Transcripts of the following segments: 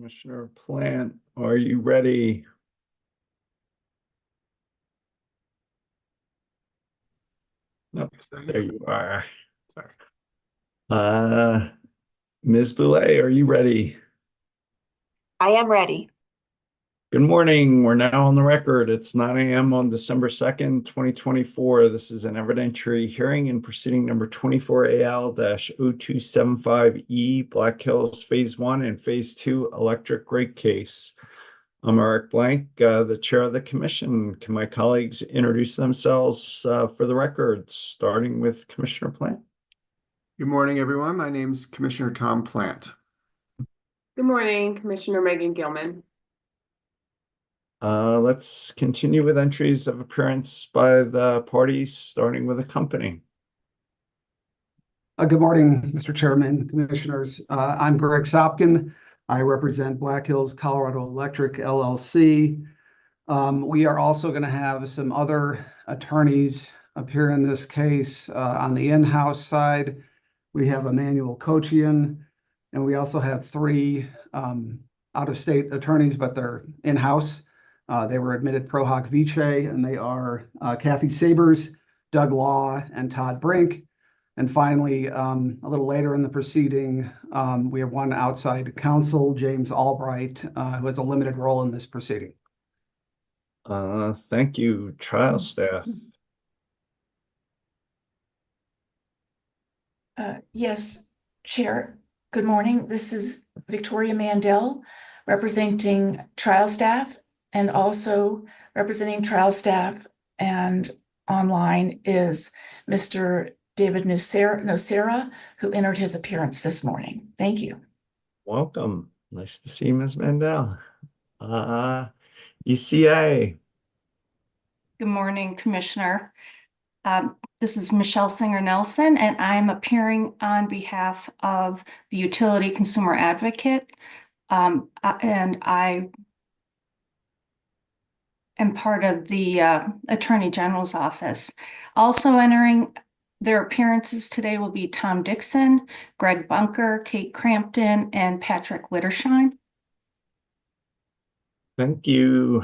Commissioner Plant, are you ready? Nope, there you are. Sorry. Ms. Boulay, are you ready? I am ready. Good morning. We're now on the record. It's 9 a.m. on December 2nd, 2024. This is an evidentiary hearing in proceeding number 24AL-0275E, Black Hills Phase 1 and Phase 2 electric rate case. I'm Eric Blank, the chair of the commission. Can my colleagues introduce themselves for the record, starting with Commissioner Plant? Good morning, everyone. My name is Commissioner Tom Plant. Good morning, Commissioner Megan Gilman. Let's continue with entries of appearance by the parties, starting with the company. Good morning, Mr. Chairman, Commissioners. I'm Greg Sopkin. I represent Black Hills Colorado Electric, LLC. We are also going to have some other attorneys appear in this case. On the in-house side, we have Emmanuel Kochian, and we also have three out-of-state attorneys, but they're in-house. They were admitted pro hoc vice, and they are Kathy Sabers, Doug Law, and Todd Brink. And finally, a little later in the proceeding, we have one outside counsel, James Albright, who has a limited role in this proceeding. Thank you. Trial staff. Yes, Chair. Good morning. This is Victoria Mandel, representing trial staff, and also representing trial staff and online is Mr. David Nocera, who entered his appearance this morning. Thank you. Welcome. Nice to see you, Ms. Mandel. ECA. Good morning, Commissioner. This is Michelle Singer-Nelson, and I'm appearing on behalf of the Utility Consumer Advocate, and I am part of the Attorney General's office. Also entering their appearances today will be Tom Dixon, Greg Bunker, Kate Crampton, and Patrick Wittersheim. Thank you.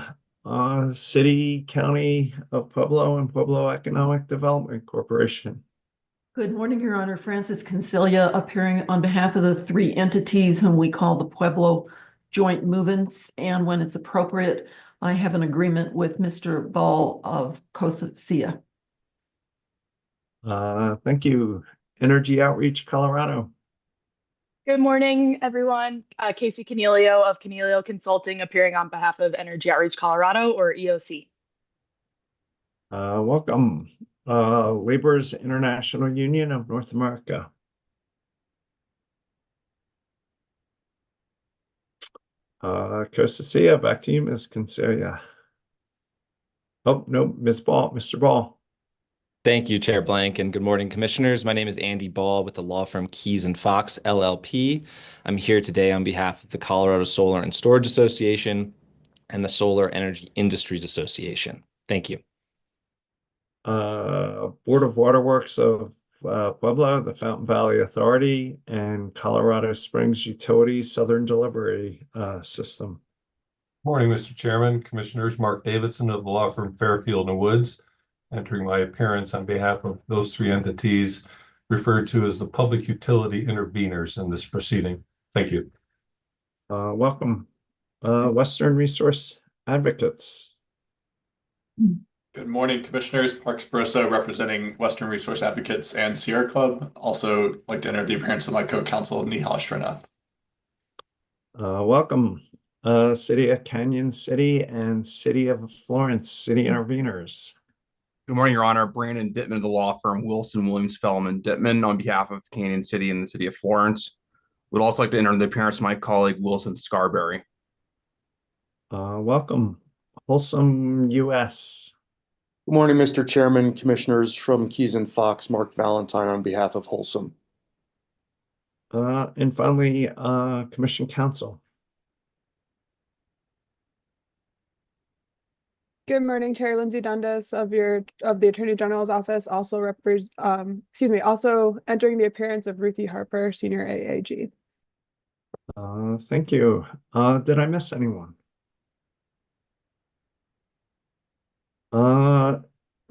City, County of Pueblo and Pueblo Economic Development Corporation. Good morning, Your Honor. Francis Consilia appearing on behalf of the three entities whom we call the Pueblo Joint Movements. And when it's appropriate, I have an agreement with Mr. Ball of Cosacia. Thank you. Energy Outreach Colorado. Good morning, everyone. Casey Canelio of Canelio Consulting appearing on behalf of Energy Outreach Colorado, or EOC. Welcome. Laborers International Union of North America. Cosacia, back to you, Ms. Consilia. Oh, no, Ms. Ball, Mr. Ball. Thank you, Chair Blank, and good morning, Commissioners. My name is Andy Ball with the law firm Keys & Fox, LLP. I'm here today on behalf of the Colorado Solar and Storage Association and the Solar Energy Industries Association. Thank you. Board of Waterworks of Pueblo, the Fountain Valley Authority, and Colorado Springs Utilities Southern Delivery System. Morning, Mr. Chairman, Commissioners. Mark Davidson of the law firm Fairfield and Woods, entering my appearance on behalf of those three entities referred to as the public utility interveners in this proceeding. Thank you. Welcome. Western Resource Advocates. Good morning, Commissioners. Mark Sprosa representing Western Resource Advocates and Sierra Club. Also like to enter the appearance of my co-counsel, Nihal Srinath. Welcome. City of Canyon City and City of Florence, City Interveners. Good morning, Your Honor. Brandon Dittman of the law firm Wilson, Williams, Fellman, Dittman on behalf of Canyon City and the City of Florence. Would also like to enter the appearance of my colleague Wilson Scarberry. Welcome. Wholesome US. Good morning, Mr. Chairman, Commissioners from Keys & Fox, Mark Valentine on behalf of Wholesome. And finally, Commission Counsel. Good morning, Chair Lindsay Dundas of the Attorney General's office, also also entering the appearance of Ruthie Harper, Senior AAG. Thank you. Did I miss anyone?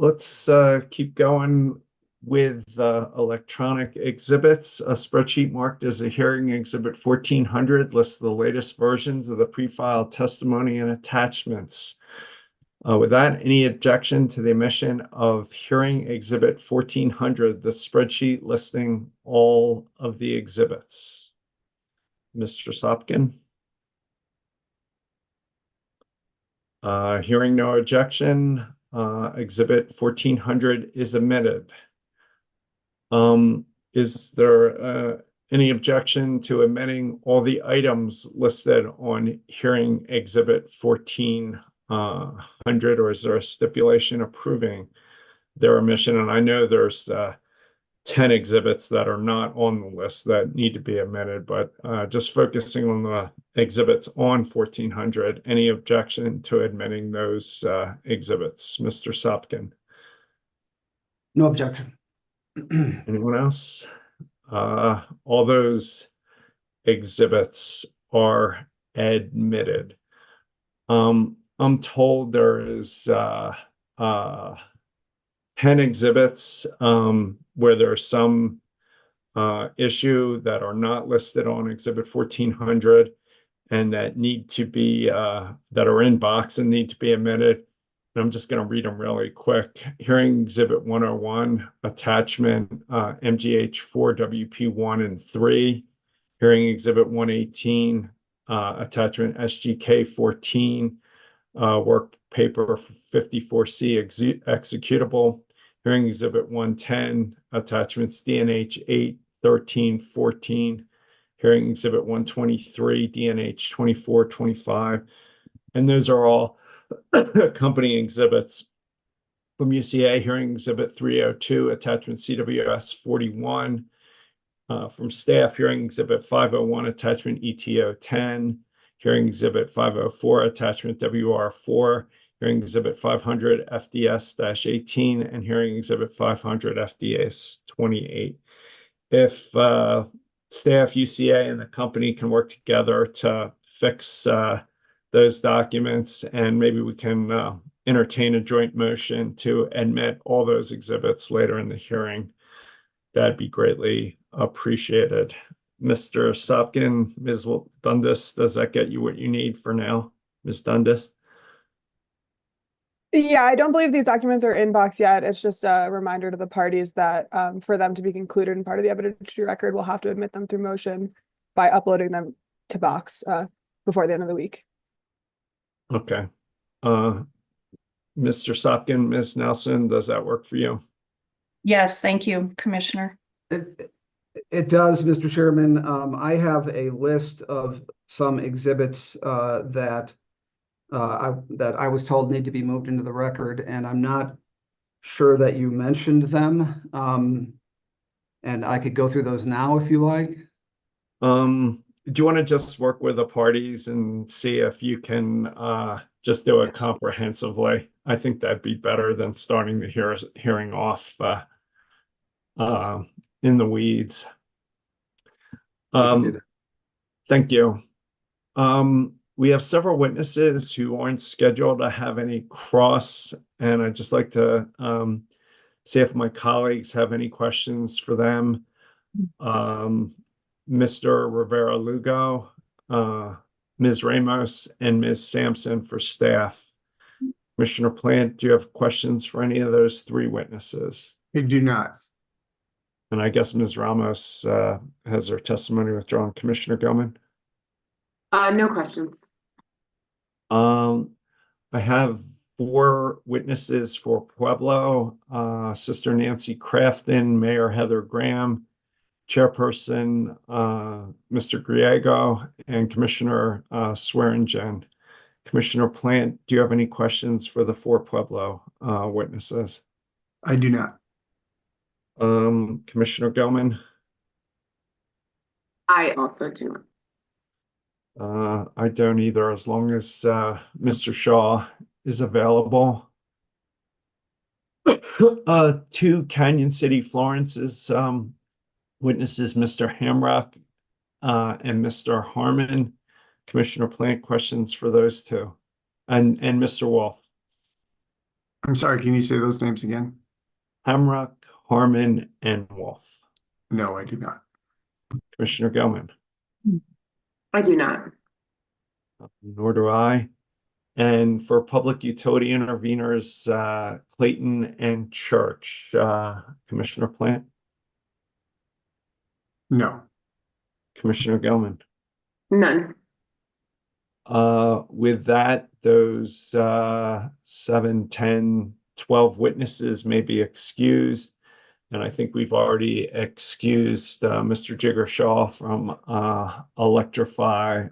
Let's keep going with electronic exhibits. A spreadsheet marked as a hearing exhibit 1400 lists the latest versions of the pre-filed testimony and attachments. With that, any objection to the omission of hearing exhibit 1400, the spreadsheet listing all of the exhibits? Mr. Sopkin? Hearing no objection, exhibit 1400 is omitted. Is there any objection to omitting all the items listed on hearing exhibit 1400, or is there a stipulation approving their omission? And I know there's 10 exhibits that are not on the list that need to be omitted, but just focusing on the exhibits on 1400, any objection to admitting those exhibits? Mr. Sopkin? No objection. Anyone else? All those exhibits are admitted. I'm told there is 10 exhibits where there's some issue that are not listed on exhibit 1400 and that need to be that are in box and need to be omitted. And I'm just going to read them really quick. Hearing exhibit 101, attachment MGH4 WP1 and 3. Hearing exhibit 118, attachment SGK 14, work paper 54C executable. Hearing exhibit 110, attachments DNH 8, 13, 14. Hearing exhibit 123, DNH 24, 25. And those are all accompanying exhibits from UCA. Hearing exhibit 302, attachment CWS 41. From staff, hearing exhibit 501, attachment ETO 10. Hearing exhibit 504, attachment WR4. Hearing exhibit 500, FDS-18, and hearing exhibit 500, FDS-28. If staff, UCA, and the company can work together to fix those documents, and maybe we can entertain a joint motion to admit all those exhibits later in the hearing, that'd be greatly appreciated. Mr. Sopkin, Ms. Dundas, does that get you what you need for now? Ms. Dundas? Yeah, I don't believe these documents are in box yet. It's just a reminder to the parties that for them to be concluded in part of the evidentiary record, we'll have to admit them through motion by uploading them to box before the end of the week. Okay. Mr. Sopkin, Ms. Nelson, does that work for you? Yes, thank you, Commissioner. It does, Mr. Chairman. I have a list of some exhibits that I was told need to be moved into the record, and I'm not sure that you mentioned them. And I could go through those now if you like. Do you want to just work with the parties and see if you can just do it comprehensively? I think that'd be better than starting the hearing off in the weeds. Thank you. We have several witnesses who aren't scheduled to have any cross, and I'd just like to see if my colleagues have any questions for them. Mr. Rivera-Lugo, Ms. Ramos, and Ms. Sampson for staff. Commissioner Plant, do you have questions for any of those three witnesses? I do not. And I guess Ms. Ramos has her testimony withdrawn. Commissioner Gilman? No questions. I have 4 witnesses for Pueblo, Sister Nancy Crafton, Mayor Heather Graham, Chairperson Mr. Griego, and Commissioner Swearingen. Commissioner Plant, do you have any questions for the 4 Pueblo witnesses? I do not. Commissioner Gilman? I also do not. I don't either, as long as Mr. Shaw is available. 2 Canyon City Florence's witnesses, Mr. Hamrock and Mr. Harmon. Commissioner Plant, questions for those two? And Mr. Wolf. I'm sorry, can you say those names again? Hamrock, Harmon, and Wolf. No, I do not. Commissioner Gilman. I do not. Nor do I. And for public utility interveners, Clayton and Church, Commissioner Plant, No. Commissioner Gilman. None. With that, those 7, 10, 12 witnesses may be excused. And I think we've already excused Mr. Jiggershaw from Electrify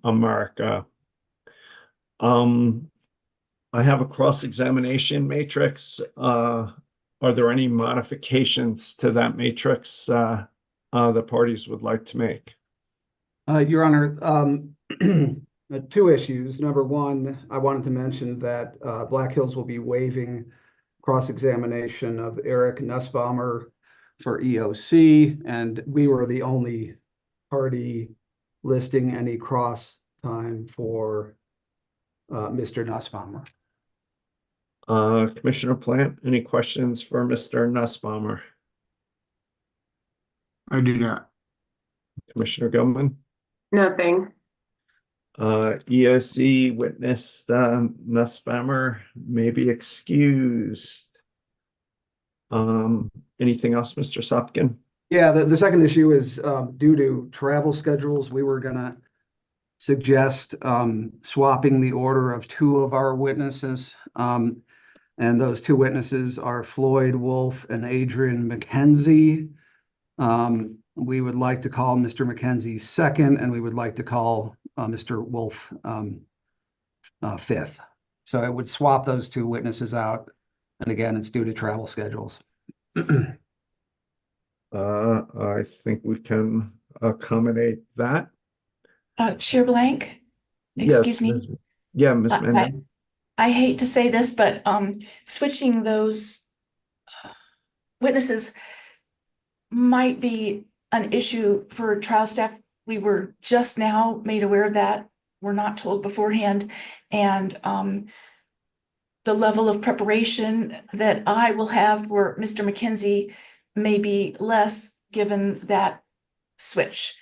America. I have a cross-examination matrix. Are there any modifications to that matrix the parties would like to make? Your Honor, two issues. Number one, I wanted to mention that Black Hills will be waiving cross-examination of Eric Nussbaumer for EOC, and we were the only party listing any cross time for Mr. Nussbaumer. Commissioner Plant, any questions for Mr. Nussbaumer? I do not. Commissioner Gilman? Nothing. EOC witness Nussbaumer may be excused. Anything else, Mr. Sopkin? Yeah, the second issue is due to travel schedules. We were gonna suggest swapping the order of two of our witnesses. And those two witnesses are Floyd Wolf and Adrian McKenzie. We would like to call Mr. McKenzie second, and we would like to call Mr. Wolf fifth. So it would swap those two witnesses out. And again, it's due to travel schedules. I think we can accommodate that. Chair Blank, Yes, excuse me. Ms. Mendon. I hate to say this, but switching those witnesses might be an issue for trial staff. We were just now made aware of that. We're not told beforehand. And the level of preparation that I will have for Mr. McKenzie may be less given that switch.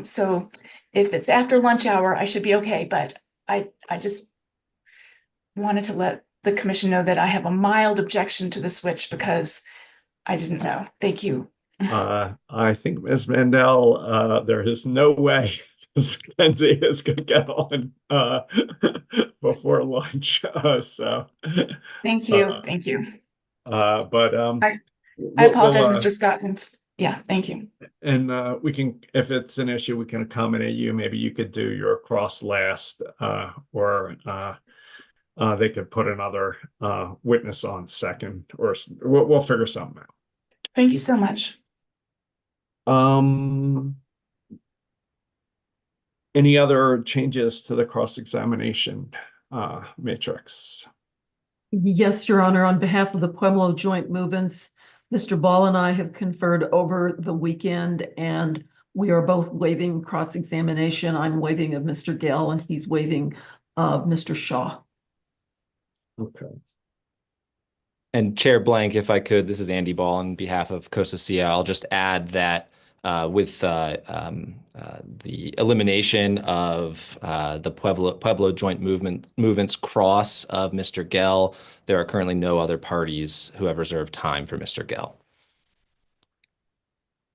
So if it's after lunch hour, I should be okay, but I just wanted to let the commission know that I have a mild objection to the switch because I didn't know. Thank you. I think Ms. Mandel, there is no way Ms. McKenzie is going to get on before lunch. So thank you. Thank you. But I apologize, Mr. Scotland. Yeah, thank you. And we can, if it's an issue, we can accommodate you. Maybe you could do your cross last, or they could put another witness on second, or we'll figure something out. Thank you so much. Any other changes to the cross-examination matrix? Yes, Your Honor, on behalf of the Pueblo Joint Movements, Mr. Ball and I have conferred over the weekend, and we are both waiving cross-examination. I'm waiving of Mr. Gale, and he's waiving of Mr. Shaw. Okay. And Chair Blank, if I could, this is Andy Ball on behalf of Costa Cia. I'll just add that with the elimination of the Pueblo Joint Movements cross of Mr. Gell, there are currently no other parties who have reserved time for Mr. Gell.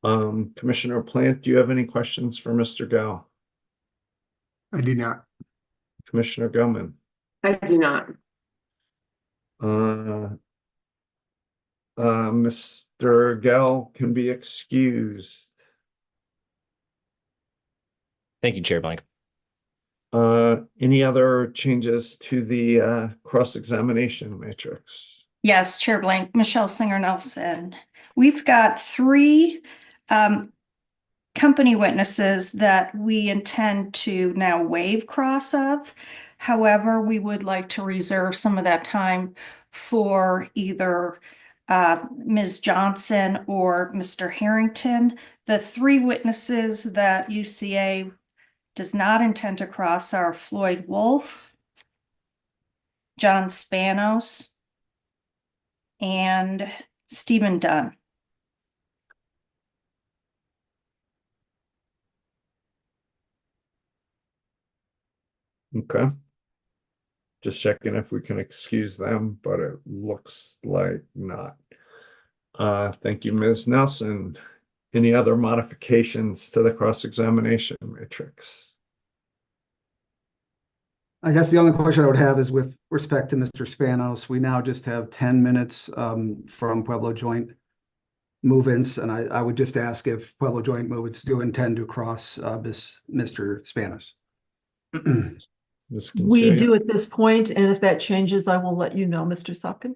Commissioner Plant, do you have any questions for Mr. Gell? I do not. Commissioner Gilman? I do not. Mr. Gell can be excused. Thank you, Chair Blank. Any other changes to the cross-examination matrix? Yes, Chair Blank, Michelle Singer-Nelson. We've got three company witnesses that we intend to now waive cross of. However, we would like to reserve some of that time for either Ms. Johnson or Mr. Harrington The three witnesses that UCA does not intend to cross are Floyd Wolf, John Spanos, and Stephen Dunn. Okay. Just checking if we can excuse them, but it looks like not. Thank you, Ms. Nelson. Any other modifications to the cross-examination matrix? I guess the only question I would have is with respect to Mr. Spanos, we now just have 10 minutes from Pueblo Joint move-ins, and I would just ask if Pueblo Joint move-ins do intend to cross Mr. Spanos. Ms. We Concealia? do at this point, and if that changes, I will let you know, Mr. Sopkin.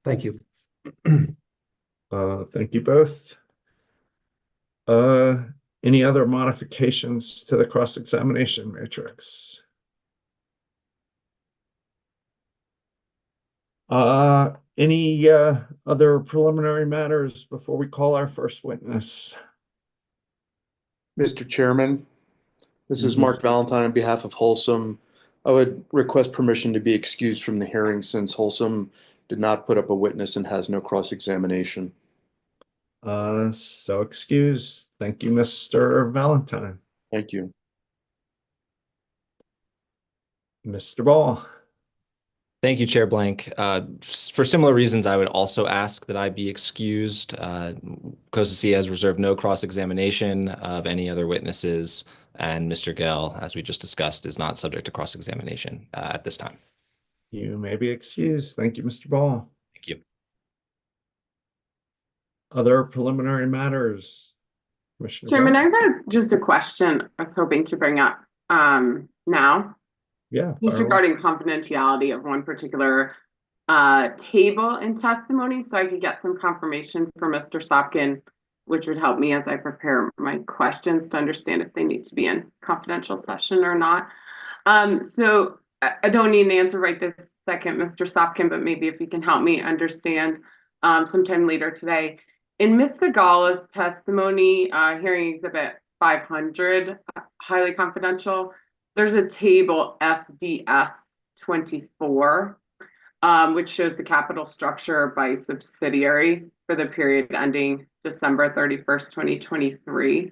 Thank you. Thank you both. Any other modifications to the cross-examination matrix? Any other preliminary matters before we call our first witness? Mr. Chairman, this is Mark Valentine on behalf of Wholesome. I would request permission to be excused from the hearing since Wholesome did not put up a witness and has no cross-examination. So excused. Thank you, Mr. Valentine. Thank you. Mr. Ball. Thank you, Chair Blank. For similar reasons, I would also ask that I be excused. COSC has reserved no cross-examination of any other witnesses, and Mr. Gell, as we just discussed, is not subject to cross-examination at this time. You may be excused. Thank you, Mr. Ball. Thank you. Other preliminary matters? Commissioner Chairman, Bell? I've got just a question I was hoping to bring up now. Yeah. Just fire away. regarding confidentiality of one particular table in testimony, so I could get some confirmation from Mr. Sopkin, which would help me as I prepare my questions to understand if they need to be in confidential session or not. So I don't need an answer right this second, Mr. Sopkin, but maybe if you can help me understand sometime later today. In Ms. Segala's testimony, hearing exhibit 500, highly confidential, there's a table FDS 24, which shows the capital structure by subsidiary for the period ending December 31st, 2023.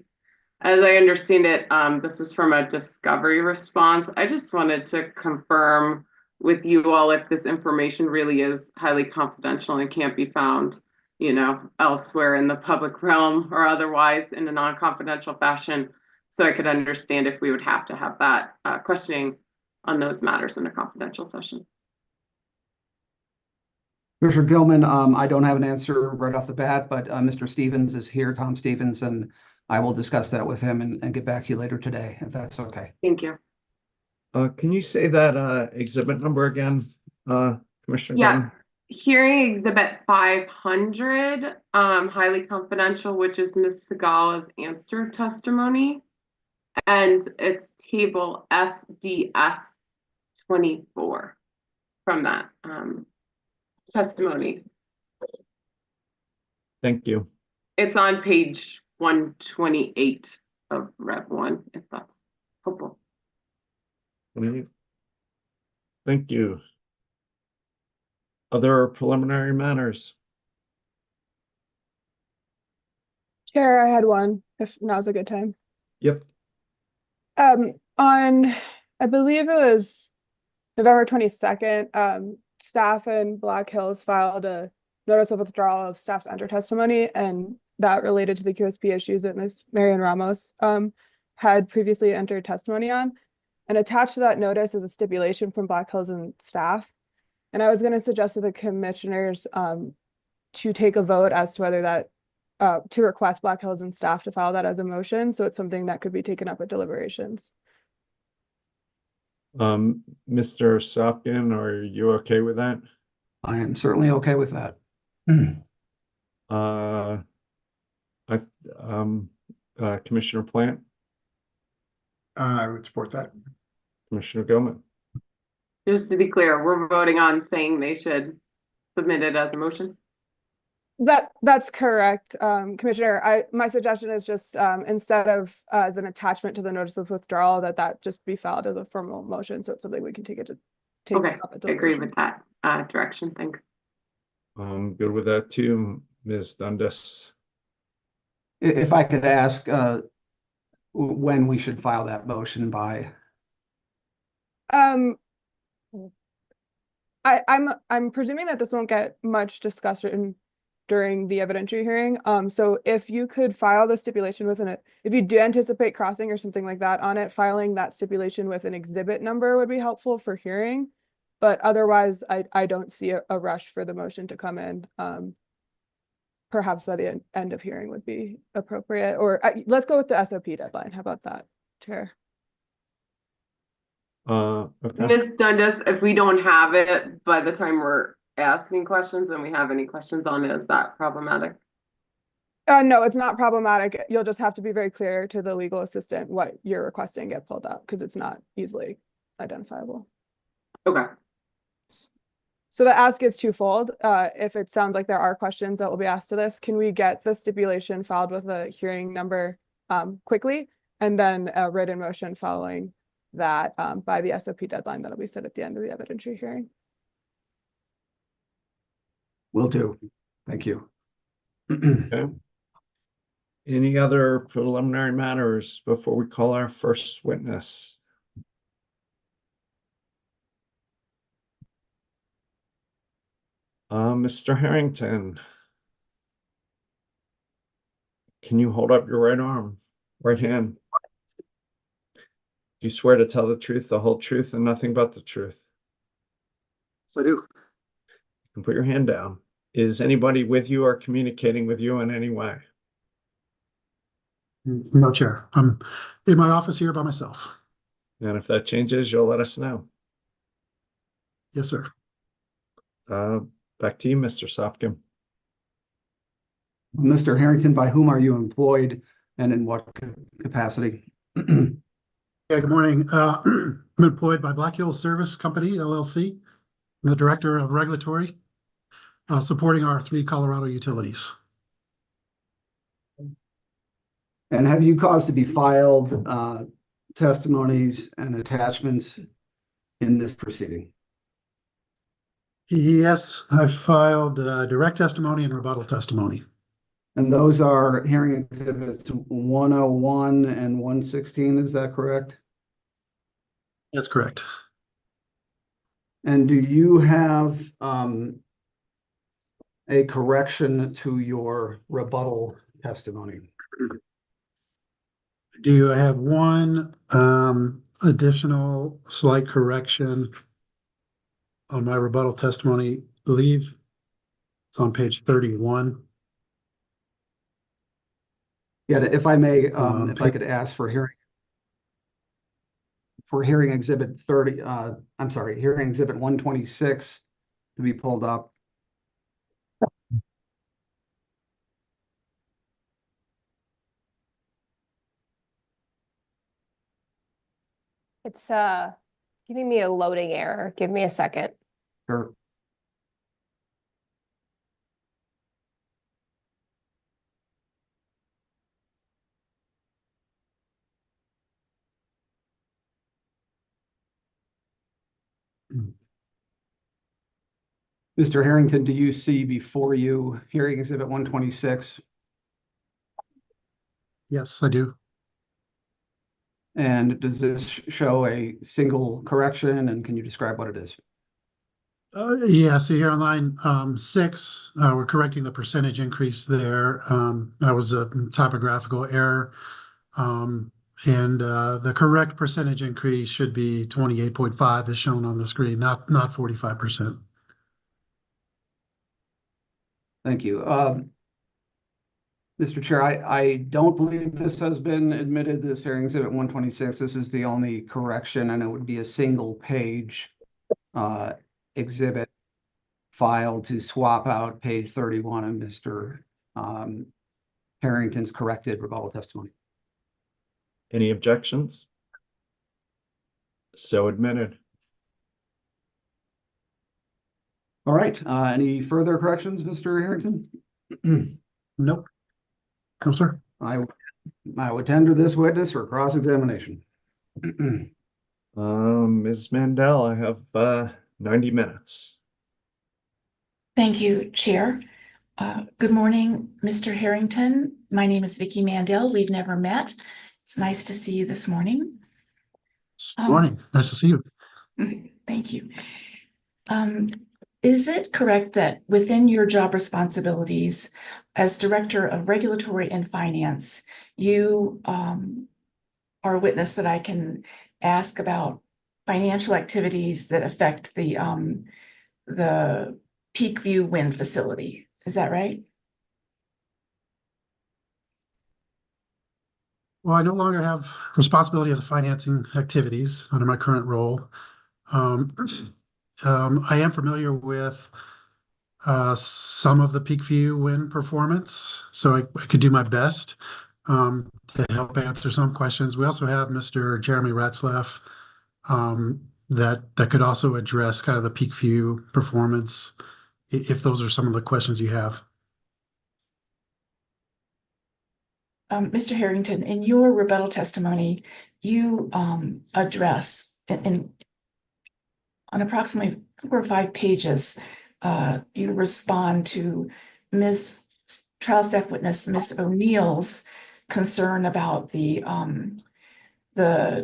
As I understand it, this was from a discovery response. I just wanted to confirm with you all if this information really is highly confidential and can't be found, you know, elsewhere in the public realm or otherwise in a non-confidential fashion, so I could understand if we would have to have that questioning on those matters in a confidential session. Commissioner Gilman, I don't have an answer right off the bat, but Mr. Stevens is here, Tom Stevens, and I will discuss that with him and get back to you later today, if that's okay. Thank you. Can you say that exhibit number again, Commissioner Yeah. Gilman? Hearing exhibit 500, highly confidential, which is Ms. Segala's answer testimony. And it's table FDS 24 from that testimony. Thank you. It's on page 128 of Rev 1, if that's helpful. Thank you. Other preliminary matters? Chair, I had one, if now's a good time. Yep. On, I believe it was November 22nd, staff in Black Hills filed a notice of withdrawal of staff's enter testimony, and that related to the QSP issues that Ms. Marian Ramos had previously entered testimony on. And attached to that notice is a stipulation from Black Hills and staff. And I was going to suggest to the commissioners to take a vote as to whether that to request Black Hills and staff to file that as a motion, so it's something that could be taken up at deliberations. Mr. Sopkin, are you okay with that? I am certainly okay with that. Commissioner Plant, I would support that. Commissioner Gilman. Just to be clear, we're voting on saying they should submit it as a motion. That's correct, Commissioner. My suggestion is just instead of as an attachment to the notice of withdrawal, that just be filed as a formal motion. So it's something we can take Okay, up at I agree with deliberations. that direction. Thanks. I'm good with that too, Ms. Dundas. If I could ask when we should file that motion by. I'm presuming that this won't get much discussion during the evidentiary hearing. So if you could file the stipulation if you do anticipate crossing or something like that on it, filing that stipulation with an exhibit number would be helpful for hearing. But otherwise, I don't see a rush for the motion to come in. Perhaps by the end of hearing would be appropriate, or let's go with the SOP deadline. How about that, Chair? Okay. Ms. Dundas, if we don't have it by the time we're asking questions and we have any questions on it, is that problematic? No, it's not problematic. You'll just have to be very clear to the legal assistant what you're requesting get pulled up because it's not easily identifiable. Okay. So the ask is twofold. If it sounds like there are questions that will be asked to this, can we get the stipulation filed with a hearing number quickly, and then a written motion following that by the SOP deadline that'll be set at the end of the evidentiary hearing? Will do. Thank you. Okay. Any other preliminary matters before we call our first witness? Mr. Harrington, can you hold up your right hand? Do you swear to tell the truth, the whole truth, and nothing but the truth? Yes, I do. You can put your hand down. Is anybody with you or communicating with you in any way? No, Chair. I'm in my office here by myself. And if that changes, you'll let us know. Yes, sir. Back to you, Mr. Sopkin. Mr. Harrington, by whom are you employed and in what capacity? Yeah, good morning. I'm employed by Black Hills Service Company, LLC. I'm the Director of Regulatory, supporting our 3 Colorado utilities. And have you caused to be filed testimonies and attachments in this proceeding? Yes, I've filed direct testimony and rebuttal testimony. And those are hearing exhibits 101 and 116, is that correct? That's correct. And do you have a correction to your rebuttal testimony? Do you have one additional slight correction on my rebuttal testimony? I believe it's on page 31. Yeah, if I may, if I could ask for hearing exhibit 30, I'm sorry, hearing exhibit 126 to be pulled up. It's giving me a loading error. Give me a second. Sure. Mr. Harrington, do you see before you hearing exhibit 126? Yes, I do. And does this show a single correction, and can you describe what it is? Yeah, so here on line 6, we're correcting the percentage increase there. That was a typographical error. And the correct percentage increase should be 28.5 as shown on the screen, not 45%. Thank you. Mr. Chair, I don't believe this has been admitted, this hearing exhibit 126. This is the only correction, and it would be a single page exhibit file to swap out page 31 of Mr. Harrington's corrected rebuttal testimony. Any objections? So admitted. All right, any further corrections, Mr. Harrington? Nope. No, sir. I would tender this witness for cross-examination. Ms. Mandel, I have 90 minutes. Thank you, Chair. Good morning, Mr. Harrington. My name is Vicki Mandel. We've never met. It's nice to see you this morning. Morning. Nice to see you. Thank you. Is it correct that within your job responsibilities as Director of Regulatory and Finance, you are a witness that I can ask about financial activities that affect the Peakview Wind Facility? Is that right? Well, I no longer have responsibility of the financing activities under my current role. I am familiar with some of the Peakview wind performance, so I could do my best to help answer some questions. We also have Mr. Jeremy Ratzlaff that could also address kind of the Peakview performance, if those are some of the questions you have. Mr. Harrington, in your rebuttal testimony, you address on approximately 4 or 5 pages, you respond to trial staff witness Ms. O'Neill's concern about the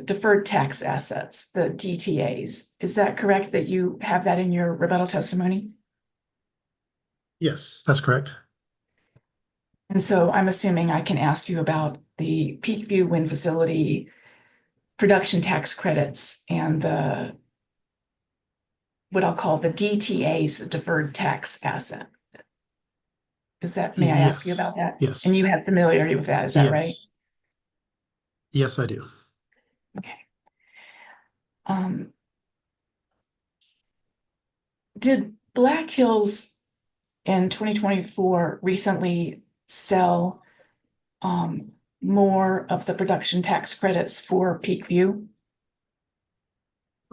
deferred tax assets, the DTAs. Is that correct that you have that in your rebuttal testimony? Yes, that's correct. And so I'm assuming I can ask you about the Peakview Wind Facility production tax credits and what I'll call the DTA's deferred tax asset. May I ask you about that? Yes. And you have familiarity with that, is that right? Yes, I do. Okay. Did Black Hills in 2024 recently sell more of the production tax credits for Peakview?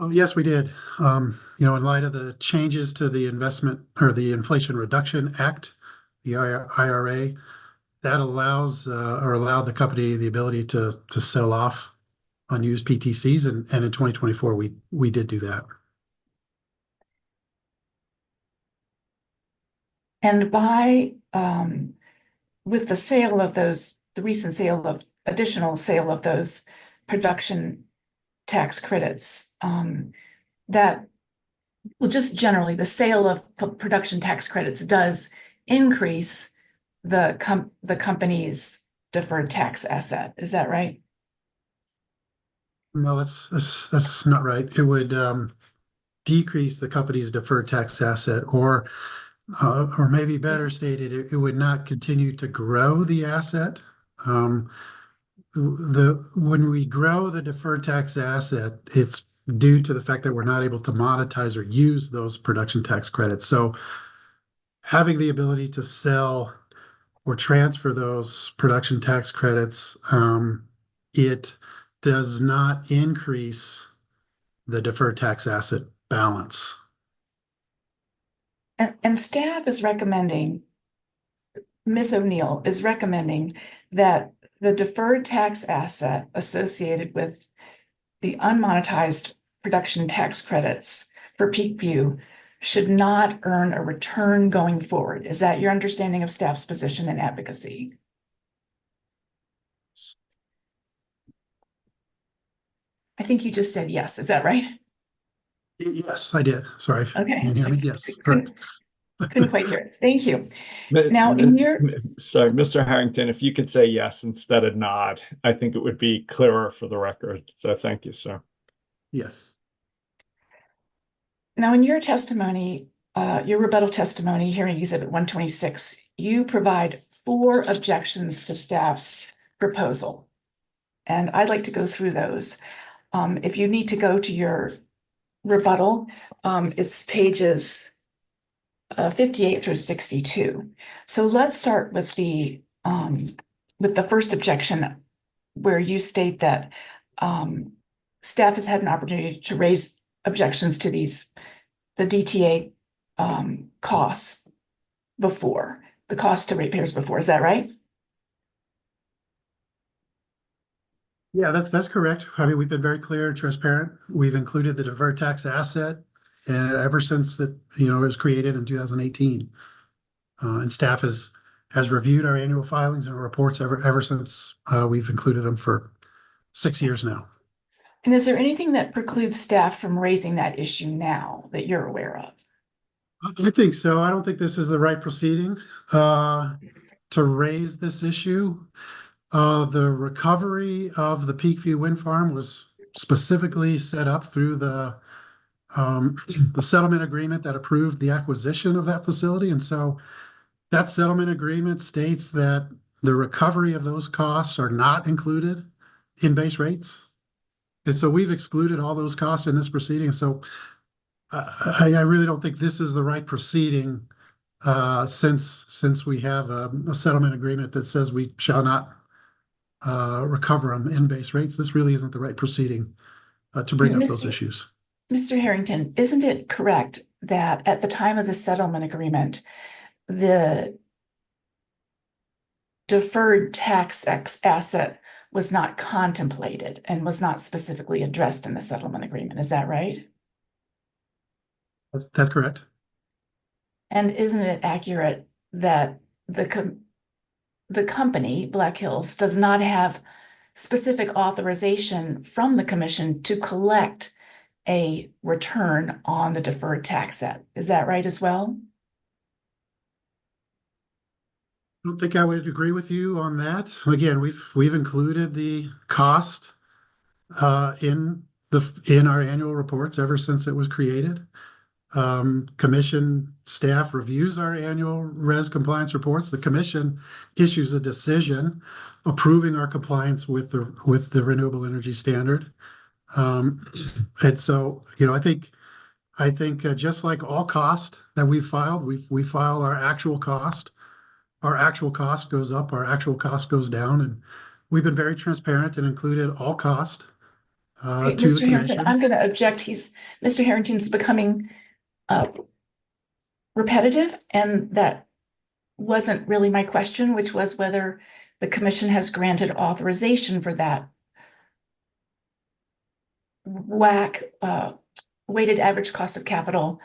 Oh, yes, we did. In light of the changes to the investment or the Inflation Reduction Act, the IRA, that allows or allowed the company the ability to sell off unused PTCs, and in 2024 we did do that. And with the sale of those, the recent additional sale of those production tax credits, just generally the sale of production tax credits does increase the company's deferred tax asset. Is that right? No, that's not right. It would decrease the company's deferred tax asset, or maybe better stated, it would not continue to grow the asset. When we grow the deferred tax asset, it's due to the fact that we're not able to monetize or use those production tax credits. So having the ability to sell or transfer those production tax credits, it does not increase the deferred tax asset balance. And staff is recommending, Ms. O'Neill is recommending that the deferred tax asset associated with the unmonetized production tax credits for Peakview should not earn a return going forward. Is that your understanding of staff's position and advocacy? I think you just said yes. Is that right? Yes, I did. Sorry. Okay. Can you hear me? Yes, correct. Couldn't quite hear it. Thank you. Now, Sorry, Mr. Harrington, if you could say yes instead of nod, I think it would be clearer for the record. So thank you, sir. Yes. Now, in your testimony, your rebuttal testimony, hearing exhibit 126, you provide 4 objections to staff's proposal. And I'd like to go through those. If you need to go to your rebuttal, it's pages 58 through 62. So let's start with the first objection, where you state that staff has had an opportunity to raise objections to the DTA costs before, the cost to ratepayers before, is that right? Yeah, that's correct. I mean, we've been very clear and transparent. We've included the deferred tax asset ever since it was created in 2018. And staff has reviewed our annual filings and reports ever since we've included them for 6 years now. And is there anything that precludes staff from raising that issue now that you're aware of? I think so. I don't think this is the right proceeding to raise this issue. The recovery of the Peakview Wind Farm was specifically set up through the settlement agreement that approved the acquisition of that facility. And so that settlement agreement states that the recovery of those costs are not included in base rates. And so we've excluded all those costs in this proceeding. So I really don't think this is the right proceeding since we have a settlement agreement that says we shall not recover them in base rates. This really isn't the right proceeding to bring up those issues. Mr. Harrington, isn't it correct that at the time of the settlement agreement, the deferred tax asset was not contemplated and was not specifically addressed in the settlement agreement? Is that right? That's correct. And isn't it accurate that the company, Black Hills, does not have specific authorization from the commission to collect a return on the deferred tax asset? Is that right as well? I don't think I would agree with you on that. Again, we've included the cost in our annual reports ever since it was created. Commission staff reviews our annual res compliance reports. The commission issues a decision approving our compliance with the renewable energy standard. And so, I think just like all cost that we've filed, we file our actual cost. Our actual cost goes up, our actual cost goes down, and we've been very transparent and included all cost to Mr. the Harrington, commission. I'm going to object. Mr. Harrington's becoming repetitive, and that wasn't really my question, which was whether the commission has granted authorization for that WACC, weighted average cost of capital,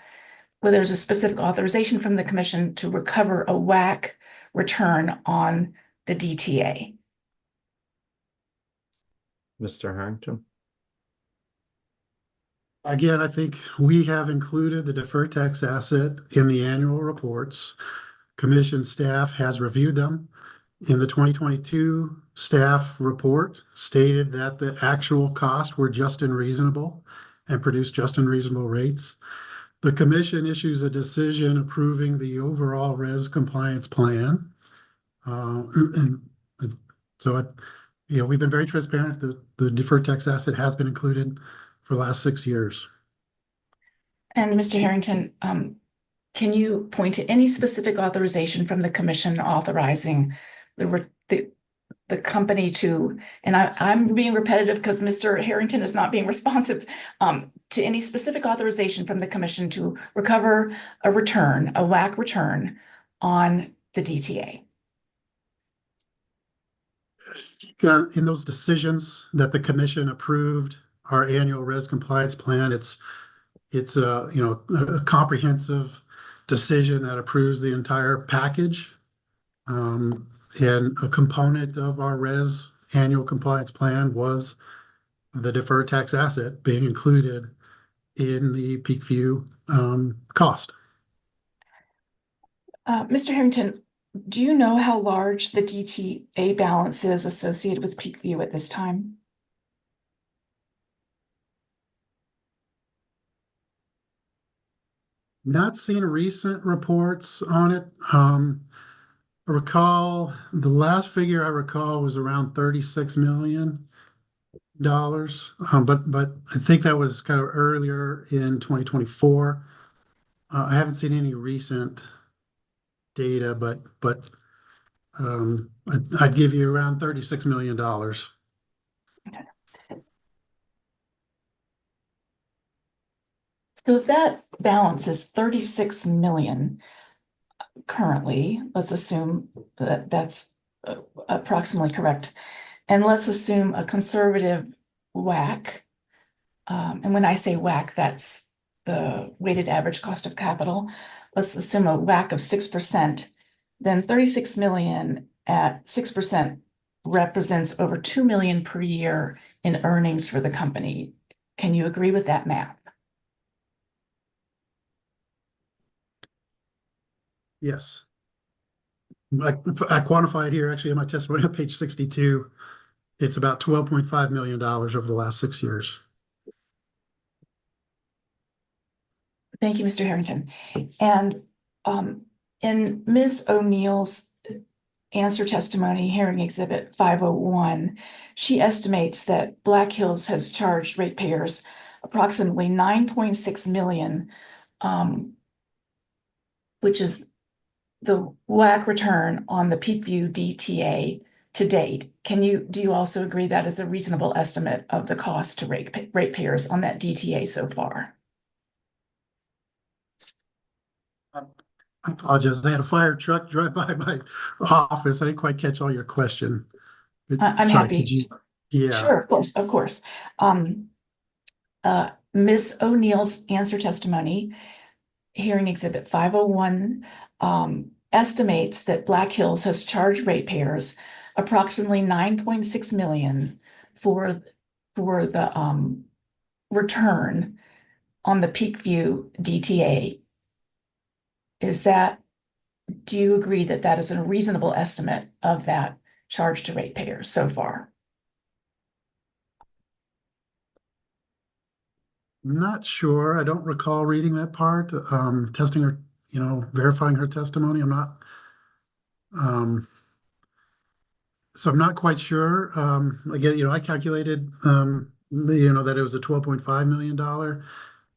whether there's a specific authorization from the commission to recover a WACC return on the DTA. Mr. Harrington. Again, I think we have included the deferred tax asset in the annual reports. Commission staff has reviewed them. In the 2022 staff report stated that the actual costs were just and reasonable and produced just and reasonable rates. The commission issues a decision approving the overall res compliance plan. And so, we've been very transparent that the deferred tax asset has been included for the last 6 years. And Mr. Harrington, can you point to any specific authorization from the commission authorizing the company to, and I'm being repetitive because Mr. Harrington is not being responsive, to any specific authorization from the commission to recover a return, a WACC return on the DTA? In those decisions that the commission approved our annual res compliance plan, it's a comprehensive decision that approves the entire package. And a component of our res annual compliance plan was the deferred tax asset being included in the Peakview cost. Mr. Harrington, do you know how large the DTA balance is associated with Peakview at this time? Not seen recent reports on it. I recall the last figure I recall was around $36 million. But I think that was kind of earlier in 2024. I haven't seen any recent data, but I'd give you around $36 million. Okay. So if that balance is 36 million, currently. Let's assume that that's approximately correct. And let's assume a conservative WACC. And when I say WACC, that's the weighted average cost of capital. Let's assume a WACC of 6%. Then 36 million at 6% represents over 2 million per year in earnings for the company. Can you agree with that math? Yes. I quantify it here actually in my testimony on page 62. It's about $12.5 million over the last 6 years. Thank you, Mr. Harrington. And in Ms. O'Neill's answer testimony, hearing exhibit 501, she estimates that Black Hills has charged ratepayers approximately 9.6 million, which is the WACC return on the Peakview DTA to date. Do you also agree that is a reasonable estimate of the cost to ratepayers on that DTA so far? I apologize. I had a fire truck drive by my office. I didn't quite catch all your question. I'm Sorry, happy. could you? Yeah. Sure, of course. Ms. O'Neill's answer testimony, hearing exhibit 501, estimates that Black Hills has charged ratepayers approximately 9.6 million for the return on the Peakview DTA. Do you agree that that is a reasonable estimate of that charge to ratepayers so far? I'm not sure. I don't recall reading that part. Testing her, verifying her testimony. I'm not. So I'm not quite sure. Again, I calculated, that it was a $12.5 million.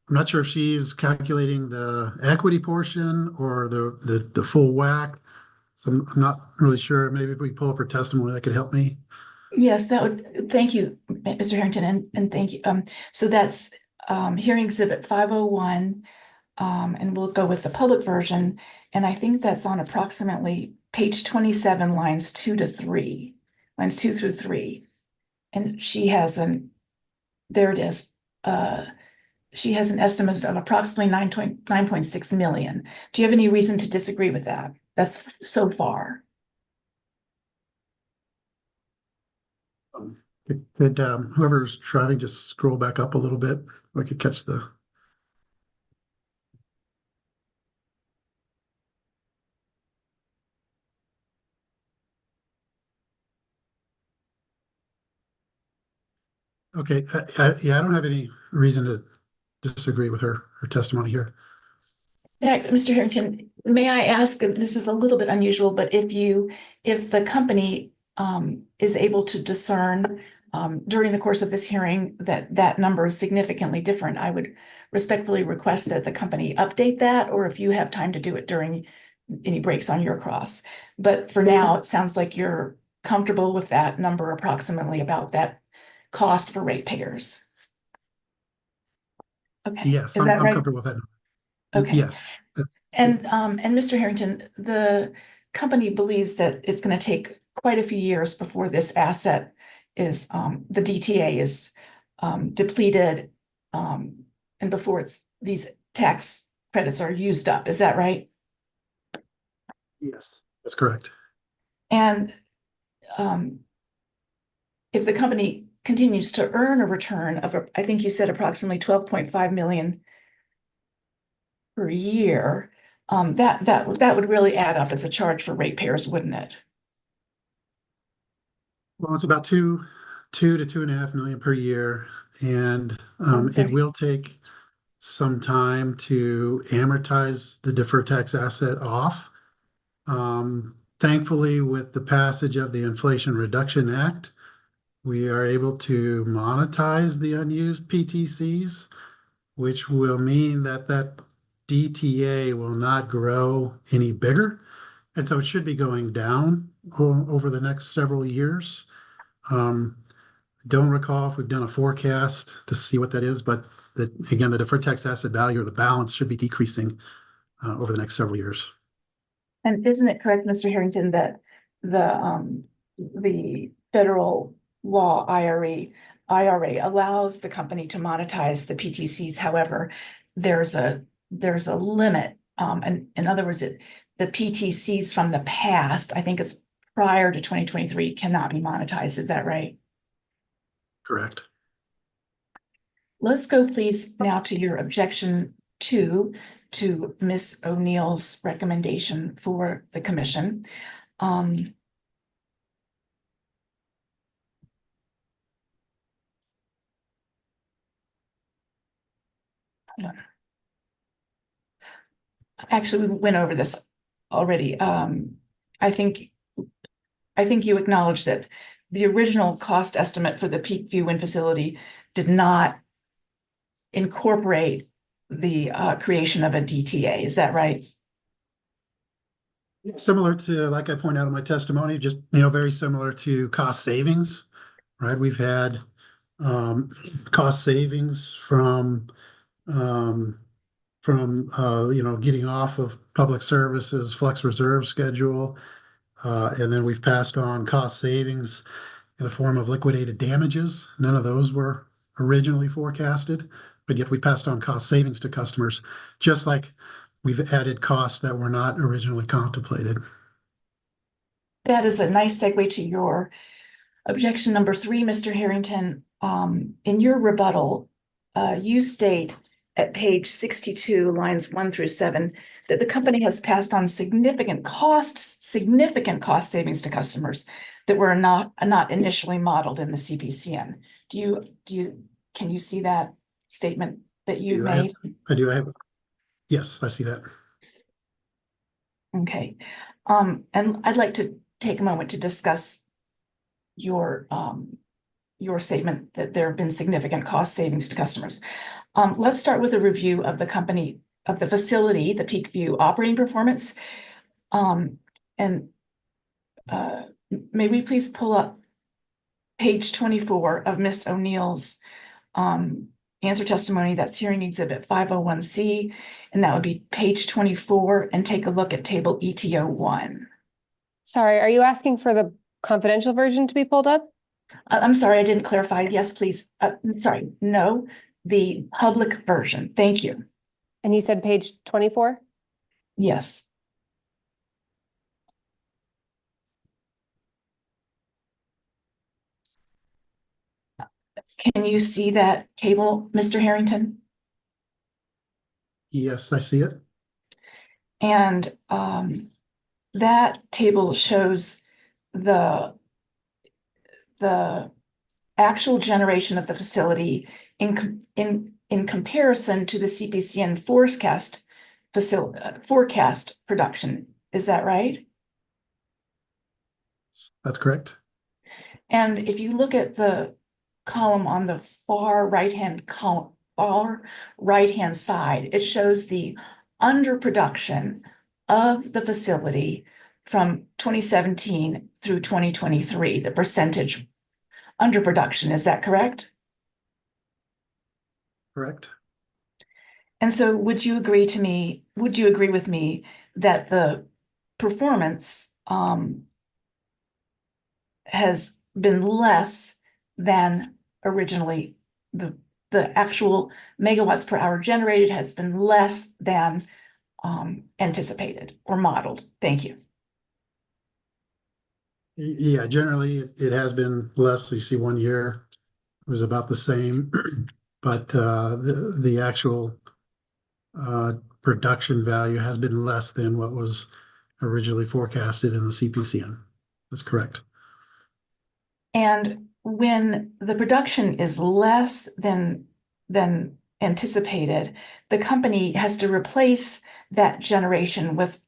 I'm not sure if she's calculating the equity portion or the full WACC. So I'm not really sure. Maybe if we pull up her testimony, that could help me. Yes, thank you, Mr. Harrington, and thank you. So that's hearing exhibit 501, and we'll go with the public version. And I think that's on approximately page 27, lines 2 through 3. And there it is. She has an estimate of approximately 9.6 million. Do you have any reason to disagree with that? That's so far. Could whoever's driving just scroll back up a little bit? I could catch the. Okay, yeah, I don't have any reason to disagree with her testimony here. Yeah, Mr. Harrington, may I ask, this is a little bit unusual, but if the company is able to discern during the course of this hearing that number is significantly different, I would respectfully request that the company update that, or if you have time to do it during any breaks on your cross. But for now, it sounds like you're comfortable with that number, approximately about that cost for ratepayers. Okay. Yes, Is that I'm right? comfortable with that. Okay. Yes. And Mr. Harrington, the company believes that it's going to take quite a few years before this asset is the DTA is depleted, and before these tax credits are used up. Is that right? Yes, that's correct. And if the company continues to earn a return of, I think you said approximately 12.5 million per year, that would really add up as a charge for ratepayers, wouldn't it? Well, it's about two to 2.5 million per year, and it will take some time to amortize the deferred tax asset off. Thankfully, with the passage of the Inflation Reduction Act, we are able to monetize the unused PTCs, which will mean that DTA will not grow any bigger. And so it should be going down over the next several years. Don't recall if we've done a forecast to see what that is, but again, the deferred tax asset value or the balance should be decreasing over the next several years. And isn't it correct, Mr. Harrington, that the federal law IRA allows the company to monetize the PTCs? However, there's a limit. And in other words, the PTCs from the past, I think it's prior to 2023, cannot be monetized. Is that right? Correct. Let's go please now to your objection to Ms. O'Neill's recommendation for the commission. Actually, we went over this already. I think you acknowledged that the original cost estimate for the Peakview Wind facility did not incorporate the creation of a DTA. Is that right? Similar to, like I pointed out in my testimony, just, very similar to cost savings, right? We've had cost savings from getting off of public services flex reserve schedule. And then we've passed on cost savings in the form of liquidated damages. None of those were originally forecasted, but yet we passed on cost savings to customers, just like we've added costs that were not originally contemplated. That is a nice segue to your objection number 3, Mr. Harrington. In your rebuttal, you state at page 62, lines 1 through 7, that the company has passed on significant cost savings to customers that were not initially modeled in the CPCN. Can you see that statement that you made? I do. Yes, I see that. Okay. And I'd like to take a moment to discuss your statement that there have been significant cost savings to customers. Let's start with a review of the facility, the Peakview operating performance. May we please pull up page 24 of Ms. O'Neill's answer testimony? That's hearing exhibit 501C, and that would be page 24, and take a look at table ETO1. Sorry, are you asking for the confidential version to be pulled up? I'm sorry, I didn't clarify. Yes, please. Sorry, no, the public version. Thank you. And you said page 24? Yes. Can you see that table, Mr. Harrington? Yes, I see it. And that table shows the actual generation of the facility in comparison to the CPCN forecast production. Is that right? That's correct. And if you look at the column on the far right-hand side, it shows the underproduction of the facility from 2017 through 2023, the percentage underproduction. Is that correct? Correct. And so would you agree with me that the performance has been less than originally, the actual megawatts per hour generated has been less than anticipated or modeled? Thank you. Yeah, generally it has been less. You see 1 year it was about the same, but the actual production value has been less than what was originally forecasted in the CPCN. That's correct. And when the production is less than anticipated, the company has to replace that generation with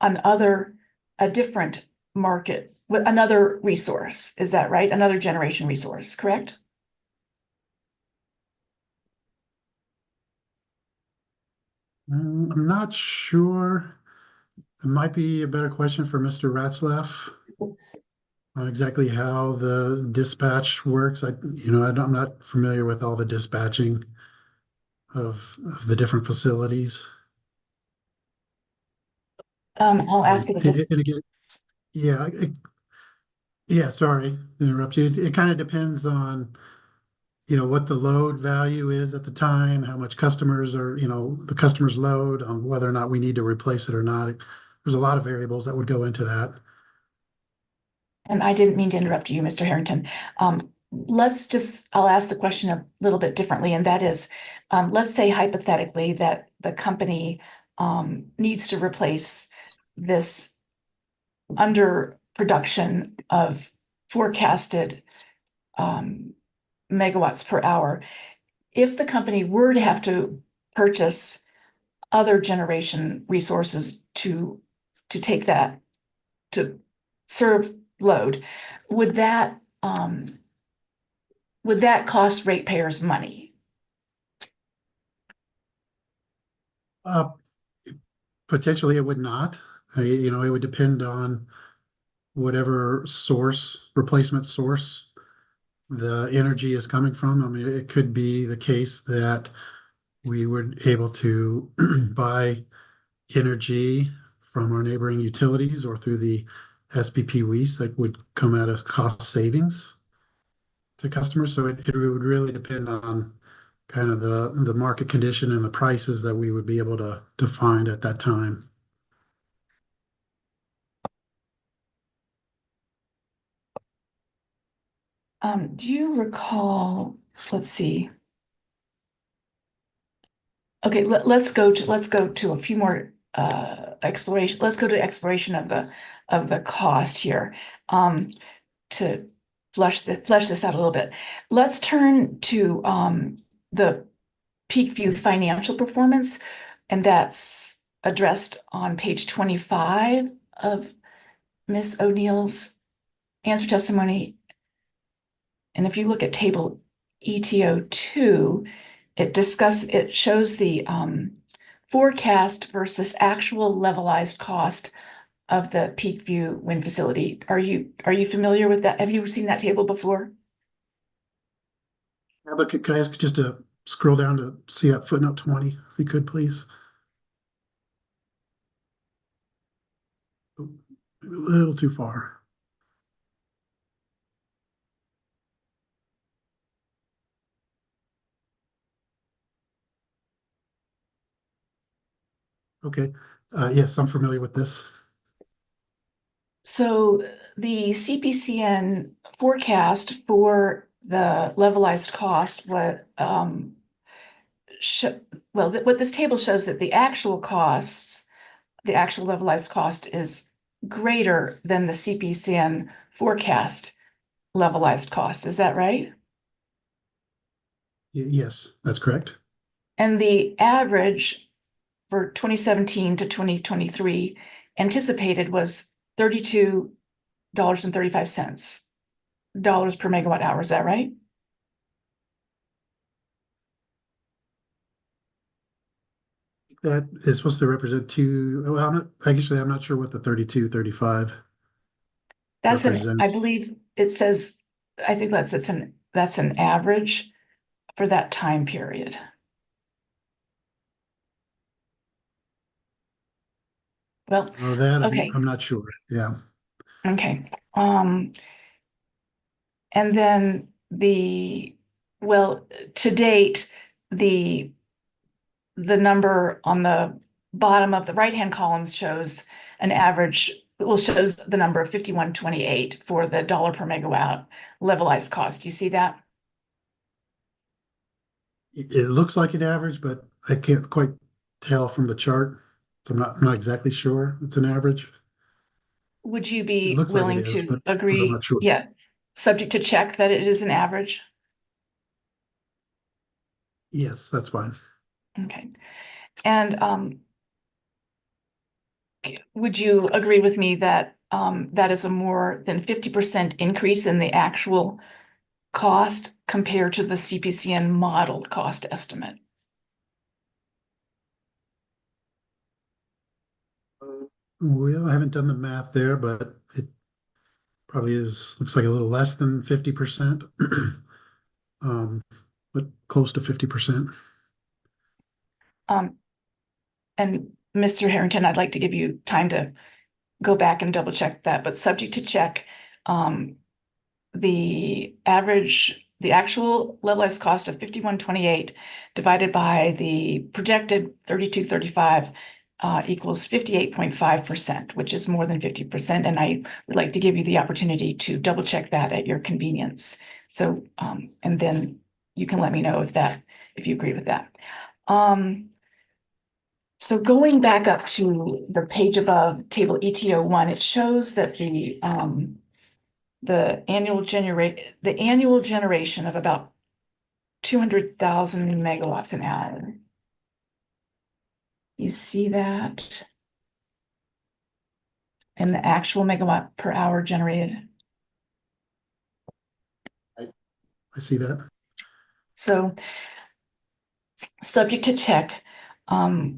a different market, with another resource. Is that right? Another generation resource, correct? I'm not sure. It might be a better question for Mr. Ratzlaff on exactly how the dispatch works. I'm not familiar with all the dispatching of the different facilities. I'll ask it. And again, yeah, yeah, sorry to interrupt you. It kind of depends on, what the load value is at the time, how much customers are, the customer's load, on whether or not we need to replace it or not. There's a lot of variables that would go into that. And I didn't mean to interrupt you, Mr. Harrington. I'll ask the question a little bit differently, and that is, let's say hypothetically that the company needs to replace this underproduction of forecasted megawatts per hour. If the company were to have to purchase other generation resources to take that, to serve load, would that cost ratepayers money? Potentially it would not. It would depend on whatever replacement source the energy is coming from. I mean, it could be the case that we were able to buy energy from our neighboring utilities or through the SPPWs that would come at a cost savings to customers. So it would really depend on kind of the market condition and the prices that we would be able to find at that time. Do you recall, let's see. Okay, let's go to a few more exploration. Let's go to exploration of the cost here. To flesh this out a little bit. Let's turn to the Peak View financial performance, and that's addressed on page 25 of Ms. O'Neill's answer testimony. And if you look at table ETO2, it shows the forecast versus actual levelized cost of the Peak View wind facility. Are you familiar with that? Have you seen that table before? Yeah, but could I ask just to scroll down to see that footnote 20, if you could, please? Oh, maybe a little too far. Okay. Yes, I'm familiar with this. So the CPCN forecast for the levelized cost, what this table shows that the actual levelized cost is greater than the CPCN forecast levelized cost. Is that right? Yes, that's correct. And the average for 2017 to 2023 anticipated was $32.35 per megawatt hour. Is that right? That is supposed to represent well, I'm not sure what the 32.35 represents. I believe it says, I think that's an average for that time period. Well, okay. I'm not sure. Yeah. Okay. And then to date, the number on the bottom of the right-hand column shows an average, shows the number of 51.28 for the dollar per megawatt levelized cost. Do you see that? It looks like an average, but I can't quite tell from the chart. So I'm not exactly sure it's an average. Would you be It looks like willing it is, to but agree? I'm not sure. Yeah, subject to check that it is an average? Yes, that's fine. Okay. And would you agree with me that that is a more than 50% increase in the actual cost compared to the CPCN modeled cost estimate? Well, I haven't done the math there, but it probably looks like a little less than 50%, but close to 50%. And Mr. Harrington, I'd like to give you time to go back and double check that, but subject to check, the actual levelized cost of 5128 divided by the projected 3235 equals 58.5%, which is more than 50%. And I would like to give you the opportunity to double check that at your convenience. So, and then you can let me know if you agree with that. So going back up to the page above, table ETO1, it shows that the annual generation of about 200,000 megawatts an hour. You see that? And the actual megawatt per hour generated. I see that. So subject to check, I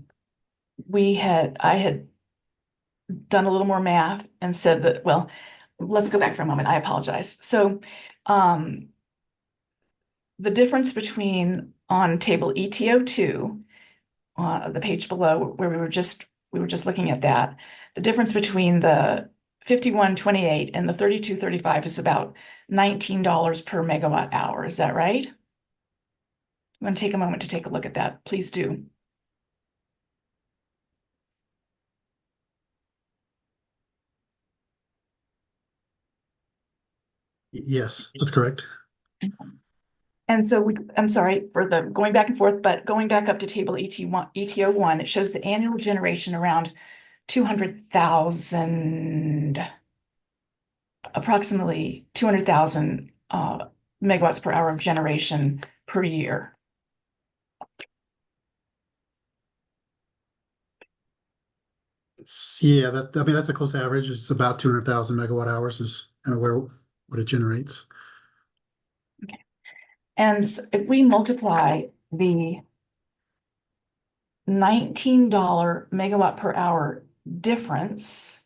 had done a little more math and said that, well, let's go back for a moment. I apologize. So the difference between on table ETO2, the page below where we were just looking at that, the difference between the 5128 and the 3235 is about $19 per megawatt hour. Is that right? I'm going to take a moment to take a look at that. Please do. Yes, that's correct. And so I'm sorry for the going back and forth, but going back up to table ETO1, it shows the annual generation around 200,000, approximately 200,000 megawatts per hour of generation per year. Yeah, I mean, that's a close average. It's about 200,000 megawatt hours is kind of what it generates. Okay. And if we multiply the $19 megawatt per hour difference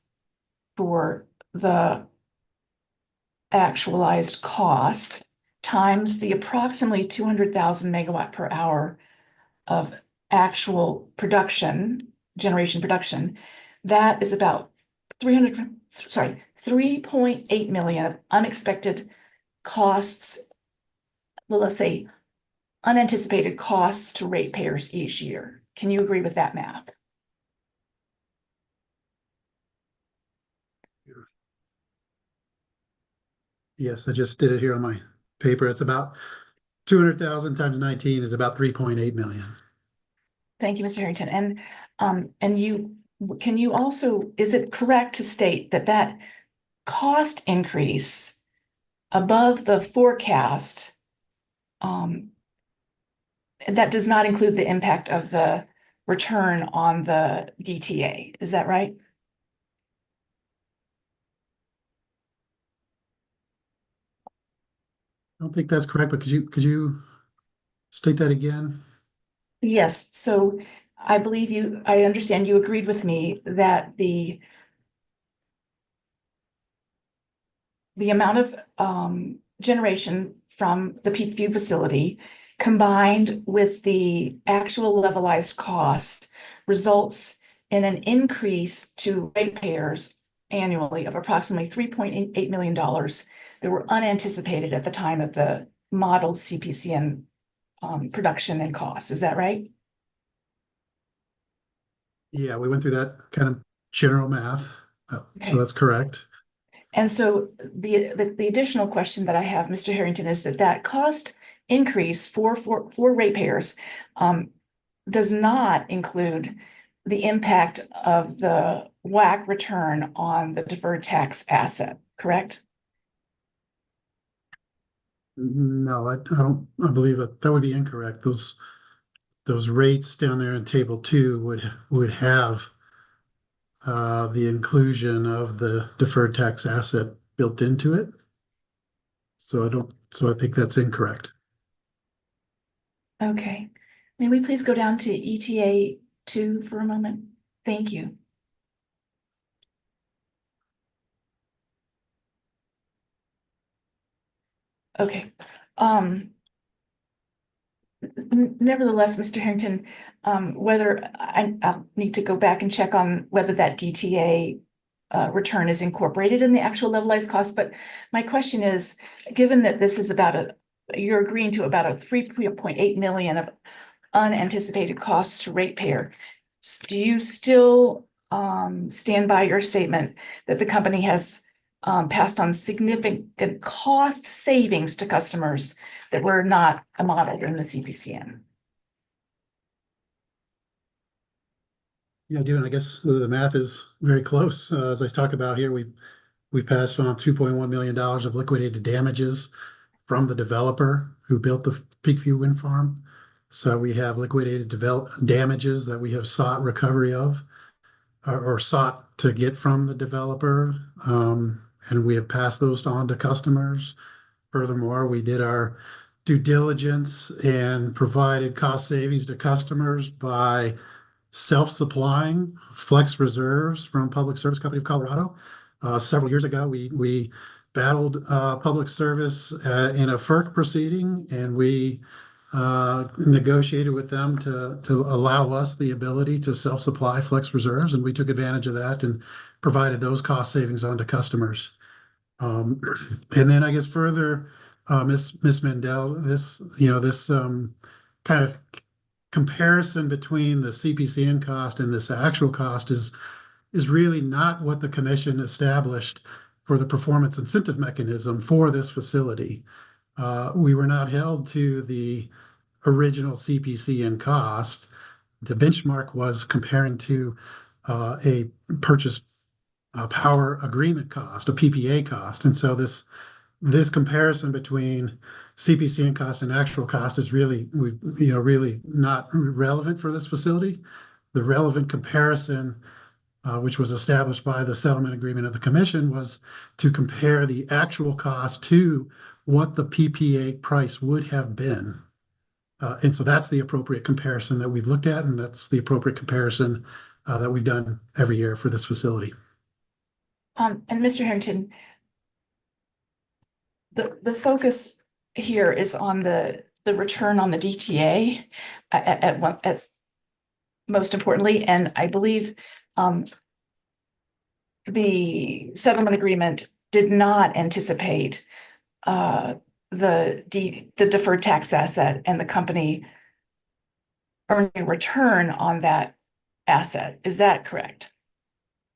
for the actualized cost times the approximately 200,000 megawatt per hour of actual generation production, that is about 3.8 million of unexpected costs. Well, let's say unanticipated costs to ratepayers each year. Can you agree with that math? Yes, I just did it here on my paper. It's about 200,000 times 19 is about 3.8 million. Thank you, Mr. Harrington. And can you also, is it correct to state that cost increase above the forecast, that does not include the impact of the return on the DTA? Is that right? I don't think that's correct, but could you state that again? Yes. So I understand you agreed with me that the amount of generation from the Peakview facility combined with the actual levelized cost results in an increase to ratepayers annually of approximately $3.8 million that were unanticipated at the time of the modeled CPCN production and costs. Is that right? Yeah, we went through that kind of general math. So that's correct. And so the additional question that I have, Mr. Harrington, is that cost increase for ratepayers does not include the impact of the WACC return on the deferred tax asset, correct? No, I believe that would be incorrect. Those rates down there in table 2 would have the inclusion of the deferred tax asset built into it. So I think that's incorrect. Okay. May we please go down to ETA 2 for a moment? Thank you. Okay. Nevertheless, Mr. Harrington, whether I'll need to go back and check on whether that DTA return is incorporated in the actual levelized cost. But my question is, given that this is you're agreeing to about a 3.8 million of unanticipated costs to ratepayer, do you still stand by your statement that the company has passed on significant cost savings to customers that were not modeled in the CPCN? Yeah, I do, and I guess the math is very close. As I talk about here, we've passed on $2.1 million of liquidated damages from the developer who built the Peakview Wind Farm. So we have liquidated damages that we have sought recovery of, or sought to get from the developer, and we have passed those on to customers. Furthermore, we did our due diligence and provided cost savings to customers by self-supplying flex reserves from Public Service Company of Colorado. Several years ago, we battled Public Service in a FERC proceeding, and we negotiated with them to allow us the ability to self-supply flex reserves, and we took advantage of that and provided those cost savings onto customers. And then I guess further, Ms. Mendel, this kind of comparison between the CPCN cost and this actual cost is really not what the commission established for the performance incentive mechanism for this facility. We were not held to the original CPCN cost. The benchmark was comparing to a purchase power agreement cost, a PPA cost. And so this comparison between CPCN cost and actual cost is really not relevant for this facility. The relevant comparison, which was established by the settlement agreement of the commission, was to compare the actual cost to what the PPA price would have been. And so that's the appropriate comparison that we've looked at, and that's the appropriate comparison that we've done every year for this facility. And Mr. Harrington, the focus here is on the return on the DTA at most importantly, and I believe the settlement agreement did not anticipate the deferred tax asset and the company earning a return on that asset. Is that correct?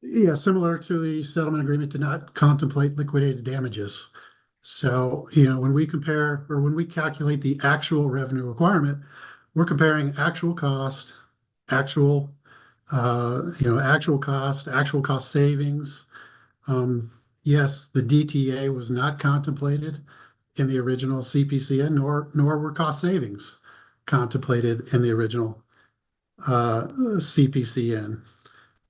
Yeah, similar to the settlement agreement, did not contemplate liquidated damages. So, when we compare or when we calculate the actual revenue requirement, we're comparing actual cost, actual cost savings. Yes, the DTA was not contemplated in the original CPCN, nor were cost savings contemplated in the original CPCN.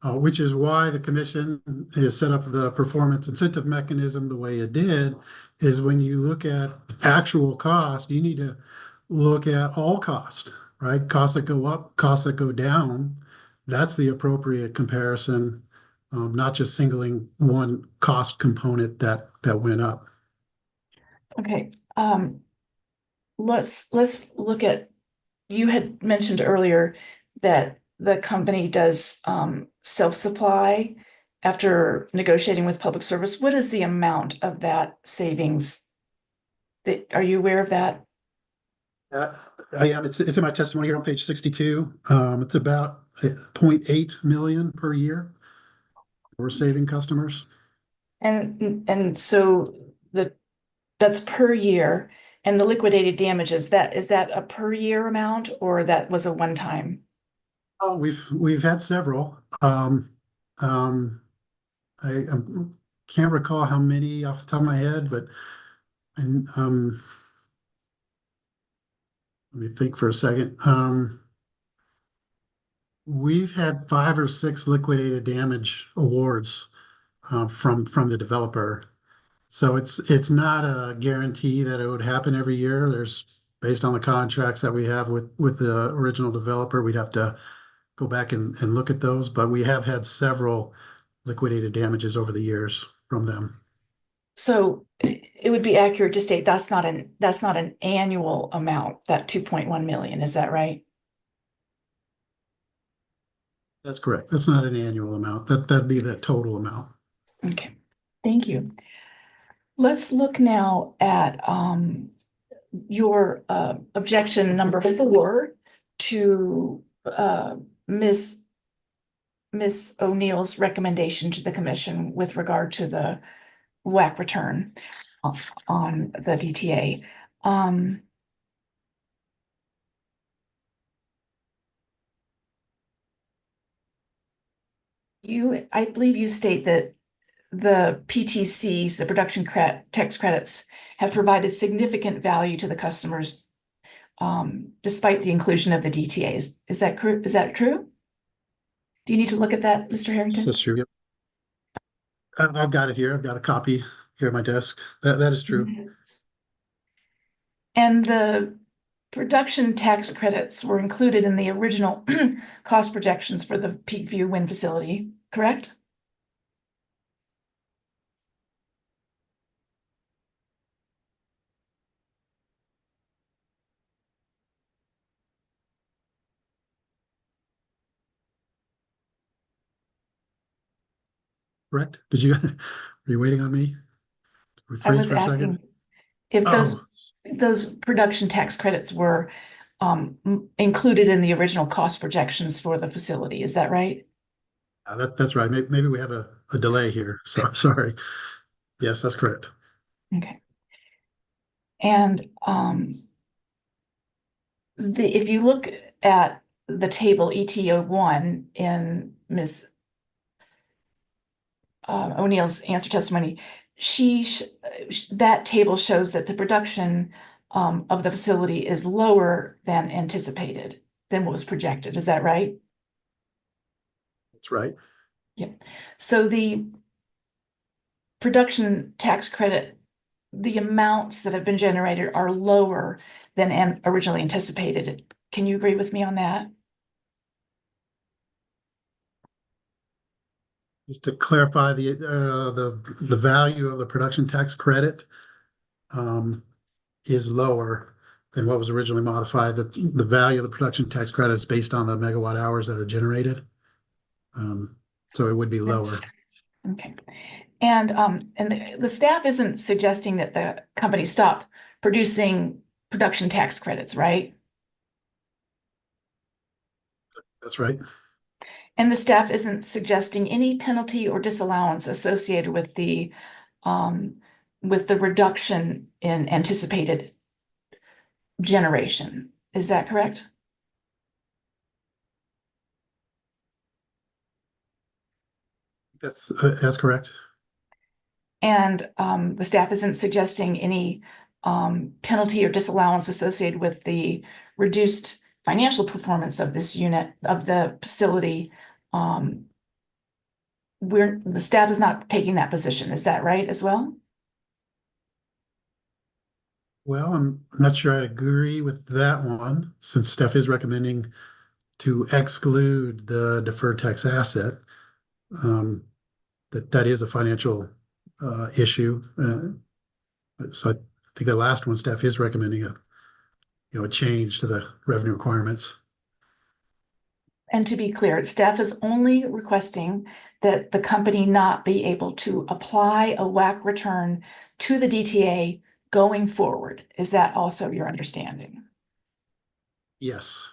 Which is why the commission has set up the performance incentive mechanism the way it did, is when you look at actual cost, you need to look at all cost, right? Costs that go up, costs that go down. That's the appropriate comparison, not just singling one cost component that went up. Okay, let's look at, you had mentioned earlier that the company does self-supply after negotiating with Public Service. What is the amount of that savings? Are you aware of that? I am. It's in my testimony here on page 62. It's about 0.8 million per year we're saving customers. And so that's per year, and the liquidated damages, is that a per year amount, or that was a one-time? Oh, we've had several. I can't recall how many off the top of my head, but let me think for a second. We've had 5 or 6 liquidated damage awards from the developer. So it's not a guarantee that it would happen every year. There's, based on the contracts that we have with the original developer, we'd have to go back and look at those, but we have had several liquidated damages over the years from them. So it would be accurate to state that's not an annual amount, that 2.1 million, is that right? That's correct. That's not an annual amount. That'd be the total amount. Okay, thank you. Let's look now at your objection number 4 to Ms. O'Neill's recommendation to the commission with regard to the WAC return on the DTA. I believe you state that the PTCs, the production tax credits, have provided significant value to the customers despite the inclusion of the DTAs. Is that true? Do you need to look at that, Mr. Harrington? That's true. Yep. I've got it here. I've got a copy here at my desk. That is true. Mm-hmm. And the production tax credits were included in the original cost projections for the Peakview wind facility, correct? Correct? Are you waiting on me? I Rephrase was for a second. asking if those production tax credits were included in the original cost projections for the facility. Is that right? That's right. Maybe we have a delay here. So I'm sorry. Yes, that's correct. Okay. And if you look at the table ETO1 in Ms. O'Neill's answer testimony, that table shows that the production of the facility is lower than anticipated, than what was projected. Is that right? That's right. Yeah. So the production tax credit, the amounts that have been generated are lower than originally anticipated. Can you agree with me on that? Just to clarify, the value of the production tax credit is lower than what was originally modified. The value of the production tax credit is based on the megawatt hours that are generated. So it would be lower. Okay. And the staff isn't suggesting that the company stop producing production tax credits, right? That's right. And the staff isn't suggesting any penalty or disallowance associated with the reduction in anticipated generation. Is that correct? That's correct. And the staff isn't suggesting any penalty or disallowance associated with the reduced financial performance of this unit, of the facility. The staff is not taking that position. Is that right as well? Well, I'm not sure I'd agree with that one, since staff is recommending to exclude the deferred tax asset. That is a financial issue. So I think the last one, staff is recommending a change to the revenue requirements. And to be clear, staff is only requesting that the company not be able to apply a WAC return to the DTA going forward. Is that also your understanding? Yes.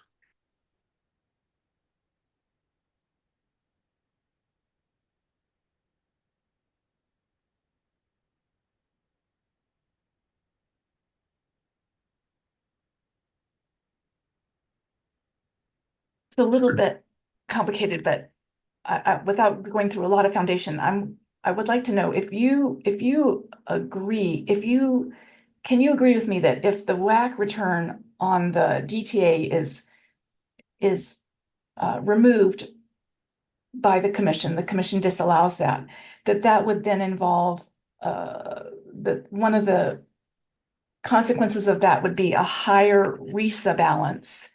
It's a little bit complicated, but without going through a lot of foundation, I would like to know if you agree, can you agree with me that if the WAC return on the DTA is removed by the commission disallows that would then involve that one of the consequences of that would be a higher RESA balance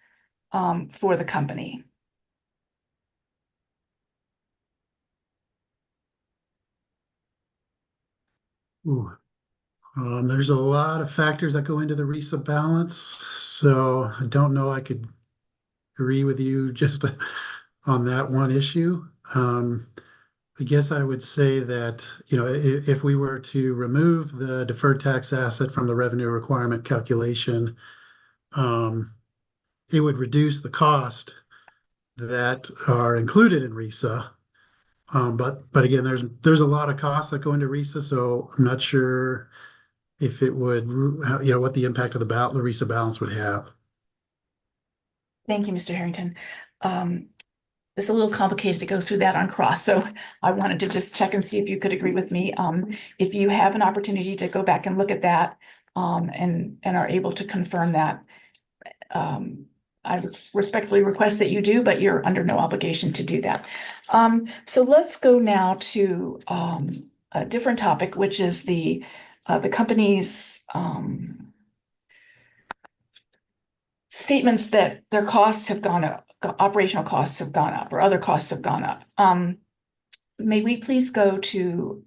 for the company. Ooh, There's a lot of factors that go into the RISA balance, so I don't know I could agree with you just on that one issue. I guess I would say that, if we were to remove the deferred tax asset from the revenue requirement calculation, it would reduce the cost that are included in RISA. But again, there's a lot of costs that go into RISA, so I'm not sure if it would, what the impact of the RISA balance would have. Thank you, Mr. Harrington. It's a little complicated to go through that on cross, so I wanted to just check and see if you could agree with me. If you have an opportunity to go back and look at that, and are able to confirm that, I would respectfully request that you do, but you're under no obligation to do that. So let's go now to a different topic, which is the company's statements that their costs have gone up, operational costs have gone up, or other costs have gone up. May we please go to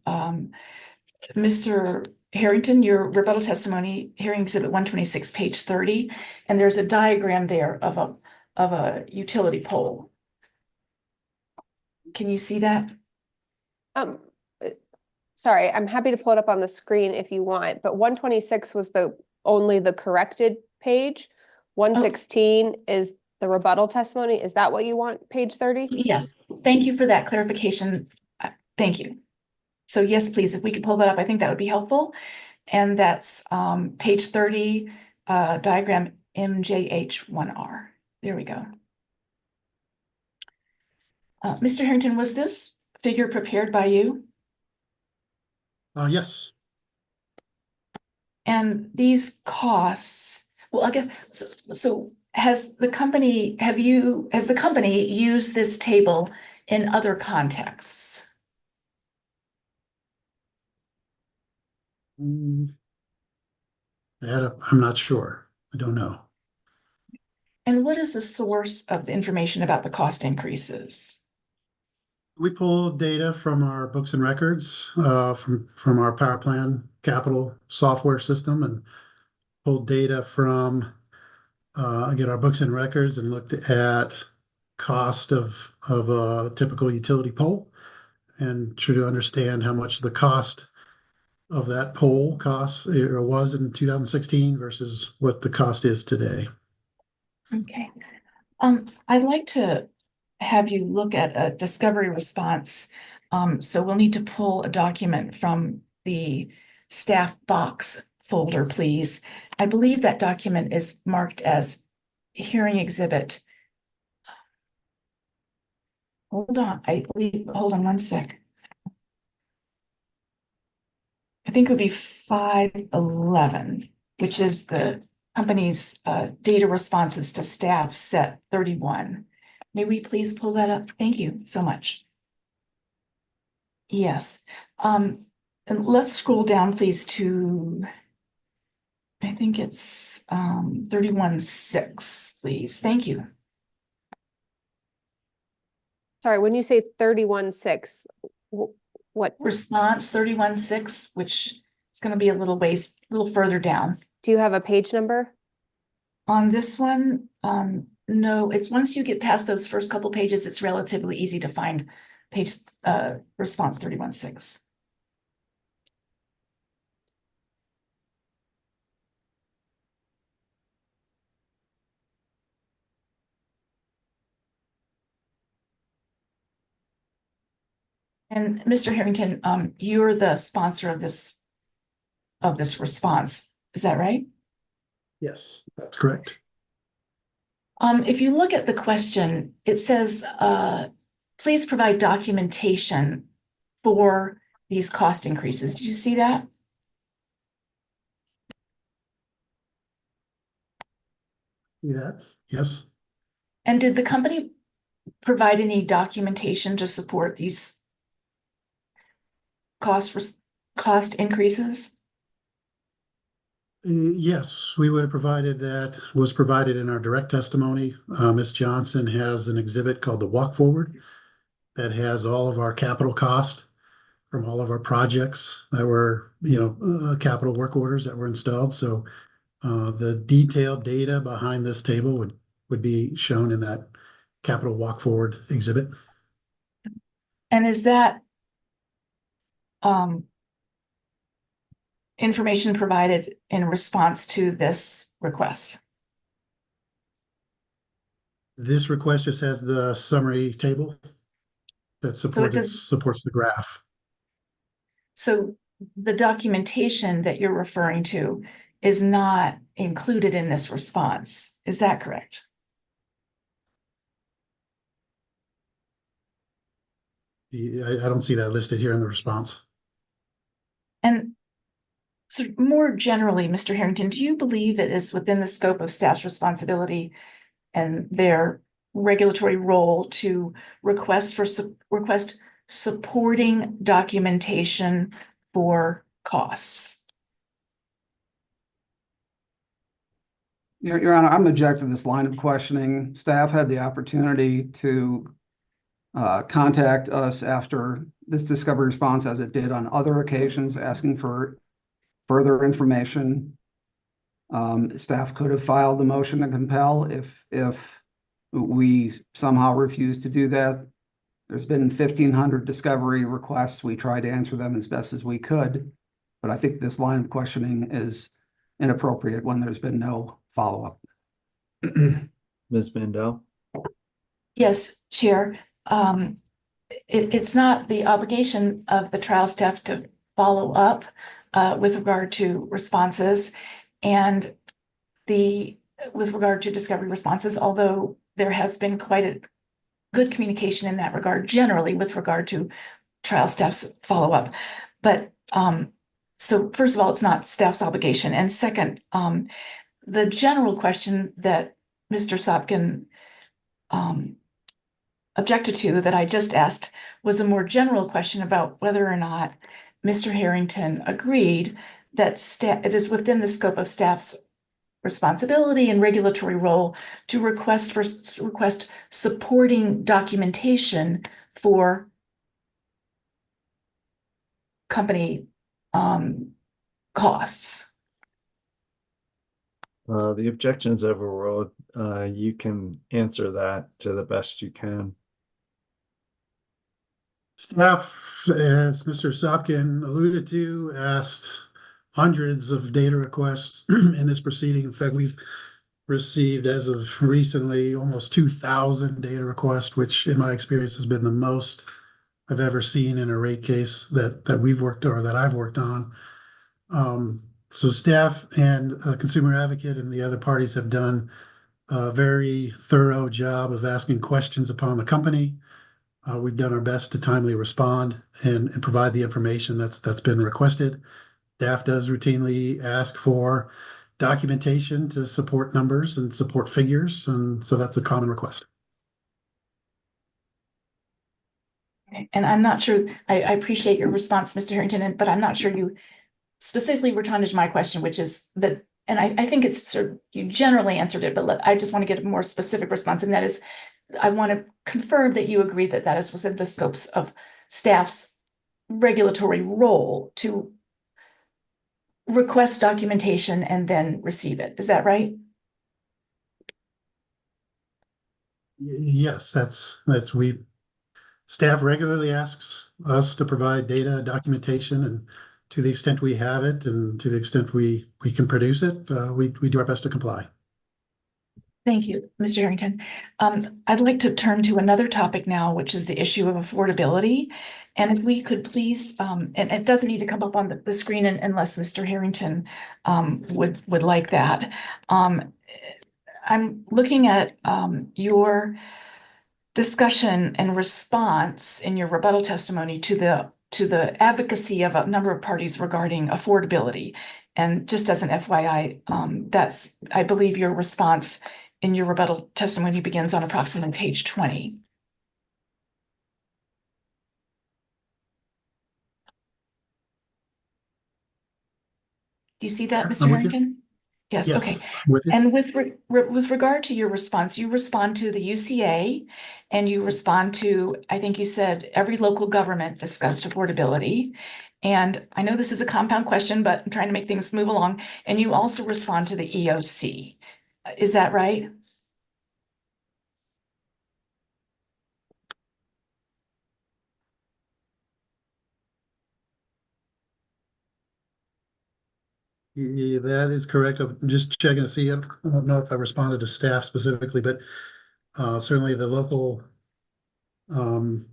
Mr. Harrington, your rebuttal testimony, hearing exhibit 126, page 30, and there's a diagram there of a utility pole. Can you see that? Sorry, I'm happy to pull it up on the screen if you want, but 126 was only the corrected page. 116 is the rebuttal testimony. Is that what you want, page 30? Yes, thank you for that clarification. Thank you. So yes, please, if we could pull that up, I think that would be helpful. And that's page 30, diagram MJH1R. There we go. Mr. Harrington, was this figure prepared by you? Yes. And these costs, well, I guess, so has the company used this table in other contexts? That I'm not sure. I don't know. And what is the source of the information about the cost increases? We pulled data from our books and records, from our power plan capital software system, and pulled data from again our books and records, and looked at cost of a typical utility pole, and try to understand how much the cost of that pole was in 2016 versus what the cost is today. Okay. I'd like to have you look at a discovery response. So we'll need to pull a document from the staff box folder, please. I believe that document is marked as hearing exhibit. Hold on, hold on one sec. I think it would be 511, which is the company's data responses to staff set 31. May we please pull that up? Thank you so much. Yes. And let's scroll down, please, to, I think it's 31.6, please. Thank you. Sorry, when you say 31.6, what? Response 31.6, which is going to be a little further down. Do you have a page number? On this one, no, it's once you get past those first couple pages, it's relatively easy to find page response 31.6. And Mr. Harrington, you're the sponsor of this response. Is that right? Yes, that's correct. If you look at the question, it says, please provide documentation for these cost increases. Did you see that? See that? Yes. And did the company provide any documentation to support these cost increases? Yes, we would have provided that, was provided in our direct testimony. Ms. Johnson has an exhibit called the Walk Forward that has all of our capital cost from all of our projects that were, capital work orders that were installed. So the detailed data behind this table would be shown in that capital walk forward exhibit. And is that information provided in response to this request? This request just has the summary table that supports the graph. So the documentation that you're referring to is not included in this response. Is that correct? I don't see that listed here in the response. And so more generally, Mr. Harrington, do you believe it is within the scope of staff's responsibility and their regulatory role to request supporting documentation for costs? Your Honor, I'm objecting to this line of questioning. Staff had the opportunity to contact us after this discovery response, as it did on other occasions, asking for further information. Staff could have filed the motion to compel if we somehow refused to do that. There's been 1,500 discovery requests. We tried to answer them as best as we could, but I think this line of questioning is inappropriate when there's been no follow-up. Ms. Mandel? Yes, Chair. It's not the obligation of the trial staff to follow up with regard to responses and with regard to discovery responses, although there has been quite a good communication in that regard generally with regard to trial staff's follow-up. But so first of all, it's not staff's obligation. And second, the general question that Mr. Sopkin objected to that I just asked was a more general question about whether or not Mr. Harrington agreed that it is within the scope of staff's responsibility and regulatory role to request supporting documentation for company costs. The objection's overruled. You can answer that to the best you can. Staff, as Mr. Sopkin alluded to, asked hundreds of data requests in this proceeding. In fact, we've received, as of recently, almost 2,000 data requests, which in my experience has been the most I've ever seen in a rate case that we've worked or that I've worked on. So staff and consumer advocate and the other parties have done a very thorough job of asking questions upon the company. We've done our best to timely respond and provide the information that's been requested. Staff does routinely ask for documentation to support numbers and support figures, and so that's a common request. And I'm not sure, I appreciate your response, Mr. Harrington, but I'm not sure you specifically responded to my question, which is that, and I think it's sort of, you generally answered it, but I just want to get a more specific response. And that is, I want to confirm that you agree that that is within the scopes of staff's regulatory role to request documentation and then receive it. Is that right? Yes, staff regularly asks us to provide data, documentation, and to the extent we have it and to the extent we can produce it, we do our best to comply. Thank you, Mr. Harrington. I'd like to turn to another topic now, which is the issue of affordability. And if we could please, and it doesn't need to come up on the screen unless Mr. Harrington would like that. I'm looking at your discussion and response in your rebuttal testimony to the advocacy of a number of parties regarding affordability. And just as an FYI, that's, I believe, your response in your rebuttal testimony begins on approximately page 20. Do you see that, Mr. Harrington? Yes, Yes, okay. with you. And with with regard to your response, you respond to the UCA and you respond to, I think you said, every local government discussed affordability. And I know this is a compound question, but I'm trying to make things move along. And you also respond to the EOC. Is that right? Yeah, that is correct. I'm just checking to see. I don't know if I responded to staff specifically, but certainly the local, um,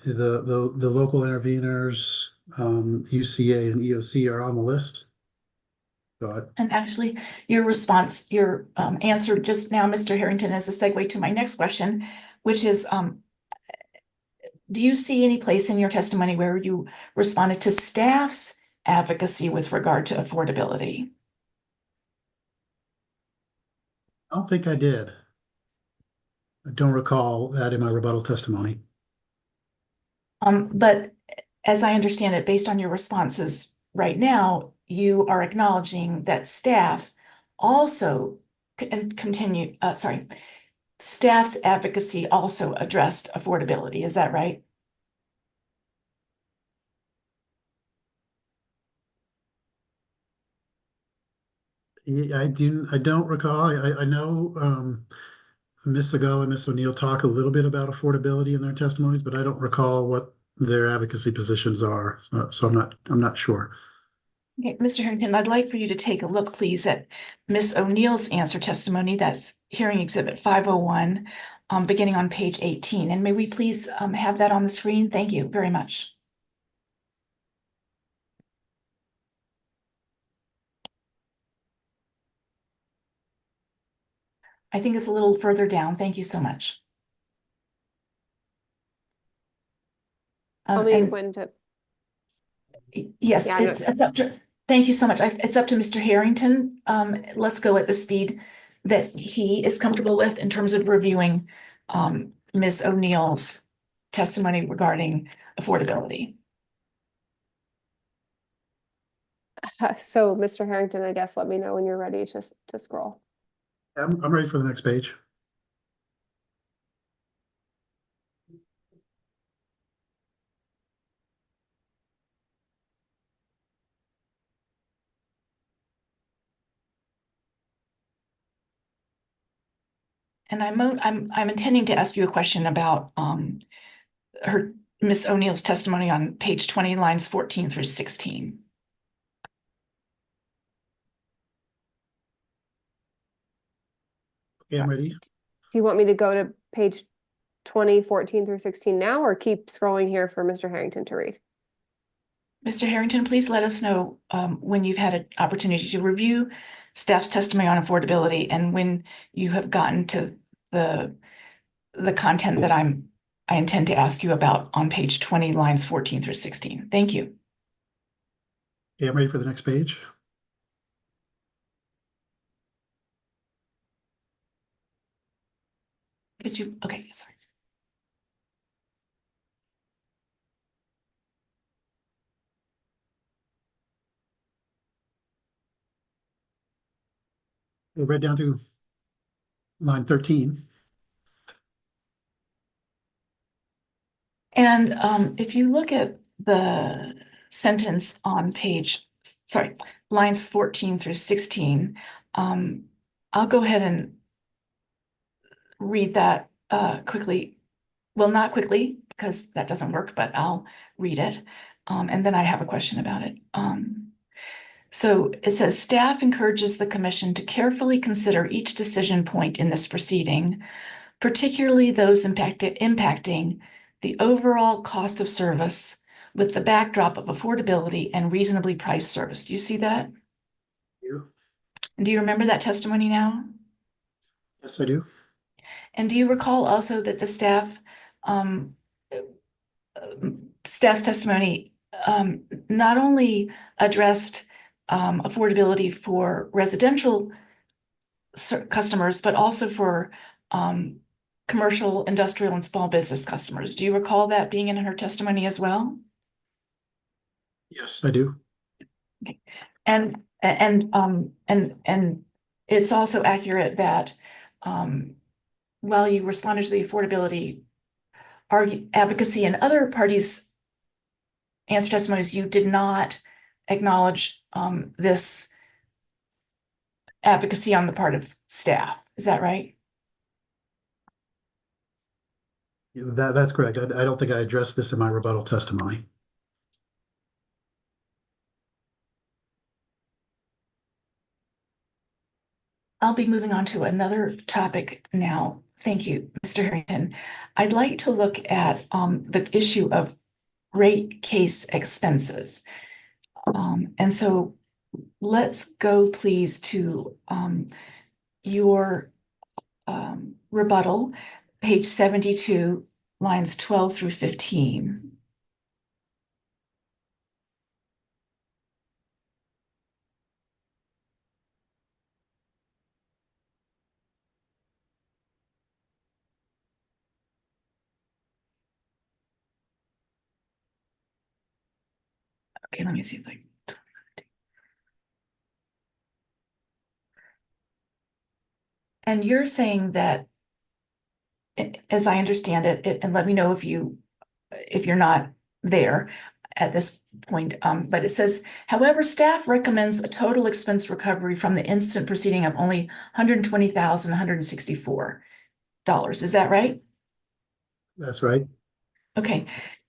the local interveners, UCA and EOC are on the list. Got And actually, your response, your answer just now, Mr. Harrington, is a segue to my next question, which is, do you see any place in your testimony where you responded to staff's advocacy with regard to affordability? I don't think I did. I don't recall that in my rebuttal testimony. But as I understand it, based on your responses right now, you are acknowledging that staff also staff's advocacy also addressed affordability. Is that right? Yeah, I don't recall. I know Ms. Segal and Ms. O'Neill talk a little bit about affordability in their testimonies, but I don't recall what their advocacy positions are. So I'm not sure. Okay, Mr. Harrington, I'd like for you to take a look, please, at Ms. O'Neill's answer testimony. That's hearing exhibit 501, beginning on page 18. And may we please have that on the screen? Thank you very much. I think it's a little further down. Thank you so much. Tell me And when to. yes, Yeah, it's up to, thank you so much. It's up to Mr. Harrington. Let's go at the speed that he is comfortable with in terms of reviewing Ms. O'Neill's testimony regarding affordability. So, Mr. Harrington, I guess let me know when you're ready to scroll. I'm ready for the next page. And I'm intending to ask you a question about her Ms. O'Neill's testimony on page 20, lines 14 through 16. Okay, I'm ready. Do you want me to go to page 20, 14 through 16 now, or keep scrolling here for Mr. Harrington to read? Mr. Harrington, please let us know when you've had an opportunity to review staff's testimony on affordability and when you have gotten to the content that I intend to ask you about on page 20, lines 14 through 16. Thank you. Okay, I'm ready for the next page. Could you, okay, sorry. We read down to line 13. And if you look at the sentence on lines 14 through 16, I'll go ahead and read that quickly. Well, not quickly, because that doesn't work, but I'll read it. And then I have a question about it. So it says, staff encourages the commission to carefully consider each decision point in this proceeding, particularly those impacting the overall cost of service with the backdrop of affordability and reasonably priced service. Do you see that? Yeah. And do you remember that testimony now? Yes, I do. And do you recall also that the staff's testimony not only addressed affordability for residential customers, but also for commercial, industrial, and small business customers? Do you recall that being in her testimony as well? Yes, I do. Okay. And it's also accurate that while you responded to the affordability advocacy and other parties' answer testimonies, you did not acknowledge this advocacy on the part of staff. Is that right? That's correct. I don't think I addressed this in my rebuttal testimony. I'll be moving on to another topic now. Thank you, Mr. Harrington. I'd like to look at the issue of rate case expenses. And so let's go please to your rebuttal, page 72, lines 12 through 15. Okay, let me see if I. And you're saying that, as I understand it, and let me know if you're not there at this point, but it says, however, staff recommends a total expense recovery from the instant proceeding of only $120,164. Is that right? That's right. Okay,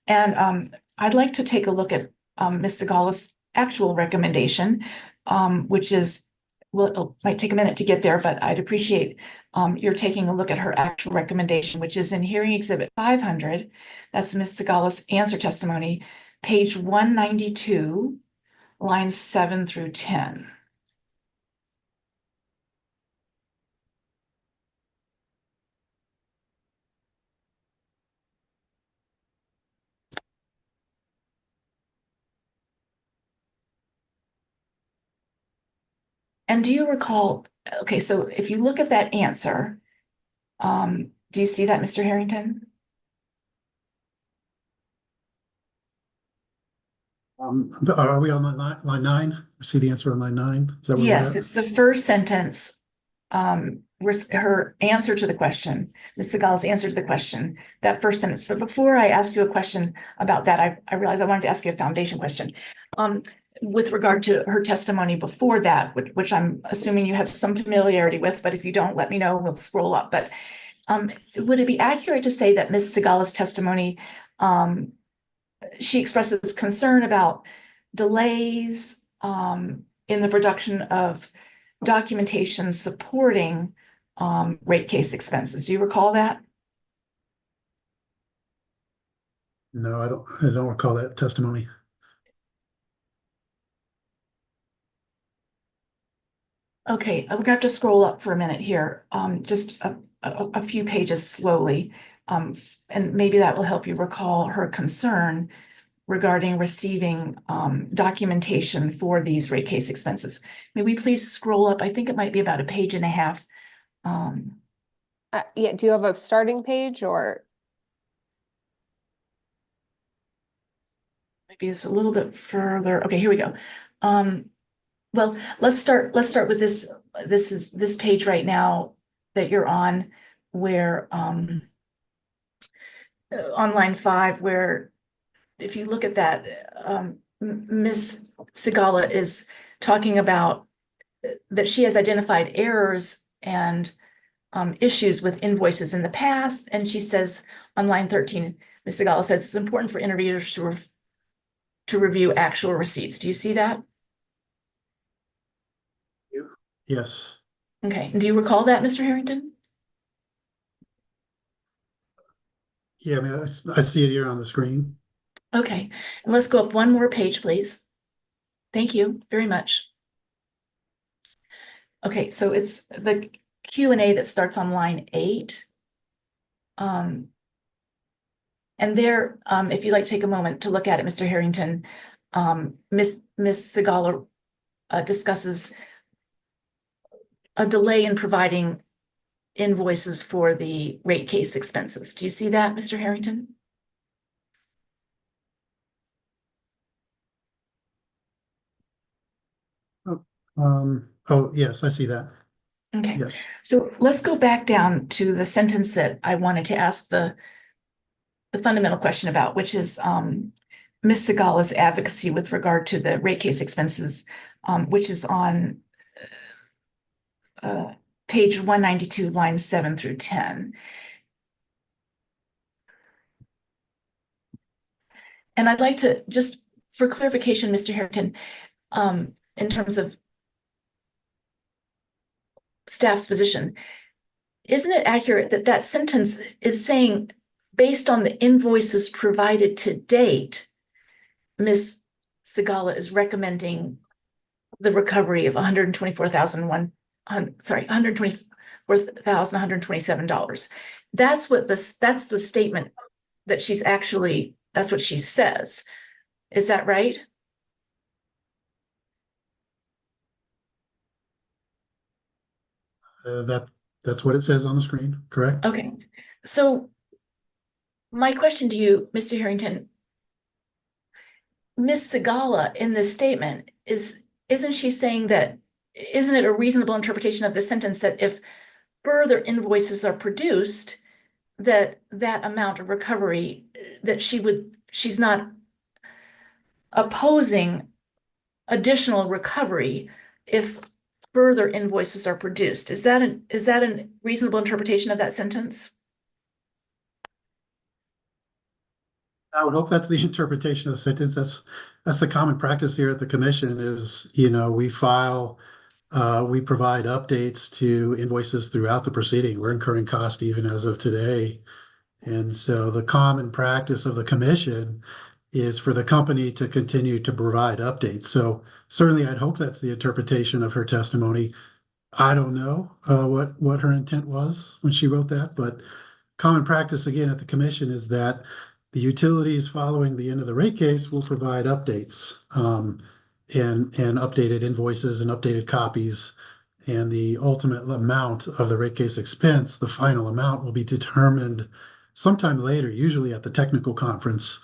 and I'd like to take a look at Ms. Segala's actual recommendation, which is, well, it might take a minute to get there, but I'd appreciate you're taking a look at her actual recommendation, which is in hearing exhibit 500. That's Ms. Segala's answer testimony, page 192, lines 7 through 10. And do you recall, okay, so if you look at that answer, do you see that, Mr. Harrington? Are we on line 9? See the answer on line 9? Is that where we're Yes, at? it's the first sentence. Her answer to the question, Ms. Segala's answer to the question, that first sentence. But before I ask you a question about that, I realized I wanted to ask you a foundation question. With regard to her testimony before that, which I'm assuming you have some familiarity with, but if you don't, let me know, we'll scroll up. But would it be accurate to say that Ms. Segala's testimony, she expresses concern about delays in the production of documentation supporting rate case expenses? Do you recall that? No, I don't recall that testimony. Okay, we're gonna have to scroll up for a minute here, just a few pages slowly. And maybe that will help you recall her concern regarding receiving documentation for these rate case expenses. May we please scroll up? I think it might be about a page and a half. Yeah, do you have a starting page or? Maybe it's a little bit further. Okay, here we go. Well, let's start with this. This is this page right now that you're on, where on line 5, where if you look at that, Ms. Segala is talking about that she has identified errors and issues with invoices in the past, and she says on line 13, Ms. Segala says it's important for interveners to review actual receipts. Do you see that? Yes. Okay. Do you recall that, Mr. Harrington? Yeah, I mean, I see it here on the screen. Okay. And let's go up one more page, please. Thank you very much. Okay, so it's the Q&A that starts on line 8. And there, if you'd like to take a moment to look at it, Mr. Harrington, Ms. Segala discusses a delay in providing invoices for the rate case expenses. Do you see that, Mr. Harrington? Oh, yes, I see that. Okay, Yes. so let's go back down to the sentence that I wanted to ask the fundamental question about, which is Ms. Segala's advocacy with regard to the rate case expenses, which is on page 192, lines 7 through 10. And I'd like to, just for clarification, Mr. Harrington, in terms of staff's position, isn't it accurate that that sentence is saying, based on the invoices provided to date, Ms. Segala is recommending the recovery of $124,127. That's the statement that she's actually, that's what she says. Is that right? That's what it says on the screen, correct? Okay. So my question to you, Mr. Harrington, Ms. Segala in this statement isn't she saying that, isn't it a reasonable interpretation of the sentence that if further invoices are produced, that amount of recovery, that she's not opposing additional recovery if further invoices are produced? Is that a reasonable interpretation of that sentence? I would hope that's the interpretation of the sentence. That's the common practice here at the commission is, we provide updates to invoices throughout the proceeding. We're incurring cost even as of today. And so the common practice of the commission is for the company to continue to provide updates. So certainly I'd hope that's the interpretation of her testimony. I don't know what her intent was when she wrote that, but common practice again at the commission is that the utilities following the end of the rate case will provide updates and updated invoices and updated copies. And the ultimate amount of the rate case expense, the final amount, will be determined sometime later, usually at the technical conference,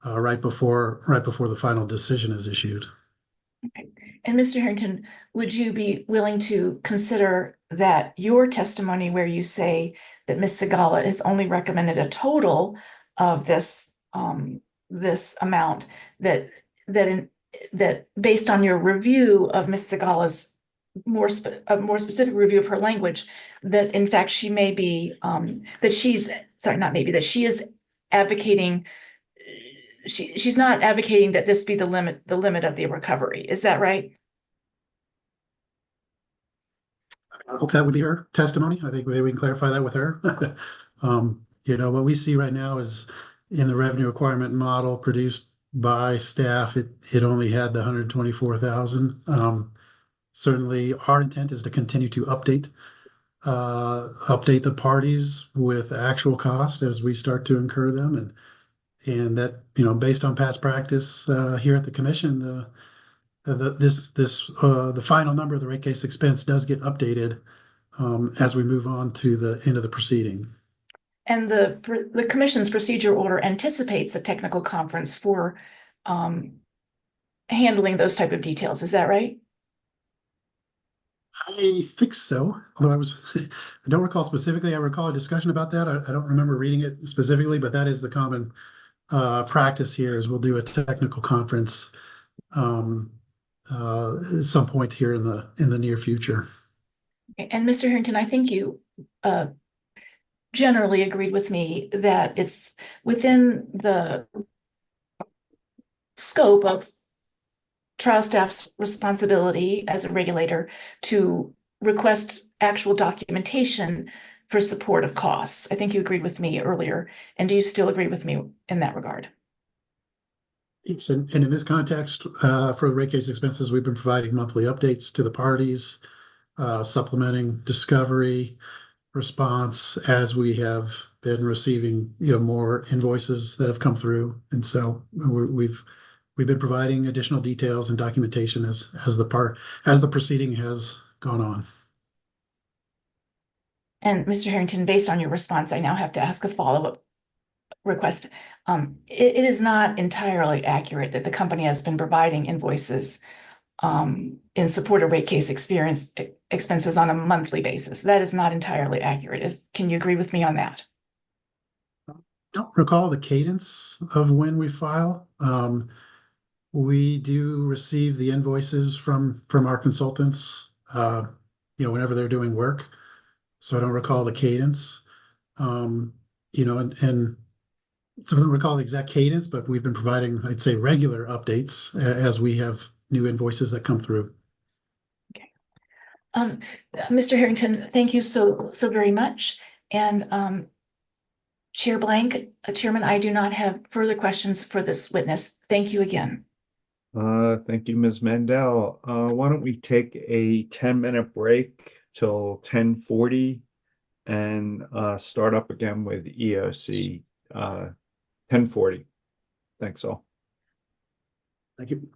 right before the final decision is issued. Okay. And Mr. Harrington, would you be willing to consider that your testimony where you say that Ms. Segala has only recommended a total of this amount, that based on your review of Ms. Segala's more specific review of her language, that in fact she may be that she is advocating, she's not advocating that this be the limit of the recovery. Is that right? I hope that would be her testimony. I think maybe we can clarify that with her. What we see right now is in the revenue requirement model produced by staff, it only had the 124,000. Certainly our intent is to continue to update the parties with actual cost as we start to incur them. And that, based on past practice here at the commission, the final number of the rate case expense does get updated as we move on to the end of the proceeding. And the commission's procedure order anticipates a technical conference for handling those type of details. Is that right? I think so. Although I don't recall specifically. I recall a discussion about that. I don't remember reading it specifically, but that is the common practice here. Is we'll do a technical conference at some point here in the near future. And Mr. Harrington, I think you generally agreed with me that it's within the scope of trial staff's responsibility as a regulator to request actual documentation for support of costs. I think you agreed with me earlier. And do you still agree with me in that regard? Yes, and in this context, for the rate case expenses, we've been providing monthly updates to the parties, supplementing discovery response as we have been receiving, more invoices that have come through. And so we've been providing additional details and documentation as the proceeding has gone on. And Mr. Harrington, based on your response, I now have to ask a follow-up request. It is not entirely accurate that the company has been providing invoices in support of rate case expenses on a monthly basis. That is not entirely accurate. Can you agree with me on that? Don't recall the cadence of when we file. We do receive the invoices from our consultants, whenever they're doing work. So I don't recall the cadence. And so I don't recall the exact cadence, but we've been providing, I'd say, regular updates as we have new invoices that come through. Okay. Mr. Harrington, thank you so very much. And Chair Blank, Chairman, I do not have further questions for this witness. Thank you again. Thank you, Ms. Mandel. Why don't we take a 10-minute break till 10:40 and start up again with EOC 10:40. Thanks all. Thank you.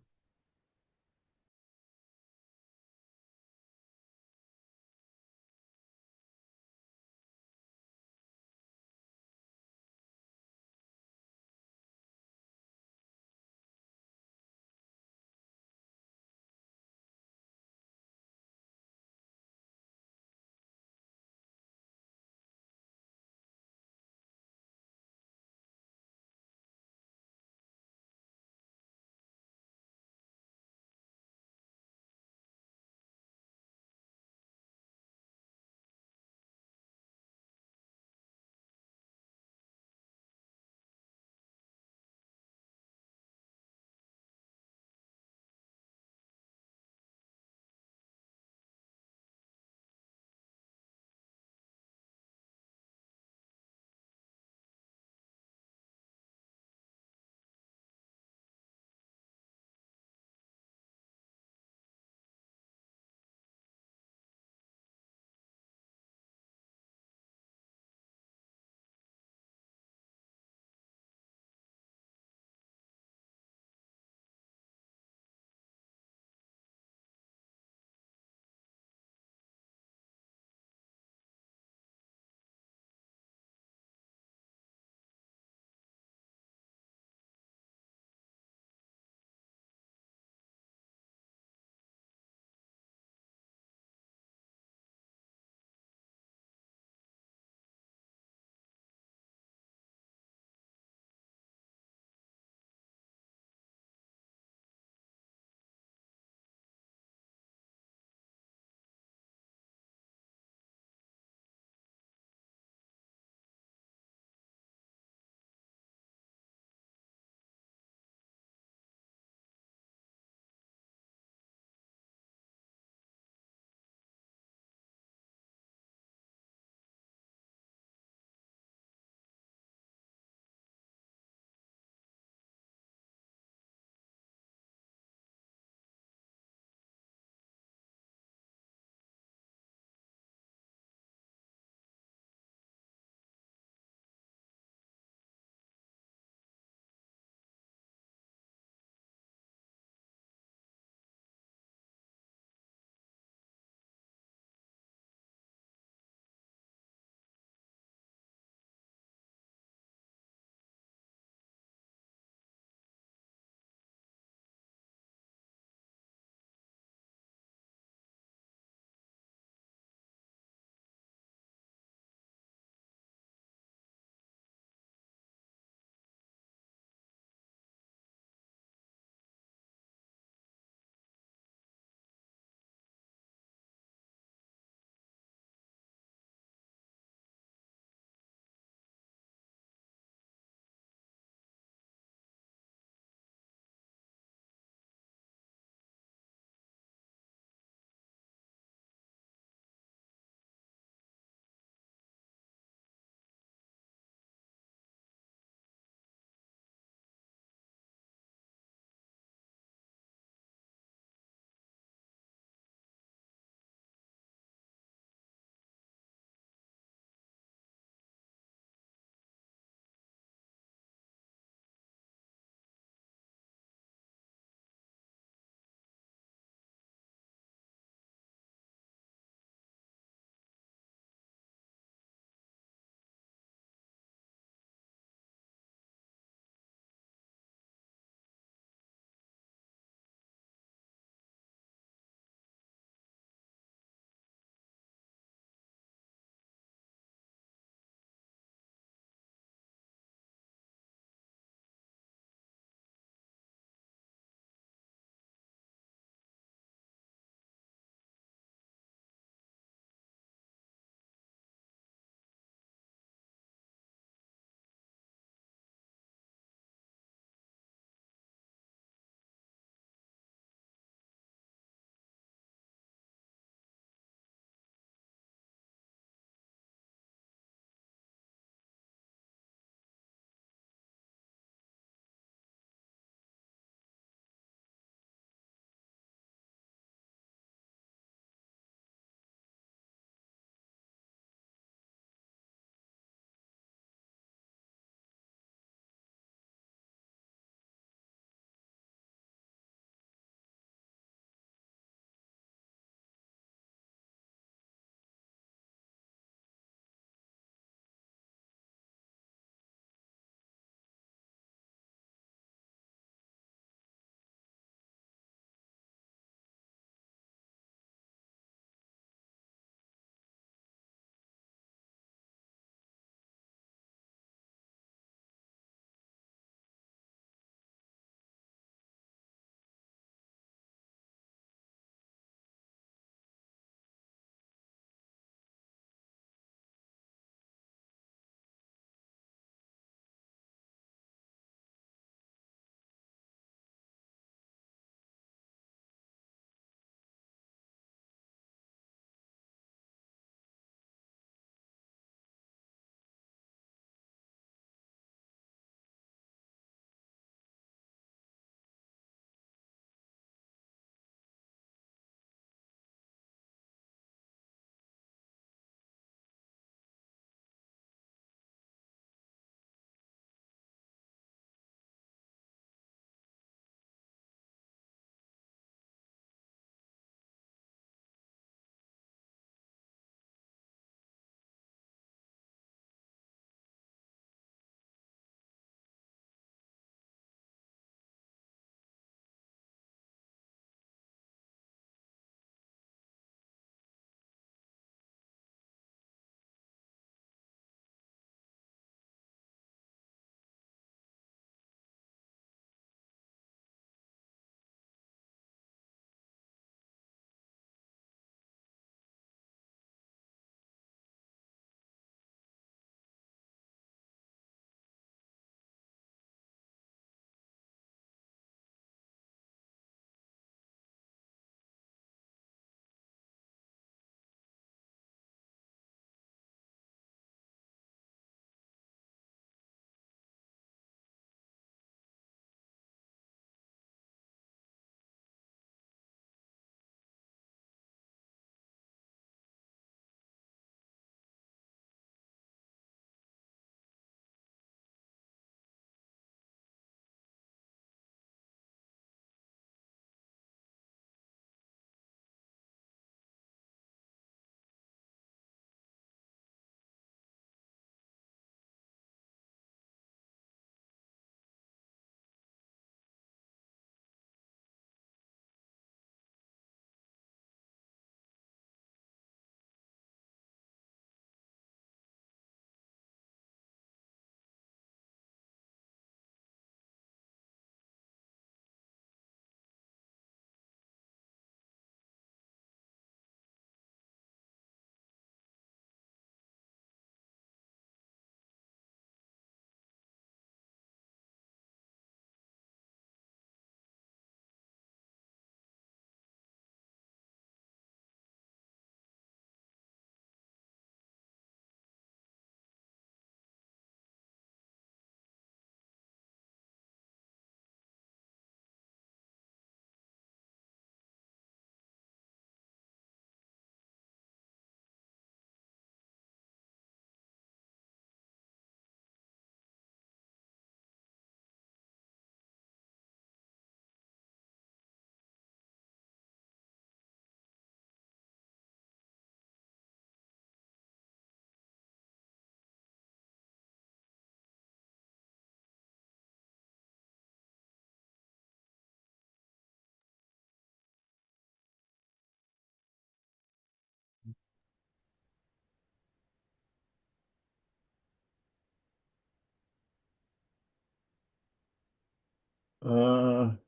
EOC.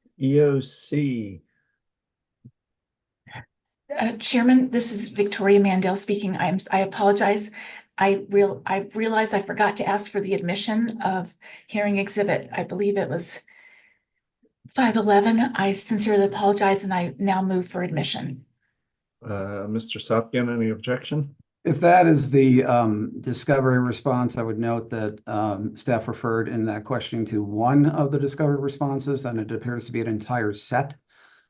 Chairman, this is Victoria Mandel speaking. I apologize. I realized I forgot to ask for the admission of hearing exhibit. I believe it was 511. I sincerely apologize, and I now move for admission. Mr. Sopkin, any objection? If that is the discovery response, I would note that staff referred in that questioning to one of the discovery responses, and it appears to be an entire set.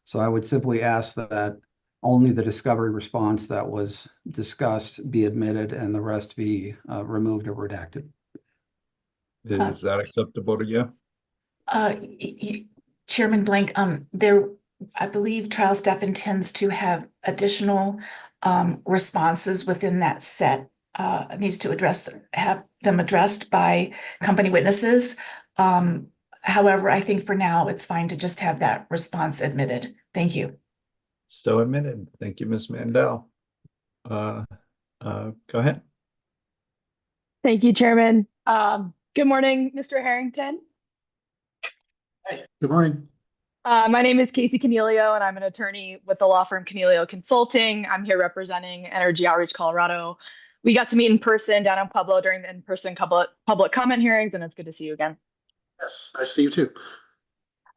So I would simply ask that only the discovery response that was discussed be admitted and the rest be removed or redacted. Is that acceptable to you? Chairman Blank, I believe trial staff intends to have additional responses within that set. Needs to have them addressed by company witnesses. However, I think for now it's fine to just have that response admitted. Thank you. So admitted. Thank you, Ms. Mandel. Go ahead. Thank you, Chairman. Good morning, Mr. Harrington. Hey, good morning. My name is Casey Canelio, and I'm an attorney with the law firm Canelio Consulting. I'm here representing Energy Outreach Colorado. We got to meet in person down in Pueblo during the in-person public comment hearings, and it's good to see you again. Yes, I see you too.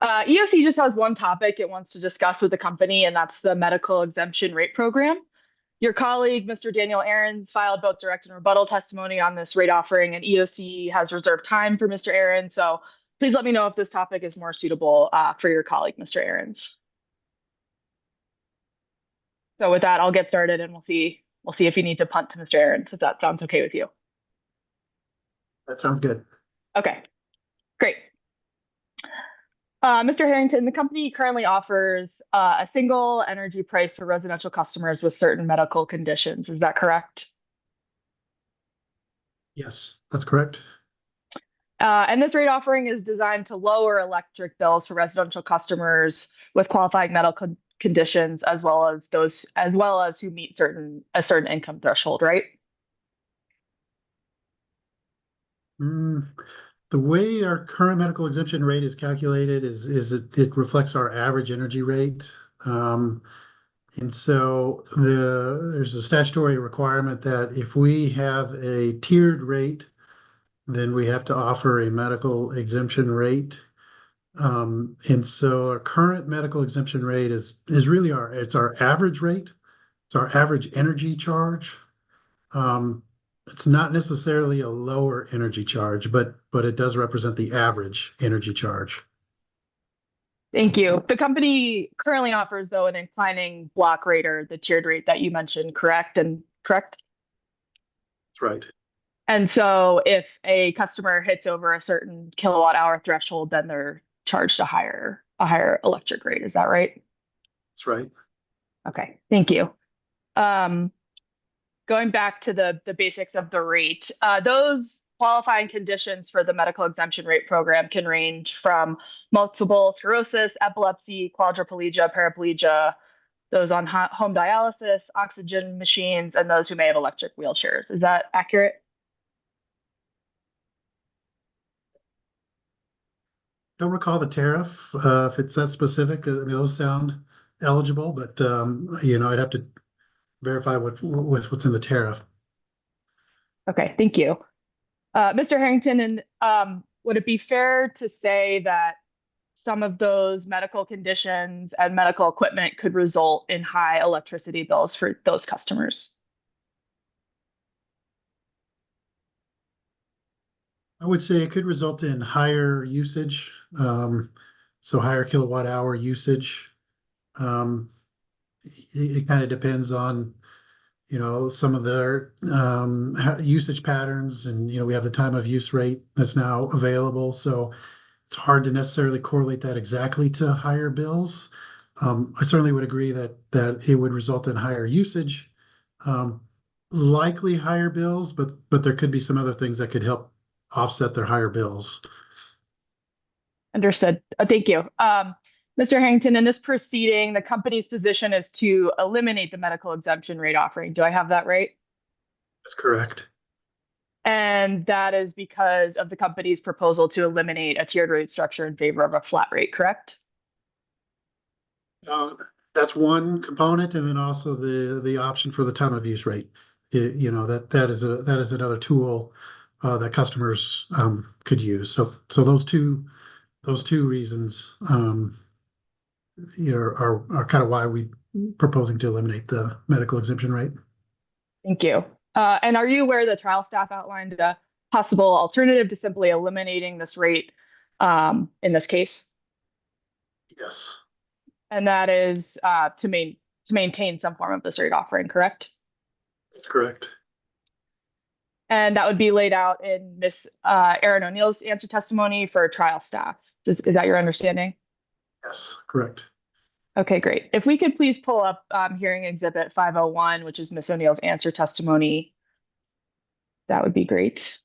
EOC just has one topic it wants to discuss with the company, and that's the medical exemption rate program. Your colleague, Mr. Daniel Ahrens, filed both direct and rebuttal testimony on this rate offering, and EOC has reserved time for Mr. Ahrens. So please let me know if this topic is more suitable for your colleague, Mr. Ahrens. So with that, I'll get started, and we'll see if you need to punt to Mr. Ahrens, if that sounds okay with you. That sounds good. Okay, great. Mr. Harrington, the company currently offers a single energy price for residential customers with certain medical conditions. Is that correct? Yes, that's correct. And this rate offering is designed to lower electric bills for residential customers with qualifying medical conditions, as well as who meet a certain income threshold, right? The way our current medical exemption rate is calculated is it reflects our average energy rate. And so there's a statutory requirement that if we have a tiered rate, then we have to offer a medical exemption rate. And so our current medical exemption rate is really our average rate. It's our average energy charge. It's not necessarily a lower energy charge, but it does represent the average energy charge. Thank you. The company currently offers, though, an inclining block rate, or the tiered rate that you mentioned, correct? Correct? That's right. And so if a customer hits over a certain kilowatt hour threshold, then they're charged a higher electric rate. Is that right? That's right. Okay, thank you. Going back to the basics of the rate, those qualifying conditions for the medical exemption rate program can range from multiple sclerosis, epilepsy, quadriplegia, paraplegia, those on home dialysis, oxygen machines, and those who may have electric wheelchairs. Is that accurate? Don't recall the tariff, if it's that specific. I mean, those sound eligible, but I'd have to verify what's in the tariff. Okay, thank you. Mr. Harrington, and would it be fair to say that some of those medical conditions and medical equipment could result in high electricity bills for those customers? I would say it could result in higher usage, so higher kilowatt hour usage. It kind of depends on, some of their usage patterns, and we have the time of use rate that's now available. So it's hard to necessarily correlate that exactly to higher bills. I certainly would agree that it would result in higher usage, likely higher bills, but there could be some other things that could help offset their higher bills. Understood. Thank you. Mr. Harrington, in this proceeding, the company's position is to eliminate the medical exemption rate offering. Do I have that right? That's correct. And that is because of the company's proposal to eliminate a tiered rate structure in favor of a flat rate, correct? That's one component, and then also the option for the time of use rate. You know, that is another tool that customers could use. So those two reasons are kind of why we proposing to eliminate the medical exemption rate. Thank you. And are you aware the trial staff outlined a possible alternative to simply eliminating this rate in this case? Yes. And that is to maintain some form of this rate offering, correct? That's correct. And that would be laid out in Ms. Erin O'Neill's answer testimony for trial staff. Is that your understanding? Yes, correct. Okay, great. If we could please pull up hearing exhibit 501, which is Ms. O'Neill's answer testimony, that would be great.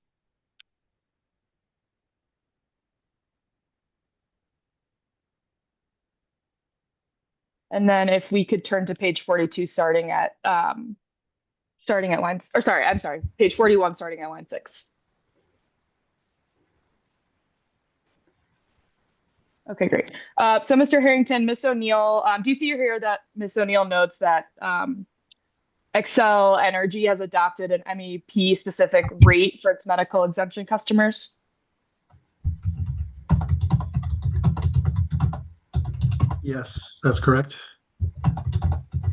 And then if we could turn to page 42, starting at line, or sorry, I'm sorry, page 41, starting at line 6. Okay, great. So Mr. Harrington, Ms. O'Neill, do you see here that Ms. O'Neill notes that Xcel Energy has adopted an MEP specific rate for its medical exemption customers? Yes, that's correct.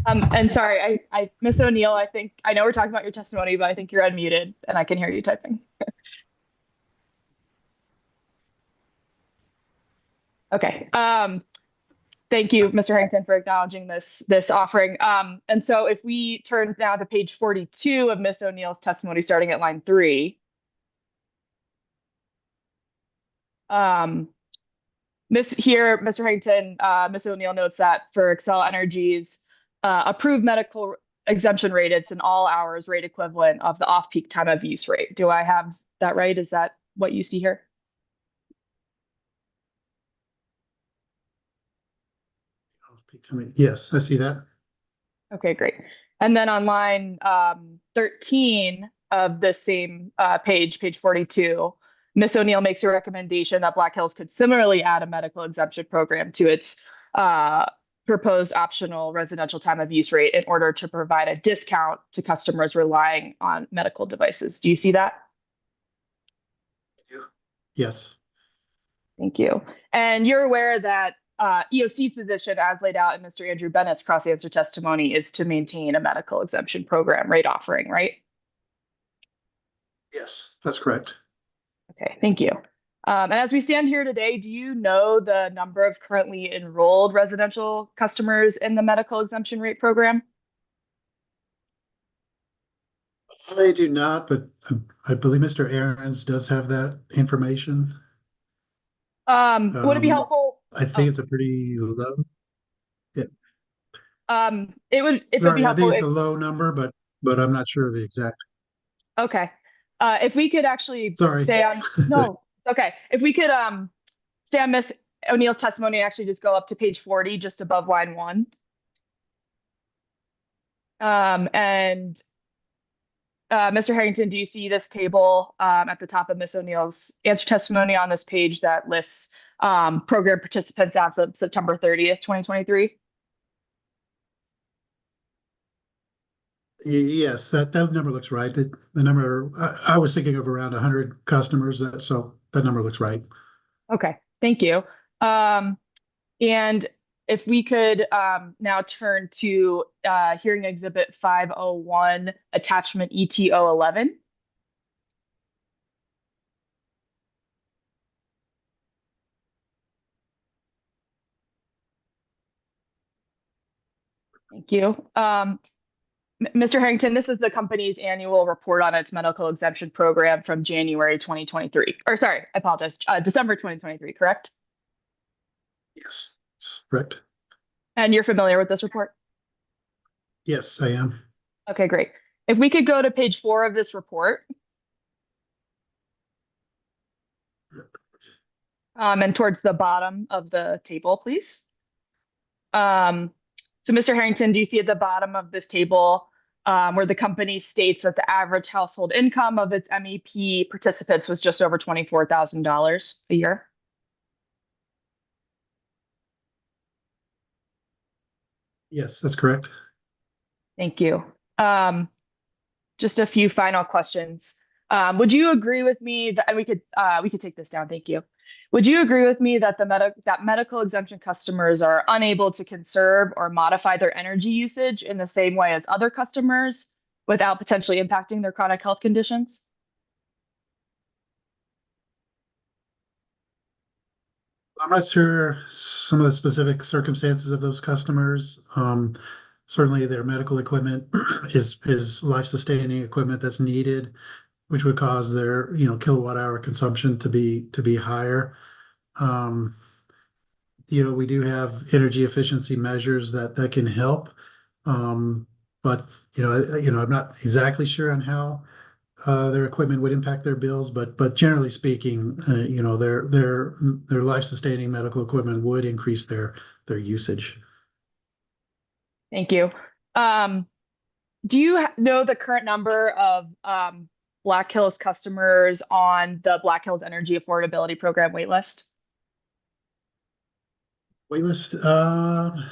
And sorry, Ms. O'Neill, I know we're talking about your testimony, but I think you're unmuted and I can hear you typing. Okay. Thank you, Mr. Harrington, for acknowledging this offering. And so if we turn now to page 42 of Ms. O'Neill's testimony, starting at line 3. Mr. Harrington, Ms. O'Neill notes that for Xcel Energy's approved medical exemption rate, it's an all hours rate equivalent of the off-peak time of use rate. Do I have that right? Is that what you see here? Yes, I see that. Okay, great. And then on line 13 of the same page 42, Ms. O'Neill makes a recommendation that Black Hills could similarly add a medical exemption program to its proposed optional residential time of use rate in order to provide a discount to customers relying on medical devices. Do you see that? Yes. Thank you. And you're aware that EOC's position, as laid out in Mr. Andrew Bennett's cross-answer testimony, is to maintain a medical exemption program rate offering, right? Yes, that's correct. Okay, thank you. And as we stand here today, do you know the number of currently enrolled residential customers in the medical exemption rate program? I do not, but I believe Mr. Ahrens does have that information. Would it be helpful? I think it's a pretty low. Yeah. It would, if it'd be Sorry, I helpful. think it's a low number, but I'm not sure of the exact. Okay. If we could actually Sorry. stay on, no, it's okay. If we could stay on Ms. O'Neill's testimony, actually just go up to page 40, just above line 1. And Mr. Harrington, do you see this table at the top of Ms. O'Neill's answer testimony on this page that lists program participants as of September 30th, 2023? Yes, that number looks right. The number, I was thinking of around 100 customers, so that number looks right. Okay, thank you. And if we could now turn to hearing exhibit 501, attachment ETO 11. Thank you. Mr. Harrington, this is the company's annual report on its medical exemption program from January 2023. Or sorry, I apologize, December 2023, correct? Yes, correct. And you're familiar with this report? Yes, I am. Okay, great. If we could go to page 4 of this report. And towards the bottom of the table, please. So Mr. Harrington, do you see at the bottom of this table where the company states that the average household income of its MEP participants was just over $24,000 a year. Yes, that's correct. Thank you. Just a few final questions. Would you agree with me that, and we could take this down, thank you. Would you agree with me that that medical exemption customers are unable to conserve or modify their energy usage in the same way as other customers without potentially impacting their chronic health conditions? I'm not sure some of the specific circumstances of those customers. Certainly their medical equipment is life-sustaining equipment that's needed, which would cause their, kilowatt hour consumption to be higher. We do have energy efficiency measures that can help. But I'm not exactly sure on how their equipment would impact their bills, but generally speaking, their life-sustaining medical equipment would increase their usage. Thank you. Do you know the current number of Black Hills customers on the Black Hills Energy Affordability Program waitlist? Waitlist, I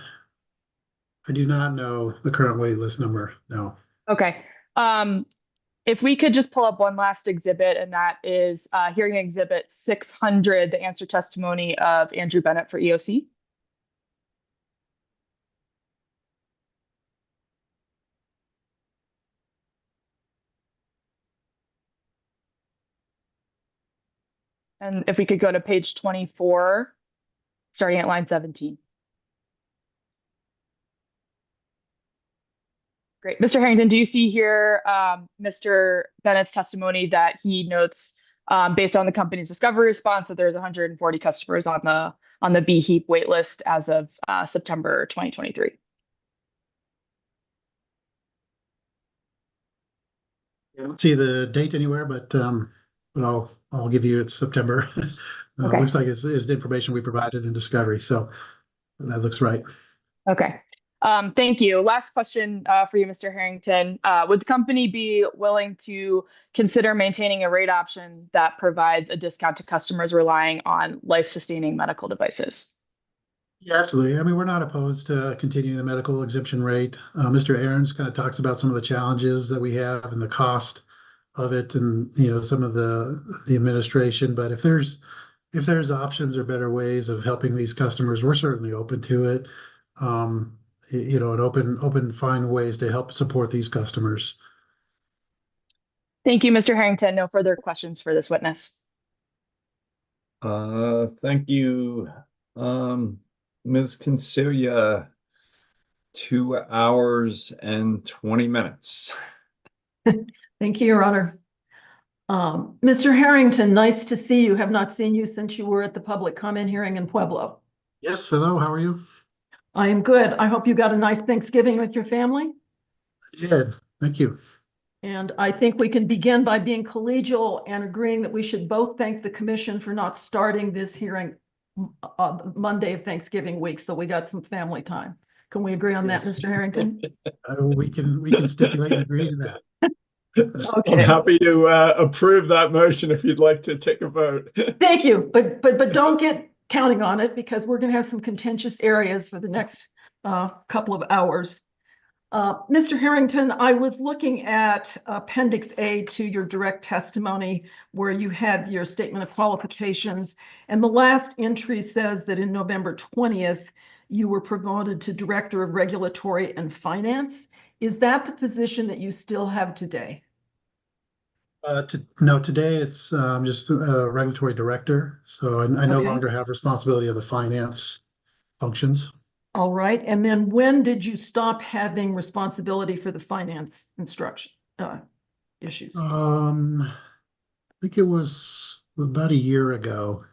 do not know the current waitlist number, no. Okay. If we could just pull up one last exhibit, and that is hearing exhibit 600, the answer testimony of Andrew Bennett for EOC. And if we could go to page 24, starting at line 17. Great. Mr. Harrington, do you see here Mr. Bennett's testimony that he notes, based on the company's discovery response, that there's 140 customers on the BHEAP waitlist as of September 2023? I don't see the date anywhere, but I'll give you it's September. Okay. Looks like it's the information we provided in discovery, so that looks right. Okay. Thank you. Last question for you, Mr. Harrington. Would the company be willing to consider maintaining a rate option that provides a discount to customers relying on life-sustaining medical devices? Yeah, absolutely. I mean, we're not opposed to continuing the medical exemption rate. Mr. Ahrens kind of talks about some of the challenges that we have and the cost of it, and some of the administration. But if there's options or better ways of helping these customers, we're certainly open to it. And open find ways to help support these customers. Thank you, Mr. Harrington. No further questions for this witness. Thank you. Ms. Consilia, 2 hours and 20 minutes. Thank you, Your Honor. Mr. Harrington, nice to see you. Have not seen you since you were at the public comment hearing in Pueblo. Yes, hello, how are you? I am good. I hope you got a nice Thanksgiving with your family. I did. Thank you. And I think we can begin by being collegial and agreeing that we should both thank the commission for not starting this hearing Monday of Thanksgiving week, so we got some family time. Can we agree on that, Mr. Harrington? We can stipulate and agree to that. Okay. I'm happy to approve that motion if you'd like to take a vote. Thank you, but don't get counting on it, because we're going to have some contentious areas for the next couple of hours. Mr. Harrington, I was looking at Appendix A to your direct testimony, where you have your statement of qualifications, and the last entry says that in November 20th, you were promoted to Director of Regulatory and Finance. Is that the position that you still have today? No, today it's just a regulatory director, so I no longer have responsibility of the finance functions. All right, and then when did you stop having responsibility for the finance instruction issues? I think it was about a year ago.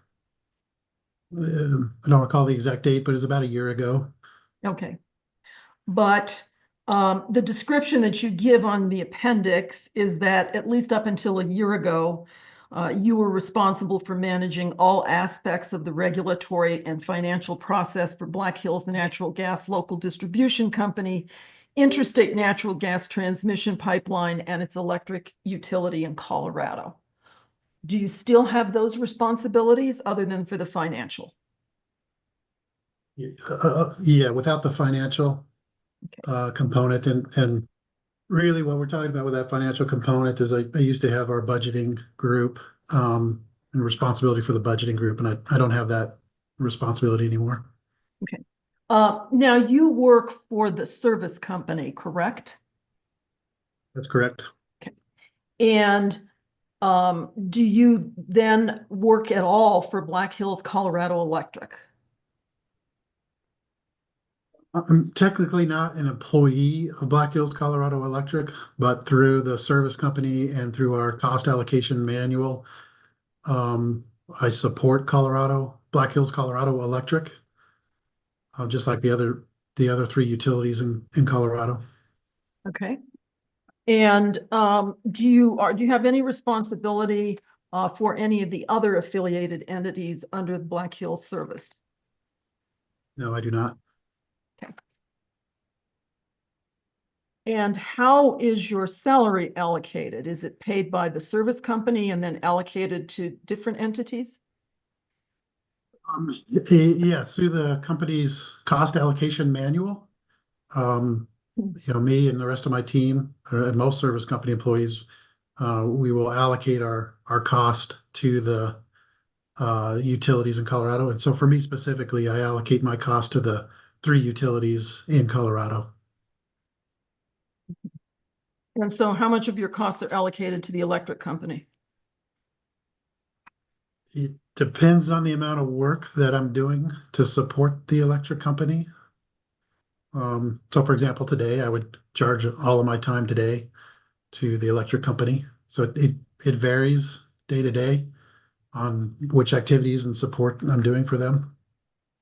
I don't recall the exact date, but it was about a year ago. Okay, but the description that you give on the appendix is that at least up until a year ago, you were responsible for managing all aspects of the regulatory and financial process for Black Hills Natural Gas Local Distribution Company, interstate natural gas transmission pipeline and its electric utility in Colorado. Do you still have those responsibilities other than for the financial? Yeah, without the financial component, and really what we're talking about with that financial component is I used to have our budgeting group and responsibility for the budgeting group, and I don't have that responsibility anymore. Okay. Now you work for the service company, correct? That's correct. Okay. And do you then work at all for Black Hills Colorado Electric? I'm technically not an employee of Black Hills Colorado Electric, but through the service company and through our cost allocation manual, I support Black Hills Colorado Electric, just like the other three utilities in Colorado. Okay. And do you have any responsibility for any of the other affiliated entities under the Black Hills service? No, I do not. Okay. And how is your salary allocated? Is it paid by the service company and then allocated to different entities? Yes, through the company's cost allocation manual. Me and the rest of my team, and most service company employees, we will allocate our cost to the utilities in Colorado. And so for me specifically, I allocate my cost to the 3 utilities in Colorado. And so how much of your costs are allocated to the electric company? It depends on the amount of work that I'm doing to support the electric company. So for example, today I would charge all of my time today to the electric company. So it varies day to day on which activities and support I'm doing for them.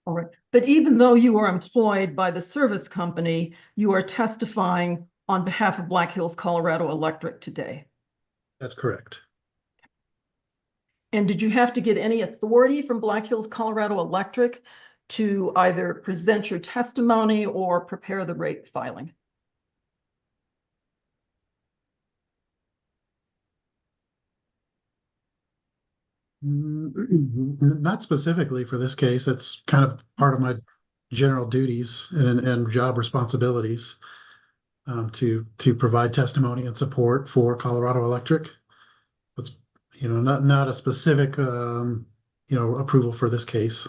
All right. But even though you are employed by the service company, you are testifying on behalf of Black Hills Colorado Electric today. That's correct. And did you have to get any authority from Black Hills Colorado Electric to either present your testimony or prepare the rate filing? Not specifically for this case. It's kind of part of my general duties and job responsibilities to provide testimony and support for Colorado Electric. It's not a specific approval for this case.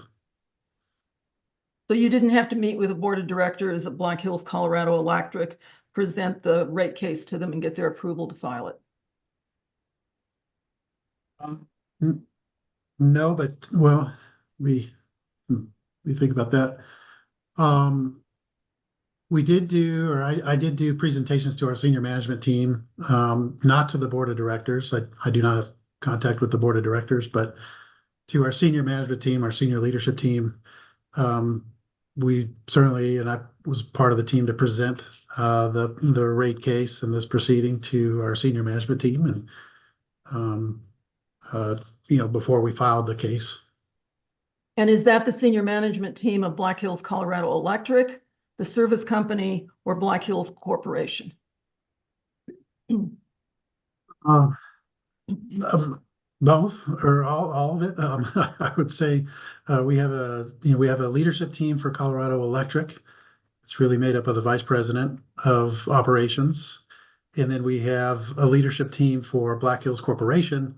So you didn't have to meet with the board of directors at Black Hills Colorado Electric, present the rate case to them and get their approval to file it? No, but well, we think about that. We did do, or I did do presentations to our senior management team, not to the board of directors. I do not have contact with the board of directors, but to our senior management team, our senior leadership team. We certainly, and I was part of the team to present the rate case and this proceeding to our senior management team, and before we filed the case. And is that the senior management team of Black Hills Colorado Electric, the service company, or Black Hills Corporation? Both or all of it. I would say we have a leadership team for Colorado Electric. It's really made up of the vice president of operations, and then we have a leadership team for Black Hills Corporation,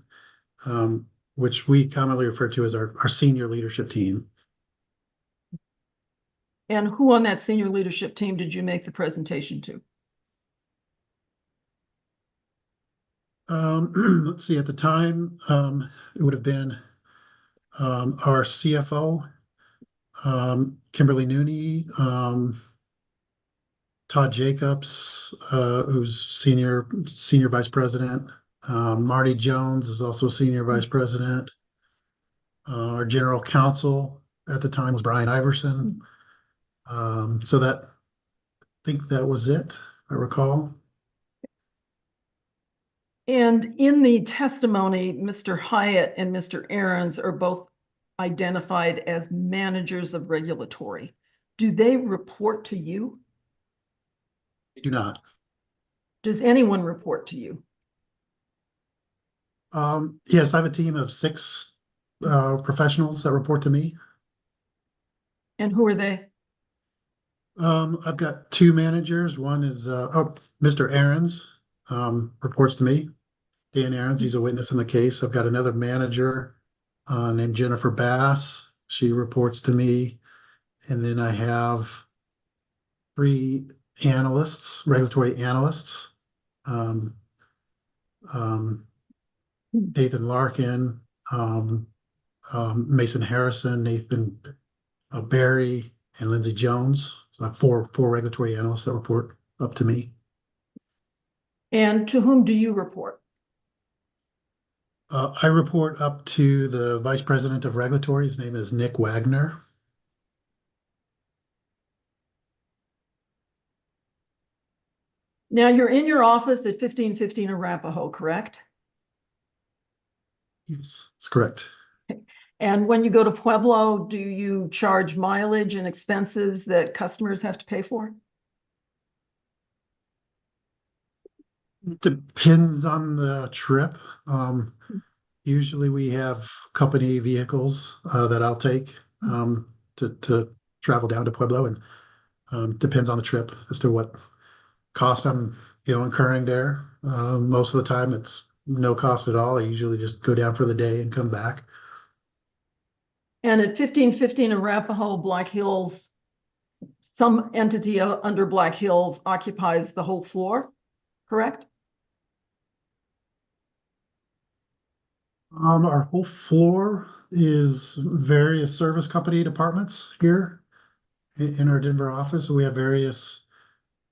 which we commonly refer to as our senior leadership team. And who on that senior leadership team did you make the presentation to? Let's see, at the time, it would have been our CFO, Kimberly Nooney, Todd Jacobs, who's senior vice president. Marty Jones is also senior vice president. Our general counsel at the time was Brian Iverson. So I think that was it, if I recall. And in the testimony, Mr. Hyatt and Mr. Ahrens are both identified as managers of regulatory. Do they report to you? I do not. Does anyone report to you? Yes, I have a team of 6 professionals that report to me. And who are they? I've got 2 managers. One is Mr. Aarons reports to me. Dan Aarons, he's a witness in the case. I've got another manager named Jennifer Bass. She reports to me. And then I have 3 analysts, regulatory analysts. Nathan Larkin, Mason Harrison, Nathan Barry, and Lindsay Jones. So I have four regulatory analysts that report up to me. And to whom do you report? I report up to the Vice President of Regulatory. His name is Nick Wagner. Now, you're in your office at 1515 Arapahoe, correct? Yes, that's correct. And when you go to Pueblo, do you charge mileage and expenses that customers have to pay for? Depends on the trip. Usually we have company vehicles that I'll take to travel down to Pueblo, and depends on the trip as to what cost I'm incurring there. Most of the time it's no cost at all. I usually just go down for the day and come back. And at 1515 Arapahoe, Black Hills, some entity under Black Hills occupies the whole floor, correct? Our whole floor is various service company departments here in our Denver office. We have various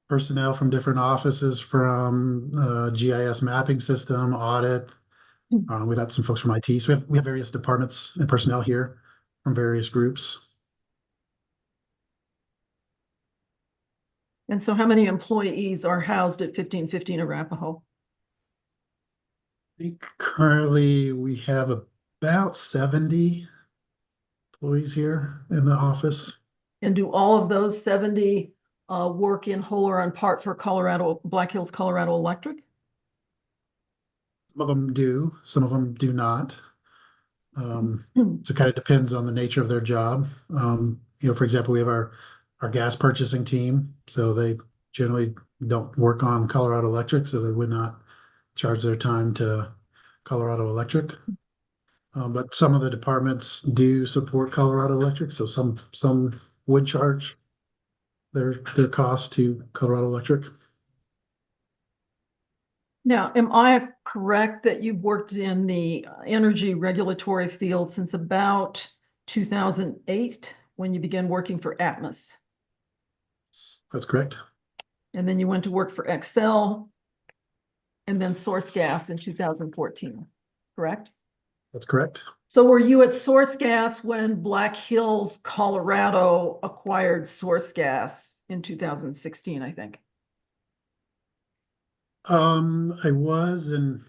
personnel from different offices, from GIS mapping system, audit. We've got some folks from IT. So we have various departments and personnel here from various groups. And so how many employees are housed at 1515 Arapahoe? I think currently we have about 70 employees here in the office. And do all of those 70 work in whole or in part for Black Hills, Colorado Electric? Some of them do, some of them do not. So it kind of depends on the nature of their job. For example, we have our gas purchasing team, so they generally don't work on Colorado Electric, so they would not charge their time to Colorado Electric. But some of the departments do support Colorado Electric, so some would charge their cost to Colorado Electric. Now, am I correct that you've worked in the energy regulatory field since about 2008 when you began working for Atmos? That's correct. And then you went to work for Excel and then Source Gas in 2014, correct? That's correct. So were you at Source Gas when Black Hills, Colorado acquired Source Gas in 2016, I think? I was, and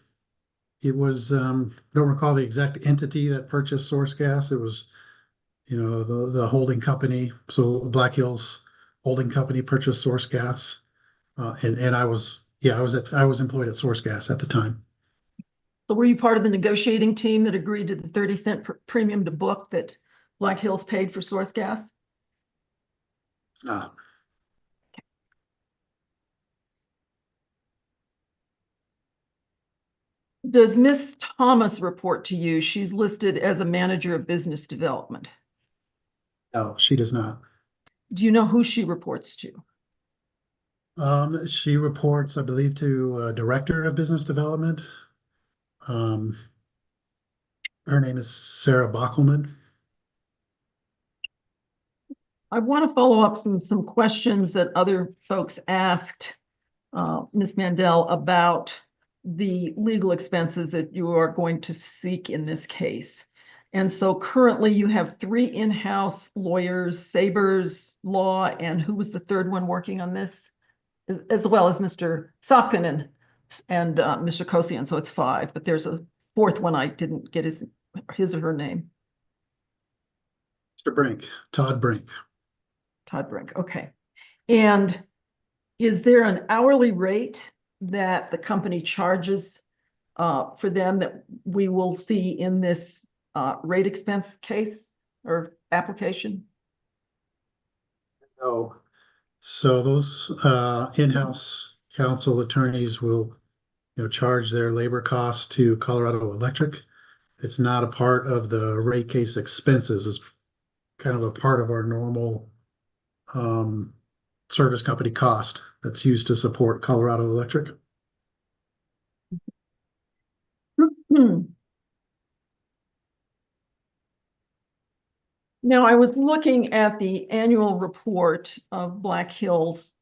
it was, I don't recall the exact entity that purchased Source Gas. It was, the holding company. So Black Hills holding company purchased Source Gas. And I was employed at Source Gas at the time. So were you part of the negotiating team that agreed to the 30-cent premium to book that Black Hills paid for Source Gas? Does Miss Thomas report to you? She's listed as a manager of business development. No, she does not. Do you know who she reports to? She reports, I believe, to Director of Business Development. Her name is Sarah Bockelman. I want to follow up some questions that other folks asked Ms. Mandel about the legal expenses that you are going to seek in this case. And so currently you have 3 in-house lawyers, Sabers Law, and who was the third one working on this? As well as Mr. Sopkin and Mr. Kosian, so it's 5, but there's a fourth one I didn't get his or her name. Mr. Brink, Todd Brink. Todd Brink, okay. And is there an hourly rate that the company charges for them that we will see in this rate expense case or application? No. So those in-house counsel attorneys will, charge their labor costs to Colorado Electric. It's not a part of the rate case expenses. It's kind of a part of our normal service company cost that's used to support Colorado Electric. Now, I was looking at the annual report of Black Hills,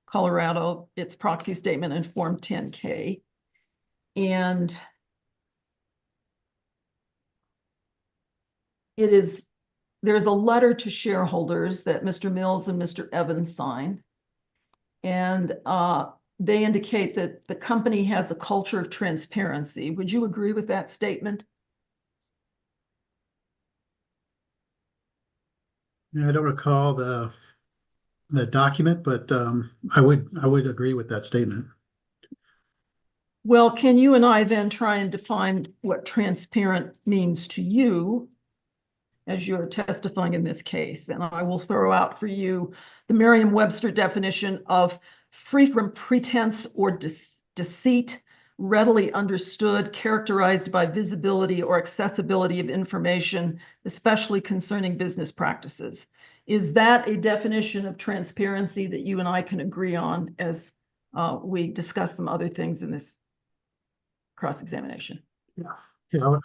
Colorado, its proxy statement and Form 10K. And there's a letter to shareholders that Mr. Mills and Mr. Evans signed. And they indicate that the company has a culture of transparency. Would you agree with that statement? Yeah, I don't recall the document, but I would agree with that statement. Well, can you and I then try and define what transparent means to you as you're testifying in this case? And I will throw out for you the Merriam-Webster definition of free from pretense or deceit, readily understood, characterized by visibility or accessibility of information, especially concerning business practices. Is that a definition of transparency that you and I can agree on as we discuss some other things in this cross-examination? Yeah,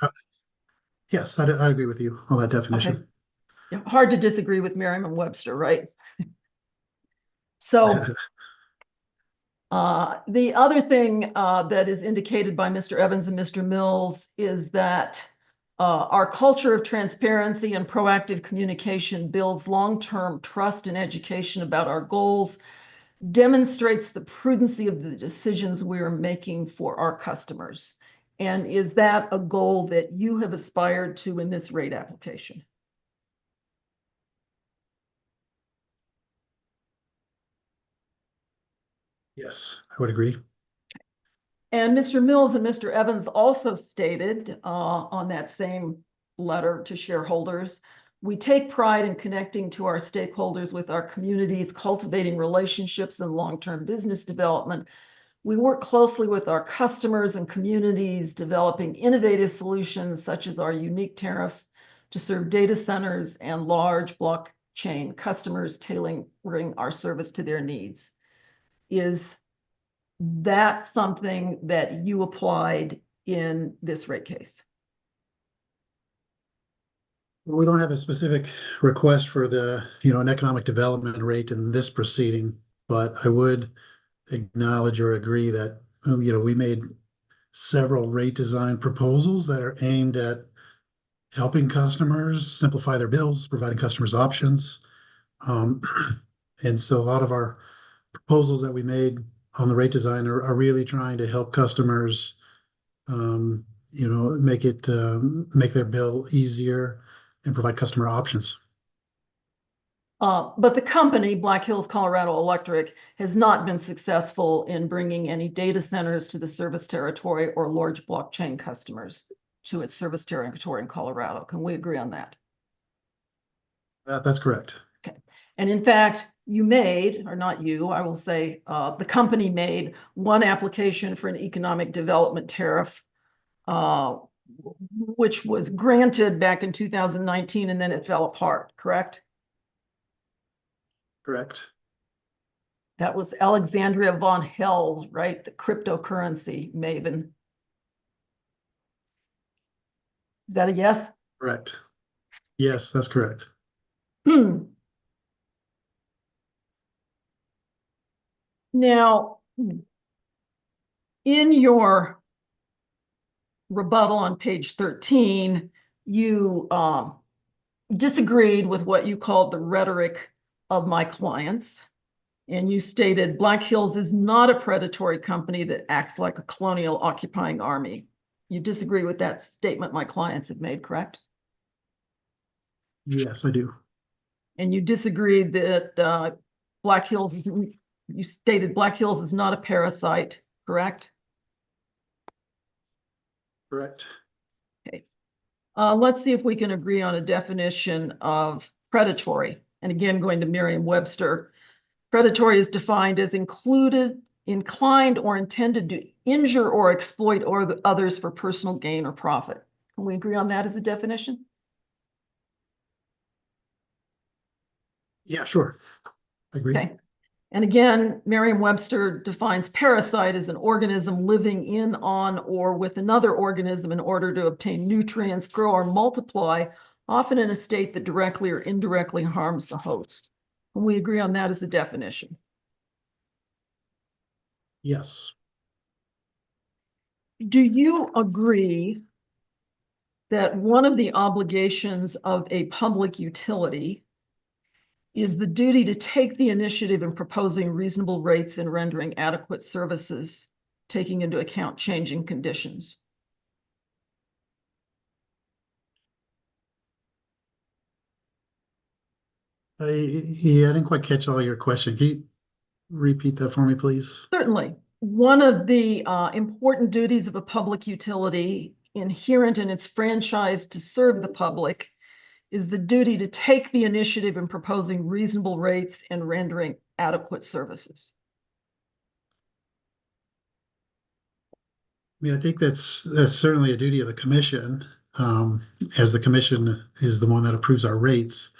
yes, I agree with you on that definition. Okay. Yeah, hard to disagree with Merriam-Webster, right? So the other thing that is indicated by Mr. Evans and Mr. Mills is that our culture of transparency and proactive communication builds long-term trust and education about our goals, demonstrates the prudency of the decisions we are making for our customers. And is that a goal that you have aspired to in this rate application? Yes, I would agree. And Mr. Mills and Mr. Evans also stated on that same letter to shareholders, we take pride in connecting to our stakeholders with our communities, cultivating relationships and long-term business development. We work closely with our customers and communities, developing innovative solutions such as our unique tariffs to serve data centers and large blockchain customers, tailoring our service to their needs. Is that something that you applied in this rate case? We don't have a specific request for the, an economic development rate in this proceeding, but I would acknowledge or agree that, we made several rate design proposals that are aimed at helping customers simplify their bills, providing customers options. And so a lot of our proposals that we made on the rate design are really trying to help customers, make their bill easier and provide customer options. But the company, Black Hills Colorado Electric, has not been successful in bringing any data centers to the service territory or large blockchain customers to its service territory in Colorado. Can we agree on that? That's correct. Okay. And in fact, you made, or not you, I will say, the company made one application for an economic development tariff, which was granted back in 2019, and then it fell apart, correct? Correct. That was Alexandria von Hell, right? The cryptocurrency maven. Is that a yes? Correct. Yes, that's correct. Now, in your rebuttal on page 13, you disagreed with what you called the rhetoric of my clients. And you stated Black Hills is not a predatory company that acts like a colonial occupying army. You disagree with that statement my clients have made, correct? Yes, I do. And you disagree that Black Hills you stated Black Hills is not a parasite, correct? Correct. Okay. Let's see if we can agree on a definition of predatory. And again, going to Merriam-Webster, predatory is defined as inclined or intended to injure or exploit others for personal gain or profit. Can we agree on that as a definition? Yeah, sure. I agree. Okay. And again, Merriam-Webster defines parasite as an organism living in, on, or with another organism in order to obtain nutrients, grow, or multiply, often in a state that directly or indirectly harms the host. Can we agree on that as a definition? Yes. Do you agree that one of the obligations of a public utility is the duty to take the initiative in proposing reasonable rates and rendering adequate services, taking into account changing conditions? Yeah, I didn't quite catch all your question. Can you repeat that for me, please? Certainly. One of the important duties of a public utility inherent in its franchise to serve the public is the duty to take the initiative in proposing reasonable rates and rendering adequate services. I mean, I think that's certainly a duty of the commission, as the commission is the one that approves our rates,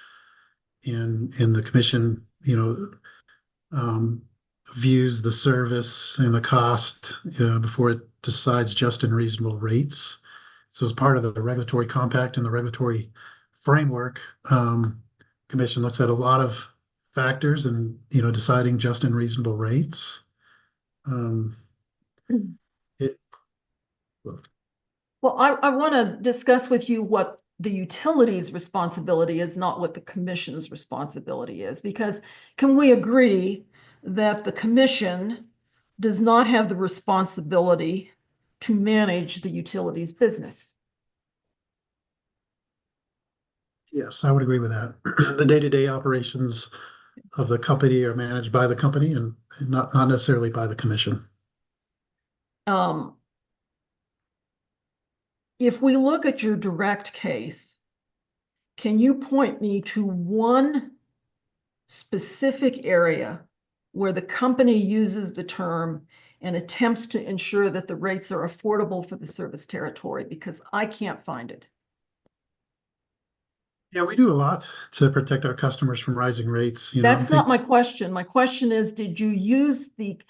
and the commission, views the service and the cost before it decides just and reasonable rates. So as part of the regulatory compact and the regulatory framework, commission looks at a lot of factors and deciding just and reasonable rates. Well, I want to discuss with you what the utility's responsibility is, not what the commission's responsibility is, because can we agree that the commission does not have the responsibility to manage the utility's business? Yes, I would agree with that. The day-to-day operations of the company are managed by the company and not necessarily by the commission. If we look at your direct case, can you point me to one specific area where the company uses the term and attempts to ensure that the rates are affordable for the service territory? Because I can't find it. Yeah, we do a lot to protect our customers from rising rates. That's not my question. My question is, did you use the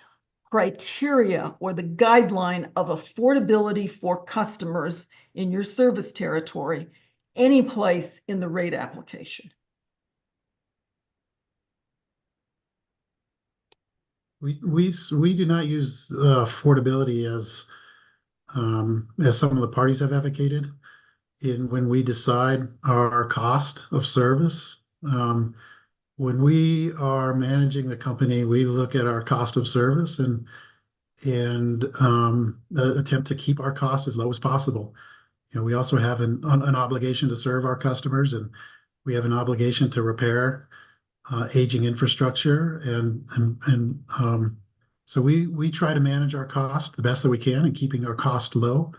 criteria or the guideline of affordability for customers in your service territory any place in the rate application? We do not use affordability as some of the parties have advocated when we decide our cost of service. When we are managing the company, we look at our cost of service and attempt to keep our cost as low as possible. We also have an obligation to serve our customers, and we have an obligation to repair aging infrastructure, and so we try to manage our cost the best that we can and keeping our cost low.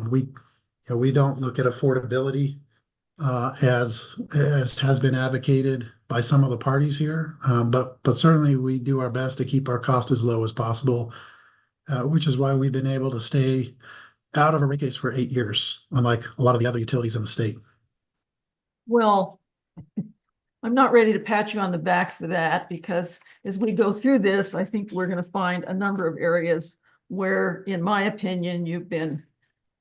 We don't look at affordability as has been advocated by some of the parties here, but certainly we do our best to keep our cost as low as possible, which is why we've been able to stay out of a rate case for 8 years, unlike a lot of the other utilities in the state. Well, I'm not ready to pat you on the back for that, because as we go through this, I think we're going to find a number of areas where, in my opinion, you've been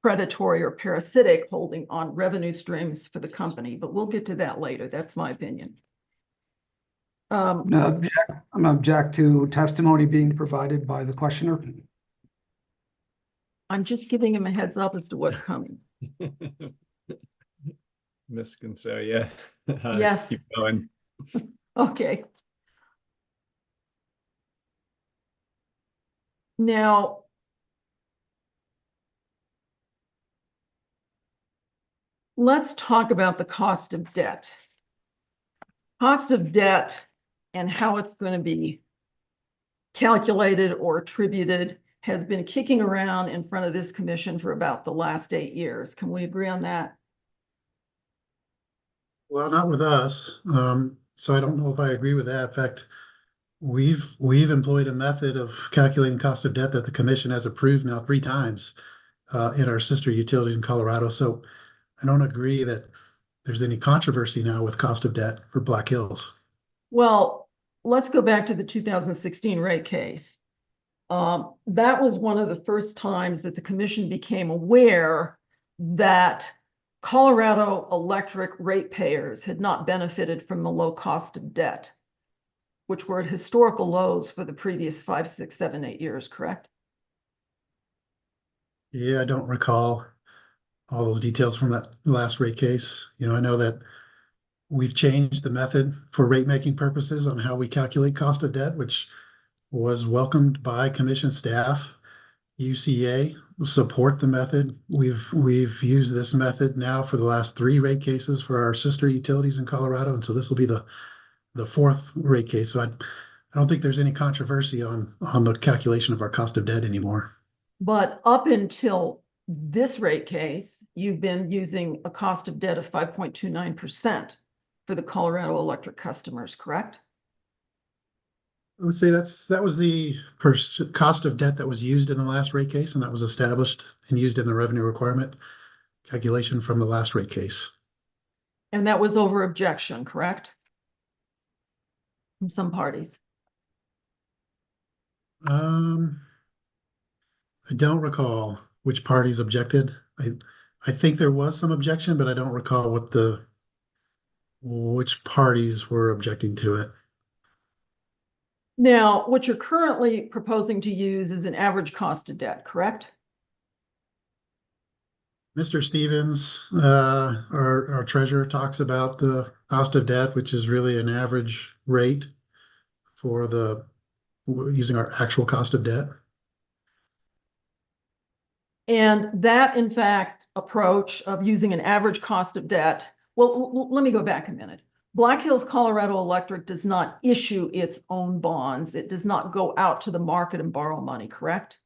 predatory or parasitic holding on revenue streams for the company, but we'll get to that later. That's my opinion. I'm gonna object to testimony being provided by the questioner. I'm just giving him a heads up as to what's coming. Ms. Concelia. Yes. Keep going. Okay. Now, let's talk about the cost of debt. Cost of debt and how it's going to be calculated or attributed has been kicking around in front of this commission for about the last 8 years. Can we agree on that? Well, not with us. So I don't know if I agree with that. In fact, we've employed a method of calculating cost of debt that the commission has approved now 3 times in our sister utilities in Colorado. So I don't agree that there's any controversy now with cost of debt for Black Hills. Well, let's go back to the 2016 rate case. That was one of the first times that the commission became aware that Colorado electric ratepayers had not benefited from the low cost of debt, which were at historical lows for the previous 5, 6, 7, 8 years, correct? Yeah, I don't recall all those details from that last rate case. I know that we've changed the method for rate making purposes on how we calculate cost of debt, which was welcomed by commission staff. UCA support the method. We've used this method now for the last 3 rate cases for our sister utilities in Colorado, and so this will be the 4th rate case. So I don't think there's any controversy on the calculation of our cost of debt anymore. But up until this rate case, you've been using a cost of debt of 5.29% for the Colorado electric customers, correct? I would say that was the cost of debt that was used in the last rate case, and that was established and used in the revenue requirement calculation from the last rate case. And that was over objection, correct? From some parties. I don't recall which parties objected. I think there was some objection, but I don't recall which parties were objecting to it. Now, what you're currently proposing to use is an average cost of debt, correct? Mr. Stevens, our treasurer, talks about the cost of debt, which is really an average rate for using our actual cost of debt. And that, in fact, approach of using an average cost of debt, well, let me go back a minute. Black Hills Colorado Electric does not issue its own bonds. It does not go out to the market and borrow money, correct?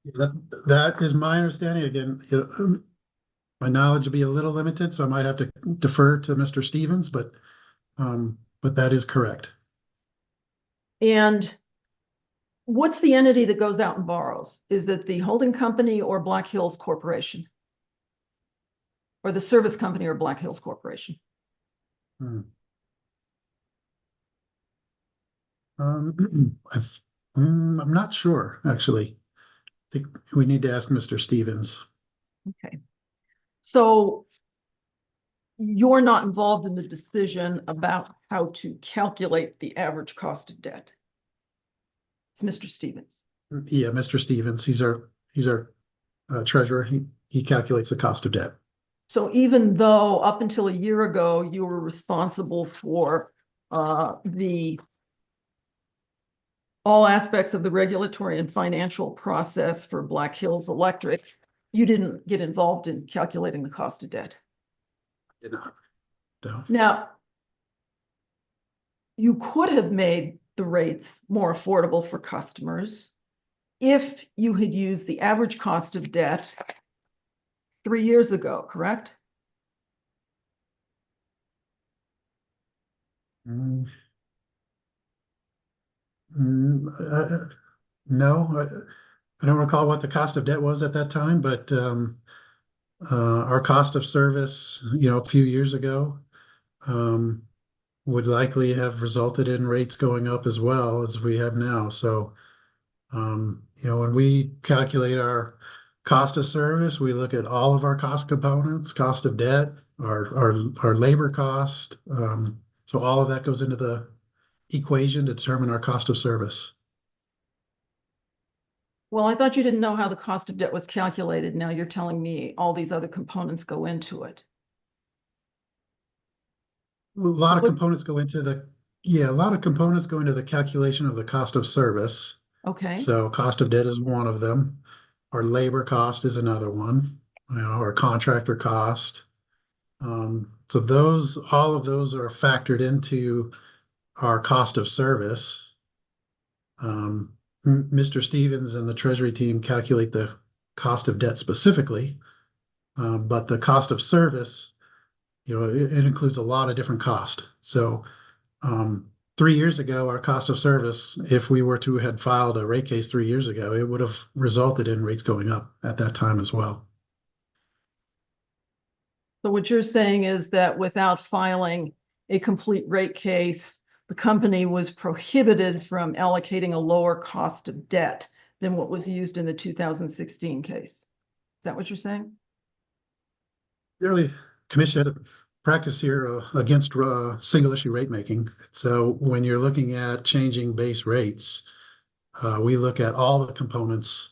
That is my understanding. Again, my knowledge will be a little limited, so I might have to defer to Mr. Stevens, but that is correct. And what's the entity that goes out and borrows? Is it the holding company or Black Hills Corporation? Or the service company or Black Hills Corporation? I'm not sure, actually. I think we need to ask Mr. Stevens. Okay. So you're not involved in the decision about how to calculate the average cost of debt. It's Mr. Stevens. Yeah, Mr. Stevens. He's our treasurer. He calculates the cost of debt. So even though up until a year ago, you were responsible for all aspects of the regulatory and financial process for Black Hills Electric, you didn't get involved in calculating the cost of debt. Did not. No. Now, you could have made the rates more affordable for customers if you had used the average cost of debt 3 years ago, correct? No, I don't recall what the cost of debt was at that time, but our cost of service, a few years ago, would likely have resulted in rates going up as well as we have now. So, when we calculate our cost of service, we look at all of our cost components, cost of debt, our labor cost. So all of that goes into the equation to determine our cost of service. Well, I thought you didn't know how the cost of debt was calculated. Now you're telling me all these other components go into it. A lot of components go into the calculation of the cost of service. Okay. So cost of debt is one of them. Our labor cost is another one. Our contractor cost. So all of those are factored into our cost of service. Mr. Stevens and the Treasury team calculate the cost of debt specifically, but the cost of service, it includes a lot of different costs. So 3 years ago, our cost of service, if we were to had filed a rate case 3 years ago, it would have resulted in rates going up at that time as well. So what you're saying is that without filing a complete rate case, the company was prohibited from allocating a lower cost of debt than what was used in the 2016 case. Is that what you're saying? Generally, Commission has a practice here against single issue rate making. So when you're looking at changing base rates, we look at all the components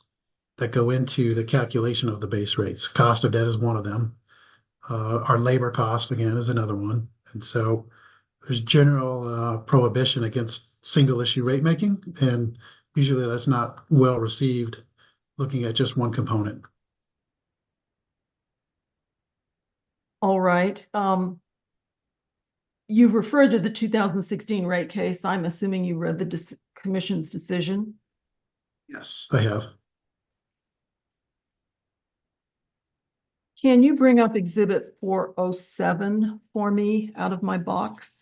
that go into the calculation of the base rates. Cost of debt is one of them. Our labor cost, again, is another one. And so there's general prohibition against single issue rate making, and usually that's not well received looking at just one component. All right. You've referred to the 2016 rate case. I'm assuming you read the commission's decision. Yes, I have. Can you bring up Exhibit 407 for me out of my box?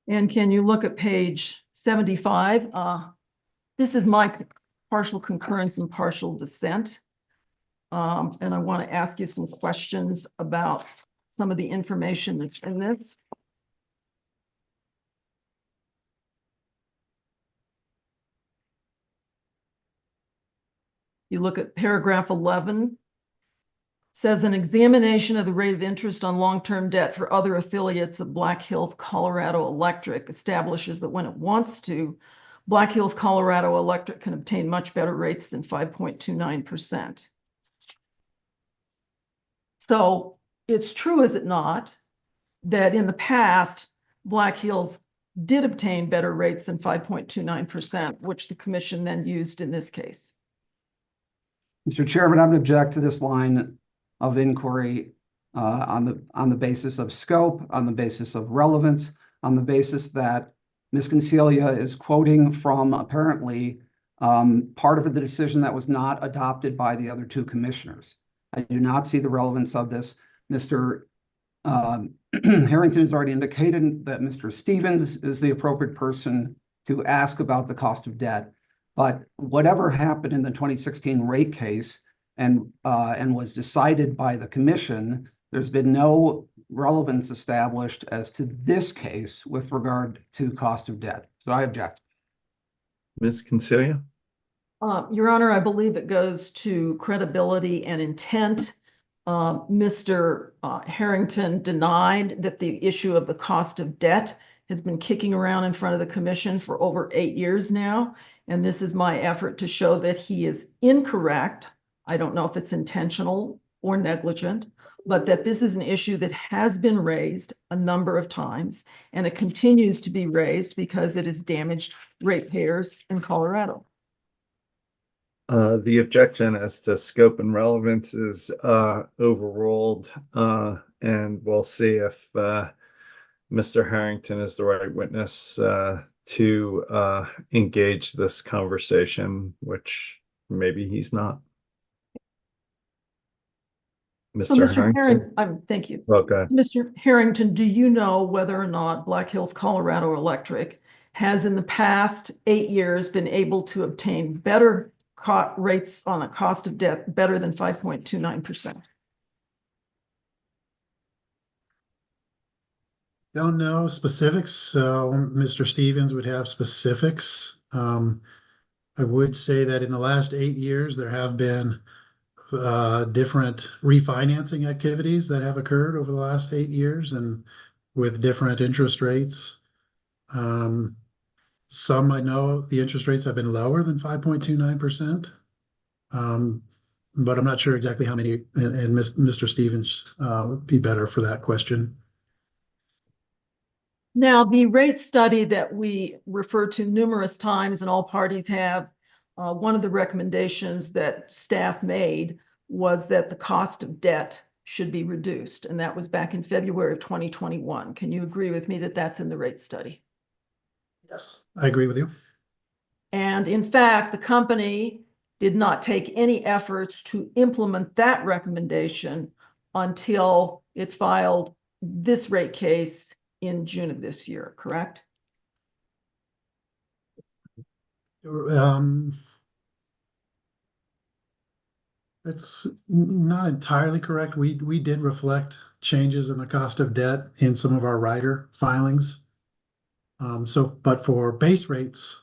And can you look at page 75? This is my partial concurrence and partial dissent. And I want to ask you some questions about some of the information that's in this. You look at paragraph 11. Says an examination of the rate of interest on long-term debt for other affiliates of Black Hills Colorado Electric establishes that when it wants to, Black Hills Colorado Electric can obtain much better rates than 5.29%. So it's true, is it not, that in the past, Black Hills did obtain better rates than 5.29%, which the commission then used in this case? Mr. Chairman, I would object to this line of inquiry on the basis of scope, on the basis of relevance, on the basis that Ms. Concelia is quoting from apparently part of the decision that was not adopted by the other two commissioners. I do not see the relevance of this. Mr. Harrington has already indicated that Mr. Stevens is the appropriate person to ask about the cost of debt. But whatever happened in the 2016 rate case and was decided by the commission, there's been no relevance established as to this case with regard to cost of debt. So I object. Ms. Concelia? Your Honor, I believe it goes to credibility and intent. Mr. Harrington denied that the issue of the cost of debt has been kicking around in front of the commission for over 8 years now. And this is my effort to show that he is incorrect. I don't know if it's intentional or negligent, but that this is an issue that has been raised a number of times, and it continues to be raised because it has damaged ratepayers in Colorado. The objection as to scope and relevance is overruled, and we'll see if Mr. Harrington is the right witness to engage this conversation, which maybe he's not. So Mr. Harrington, thank you. Okay. Mr. Harrington, do you know whether or not Black Hills Colorado Electric has in the past 8 years been able to obtain better rates on a cost of debt better than 5.29%? Don't know specifics, so Mr. Stevens would have specifics. I would say that in the last 8 years, there have been different refinancing activities that have occurred over the last 8 years and with different interest rates. Some I know the interest rates have been lower than 5.29%, but I'm not sure exactly how many, and Mr. Stevens would be better for that question. Now, the rate study that we refer to numerous times and all parties have, one of the recommendations that staff made was that the cost of debt should be reduced, and that was back in February of 2021. Can you agree with me that that's in the rate study? Yes, I agree with you. And in fact, the company did not take any efforts to implement that recommendation until it filed this rate case in June of this year, correct? It's not entirely correct. We did reflect changes in the cost of debt in some of our rider filings. But for base rates,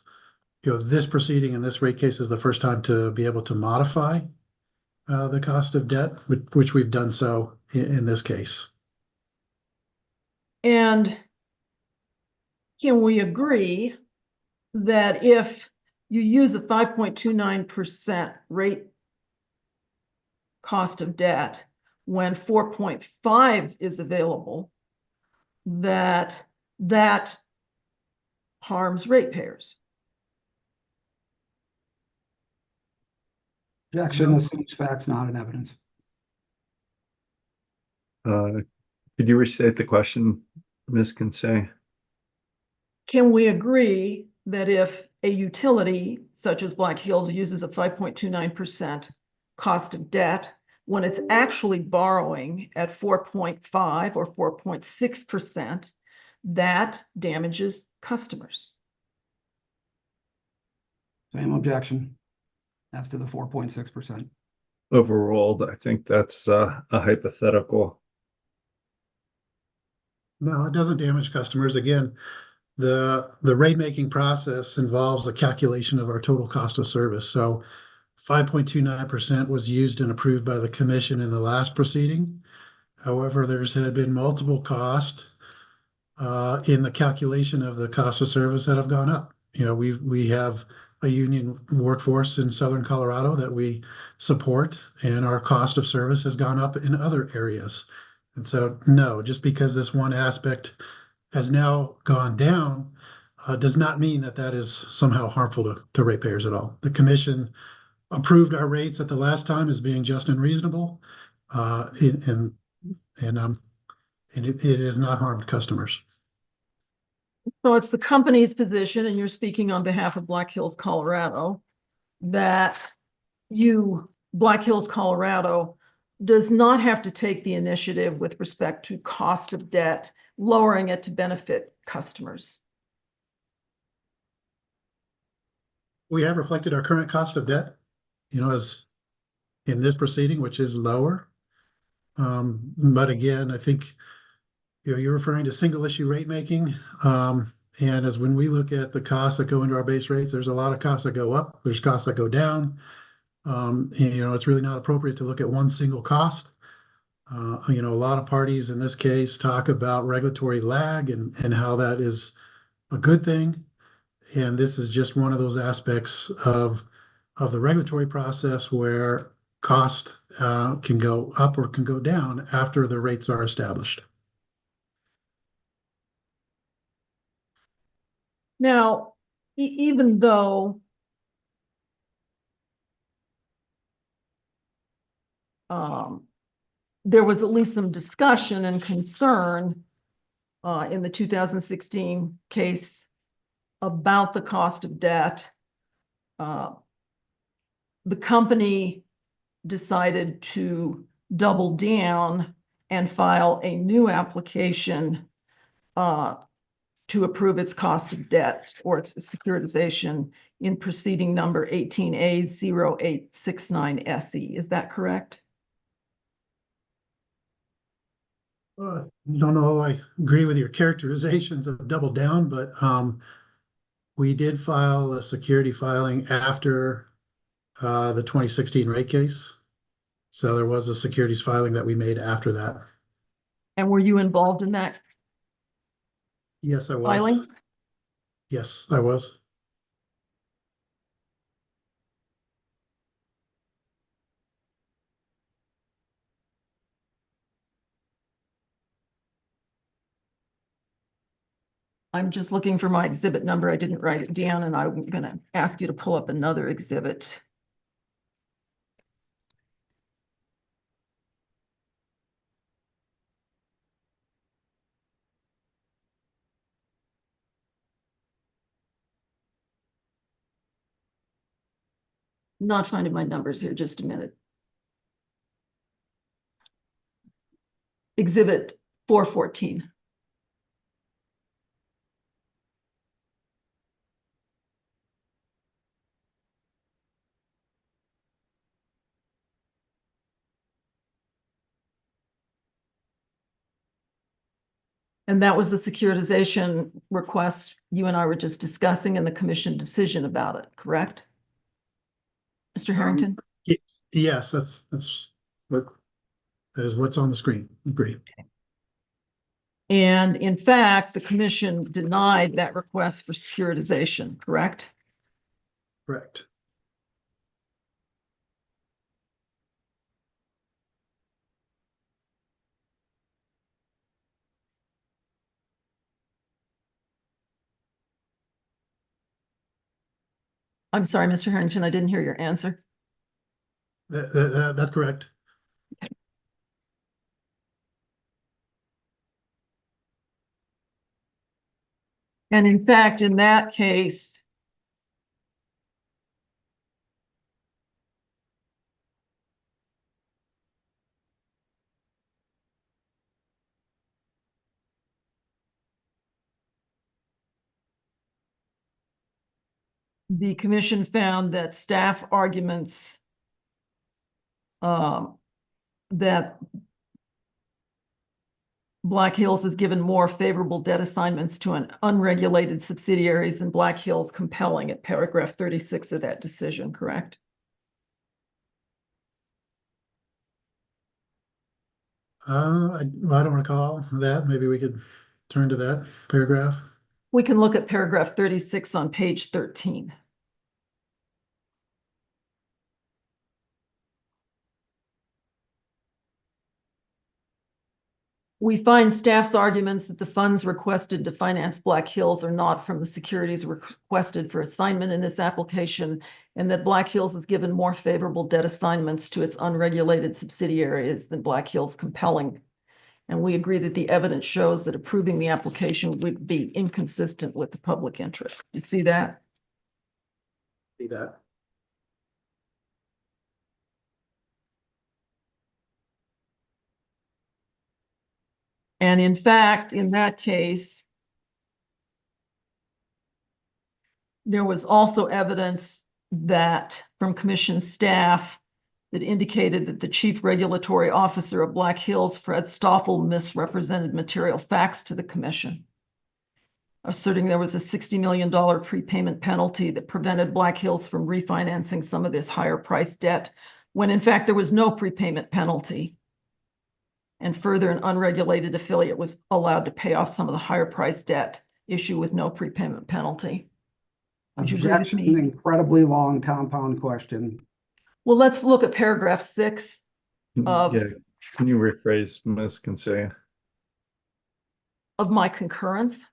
this proceeding and this rate case is the first time to be able to modify the cost of debt, which we've done so in this case. And can we agree that if you use a 5.29% rate cost of debt when 4.5 is available, that harms ratepayers? Objection, assumes facts not in evidence. Could you restate the question, Ms. Kinsey? Can we agree that if a utility such as Black Hills uses a 5.29% cost of debt when it's actually borrowing at 4.5 or 4.6%, that damages customers? Same objection as to the 4.6%. Overruled. I think that's a hypothetical. No, it doesn't damage customers. Again, the rate making process involves a calculation of our total cost of service. So 5.29% was used and approved by the commission in the last proceeding. However, there's had been multiple costs in the calculation of the cost of service that have gone up. We have a union workforce in Southern Colorado that we support, and our cost of service has gone up in other areas. And so, no, just because this one aspect has now gone down does not mean that that is somehow harmful to ratepayers at all. The commission approved our rates at the last time as being just and reasonable, and it has not harmed customers. So it's the company's position, and you're speaking on behalf of Black Hills, Colorado, that Black Hills, Colorado, does not have to take the initiative with respect to cost of debt, lowering it to benefit customers. We have reflected our current cost of debt, as in this proceeding, which is lower. But again, I think you're referring to single issue rate making. And as when we look at the costs that go into our base rates, there's a lot of costs that go up, there's costs that go down. And, it's really not appropriate to look at one single cost. A lot of parties in this case talk about regulatory lag and how that is a good thing. And this is just one of those aspects of the regulatory process where cost can go up or can go down after the rates are established. Now, even though there was at least some discussion and concern in the 2016 case about the cost of debt, the company decided to double down and file a new application to approve its cost of debt or its securitization in proceeding number 18A0869SE. Is that correct? Don't know, I agree with your characterizations of double down, but we did file a security filing after the 2016 rate case. So there was a securities filing that we made after that. And were you involved in that Yes, I was. filing? Yes, I was. I'm just looking for my exhibit number. I didn't write it down, and I'm gonna ask you to pull up another exhibit. Not finding my numbers here, just a minute. Exhibit 414. And that was the securitization request you and I were just discussing and the commission decision about it, correct? Mr. Harrington? Yes, that is what's on the screen. Agree. And in fact, the commission denied that request for securitization, correct? Correct. I'm sorry, Mr. Harrington, I didn't hear your answer. That's correct. And in fact, in that case, the commission found that staff arguments that Black Hills has given more favorable debt assignments to an unregulated subsidiaries than Black Hills compelling at paragraph 36 of that decision, correct? I don't recall that. Maybe we could turn to that paragraph. We can look at paragraph 36 on page 13. We find staff's arguments that the funds requested to finance Black Hills are not from the securities requested for assignment in this application, and that Black Hills has given more favorable debt assignments to its unregulated subsidiaries than Black Hills compelling. And we agree that the evidence shows that approving the application would be inconsistent with the public interest. You see that? See that. And in fact, in that case, there was also evidence that from commission staff that indicated that the chief regulatory officer of Black Hills, Fred Stoffel, misrepresented material facts to the commission, asserting there was a $60 million prepayment penalty that prevented Black Hills from refinancing some of this higher price debt, when in fact there was no prepayment penalty. And further, an unregulated affiliate was allowed to pay off some of the higher price debt issue with no prepayment penalty. Would you agree with Objection, me? incredibly long compound question. Well, let's look at paragraph 6 of, Yeah, can you rephrase, Ms. Consilia? of my concurrence.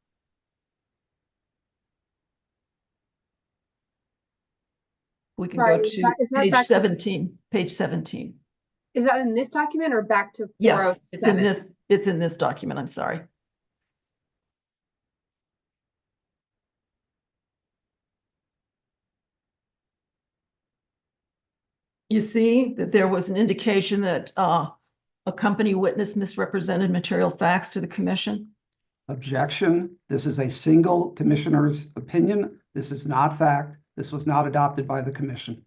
We can Sorry, go is to that page back to- 17, page 17. Is that in this document or back to Yes, it's in 407? it's in this document, I'm sorry. You see that there was an indication that a company witness misrepresented material facts to the commission. Objection. This is a single commissioner's opinion. This is not fact. This was not adopted by the commission.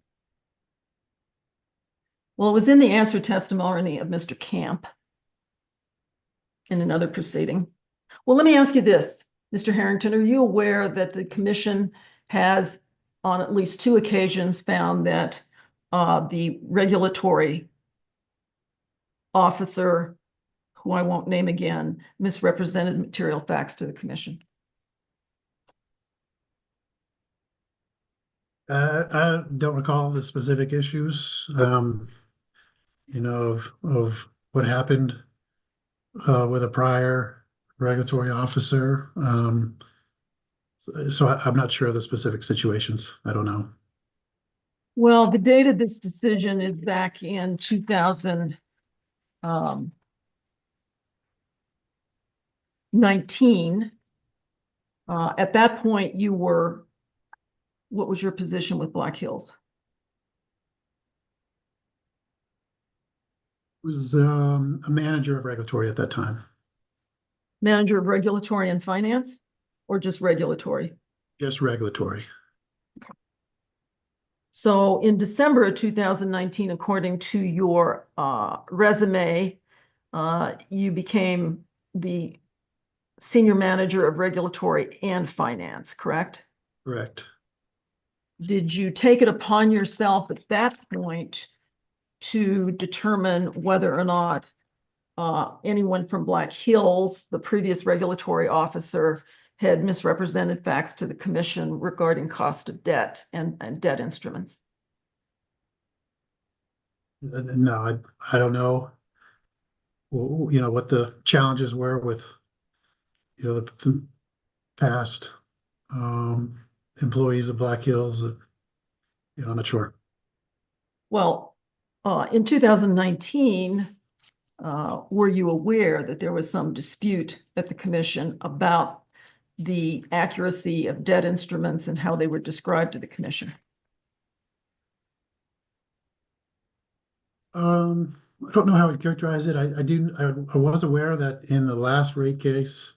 Well, it was in the answer testimony of Mr. Camp in another proceeding. Well, let me ask you this, Mr. Harrington, are you aware that the commission has on at least 2 occasions found that the regulatory officer, who I won't name again, misrepresented material facts to the commission? I don't recall the specific issues, of what happened with a prior regulatory officer. So I'm not sure of the specific situations. I don't know. Well, the date of this decision is back in 2019. At that point, what was your position with Black Hills? Was a manager of regulatory at that time. Manager of regulatory and finance, or just regulatory? Just regulatory. So in December of 2019, according to your resume, you became the senior manager of regulatory and finance, correct? Correct. Did you take it upon yourself at that point to determine whether or not anyone from Black Hills, the previous regulatory officer, had misrepresented facts to the commission regarding cost of debt and debt instruments? No, I don't know. You know what the challenges were with the past employees of Black Hills. I'm not sure. Well, in 2019, were you aware that there was some dispute at the commission about the accuracy of debt instruments and how they were described to the commission? I don't know how to characterize it. I was aware that in the last rate case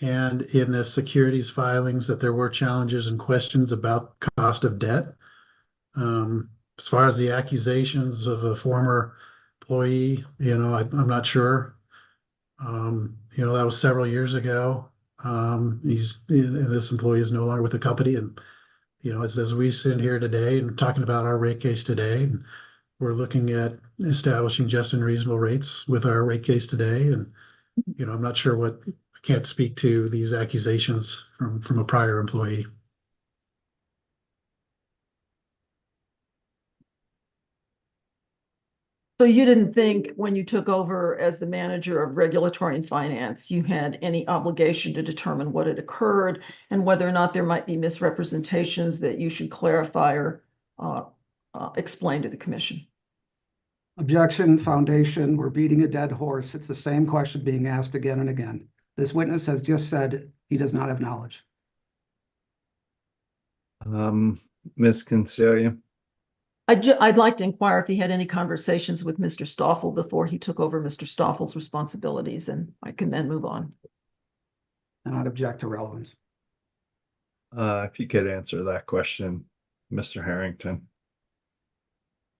and in the securities filings that there were challenges and questions about cost of debt. As far as the accusations of a former employee, I'm not sure. That was several years ago. This employee is no longer with the company, and as we sit here today and talking about our rate case today, and we're looking at establishing just and reasonable rates with our rate case today, and I'm not sure I can't speak to these accusations from a prior employee. So you didn't think when you took over as the manager of regulatory and finance, you had any obligation to determine what had occurred and whether or not there might be misrepresentations that you should clarify or explain to the commission? Objection, foundation, we're beating a dead horse. It's the same question being asked again and again. This witness has just said he does not have knowledge. Ms. Concealia. I'd like to inquire if he had any conversations with Mr. Stoffel before he took over Mr. Stoffel's responsibilities, and I can then move on. And I'd object to relevance. If you could answer that question, Mr. Harrington.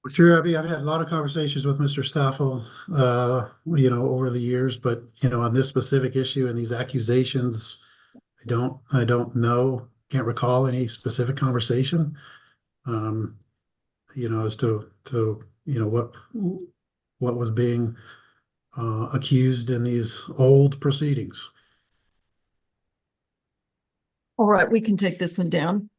Sure, I've had a lot of conversations with Mr. Stoffel, over the years, but on this specific issue and these accusations, I don't know, can't recall any specific conversation. As to what was being accused in these old proceedings. All right, we can take this one down.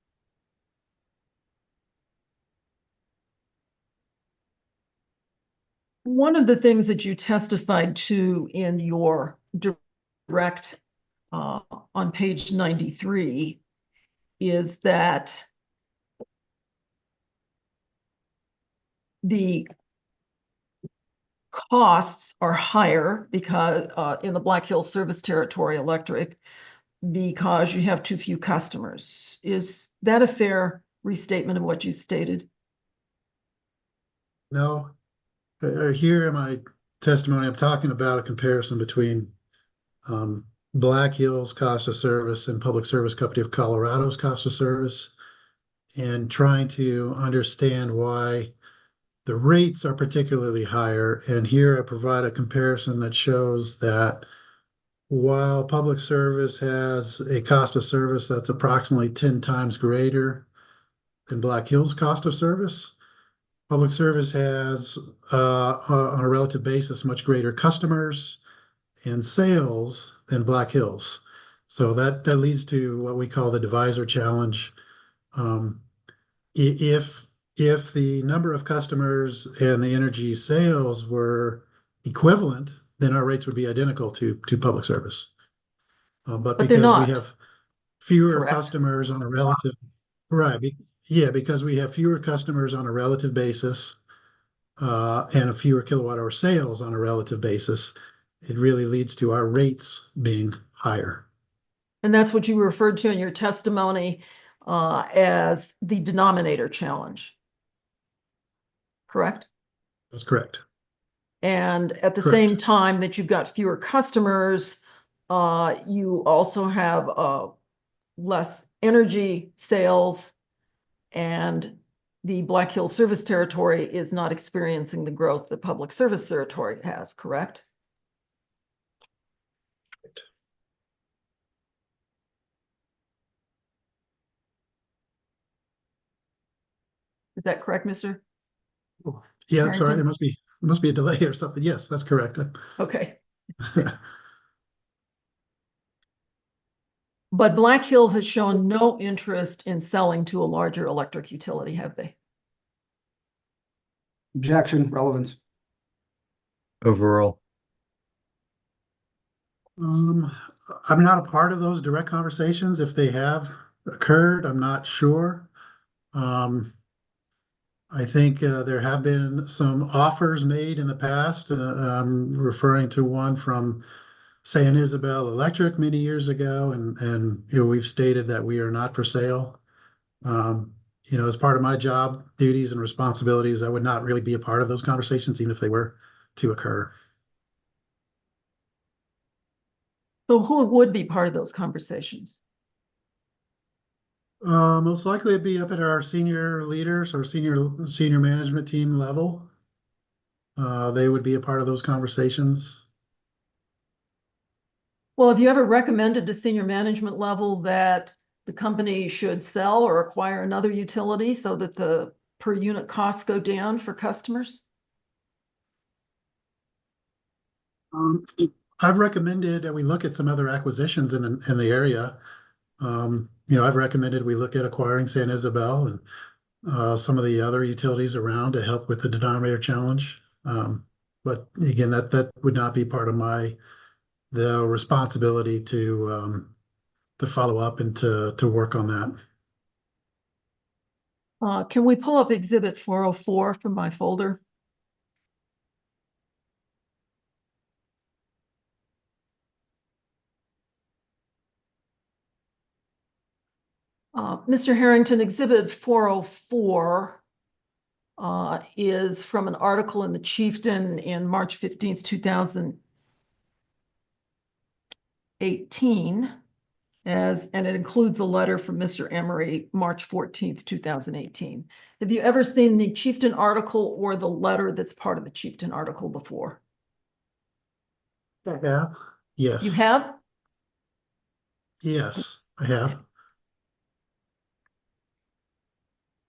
One of the things that you testified to in your direct on page 93 is that the costs are higher because in the Black Hills Service Territory Electric because you have too few customers. Is that a fair restatement of what you stated? No. Here in my testimony, I'm talking about a comparison between Black Hills cost of service and Public Service Company of Colorado's cost of service, and trying to understand why the rates are particularly higher. And here I provide a comparison that shows that while public service has a cost of service that's approximately 10 times greater than Black Hills cost of service, public service has, on a relative basis, much greater customers and sales than Black Hills. So that leads to what we call the divisor challenge. If the number of customers and the energy sales were equivalent, then our rates would be identical to public service. But they're because not. we have fewer Correct. customers on a relative, right, yeah, because we have fewer customers on a relative basis, and a fewer kilowatt hour sales on a relative basis, it really leads to our rates being higher. And that's what you referred to in your testimony as the denominator challenge. Correct? That's correct. And at the Correct. same time that you've got fewer customers, you also have less energy sales, and the Black Hills Service Territory is not experiencing the growth the Public Service Territory has, correct? Is that correct, Mr.? Yeah, I'm sorry, Harrington? there must be a delay or something. Yes, that's correct. Okay. But Black Hills has shown no interest in selling to a larger electric utility, have they? Objection, relevance. Overall. I'm not a part of those direct conversations. If they have occurred, I'm not sure. I think there have been some offers made in the past. I'm referring to one from San Isabel Electric many years ago, and we've stated that we are not for sale. As part of my job duties and responsibilities, I would not really be a part of those conversations, even if they were to occur. So who would be part of those conversations? Most likely it'd be up at our senior leaders or senior management team level. They would be a part of those conversations. Well, have you ever recommended to senior management level that the company should sell or acquire another utility so that the per unit costs go down for customers? I've recommended that we look at some other acquisitions in the area. I've recommended we look at acquiring San Isabel and some of the other utilities around to help with the denominator challenge. But again, that would not be part of the responsibility to follow up and to work on that. Can we pull up Exhibit 404 from my folder? Mr. Harrington, Exhibit 404 is from an article in the Chieftain in March 15th, 2018, and it includes a letter from Mr. Emery, March 14th, 2018. Have you ever seen the Chieftain article or the letter that's part of the Chieftain article before? I have. Yes. You have? Yes, I have.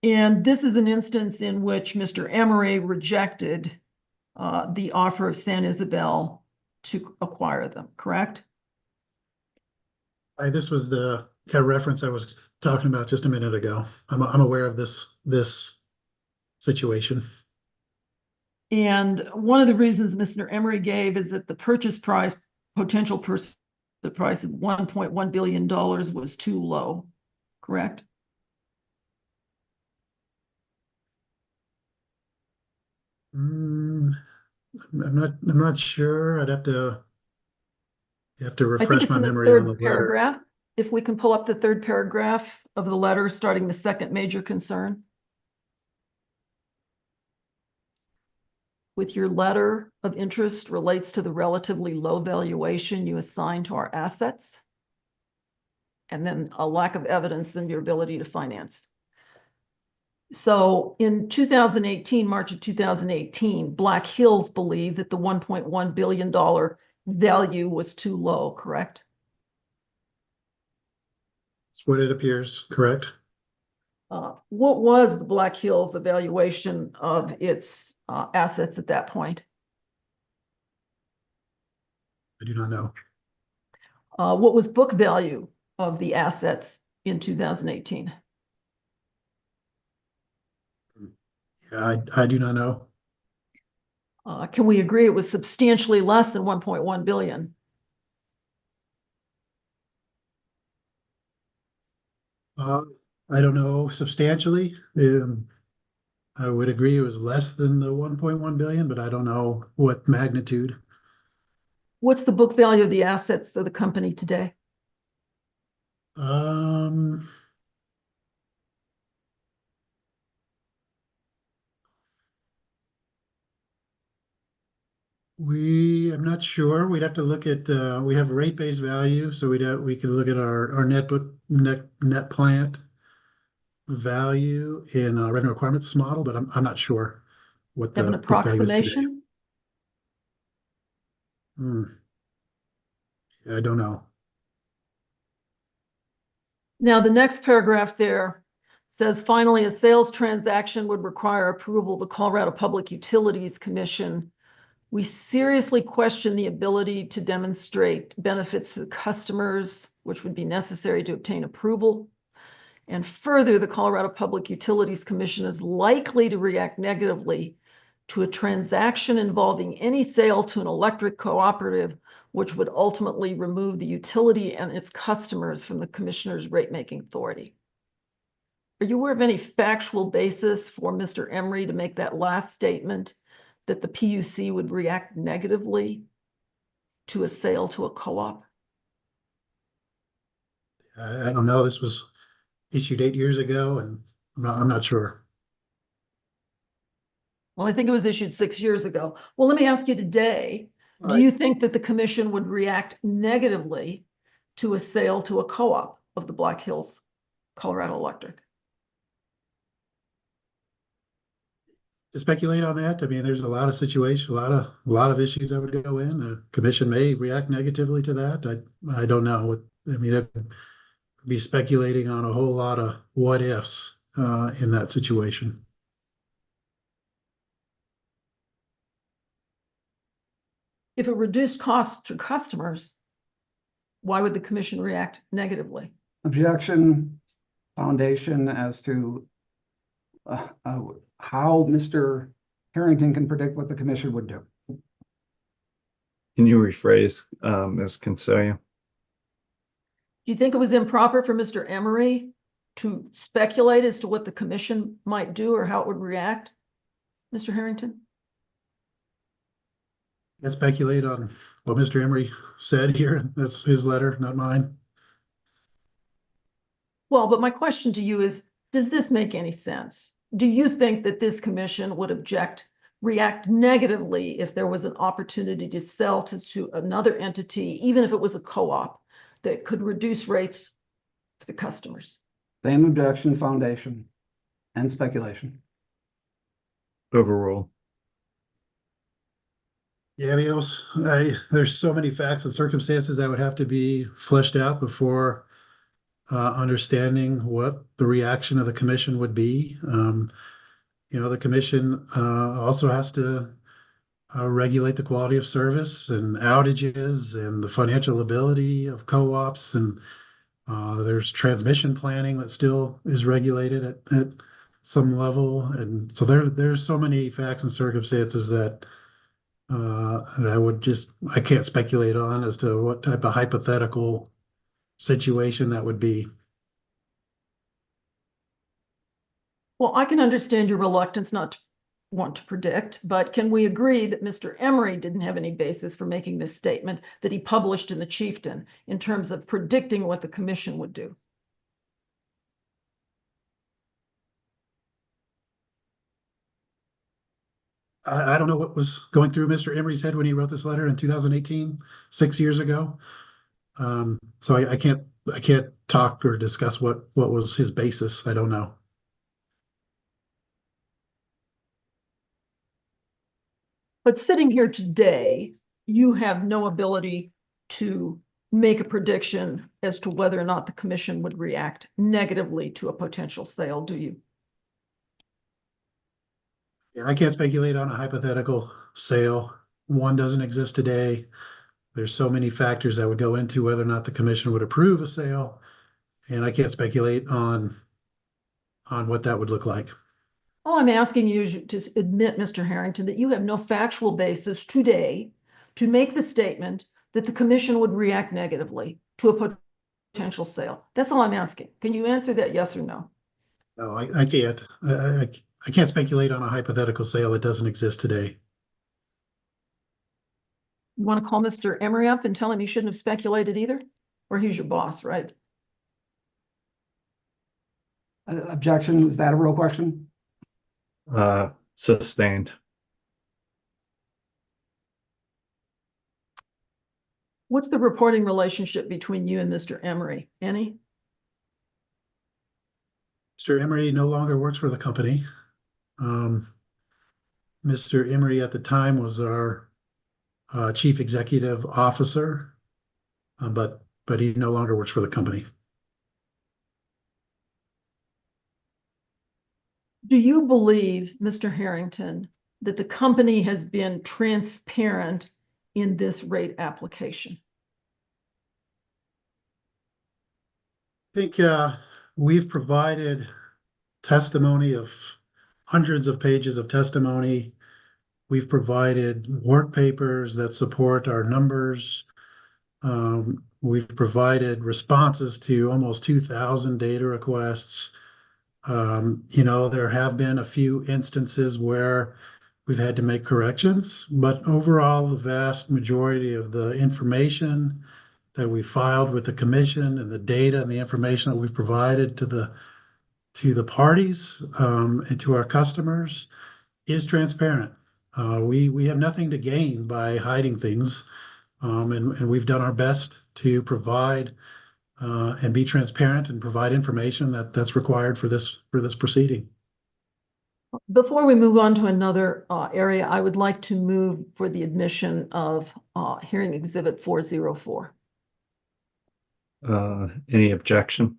And this is an instance in which Mr. Emery rejected the offer of San Isabel to acquire them, correct? This was the kind of reference I was talking about just a minute ago. I'm aware of this situation. And one of the reasons Mr. Emery gave is that the potential purchase price of $1.1 billion was too low, correct? I'm not sure. I'd have to refresh my memory on the letter. Paragraph. If we can pull up the third paragraph of the letter, starting the second major concern. With your letter of interest relates to the relatively low valuation you assign to our assets, and then a lack of evidence in your ability to finance. So in 2018, March of 2018, Black Hills believed that the $1.1 billion value was too low, correct? That's what it appears, correct? What was the Black Hills evaluation of its assets at that point? I do not know. What was book value of the assets in 2018? Yeah, I do not know. Can we agree it was substantially less than 1.1 billion? I don't know substantially. I would agree it was less than the 1.1 billion, but I don't know what magnitude. What's the book value of the assets of the company today? Um, I'm not sure. We'd have to look at, we have rate base value, so we could look at our net plant value in revenue requirements model, but I'm not sure what Have the an book value is today. approximation? I don't know. Now, the next paragraph there says, finally, a sales transaction would require approval of the Colorado Public Utilities Commission. We seriously question the ability to demonstrate benefits to the customers, which would be necessary to obtain approval. And further, the Colorado Public Utilities Commission is likely to react negatively to a transaction involving any sale to an electric cooperative, which would ultimately remove the utility and its customers from the commissioner's rate-making authority. Are you aware of any factual basis for Mr. Emery to make that last statement that the PUC would react negatively to a sale to a co-op? I don't know. This was issued 8 years ago, and I'm not sure. Well, I think it was issued 6 years ago. Well, let me ask you today, do you think that the commission would react negatively to a sale to a co-op of the Black Hills Colorado Electric? To speculate on that, I mean, there's a lot of situations, a lot of issues that would go in. The commission may react negatively to that. I don't know. I mean, it would be speculating on a whole lot of what ifs in that situation. If it reduced costs to customers, why would the commission react negatively? Objection, foundation as to how Mr. Harrington can predict what the commission would do. Can you rephrase, Ms. Concelia? Do you think it was improper for Mr. Emery to speculate as to what the commission might do or how it would react, Mr. Harrington? I speculate on what Mr. Emery said here. That's his letter, not mine. Well, but my question to you is, does this make any sense? Do you think that this commission would react negatively if there was an opportunity to sell to another entity, even if it was a co-op, that could reduce rates to the customers? Same objection, foundation, and speculation. Overrule. Yeah, I mean, there's so many facts and circumstances that would have to be fleshed out before understanding what the reaction of the commission would be. The commission also has to regulate the quality of service and outages and the financial ability of co-ops, and there's transmission planning that still is regulated at some level, and so there's so many facts and circumstances that I can't speculate on as to what type of hypothetical situation that would be. Well, I can understand your reluctance not to want to predict, but can we agree that Mr. Emery didn't have any basis for making this statement that he published in the Chieftain in terms of predicting what the commission would do? I don't know what was going through Mr. Emery's head when he wrote this letter in 2018, 6 years ago. So I can't talk or discuss what was his basis. I don't know. But sitting here today, you have no ability to make a prediction as to whether or not the commission would react negatively to a potential sale, do you? And I can't speculate on a hypothetical sale. One doesn't exist today. There's so many factors that would go into whether or not the commission would approve a sale, and I can't speculate on what that would look like. All I'm asking you is to admit, Mr. Harrington, that you have no factual basis today to make the statement that the commission would react negatively to a potential sale? That's all I'm asking. Can you answer that yes or no? No, I can't. I can't speculate on a hypothetical sale that doesn't exist today. You want to call Mr. Emery up and tell him he shouldn't have speculated either? Or he's your boss, right? Objection, is that a real question? Sustained. What's the reporting relationship between you and Mr. Emery? Any? Mr. Emery no longer works for the company. Mr. Emery at the time was our chief executive officer, but he no longer works for the company. Do you believe, Mr. Harrington, that the company has been transparent in this rate application? I think we've provided testimony of hundreds of pages of testimony. We've provided work papers that support our numbers. We've provided responses to almost 2,000 data requests. There have been a few instances where we've had to make corrections, but overall, the vast majority of the information that we filed with the commission and the data and the information that we've provided to the parties and to our customers is transparent. We have nothing to gain by hiding things, and we've done our best to provide and be transparent and provide information that's required for this proceeding. Before we move on to another area, I would like to move for the admission of hearing exhibit 404. Any objection?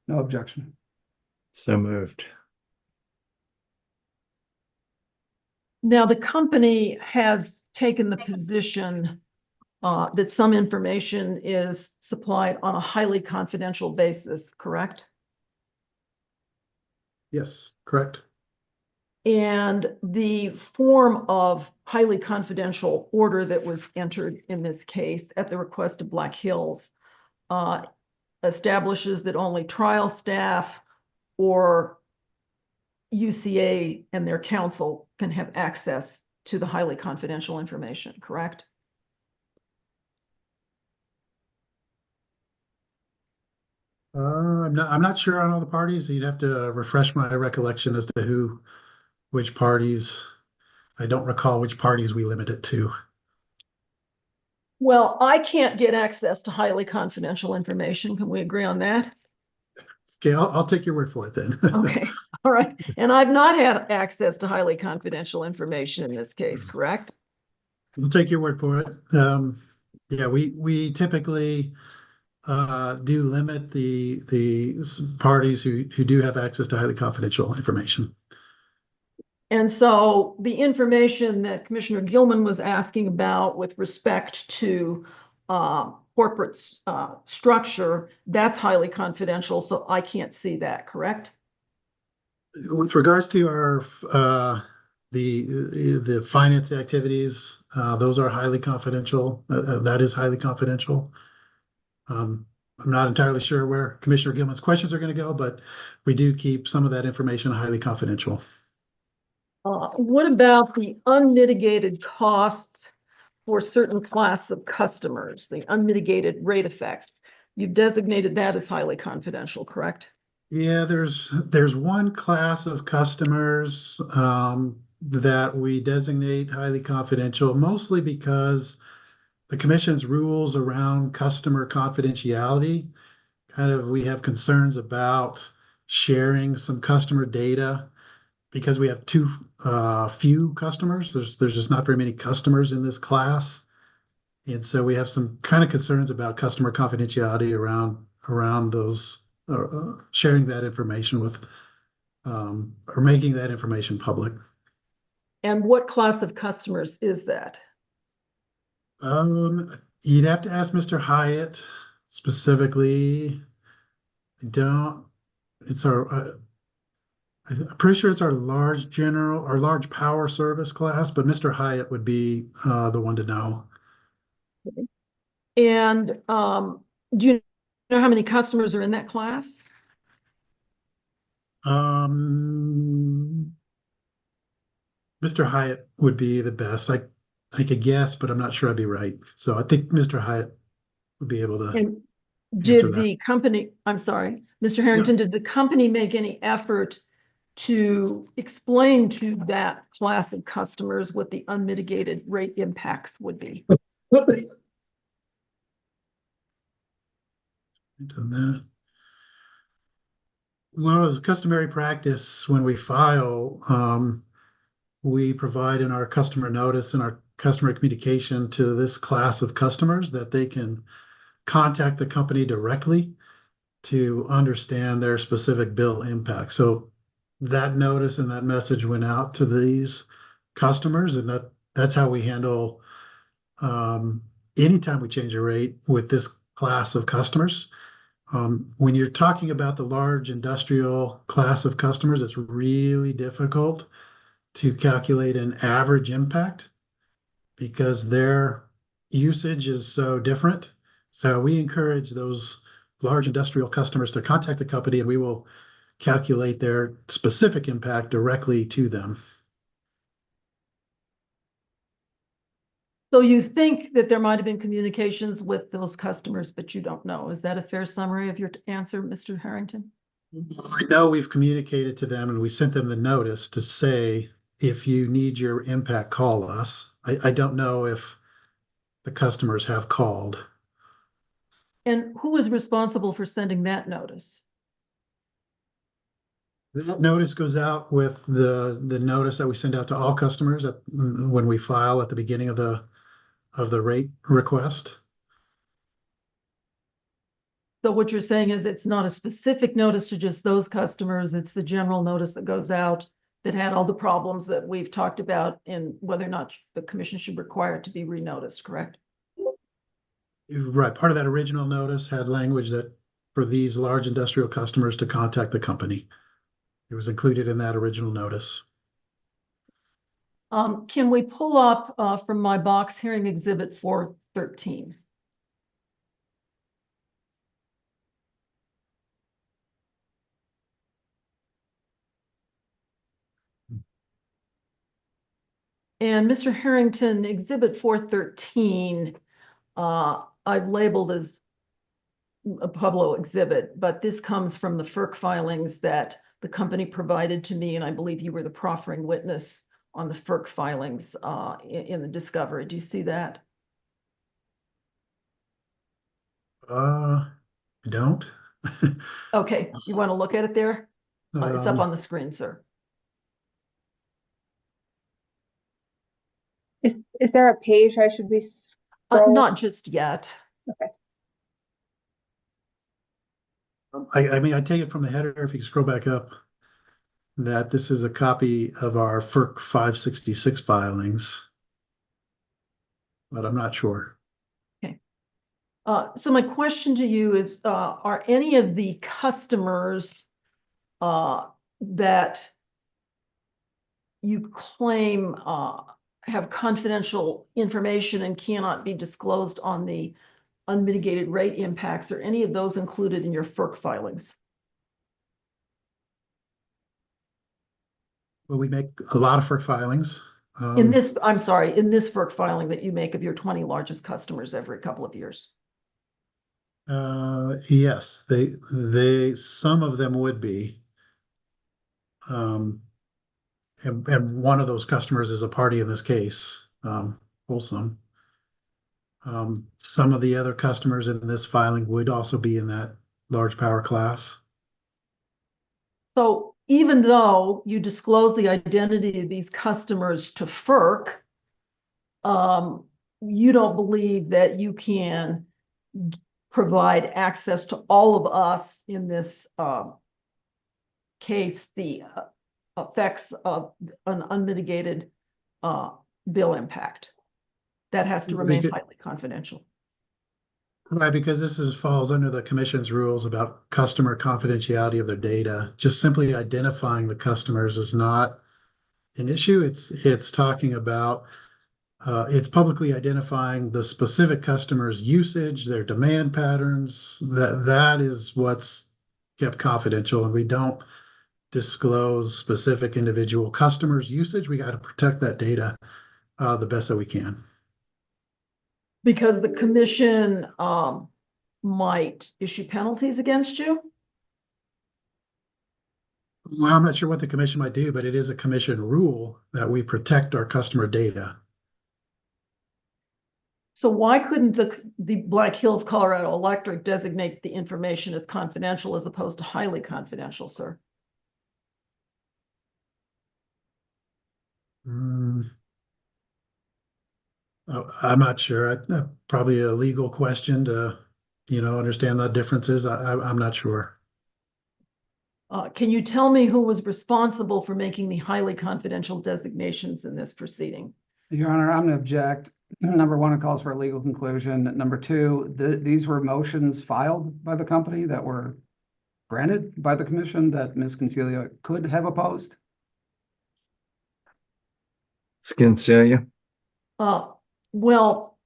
No objection. So moved. Now, the company has taken the position that some information is supplied on a highly confidential basis, correct? Yes, correct. And the form of highly confidential order that was entered in this case at the request of Black Hills establishes that only trial staff or UCA and their counsel can have access to the highly confidential information, correct? I'm not sure on all the parties. You'd have to refresh my recollection as to which parties. I don't recall which parties we limit it to. Well, I can't get access to highly confidential information. Can we agree on that? Okay, I'll take your word for it then. Okay, all right. And I've not had access to highly confidential information in this case, correct? We'll take your word for it. Yeah, we typically do limit the parties who do have access to highly confidential information. And so the information that Commissioner Gilman was asking about with respect to corporate structure, that's highly confidential, so I can't see that, correct? With regards to our the finance activities, those are highly confidential. That is highly confidential. I'm not entirely sure where Commissioner Gilman's questions are going to go, but we do keep some of that information highly confidential. What about the unmitigated costs for certain class of customers, the unmitigated rate effect? You've designated that as highly confidential, correct? Yeah, there's one class of customers that we designate highly confidential, mostly because the commission's rules around customer confidentiality, we have concerns about sharing some customer data because we have too few customers. There's just not very many customers in this class. And so we have some kind of concerns about customer confidentiality around those sharing that information with or making that information public. And what class of customers is that? You'd have to ask Mr. Hyatt specifically. It's our I'm pretty sure it's our large power service class, but Mr. Hyatt would be the one to know. And do you know how many customers are in that class? Mr. Hyatt would be the best. I could guess, but I'm not sure I'd be right. So I think Mr. Hyatt would be able to And answer did that. the company, I'm sorry, Mr. Harrington, did the company make any effort to explain to that class of customers what the unmitigated rate impacts would be? Done that. Well, as customary practice, when we file, we provide in our customer notice and our customer communication to this class of customers that they can contact the company directly to understand their specific bill impact. So that notice and that message went out to these customers, and that's how we handle anytime we change a rate with this class of customers. When you're talking about the large industrial class of customers, it's really difficult to calculate an average impact because their usage is so different. So we encourage those large industrial customers to contact the company, and we will calculate their specific impact directly to them. So you think that there might have been communications with those customers, but you don't know. Is that a fair summary of your answer, Mr. Harrington? I know we've communicated to them and we sent them the notice to say, if you need your impact, call us. I don't know if the customers have called. And who is responsible for sending that notice? That notice goes out with the notice that we send out to all customers when we file at the beginning of the rate request. So what you're saying is it's not a specific notice to just those customers, it's the general notice that goes out that had all the problems that we've talked about and whether or not the commission should require it to be renoticed, correct? Right. Part of that original notice had language that for these large industrial customers to contact the company. It was included in that original notice. Can we pull up from my box hearing exhibit 413? And Mr. Harrington, exhibit 413, I've labeled as a Pueblo exhibit, but this comes from the FERC filings that the company provided to me, and I believe you were the proffering witness on the FERC filings in the discovery. Do you see that? I don't. Okay, you want to look at it there? It's up on the screen, sir. Is there a page I should be scrolling? Not just yet. Okay. I mean, I take it from the header, if you scroll back up, that this is a copy of our FERC 566 filings, but I'm not sure. Okay. So my question to you is, are any of the customers that you claim have confidential information and cannot be disclosed on the unmitigated rate impacts, are any of those included in your FERC filings? Well, we make a lot of FERC filings. In this, I'm sorry, in this FERC filing that you make of your 20 largest customers every couple of years? Yes, some of them would be. And one of those customers is a party in this case, Wholesome. Some of the other customers in this filing would also be in that large power class. So even though you disclose the identity of these customers to FERC, you don't believe that you can provide access to all of us in this case, the effects of an unmitigated bill impact. That has to remain highly confidential. Right, because falls under the commission's rules about customer confidentiality of their data. Just simply identifying the customers is not an issue. It's talking about It's publicly identifying the specific customer's usage, their demand patterns. That is what's kept confidential, and we don't disclose specific individual customers' usage. We got to protect that data the best that we can. Because the commission might issue penalties against you? Well, I'm not sure what the commission might do, but it is a commission rule that we protect our customer data. So why couldn't the Black Hills Colorado Electric designate the information as confidential as opposed to highly confidential, sir? I'm not sure. Probably a legal question to, understand the differences. I'm not sure. Can you tell me who was responsible for making the highly confidential designations in this proceeding? Your Honor, I'm going to object. Number one, it calls for a legal conclusion. Number two, these were motions filed by the company that were granted by the commission that Ms. Concelia could have opposed. Skincelia. Well,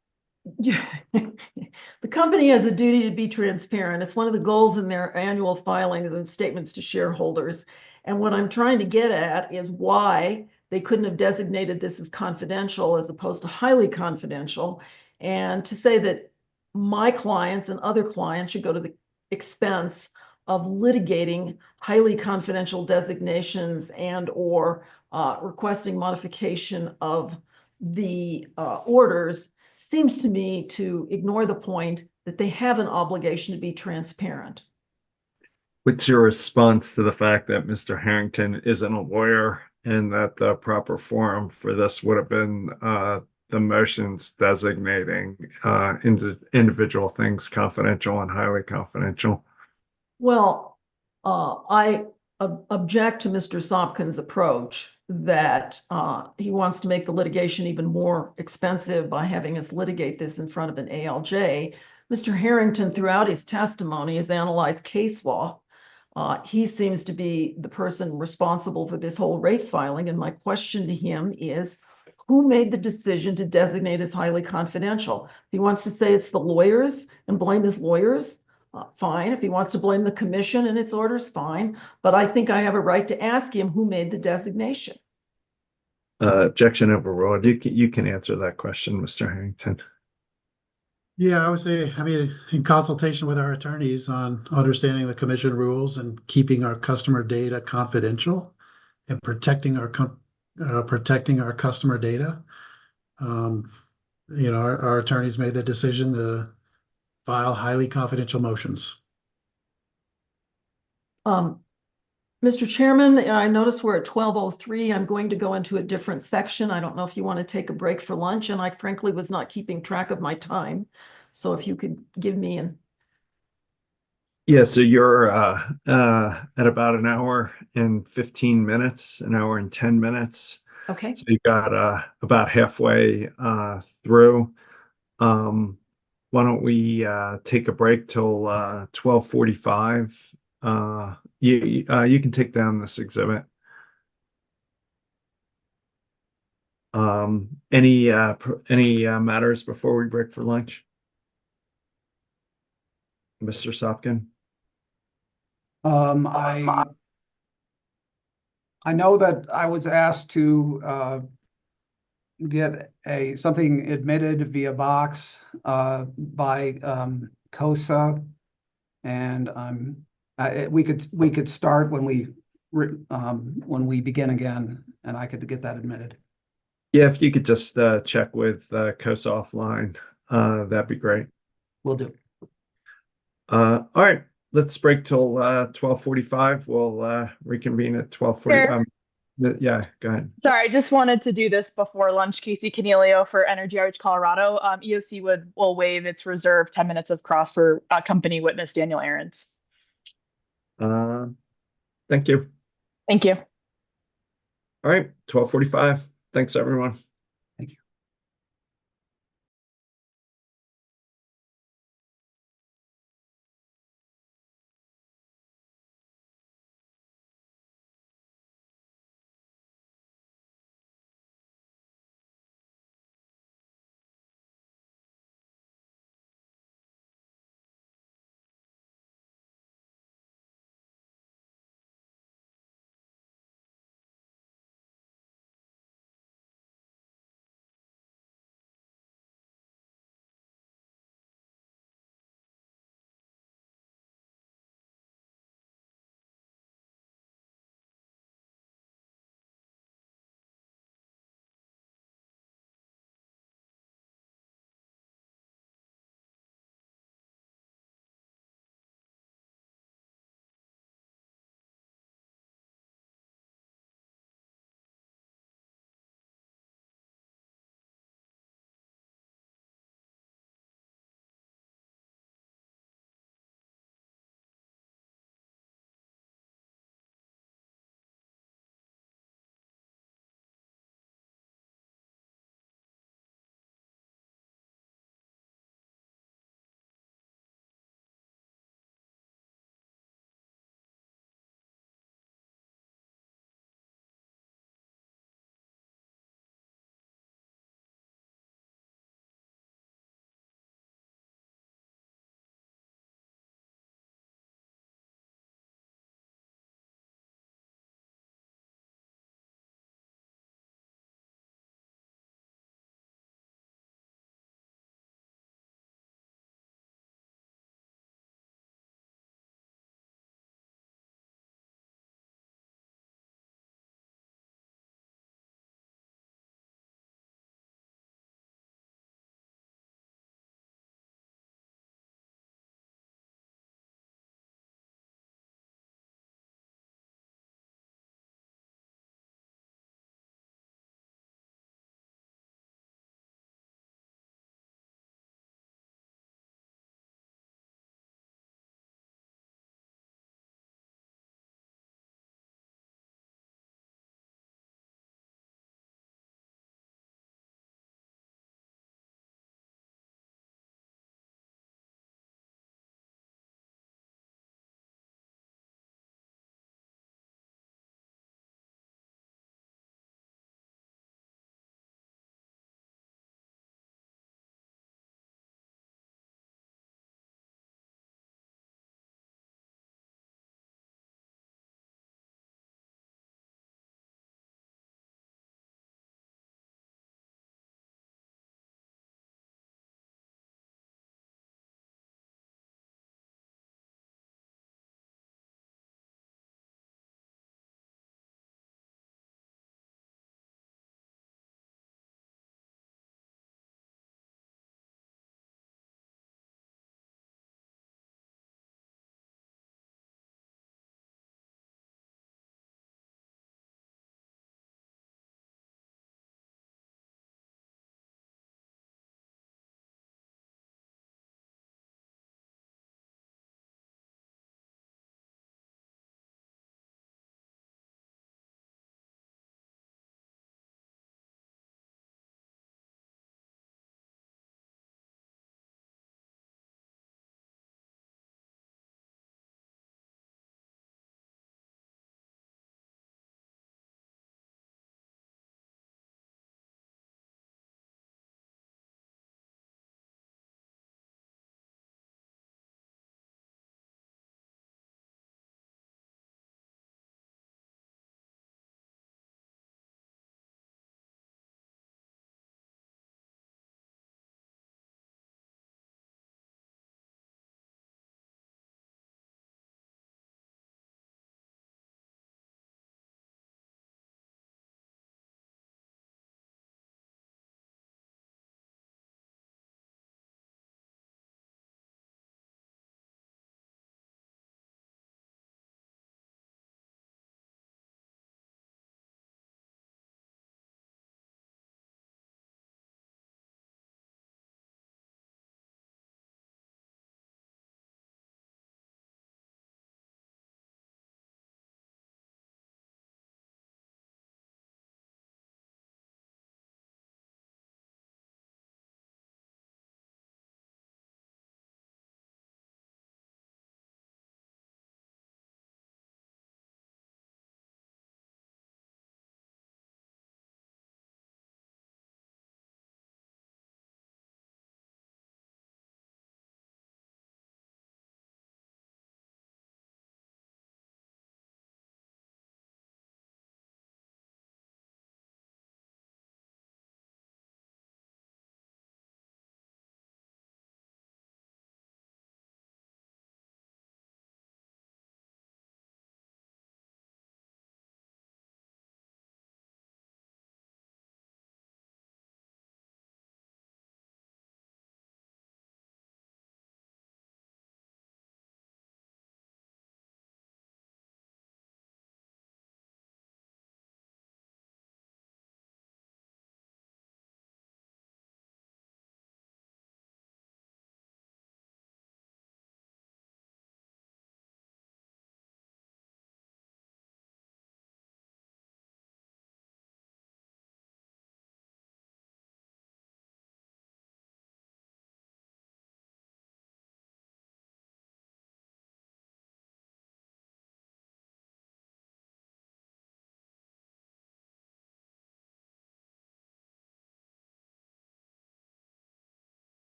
the company has a duty to be transparent. It's one of the goals in their annual filings and statements to shareholders. And what I'm trying to get at is why they couldn't have designated this as confidential as opposed to highly confidential. And to say that my clients and other clients should go to the expense of litigating highly confidential designations and or requesting modification of the orders seems to me to ignore the point that they have an obligation to be transparent. What's your response to the fact that Mr. Harrington isn't a lawyer and that the proper forum for this would have been the motions designating individual things confidential and highly confidential? Well, I object to Mr. Sopkin's approach that he wants to make the litigation even more expensive by having us litigate this in front of an ALJ. Mr. Harrington, throughout his testimony, has analyzed case law. He seems to be the person responsible for this whole rate filing. And my question to him is, who made the decision to designate as highly confidential? If he wants to say it's the lawyers and blame his lawyers, fine. If he wants to blame the commission and its orders, fine. But I think I have a right to ask him who made the designation. Objection overruled. You can answer that question, Mr. Harrington. Yeah, I would say, in consultation with our attorneys on understanding the commission rules and keeping our customer data confidential and protecting our customer data. Our attorneys made the decision to file highly confidential motions. Mr. Chairman, I notice we're at 12:03. I'm going to go into a different section. I don't know if you want to take a break for lunch, and I frankly was not keeping track of my time. So if you could give me an... Yeah, so you're at about an hour and 15 minutes, an hour and 10 minutes. Okay. So you got about halfway through. Why don't we take a break till 12:45? You can take down this exhibit. Any matters before we break for lunch? Mr. Sopkin? I know that I was asked to get something admitted via box by COSA, and we could start when we begin again, and I could get that admitted. Yeah, if you could just check with COSA offline, that'd be great. Will do. All right, let's break till 12:45. We'll reconvene at 12:40. Yeah, go ahead. Sorry, I just wanted to do this before lunch. Casey Canelio for Energy Outreach Colorado. EOC will waive its reserved 10 minutes of cross for company witness Daniel Ahrens. Thank you. Thank you. All right, 12:45. Thanks, everyone. Thank you.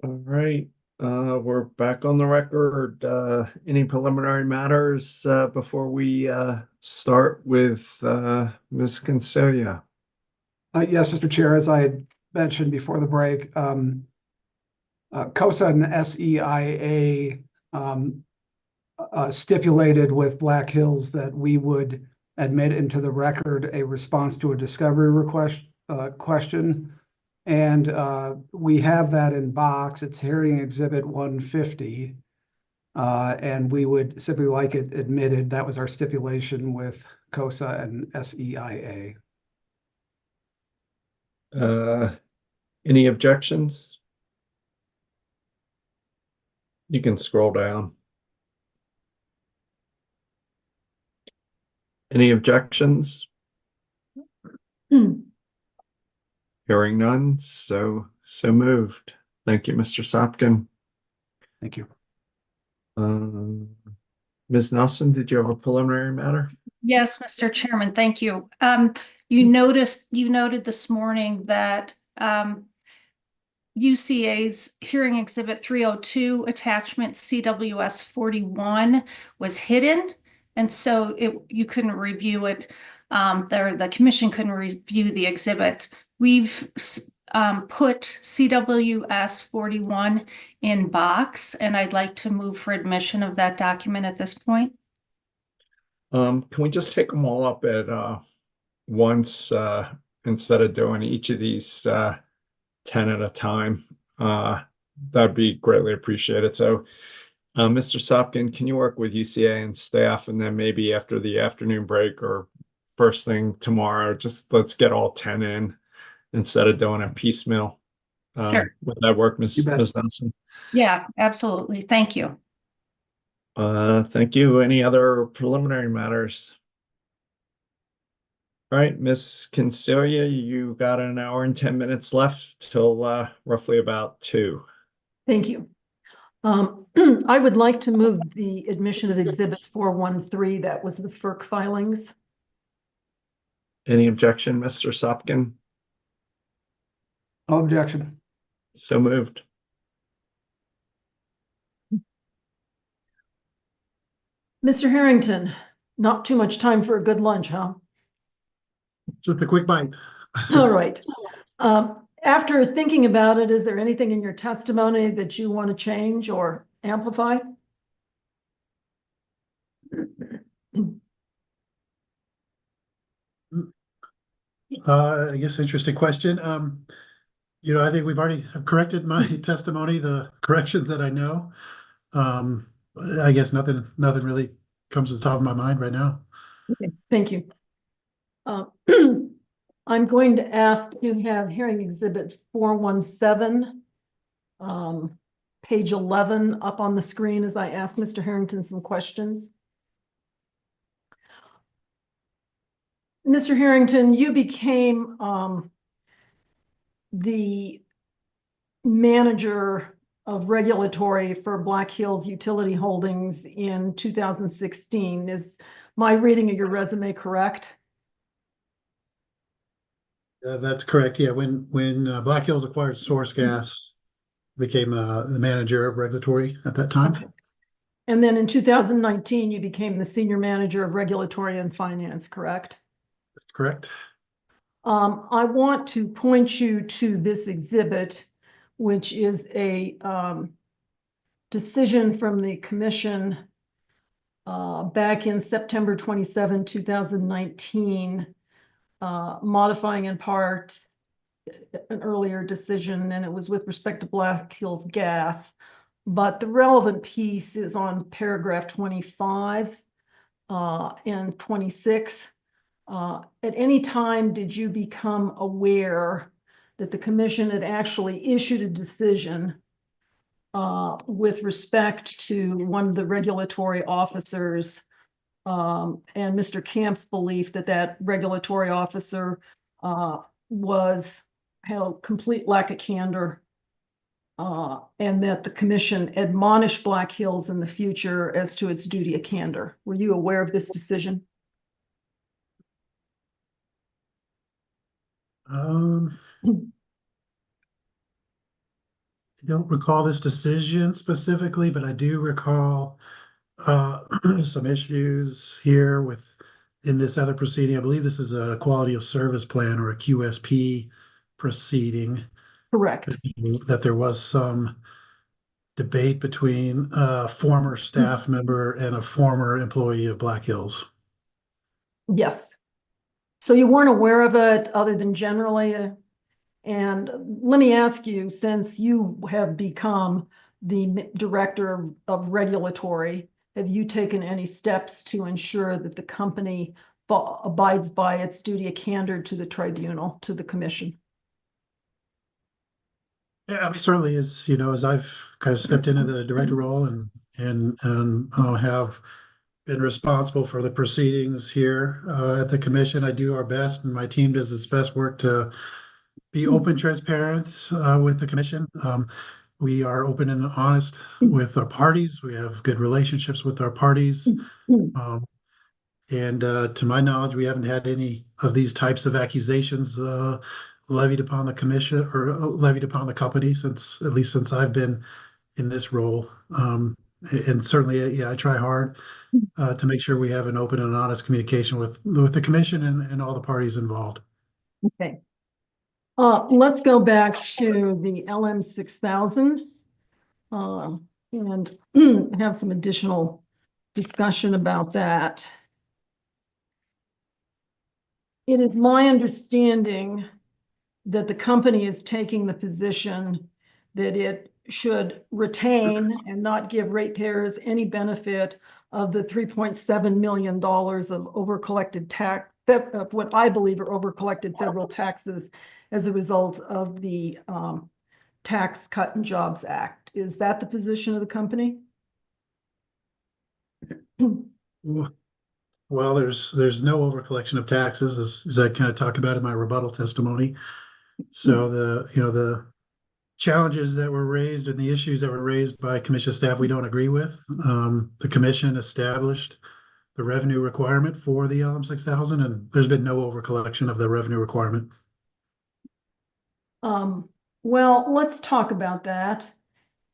All right, we're back on the record. Any preliminary matters before we start with Ms. Consilia? Yes, Mr. Chair, as I had mentioned before the break, COSA and SEIA stipulated with Black Hills that we would admit into the record a response to a discovery request question. And we have that in box. It's hearing exhibit 150. And we would simply like it admitted. That was our stipulation with COSA and SEIA. Any objections? You can scroll down. Any objections? Hearing none, so moved. Thank you, Mr. Sopkin. Thank you. Ms. Nelson, did you have a preliminary matter? Yes, Mr. Chairman, thank you. You noted this morning that UCA's hearing exhibit 302 attachment CWS 41 was hidden, and so you couldn't review it. The commission couldn't review the exhibit. We've put CWS 41 in box, and I'd like to move for admission of that document at this point. Can we just take them all up at once instead of doing each of these 10 at a time? That'd be greatly appreciated. So, Mr. Sopkin, can you work with UCA and staff, and then maybe after the afternoon break or first thing tomorrow, just let's get all 10 in instead of doing a piecemeal. Sure. Would that work, Ms. Nelson? Yeah, absolutely. Thank you. Thank you. Any other preliminary matters? All right, Ms. Consilia, you got an hour and 10 minutes left till roughly about 2. Thank you. I would like to move the admission of exhibit 413. That was the FERC filings. Any objection, Mr. Sopkin? No objection. So moved. Mr. Harrington, not too much time for a good lunch, huh? Just a quick bite. All right. After thinking about it, is there anything in your testimony that you want to change or amplify? I guess interesting question. I think we've already corrected my testimony, the corrections that I know. I guess nothing really comes to the top of my mind right now. Okay, thank you. I'm going to ask to have hearing exhibit 417, page 11 up on the screen as I ask Mr. Harrington some questions. Mr. Harrington, you became the manager of regulatory for Black Hills Utility Holdings in 2016. Is my reading of your resume correct? That's correct. Yeah, when Black Hills acquired Source Gas, became the manager of regulatory at that time. Okay. And then in 2019, you became the senior manager of regulatory and finance, correct? That's correct. I want to point you to this exhibit, which is a decision from the commission back in September 27, 2019, modifying in part an earlier decision, and it was with respect to Black Hills Gas. But the relevant piece is on paragraph 25 and 26. At any time, did you become aware that the commission had actually issued a decision with respect to one of the regulatory officers and Mr. Camp's belief that that regulatory officer had a complete lack of candor and that the commission admonished Black Hills in the future as to its duty of candor? Were you aware of this decision? don't recall this decision specifically, but I do recall some issues here with in this other proceeding. I believe this is a quality of service plan or a QSP proceeding. Correct. That there was some debate between a former staff member and a former employee of Black Hills. Yes. So you weren't aware of it other than generally? And let me ask you, since you have become the director of regulatory, have you taken any steps to ensure that the company abides by its duty of candor to the tribunal, to the commission? Yeah, I mean, certainly as as I've kind of stepped into the director role and have been responsible for the proceedings here at the commission, I do our best, and my team does its best work to be open, transparent with the commission. We are open and honest with our parties. We have good relationships with our parties. And to my knowledge, we haven't had any of these types of accusations levied upon the commission or levied upon the company at least since I've been in this role. And certainly, yeah, I try hard to make sure we have an open and honest communication with the commission and all the parties involved. Okay. Let's go back to the LM 6000 and have some additional discussion about that. It is my understanding that the company is taking the position that it should retain and not give ratepayers any benefit of the $3.7 million of overcollected tax, of what I believe are overcollected federal taxes as a result of the Tax Cut and Jobs Act. Is that the position of the company? Well, there's no overcollection of taxes, as I kind of talk about in my rebuttal testimony. So the challenges that were raised and the issues that were raised by commission staff, we don't agree with. The commission established the revenue requirement for the LM 6000, and there's been no overcollection of the revenue requirement. Well, let's talk about that.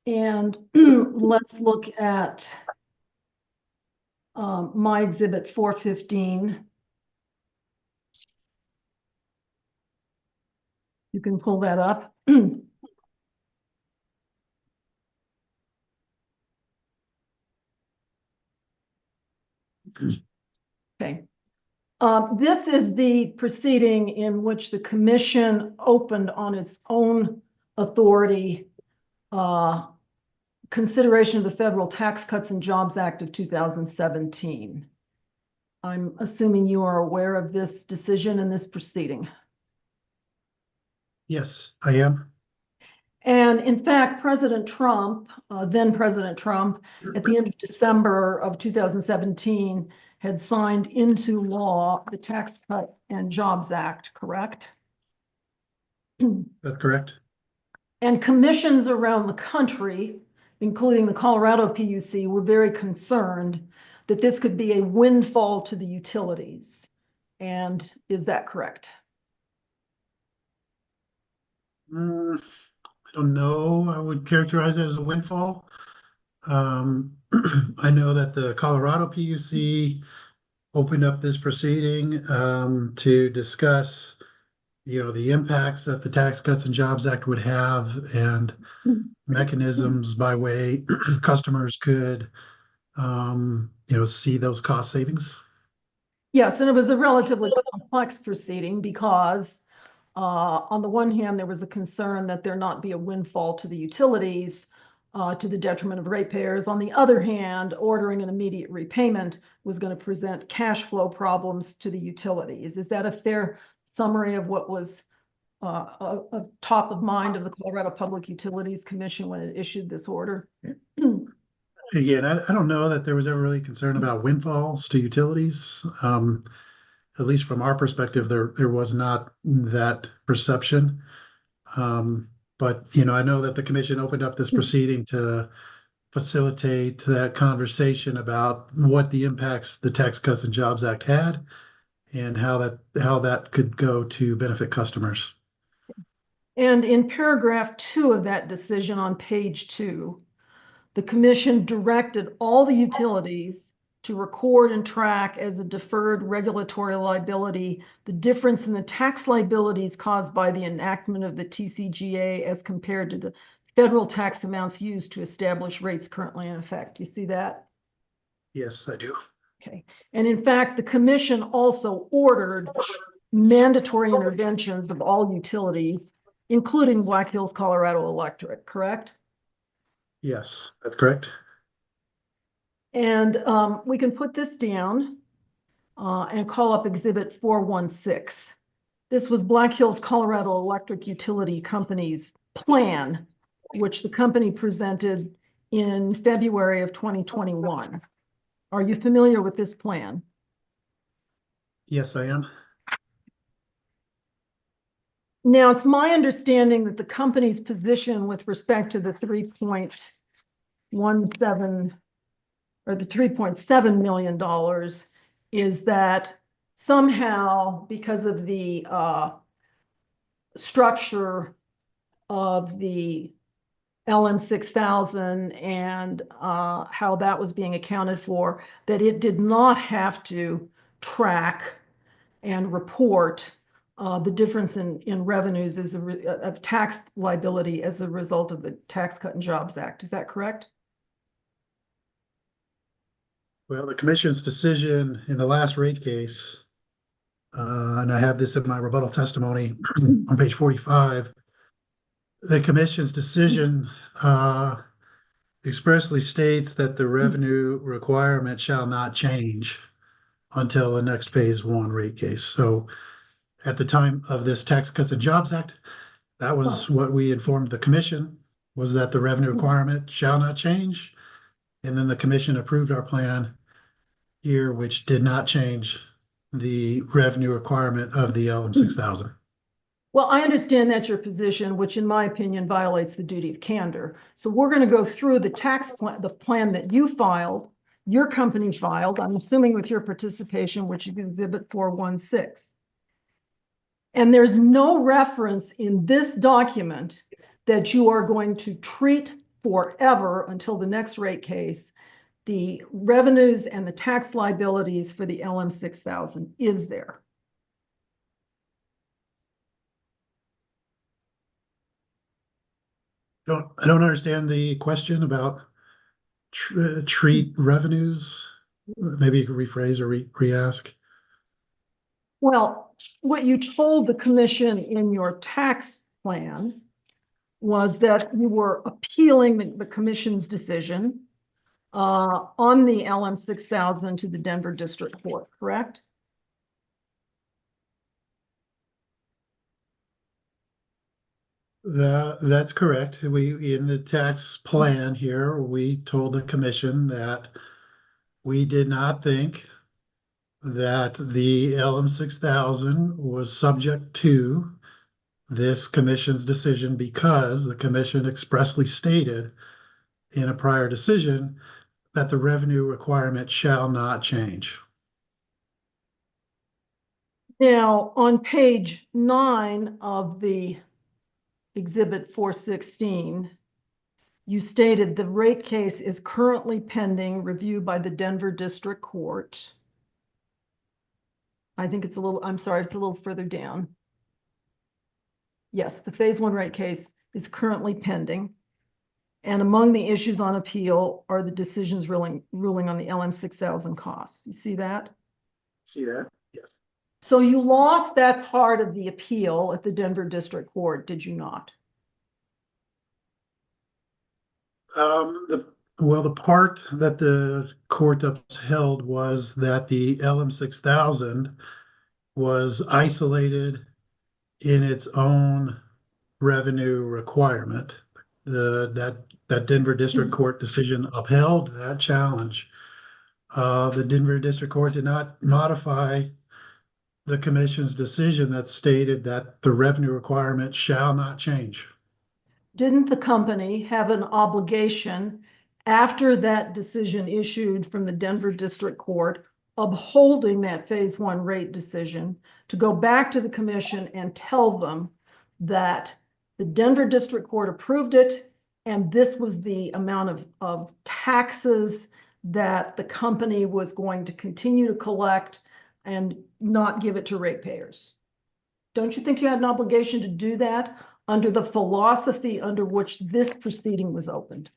And let's look at my exhibit 415. You can pull that up. Okay. This is the proceeding in which the commission opened on its own authority consideration of the Federal Tax Cuts and Jobs Act of 2017. I'm assuming you are aware of this decision and this proceeding. Yes, I am. And in fact, President Trump, then President Trump, at the end of December of 2017, had signed into law the Tax Cut and Jobs Act, correct? That's correct. And commissions around the country, including the Colorado PUC, were very concerned that this could be a windfall to the utilities. And is that correct? I don't know. I would characterize it as a windfall. I know that the Colorado PUC opened up this proceeding to discuss, the impacts that the Tax Cuts and Jobs Act would have and mechanisms by way customers could, see those cost savings. Yes, and it was a relatively complex proceeding because on the one hand, there was a concern that there not be a windfall to the utilities to the detriment of ratepayers. On the other hand, ordering an immediate repayment was going to present cash flow problems to the utilities. Is that a fair summary of what was a top of mind of the Colorado Public Utilities Commission when it issued this order? Again, I don't know that there was ever really concern about windfalls to utilities. At least from our perspective, there was not that perception. But I know that the commission opened up this proceeding to facilitate that conversation about what the impacts the Tax Cuts and Jobs Act had and how that could go to benefit customers. And in paragraph 2 of that decision on page 2, the commission directed all the utilities to record and track as a deferred regulatory liability the difference in the tax liabilities caused by the enactment of the TCGA as compared to the federal tax amounts used to establish rates currently in effect. You see that? Yes, I do. Okay. And in fact, the commission also ordered mandatory interventions of all utilities, including Black Hills Colorado Electric, correct? Yes, that's correct. And we can put this down and call up Exhibit 416. This was Black Hills Colorado Electric Utility Company's plan, which the company presented in February of 2021. Are you familiar with this plan? Yes, I am. Now, it's my understanding that the company's position with respect to the 3.17 or the $3.7 million is that somehow, because of the structure of the LM 6000 and how that was being accounted for, that it did not have to track and report the difference in revenues as of tax liability as a result of the Tax Cut and Jobs Act. Is that correct? Well, the commission's decision in the last rate case, and I have this in my rebuttal testimony on page 45, the commission's decision expressly states that the revenue requirement shall not change until the next phase 1 rate case. So at the time of this Tax Cuts and Jobs Act, that was what we informed the commission, was that the revenue requirement shall not change. And then the commission approved our plan here, which did not change the revenue requirement of the LM 6000. Well, I understand that's your position, which in my opinion violates the duty of candor. So we're going to go through the tax plan, the plan that you filed, your company filed, I'm assuming with your participation, which is Exhibit 416. And there's no reference in this document that you are going to treat forever until the next rate case the revenues and the tax liabilities for the LM 6000, is there? I don't understand the question about treat revenues. Maybe you could rephrase or re-ask. Well, what you told the commission in your tax plan was that you were appealing the commission's decision on the LM 6000 to the Denver District Court, correct? That's correct. We, in the tax plan here, we told the commission that we did not think that the LM 6000 was subject to this commission's decision because the commission expressly stated in a prior decision that the revenue requirement shall not change. Now, on page 9 of the Exhibit 416, you stated the rate case is currently pending review by the Denver District Court. I think it's a little, I'm sorry, it's a little further down. Yes, the phase 1 rate case is currently pending. And among the issues on appeal are the decisions ruling on the LM 6000 costs. You see that? See that? Yes. So you lost that part of the appeal at the Denver District Court, did you not? The part that the court upheld was that the LM 6000 was isolated in its own revenue requirement. That Denver District Court decision upheld that challenge. The Denver District Court did not modify the commission's decision that stated that the revenue requirement shall not change. Didn't the company have an obligation after that decision issued from the Denver District Court upholding that phase 1 rate decision to go back to the commission and tell them that The Denver District Court approved it, and this was the amount of taxes that the company was going to continue to collect and not give it to ratepayers. Don't you think you had an obligation to do that under the philosophy under which this proceeding was opened?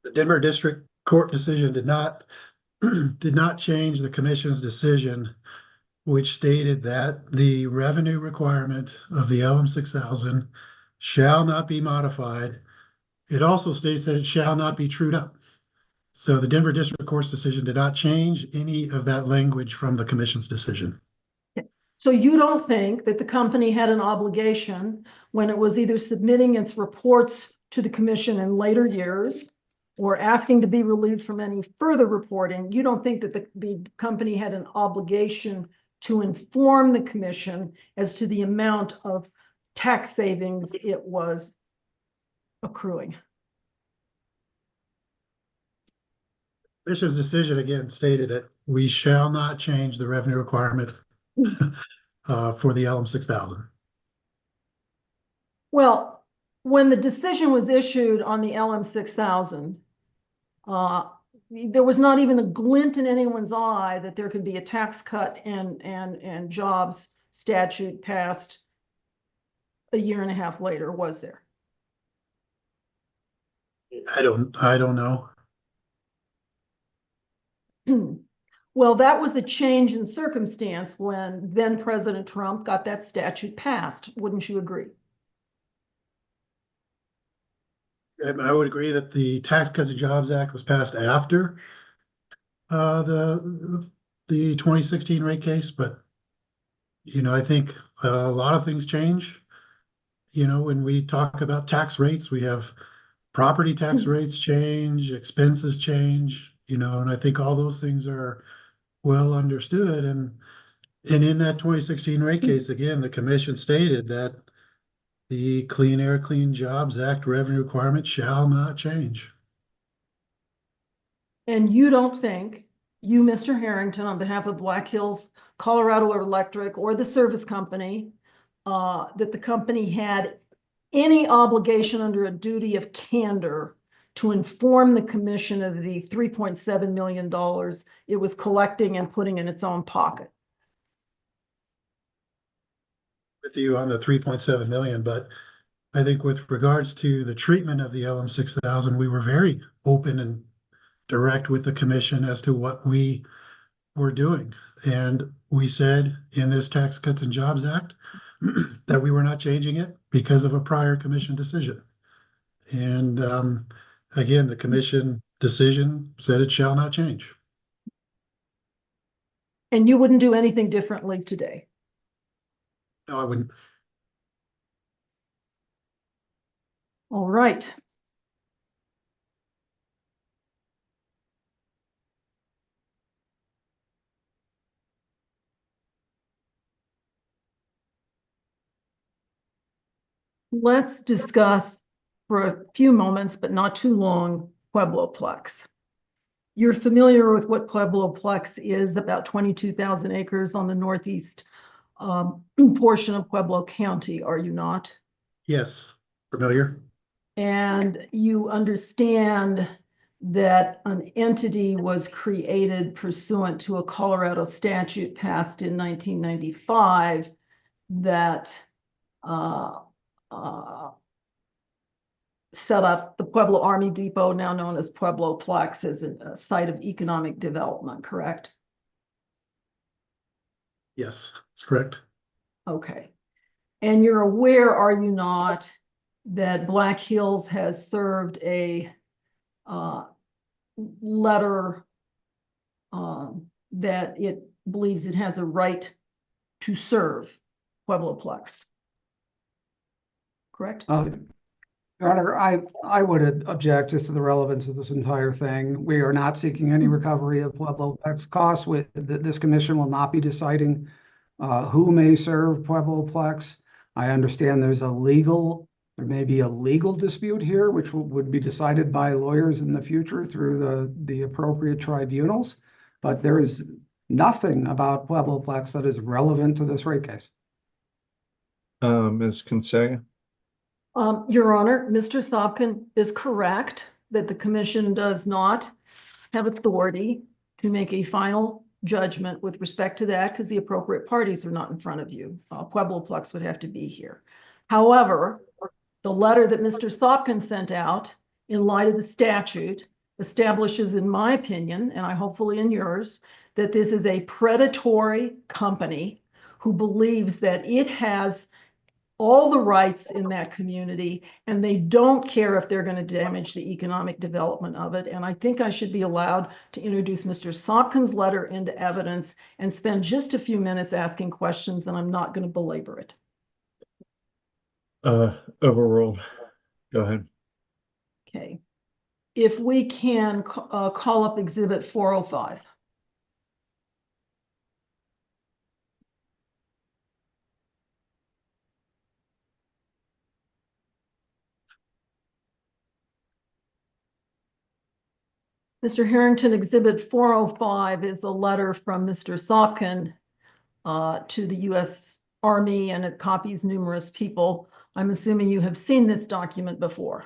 The Denver District Court decision did not change the commission's decision, which stated that the revenue requirement of the LM 6000 shall not be modified. It also states that it shall not be trued up. So the Denver District Court's decision did not change any of that language from the commission's decision. So you don't think that the company had an obligation when it was either submitting its reports to the commission in later years or asking to be relieved from any further reporting? You don't think that the company had an obligation to inform the commission as to the amount of tax savings it was accruing? The commission's decision again stated that we shall not change the revenue requirement for the LM 6000. Well, when the decision was issued on the LM 6000, there was not even a glint in anyone's eye that there could be a tax cut and jobs statute passed a year and a half later, was there? I don't know. Well, that was a change in circumstance when then President Trump got that statute passed. Wouldn't you agree? I would agree that the Tax Cuts and Jobs Act was passed after the 2016 rate case, but I think a lot of things change. When we talk about tax rates, we have property tax rates change, expenses change, and I think all those things are well understood. And in that 2016 rate case, again, the commission stated that the Clean Air, Clean Jobs Act revenue requirement shall not change. And you don't think, you, Mr. Harrington, on behalf of Black Hills, Colorado Electric, or the service company, that the company had any obligation under a duty of candor to inform the commission of the $3.7 million it was collecting and putting in its own pocket? With you on the 3.7 million, but I think with regards to the treatment of the LM 6000, we were very open and direct with the commission as to what we were doing. And we said in this Tax Cuts and Jobs Act that we were not changing it because of a prior commission decision. And again, the commission decision said it shall not change. And you wouldn't do anything differently today? No, I wouldn't. All right. Let's discuss for a few moments, but not too long, Puebloplex. You're familiar with what Puebloplex is, about 22,000 acres on the northeast portion of Pueblo County, are you not? Yes, familiar. And you understand that an entity was created pursuant to a Colorado statute passed in 1995 that set up the Pueblo Army Depot, now known as Puebloplex, as a site of economic development, correct? Yes, that's correct. Okay. And you're aware, are you not, that Black Hills has served a letter that it believes it has a right to serve Puebloplex? Correct? Your Honor, I would object just to the relevance of this entire thing. We are not seeking any recovery of Puebloplex costs. This commission will not be deciding who may serve Puebloplex. I understand there may be a legal dispute here, which would be decided by lawyers in the future through the appropriate tribunals. But there is nothing about Puebloplex that is relevant to this rate case. Ms. Concelia? Your Honor, Mr. Sopkin is correct that the commission does not have authority to make a final judgment with respect to that because the appropriate parties are not in front of you. Pueblo Plex would have to be here. However, the letter that Mr. Sopkin sent out in light of the statute establishes, in my opinion, and I hopefully in yours, that this is a predatory company who believes that it has all the rights in that community, and they don't care if they're going to damage the economic development of it. And I think I should be allowed to introduce Mr. Sopkin's letter into evidence and spend just a few minutes asking questions, and I'm not going to belabor it. Overruled. Go ahead. Okay. If we can call up Exhibit 405. Mr. Harrington, Exhibit 405 is a letter from Mr. Sopkin to the U.S. Army, and it copies numerous people. I'm assuming you have seen this document before.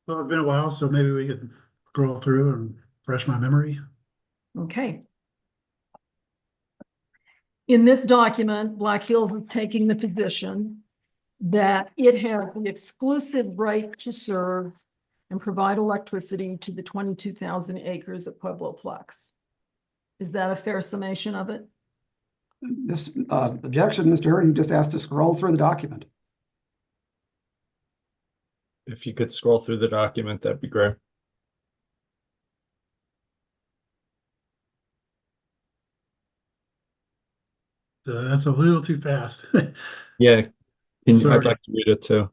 Well, it's been a while, so maybe we could scroll through and refresh my memory. Okay. In this document, Black Hills is taking the position that it has the exclusive right to serve and provide electricity to the 22,000 acres of Pueblo Plex. Is that a fair summation of it? This objection, Mr. Harrington just asked to scroll through the document. If you could scroll through the document, that'd be great. That's a little too fast. Yeah, I'd Sorry. like to read it too.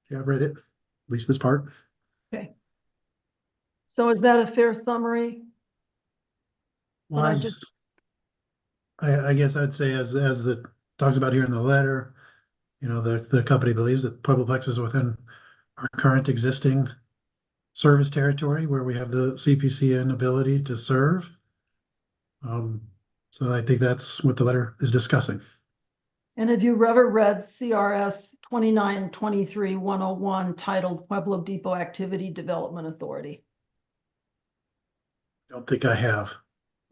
Yeah, I've read it, at least this part. Okay. So is that a fair summary? Well, But I just, I guess I'd say as it talks about here in the letter, you know, the company believes that Pueblo Plex is within our current existing service territory where we have the CPCN ability to serve. So I think that's what the letter is discussing. and have you ever read CRS 2923-101 titled Pueblo Depot Activity Development Authority? Don't think I have.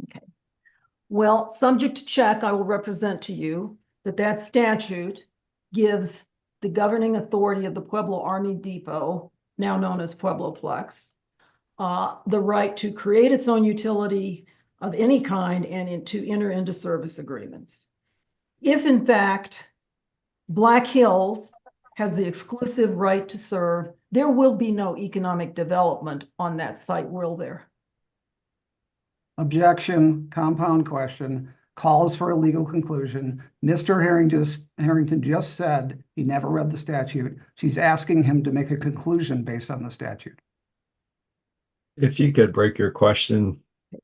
Okay. Well, subject to check, I will represent to you that that statute gives the governing authority of the Pueblo Army Depot, now known as Pueblo Plex, the right to create its own utility of any kind and to enter into service agreements. If in fact Black Hills has the exclusive right to serve, there will be no economic development on that site, will there? Objection, compound question, calls for a legal conclusion. Mr. Harrington just said he never read the statute. She's asking him to make a conclusion based on the statute. If you could break your question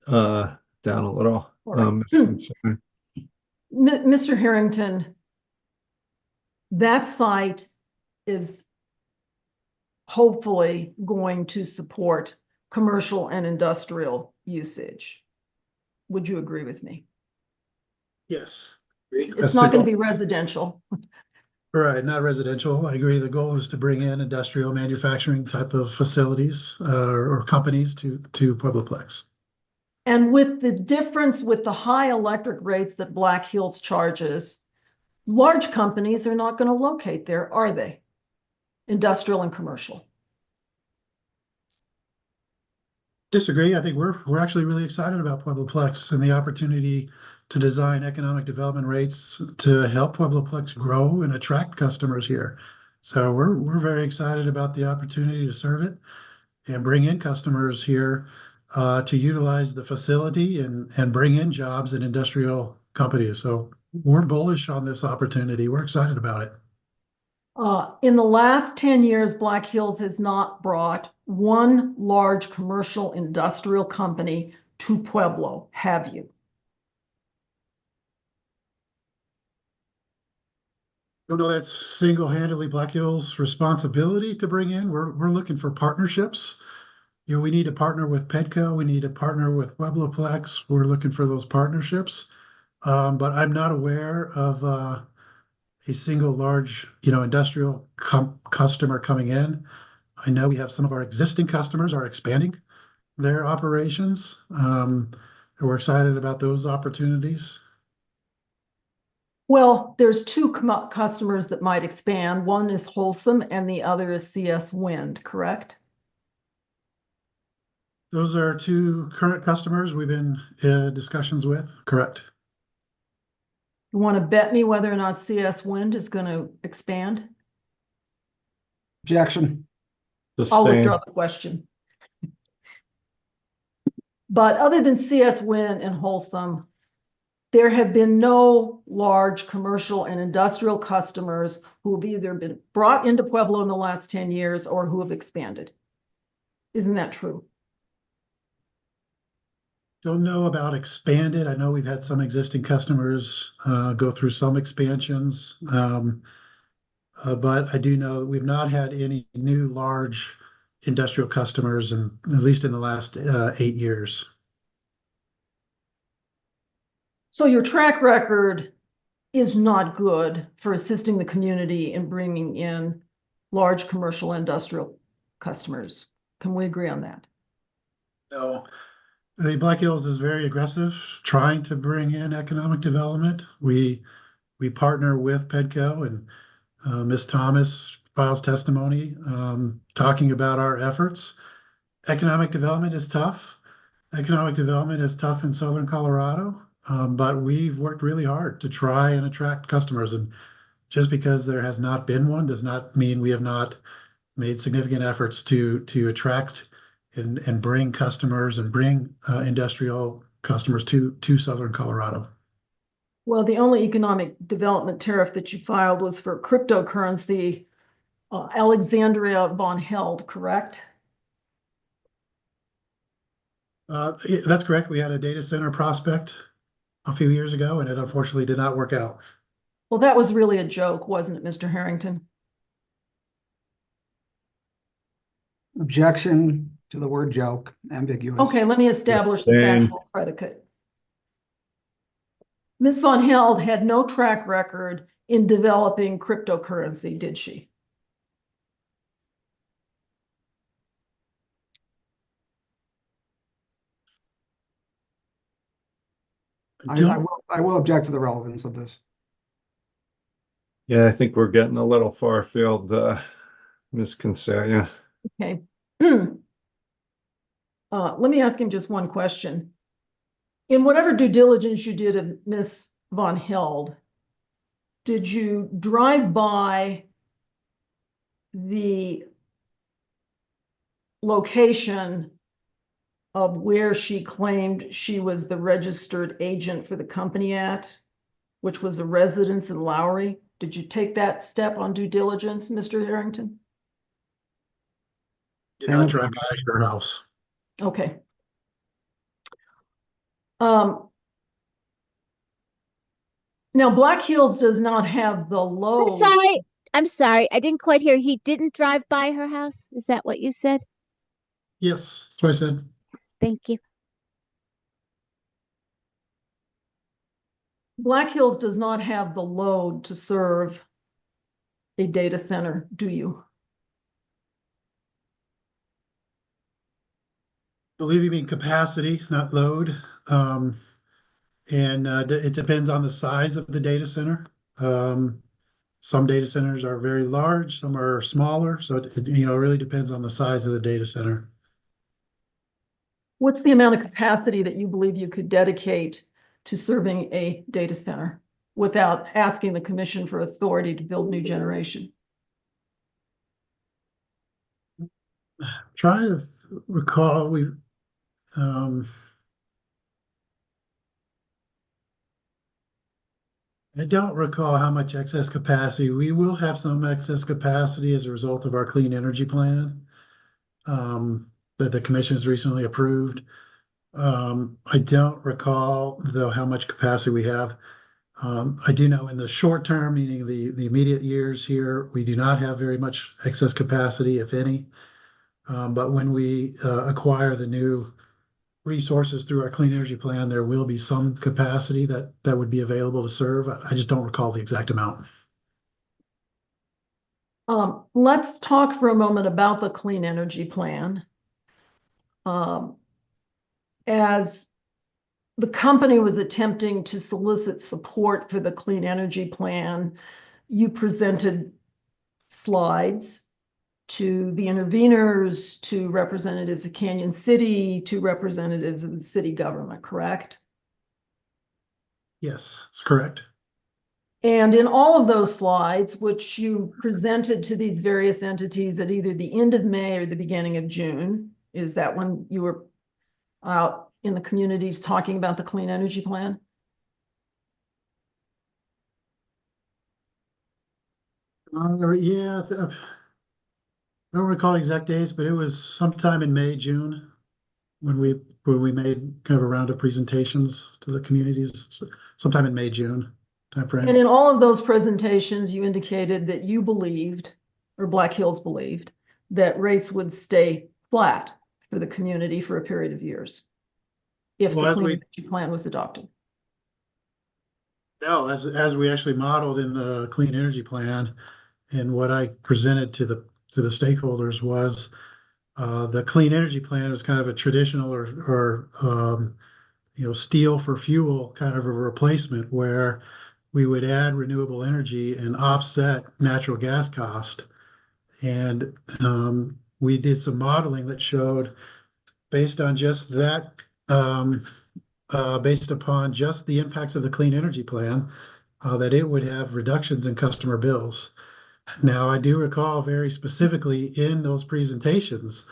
down a little. Mr. Harrington, that site is hopefully going to support commercial and industrial usage. Would you agree with me? Yes. It's not going to be residential. Right, not residential. I agree. The goal is to bring in industrial manufacturing type of facilities or companies to Pueblo Plex. And with the difference with the high electric rates that Black Hills charges, large companies are not going to locate there, are they? Industrial and commercial. Disagree. I think we're actually really excited about Pueblo Plex and the opportunity to design economic development rates to help Pueblo Plex grow and attract customers here. So we're very excited about the opportunity to serve it and bring in customers here to utilize the facility and bring in jobs in industrial companies. So we're bullish on this opportunity. We're excited about it. In the last 10 years, Black Hills has not brought one large commercial industrial company to Pueblo, have you? Don't know that's single-handedly Black Hills' responsibility to bring in. We're looking for partnerships. We need to partner with Pedco. We need to partner with Puebloplex. We're looking for those partnerships. But I'm not aware of a single large, industrial customer coming in. I know we have some of our existing customers are expanding their operations. We're excited about those opportunities. Well, there's two customers that might expand. One is Wholesome and the other is CS Wind, correct? Those are two current customers we've been in discussions with, correct? You want to bet me whether or not CS Wind is going to expand? Objection. I'll withdraw the question. But other than CS Wind and Wholesome, there have been no large commercial and industrial customers who have either been brought into Pueblo in the last 10 years or who have expanded. Isn't that true? Don't know about expanded. I know we've had some existing customers go through some expansions. But I do know that we've not had any new large industrial customers, at least in the last 8 years. So your track record is not good for assisting the community in bringing in large commercial industrial customers. Can we agree on that? No. The Black Hills is very aggressive, trying to bring in economic development. We partner with Pedco, and Ms. Thomas files testimony talking about our efforts. Economic development is tough. Economic development is tough in Southern Colorado, but we've worked really hard to try and attract customers. And just because there has not been one does not mean we have not made significant efforts to attract and bring customers and bring industrial customers to Southern Colorado. Well, the only economic development tariff that you filed was for cryptocurrency, Alexandria von Held, correct? That's correct. We had a data center prospect a few years ago, and it unfortunately did not work out. Well, that was really a joke, wasn't it, Mr. Harrington? Objection to the word joke, ambiguous. Okay, let me establish the factual predicate. Ms. von Held had no track record in developing cryptocurrency, did she? I will object to the relevance of this. Yeah, I think we're getting a little far afield, Ms. Concelia. Okay. Let me ask him just one question. In whatever due diligence you did of Ms. von Held, did you drive by the location of where she claimed she was the registered agent for the company at, which was a residence in Lowry? Did you take that step on due diligence, Mr. Harrington? Did not drive by her house. Okay. Now, Black Hills does not have the low. I'm sorry. I didn't quite hear. He didn't drive by her house? Is that what you said? Yes, that's what I said. Thank you. Black Hills does not have the load to serve a data center, do you? I believe you mean capacity, not load. It depends on the size of the data center. Some data centers are very large, some are smaller. So it really depends on the size of the data center. What's the amount of capacity that you believe you could dedicate to serving a data center without asking the commission for authority to build new generation? Trying to recall, I don't recall how much excess capacity. We will have some excess capacity as a result of our clean energy plan that the commission has recently approved. I don't recall, though, how much capacity we have. I do know in the short term, meaning the immediate years here, we do not have very much excess capacity, if any. But when we acquire the new resources through our clean energy plan, there will be some capacity that would be available to serve. I just don't recall the exact amount. Let's talk for a moment about the clean energy plan. As the company was attempting to solicit support for the clean energy plan, you presented slides to the interveners, to representatives of Canyon City, to representatives of the city government, correct? Yes, that's correct. And in all of those slides, which you presented to these various entities at either the end of May or the beginning of June, is that when you were out in the communities talking about the clean energy plan? Yeah, I don't recall exact days, but it was sometime in May, June, when we made kind of a round of presentations to the communities, sometime in May, June timeframe. And in all of those presentations, you indicated that you believed, or Black Hills believed, that rates would stay flat for the community for a period of years if the clean energy plan was adopted. No, as we actually modeled in the clean energy plan, and what I presented to the stakeholders was the clean energy plan was kind of a traditional or steel for fuel kind of a replacement, where we would add renewable energy and offset natural gas cost. And we did some modeling that showed, based on just that, based upon just the impacts of the clean energy plan, that it would have reductions in customer bills. Now, I do recall very specifically in those presentations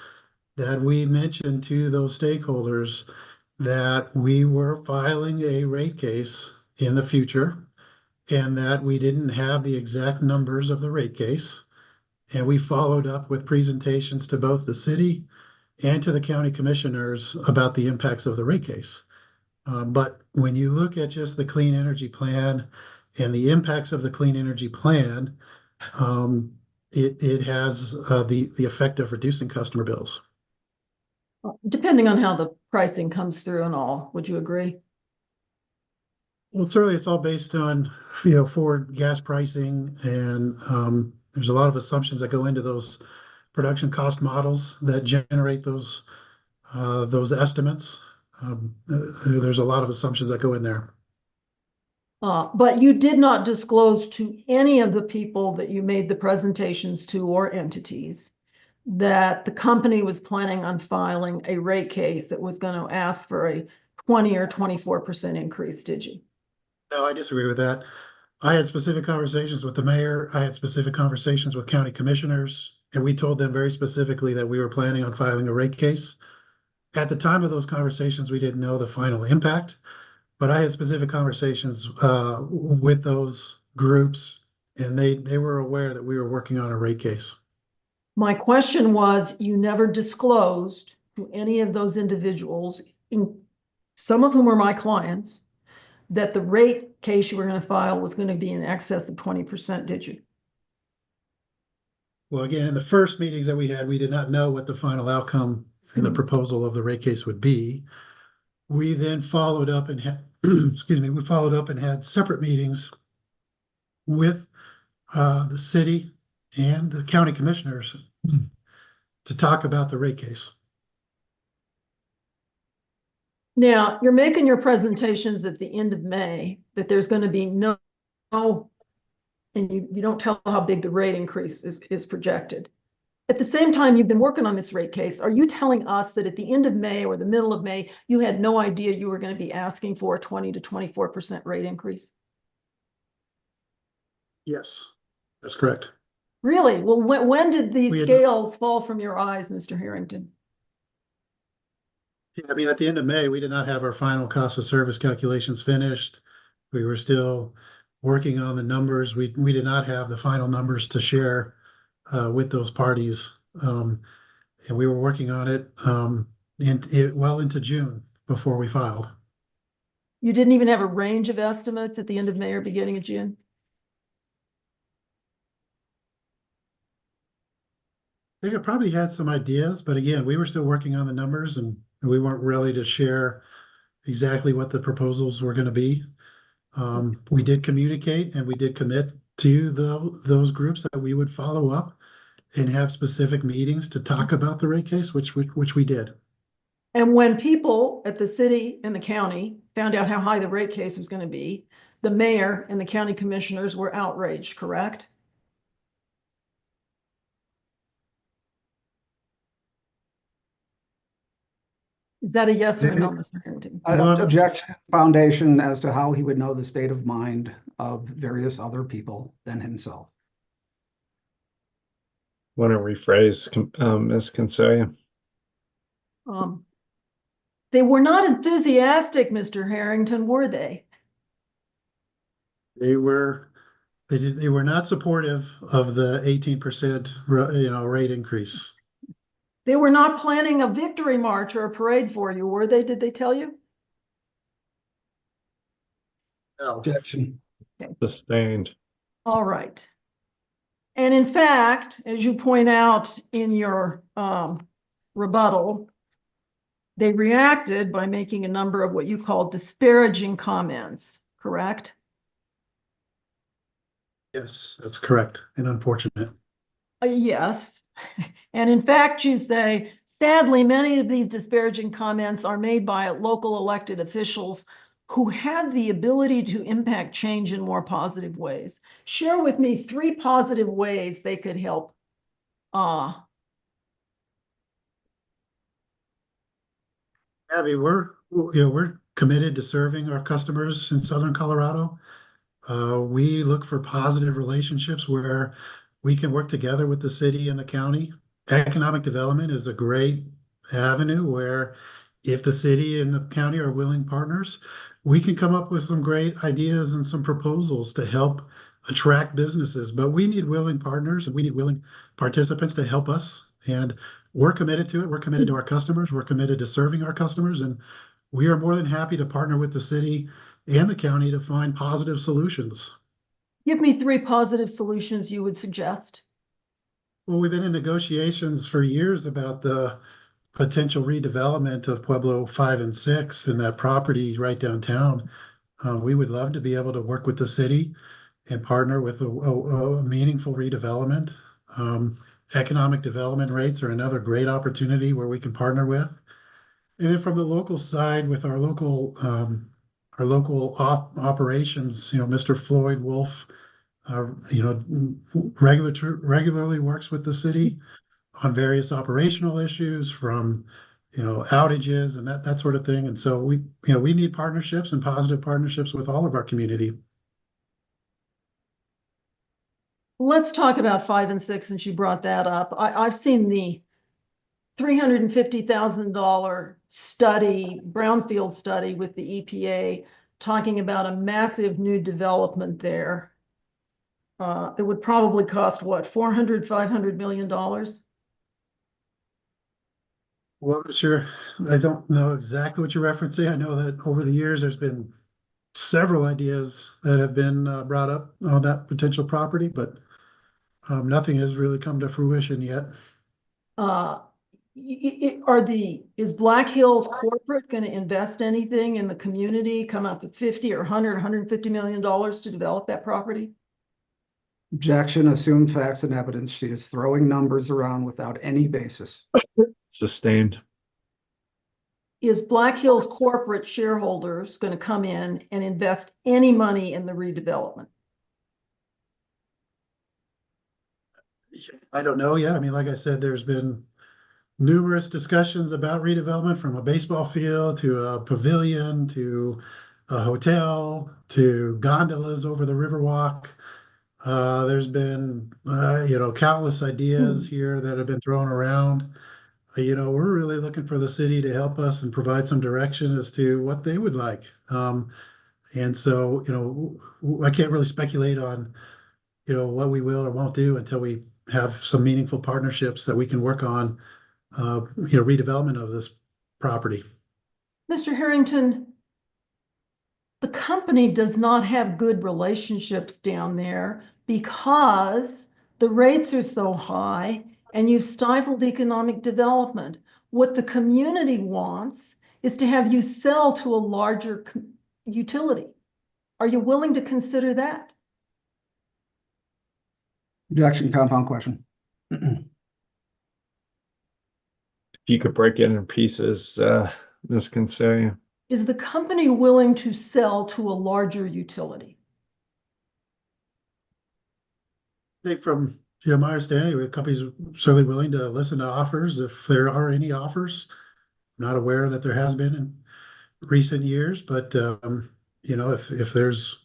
that we mentioned to those stakeholders that we were filing a rate case in the future, and that we didn't have the exact numbers of the rate case. And we followed up with presentations to both the city and to the county commissioners about the impacts of the rate case. But when you look at just the clean energy plan and the impacts of the clean energy plan, it has the effect of reducing customer bills. Depending on how the pricing comes through and all, would you agree? Well, certainly it's all based on, forward gas pricing, and there's a lot of assumptions that go into those production cost models that generate those estimates. There's a lot of assumptions that go in there. But you did not disclose to any of the people that you made the presentations to or entities that the company was planning on filing a rate case that was going to ask for a 20 or 24% increase, did you? No, I disagree with that. I had specific conversations with the mayor. I had specific conversations with county commissioners, and we told them very specifically that we were planning on filing a rate case. At the time of those conversations, we didn't know the final impact, but I had specific conversations with those groups, and they were aware that we were working on a rate case. My question was, you never disclosed to any of those individuals, some of whom are my clients, that the rate case you were going to file was going to be in excess of 20%, did you? Well, again, in the first meetings that we had, we did not know what the final outcome and the proposal of the rate case would be. We then followed up and had, we followed up and had separate meetings with the city and the county commissioners to talk about the rate case. Now, you're making your presentations at the end of May that there's going to be no, and you don't tell how big the rate increase is projected. At the same time, you've been working on this rate case. Are you telling us that at the end of May or the middle of May, you had no idea you were going to be asking for a 20 to 24% rate increase? Yes, that's correct. Really? Well, when did these scales fall from your eyes, Mr. Harrington? Yeah, I mean, at the end of May, we did not have our final cost of service calculations finished. We were still working on the numbers. We did not have the final numbers to share with those parties. And we were working on it well into June before we filed. You didn't even have a range of estimates at the end of May or beginning of June? I think I probably had some ideas, but again, we were still working on the numbers and we weren't ready to share exactly what the proposals were going to be. We did communicate and we did commit to those groups that we would follow up and have specific meetings to talk about the rate case, which we did. And when people at the city and the county found out how high the rate case was going to be, the mayor and the county commissioners were outraged, correct? Is that a yes or a no, Mr. Harrington? Objection foundation as to how he would know the state of mind of various other people than himself. Want to rephrase, Ms. Kinsella? They were not enthusiastic, Mr. Harrington, were they? They were not supportive of the 18% rate increase. They were not planning a victory march or a parade for you, were they? Did they tell you? No. Objection. Sustained. All right. And in fact, as you point out in your rebuttal, they reacted by making a number of what you call disparaging comments, correct? Yes, that's correct and unfortunate. Yes. And in fact, you say, sadly, many of these disparaging comments are made by local elected officials who have the ability to impact change in more positive ways. Share with me 3 positive ways they could help. Abby, we're committed to serving our customers in Southern Colorado. We look for positive relationships where we can work together with the city and the county. Economic development is a great avenue where if the city and the county are willing partners, we can come up with some great ideas and some proposals to help attract businesses. But we need willing partners and we need willing participants to help us. And we're committed to it. We're committed to our customers. We're committed to serving our customers. And we are more than happy to partner with the city and the county to find positive solutions. Give me 3 positive solutions you would suggest. Well, we've been in negotiations for years about the potential redevelopment of Pueblo 5 and 6 and that property right downtown. We would love to be able to work with the city and partner with a meaningful redevelopment. Economic development rates are another great opportunity where we can partner with. And then from the local side, with our local operations, Mr. Floyd Wolf, regularly works with the city on various operational issues from, outages and that sort of thing. And so we need partnerships and positive partnerships with all of our community. Let's talk about 5 and 6 since you brought that up. I've seen the $350,000 study, brownfield study with the EPA talking about a massive new development there. It would probably cost what, $400–500 million? Well, sure. I don't know exactly what you're referencing. I know that over the years, there's been several ideas that have been brought up on that potential property, but nothing has really come to fruition yet. Is Black Hills corporate going to invest anything in the community, come up with 50 or 100, $150 million to develop that property? Objection, assumed facts and evidence. She is throwing numbers around without any basis. Sustained. Is Black Hills corporate shareholders going to come in and invest any money in the redevelopment? I don't know yet. I mean, like I said, there's been numerous discussions about redevelopment, from a baseball field to a pavilion to a hotel to gondolas over the Riverwalk. There's been, countless ideas here that have been thrown around. we're really looking for the city to help us and provide some direction as to what they would like. And so, I can't really speculate on, what we will or won't do until we have some meaningful partnerships that we can work on, redevelopment of this property. Mr. Harrington, the company does not have good relationships down there because the rates are so high and you've stifled economic development. What the community wants is to have you sell to a larger utility. Are you willing to consider that? Objection, compound question. If you could break it in pieces, Ms. Concelia. Is the company willing to sell to a larger utility? I think from my understanding, the company's certainly willing to listen to offers if there are any offers. I'm not aware that there has been in recent years, but if there's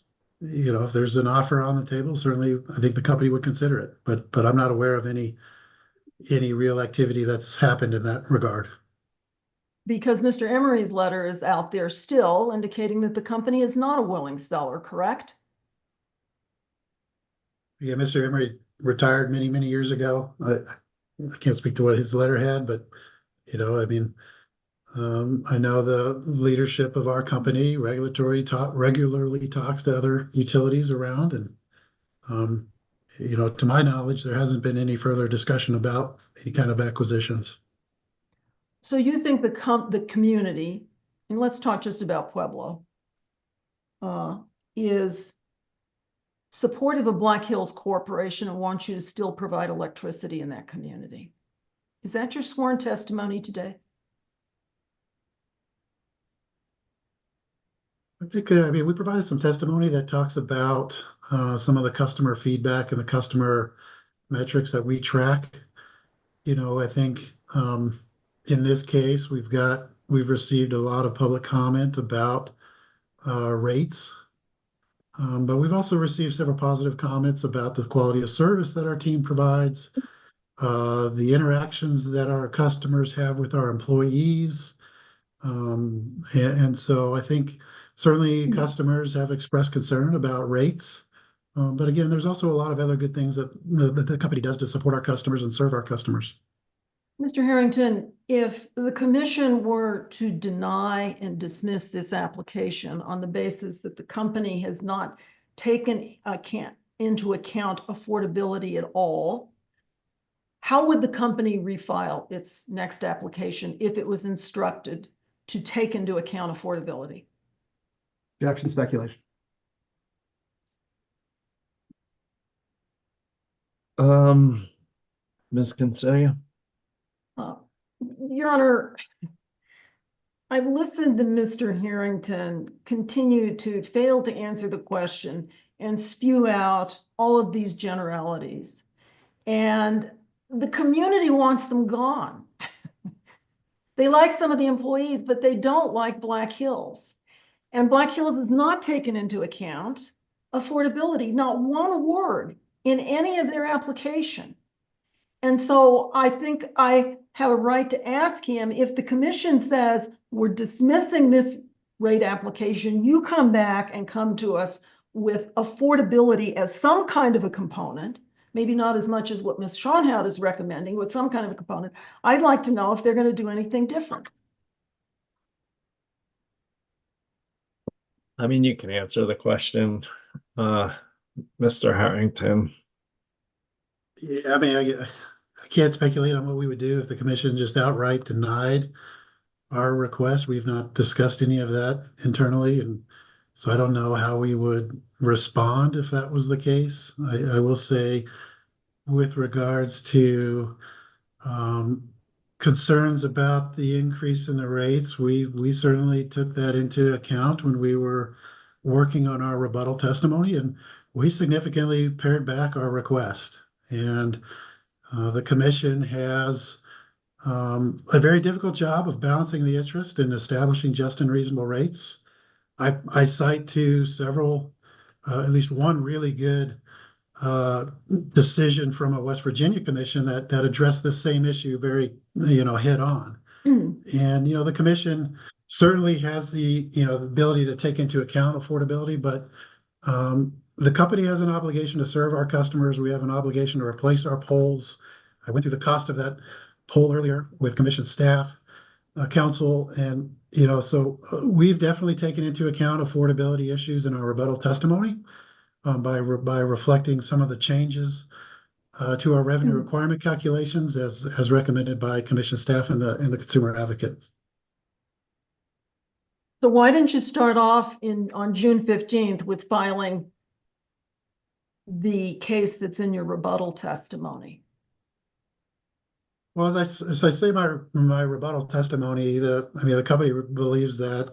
an offer on the table, certainly I think the company would consider it. But I'm not aware of any real activity that's happened in that regard. Because Mr. Emery's letter is out there still indicating that the company is not a willing seller, correct? Yeah, Mr. Emery retired many, many years ago. I can't speak to what his letter had, but I know the leadership of our company regularly talks to other utilities around, and to my knowledge, there hasn't been any further discussion about any kind of acquisitions. So you think the community, and let's talk just about Pueblo, is supportive of Black Hills Corporation and wants you to still provide electricity in that community. Is that your sworn testimony today? I think, we provided some testimony that talks about some of the customer feedback and the customer metrics that we track. I think in this case, we've received a lot of public comment about rates. But we've also received several positive comments about the quality of service that our team provides, the interactions that our customers have with our employees. And so I think certainly customers have expressed concern about rates. But again, there's also a lot of other good things that the company does to support our customers and serve our customers. Mr. Harrington, if the commission were to deny and dismiss this application on the basis that the company has not taken into account affordability at all, how would the company refile its next application if it was instructed to take into account affordability? Objection, speculation. Ms. Concelia. Your Honor, I've listened to Mr. Harrington continue to fail to answer the question and spew out all of these generalities. And the community wants them gone. They like some of the employees, but they don't like Black Hills. And Black Hills has not taken into account affordability, not one word in any of their application. And so I think I have a right to ask him, if the commission says we're dismissing this rate application, you come back and come to us with affordability as some kind of a component, maybe not as much as what Ms. Schonhout is recommending, but some kind of a component. I'd like to know if they're going to do anything different. I mean, you can answer the question, Mr. Harrington. Yeah, I can't speculate on what we would do if the commission just outright denied our request. We've not discussed any of that internally, and so I don't know how we would respond if that was the case. I will say, with regards to concerns about the increase in the rates, we certainly took that into account when we were working on our rebuttal testimony, and we significantly pared back our request. And the commission has a very difficult job of balancing the interest and establishing just and reasonable rates. I cite to several, at least one really good decision from a West Virginia commission that addressed the same issue very, head on. And, the commission certainly has the ability to take into account affordability, but the company has an obligation to serve our customers. We have an obligation to replace our poles. I went through the cost of that pole earlier with commission staff, council, and, so we've definitely taken into account affordability issues in our rebuttal testimony by reflecting some of the changes to our revenue requirement calculations as recommended by commission staff and the consumer advocate. So why didn't you start off on June 15th with filing the case that's in your rebuttal testimony? Well, as I say, my rebuttal testimony, the company believes that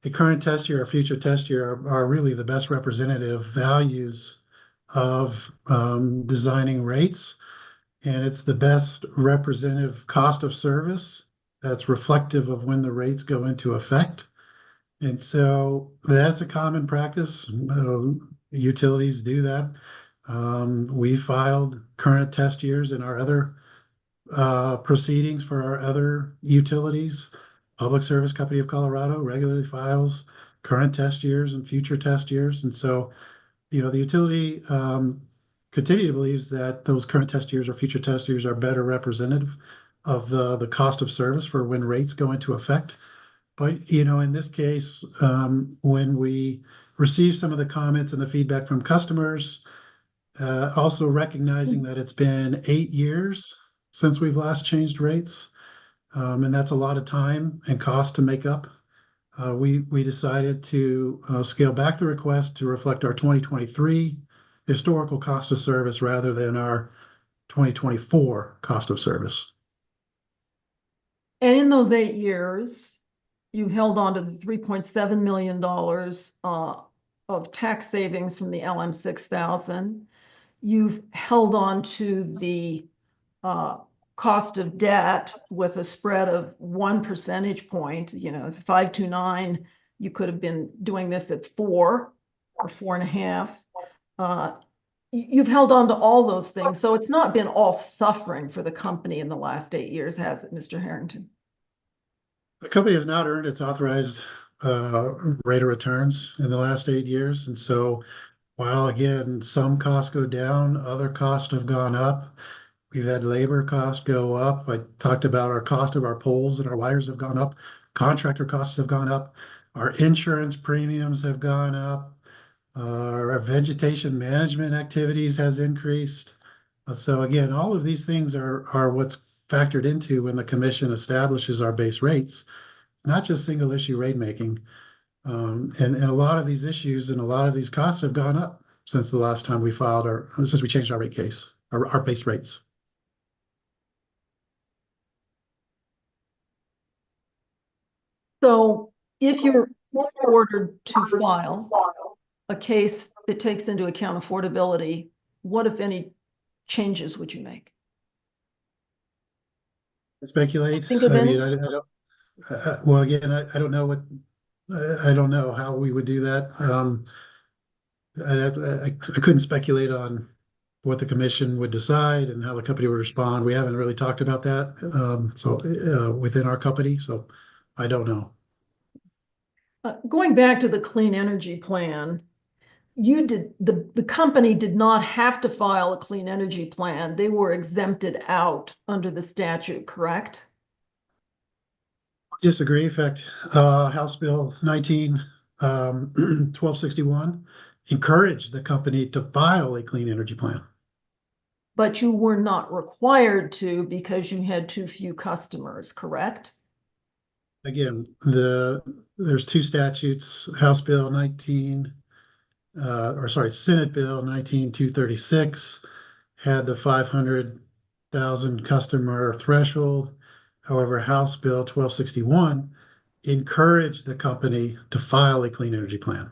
a current test year or future test year are really the best representative values of designing rates, and it's the best representative cost of service that's reflective of when the rates go into effect. And so that's a common practice. Utilities do that. We filed current test years in our other proceedings for our other utilities. Public Service Company of Colorado regularly files current test years and future test years. And so, the utility continue to believes that those current test years or future test years are better representative of the cost of service for when rates go into effect. But, in this case, when we receive some of the comments and the feedback from customers, also recognizing that it's been 8 years since we've last changed rates, and that's a lot of time and cost to make up, we decided to scale back the request to reflect our 2023 historical cost of service rather than our 2024 cost of service. And in those 8 years, you've held on to the $3.7 million of tax savings from the LM 6000. You've held on to the cost of debt with a spread of 1 percentage point. 529, you could have been doing this at 4 or 4.5. You've held on to all those things. So it's not been all suffering for the company in the last 8 years, has it, Mr. Harrington? The company has not earned its authorized rate of returns in the last 8 years. And so while, again, some costs go down, other costs have gone up. We've had labor costs go up. I talked about our cost of our poles and our wires have gone up. Contractor costs have gone up. Our insurance premiums have gone up. Our vegetation management activities has increased. So again, all of these things are what's factored into when the commission establishes our base rates, not just single issue rate making. And a lot of these issues and a lot of these costs have gone up since the last time since we changed our rate case, our base rates. So if you're ordered to file a case that takes into account affordability, what, if any, changes would you make? Speculate. Think of any? I don't. Well, again, I don't know I don't know how we would do that. I couldn't speculate on what the commission would decide and how the company would respond. We haven't really talked about that. Within our company, so I don't know. Going back to the clean energy plan, the company did not have to file a clean energy plan. They were exempted out under the statute, correct? Disagree. In fact, House Bill 1261 encouraged the company to file a clean energy plan. But you were not required to because you had too few customers, correct? Again, there's two statutes, Senate Bill 19236 had the 500,000 customer threshold. However, House Bill 1261 encouraged the company to file a clean energy plan.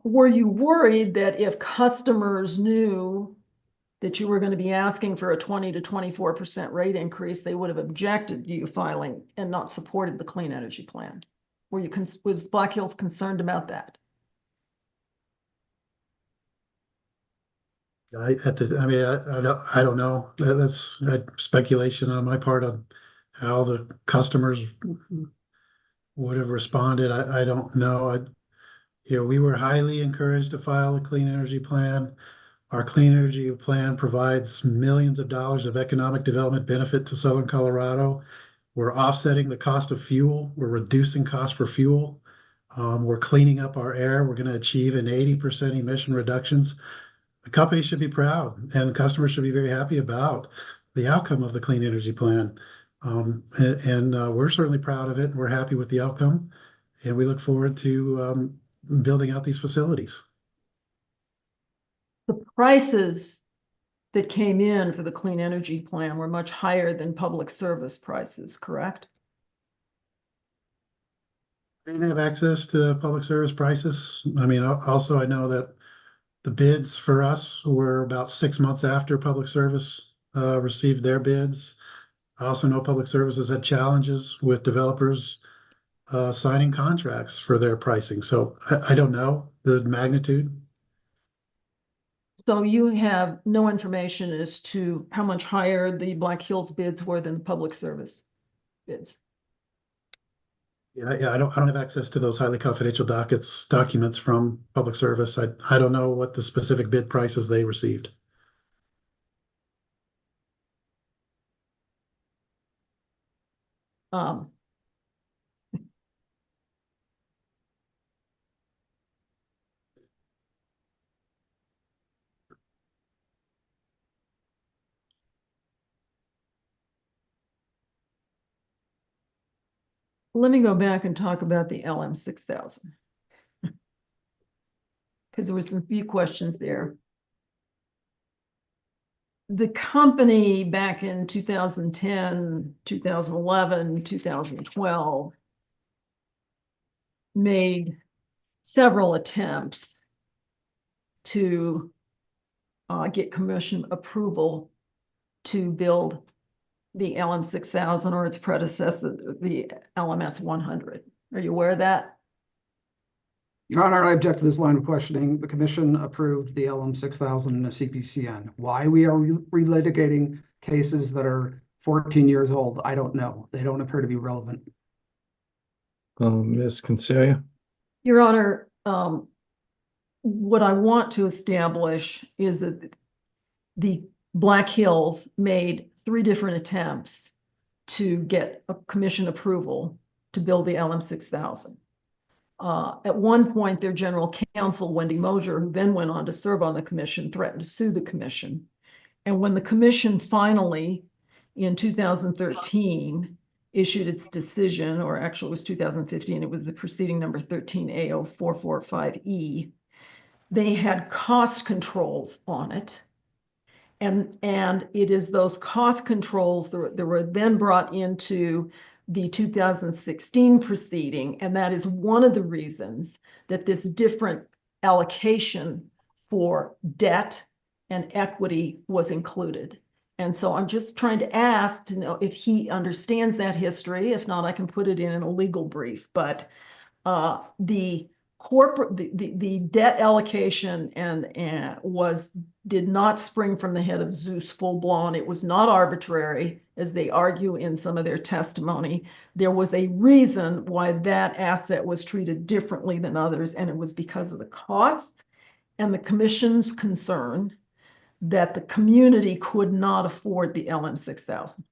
Were you worried that if customers knew that you were going to be asking for a 20 to 24% rate increase, they would have objected to you filing and not supported the clean energy plan? Was Black Hills concerned about that? I don't know. That's speculation on my part on how the customers would have responded. I don't know. We were highly encouraged to file a clean energy plan. Our clean energy plan provides millions of dollars of economic development benefit to Southern Colorado. We're offsetting the cost of fuel. We're reducing cost for fuel. We're cleaning up our air. We're going to achieve an 80% emission reductions. The company should be proud, and customers should be very happy about the outcome of the clean energy plan. We're certainly proud of it. We're happy with the outcome, and we look forward to building out these facilities. The prices that came in for the clean energy plan were much higher than public service prices, correct? We didn't have access to public service prices. I mean, also I know that the bids for us were about 6 months after public service received their bids. I also know public services had challenges with developers signing contracts for their pricing. So I don't know the magnitude. So you have no information as to how much higher the Black Hills bids were than the public service bids? Yeah, I don't have access to those highly confidential documents from public service. I don't know what the specific bid prices they received. Let me go back and talk about the LM 6000. Because there were some few questions there. The company back in 2010, 2011, 2012 made several attempts to get commission approval to build the LM 6000 or its predecessor, the LMS 100. Are you aware of that? Your Honor, I object to this line of questioning. The commission approved the LM 6000 and the CPCN. Why we are relitigating cases that are 14 years old, I don't know. They don't appear to be relevant. Ms. Concealia? Your Honor, what I want to establish is that the Black Hills made 3 different attempts to get a commission approval to build the LM 6000. At one point, their general counsel, Wendy Mosier, who then went on to serve on the commission, threatened to sue the commission. And when the commission finally, in 2013, issued its decision, or actually it was 2015, it was the proceeding number 24AL-0275E, they had cost controls on it. And it is those cost controls that were then brought into the 2016 proceeding, and that is one of the reasons that this different allocation for debt and equity was included. And so I'm just trying to ask to know if he understands that history. If not, I can put it in a legal brief. But the debt allocation did not spring from the head of Zeus full blown. It was not arbitrary, as they argue in some of their testimony. There was a reason why that asset was treated differently than others, and it was because of the cost and the commission's concern that the community could not afford the LM 6000.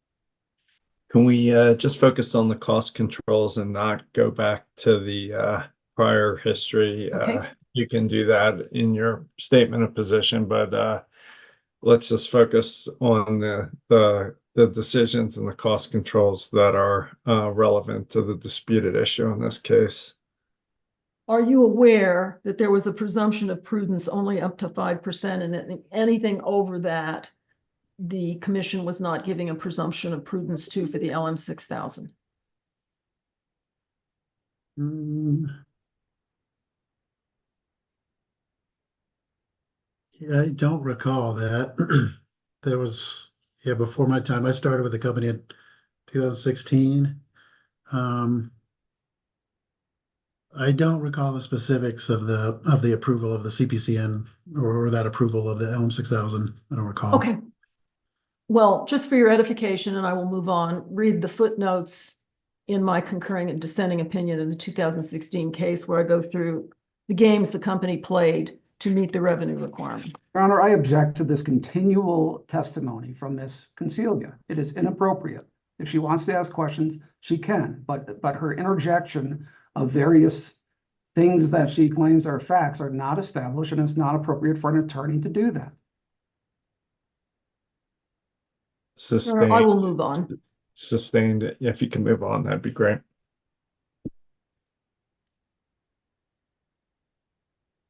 Can we just focus on the cost controls and not go back to the prior history? Okay. You can do that in your statement of position, but let's just focus on the decisions and the cost controls that are relevant to the disputed issue in this case. Are you aware that there was a presumption of prudence only up to 5%, and that anything over that, the commission was not giving a presumption of prudence to for the LM 6000? Yeah, I don't recall that. That was, before my time. I started with the company in 2016. I don't recall the specifics of the approval of the CPCN or that approval of the Elm 6000. I don't recall. Okay. Well, just for your edification, and I will move on, read the footnotes in my concurring and dissenting opinion in the 2016 case where I go through the games the company played to meet the revenue requirement. Your Honor, I object to this continual testimony from Ms. Concealia. It is inappropriate. If she wants to ask questions, she can, but her interjection of various things that she claims are facts are not established, and it's not appropriate for an attorney to do that. Sustained. I will move on. Sustained. If you can move on, that'd be great.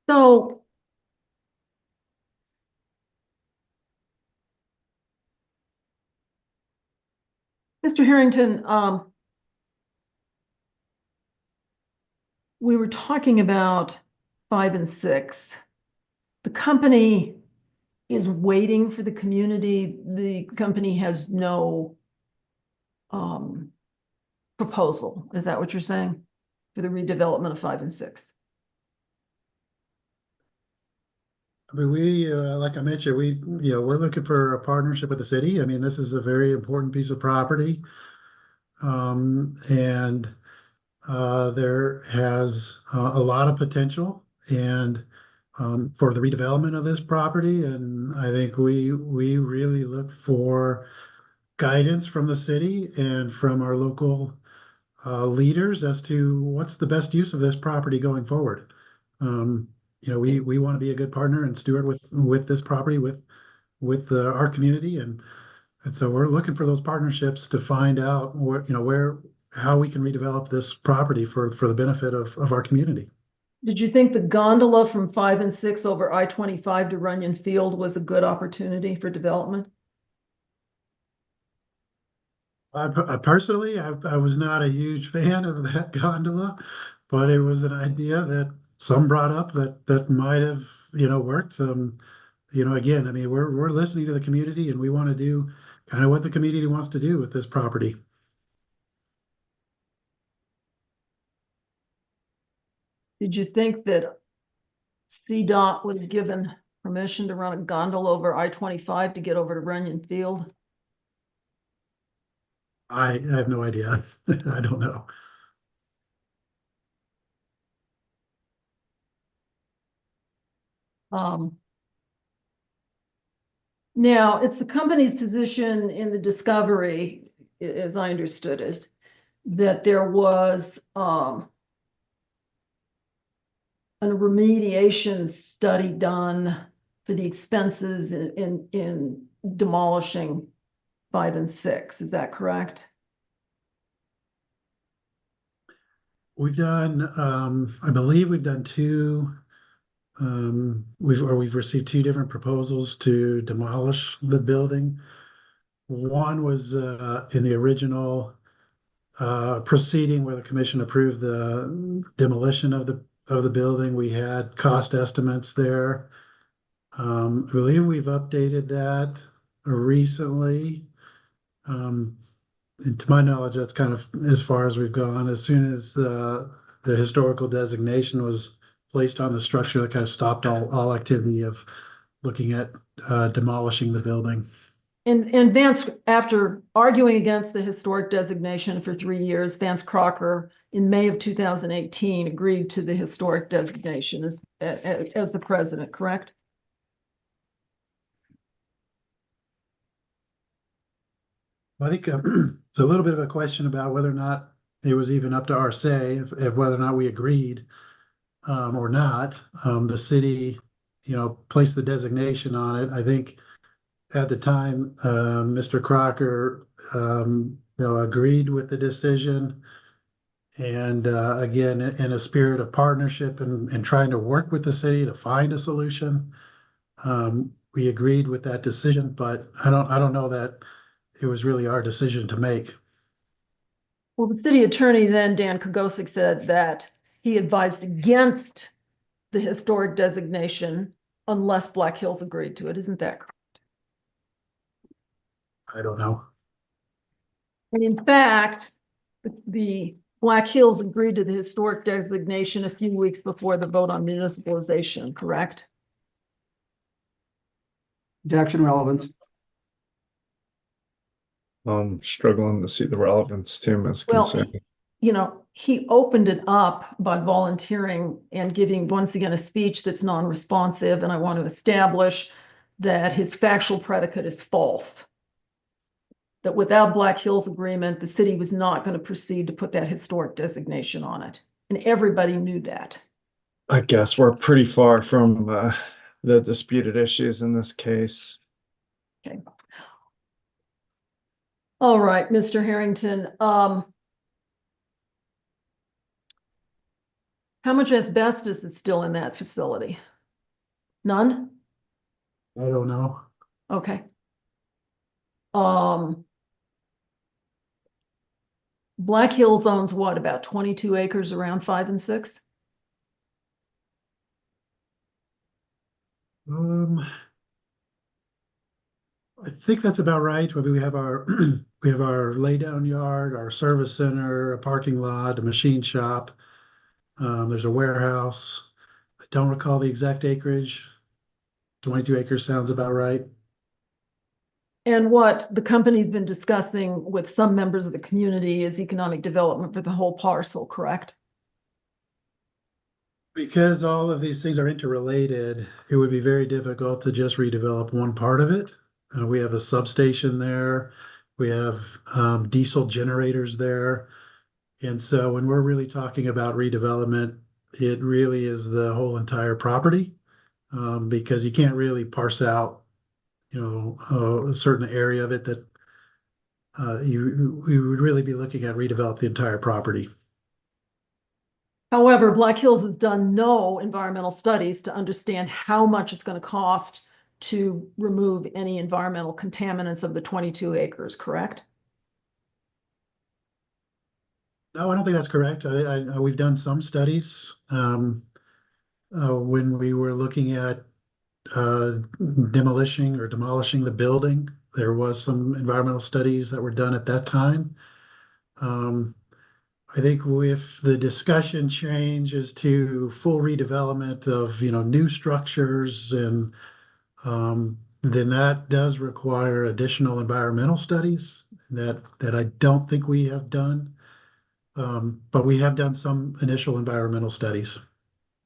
So Mr. Harrington, we were talking about 5 and 6. The company is waiting for the community. The company has no proposal. Is that what you're saying for the redevelopment of 5 and 6? I mean, we, like I mentioned, we're looking for a partnership with the city. I mean, this is a very important piece of property. And there has a lot of potential and for the redevelopment of this property. And I think we really look for guidance from the city and from our local leaders as to what's the best use of this property going forward. We want to be a good partner and steward with this property, with our community, and so we're looking for those partnerships to find out how we can redevelop this property for the benefit of our community. Did you think the gondola from 5 and 6 over I-25 to Runyon Field was a good opportunity for development? Personally, I was not a huge fan of that gondola, but it was an idea that some brought up that might have worked. Again, I mean, we're listening to the community, and we want to do kind of what the community wants to do with this property. Did you think that CDOT would have given permission to run a gondola over I-25 to get over to Runyon Field? I have no idea. I don't know. Now, it's the company's position in the discovery, as I understood it, that there was a remediation study done for the expenses in demolishing 5 and 6. Is that correct? We've done, I believe we've done two. We've received two different proposals to demolish the building. One was in the original proceeding where the commission approved the demolition of the building. We had cost estimates there. I believe we've updated that recently. And to my knowledge, that's kind of as far as we've gone. As soon as the historical designation was placed on the structure, that kind of stopped all activity of looking at demolishing the building. And Vance, after arguing against the historic designation for 3 years, Vance Crocker in May of 2018 agreed to the historic designation as the president, correct? I think it's a little bit of a question about whether or not it was even up to our say, if whether or not we agreed or not. The city, placed the designation on it. I think at the time, Mr. Crocker, agreed with the decision. And again, in a spirit of partnership and trying to work with the city to find a solution, we agreed with that decision. But I don't know that it was really our decision to make. Well, the city attorney then, Dan Kogosik, said that he advised against the historic designation unless Black Hills agreed to it. Isn't that correct? I don't know. And in fact, the Black Hills agreed to the historic designation a few weeks before the vote on municipalization, correct? Objection, relevance. Struggling to see the relevance to Ms. Well, Consent. you know, he opened it up by volunteering and giving once again a speech that's non-responsive, and I want to establish that his factual predicate is false. That without Black Hills agreement, the city was not going to proceed to put that historic designation on it. And everybody knew that. I guess we're pretty far from the disputed issues in this case. Okay. All right, Mr. Harrington. How much asbestos is still in that facility? None? I don't know. Okay. Black Hills owns what, about 22 acres around 5 and 6? I think that's about right. We have our we have our laydown yard, our service center, a parking lot, a machine shop. There's a warehouse. I don't recall the exact acreage. 22 acres sounds about right. And what the company's been discussing with some members of the community is economic development for the whole parcel, correct? Because all of these things are interrelated, it would be very difficult to just redevelop one part of it. We have a substation there. We have diesel generators there. And so when we're really talking about redevelopment, it really is the whole entire property, because you can't really parse out, a certain area of it that we would really be looking at redevelop the entire property. However, Black Hills has done no environmental studies to understand how much it's going to cost to remove any environmental contaminants of the 22 acres, correct? No, I don't think that's correct. We've done some studies when we were looking at demolishing the building. There was some environmental studies that were done at that time. I think if the discussion changes to full redevelopment of new structures, and then that does require additional environmental studies that I don't think we have done. But we have done some initial environmental studies.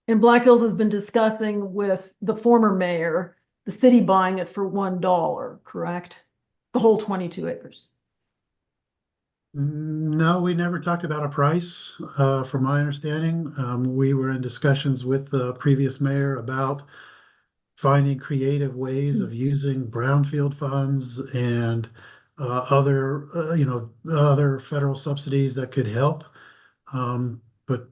And Black Hills has been discussing with the former mayor, the city buying it for $1, correct? The whole 22 acres. No, we never talked about a price, from my understanding. We were in discussions with the previous mayor about finding creative ways of using brownfield funds and other federal subsidies that could help. But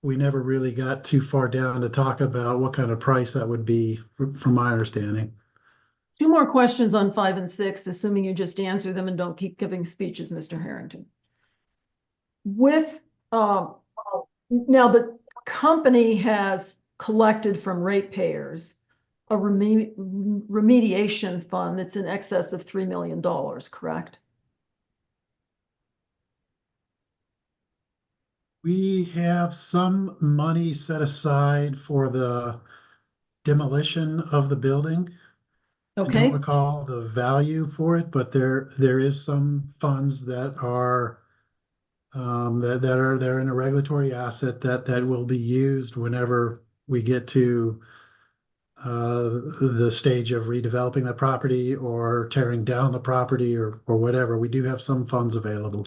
we never really got too far down to talk about what kind of price that would be, from my understanding. 2 more questions on 5 and 6, assuming you just answer them and don't keep giving speeches, Mr. Harrington. With now the company has collected from ratepayers a remediation fund that's in excess of $3 million, correct? We have some money set aside for the demolition of the building. I Okay. don't recall the value for it, but there is some funds that are they're in a regulatory asset that will be used whenever we get to the stage of redeveloping the property or tearing down the property or whatever. We do have some funds available.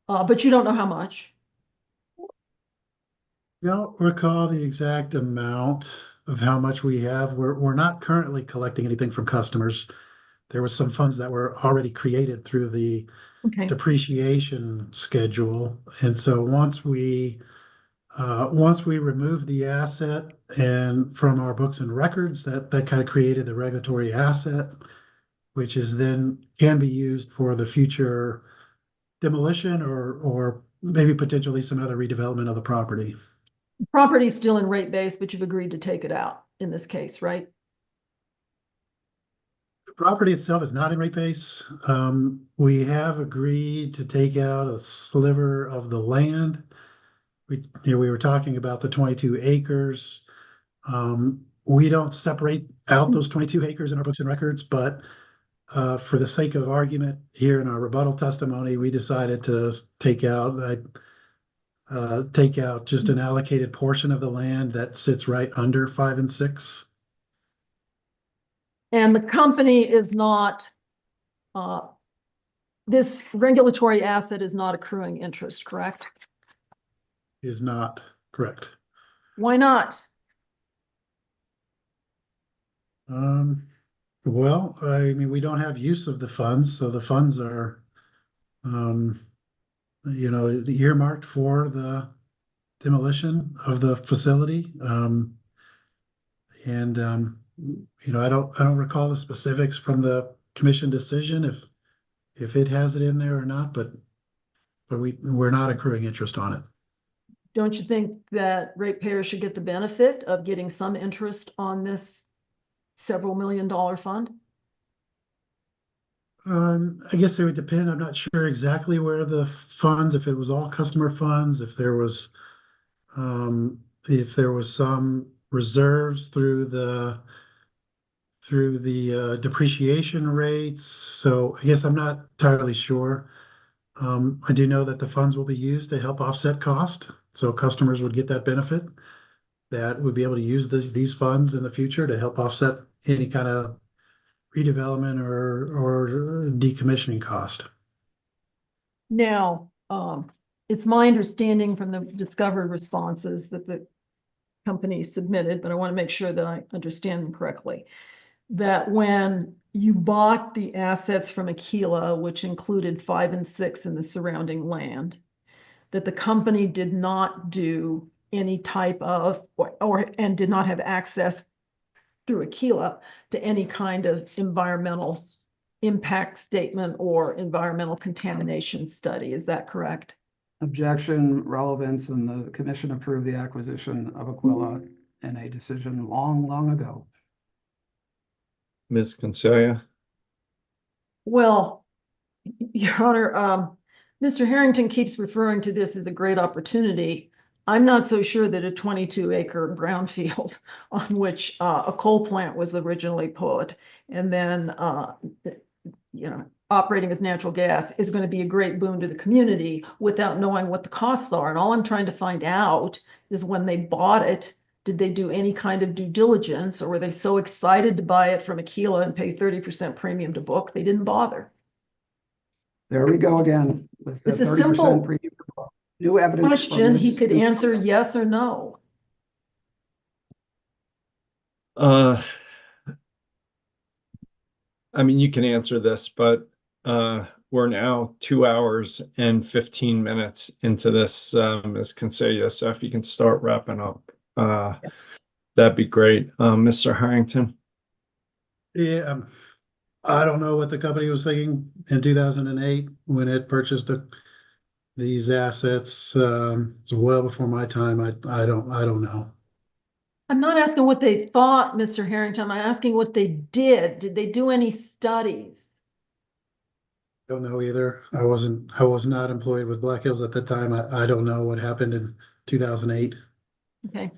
But you don't know how much. I don't recall the exact amount of how much we have. We're not currently collecting anything from customers. There was some funds that were already created through the depreciation schedule. And so once we remove the asset and from our books and records, that kind of created the regulatory asset, which is then can be used for the future demolition or maybe potentially some other redevelopment of the property. The property is still in rate base, but you've agreed to take it out in this case, right? property itself is not in rate base. We have agreed to take out a sliver of the land. We were talking about the 22 acres. We don't separate out those 22 acres in our books and records, but for the sake of argument here in our rebuttal testimony, we decided to take out just an allocated portion of the land that sits right under 5 and 6. And the company is not, this regulatory asset is not accruing interest, correct? Is not correct. Why not? Well, I mean, we don't have use of the funds, so the funds are, earmarked for the demolition of the facility. I don't recall the specifics from the commission decision if it has it in there or not, but we're not accruing interest on it. Don't you think that ratepayers should get the benefit of getting some interest on this several $million fund? I guess it would depend. I'm not sure exactly where the funds, if it was all customer funds, if there was some reserves through the depreciation rates. So I guess I'm not entirely sure. I do know that the funds will be used to help offset cost, so customers would get that benefit, that would be able to use these funds in the future to help offset any kind of redevelopment or decommissioning cost. Now, it's my understanding from the discovery responses that the company submitted, but I want to make sure that I understand them correctly, that when you bought the assets from Aquila, which included 5 and 6 in the surrounding land, that the company did not do any type of, and did not have access through Aquila to any kind of environmental impact statement or environmental contamination study. Is that correct? Objection, relevance, and the commission approved the acquisition of Aquila in a decision long, long ago. Ms. Concelia? Well, Your Honor, Mr. Harrington keeps referring to this as a great opportunity. I'm not so sure that a 22-acre brownfield on which a coal plant was originally put and then, operating as natural gas is going to be a great boon to the community without knowing what the costs are. And all I'm trying to find out is when they bought it, did they do any kind of due diligence, or were they so excited to buy it from Aquila and pay 30% premium to book, they didn't bother? There we go again with the It's a 30% simple premium to book. New evidence. question. He could answer yes or no. I mean, you can answer this, but we're now 2 hours and 15 minutes into this, Ms. Concelia. So if you can start wrapping up, that'd be great. Mr. Harrington? Yeah, I don't know what the company was thinking in 2008 when it purchased these assets. It's well before my time. I don't know. I'm not asking what they thought, Mr. Harrington. I'm asking what they did. Did they do any studies? Don't know either. I was not employed with Black Hills at the time. I don't know what happened in 2008. Okay.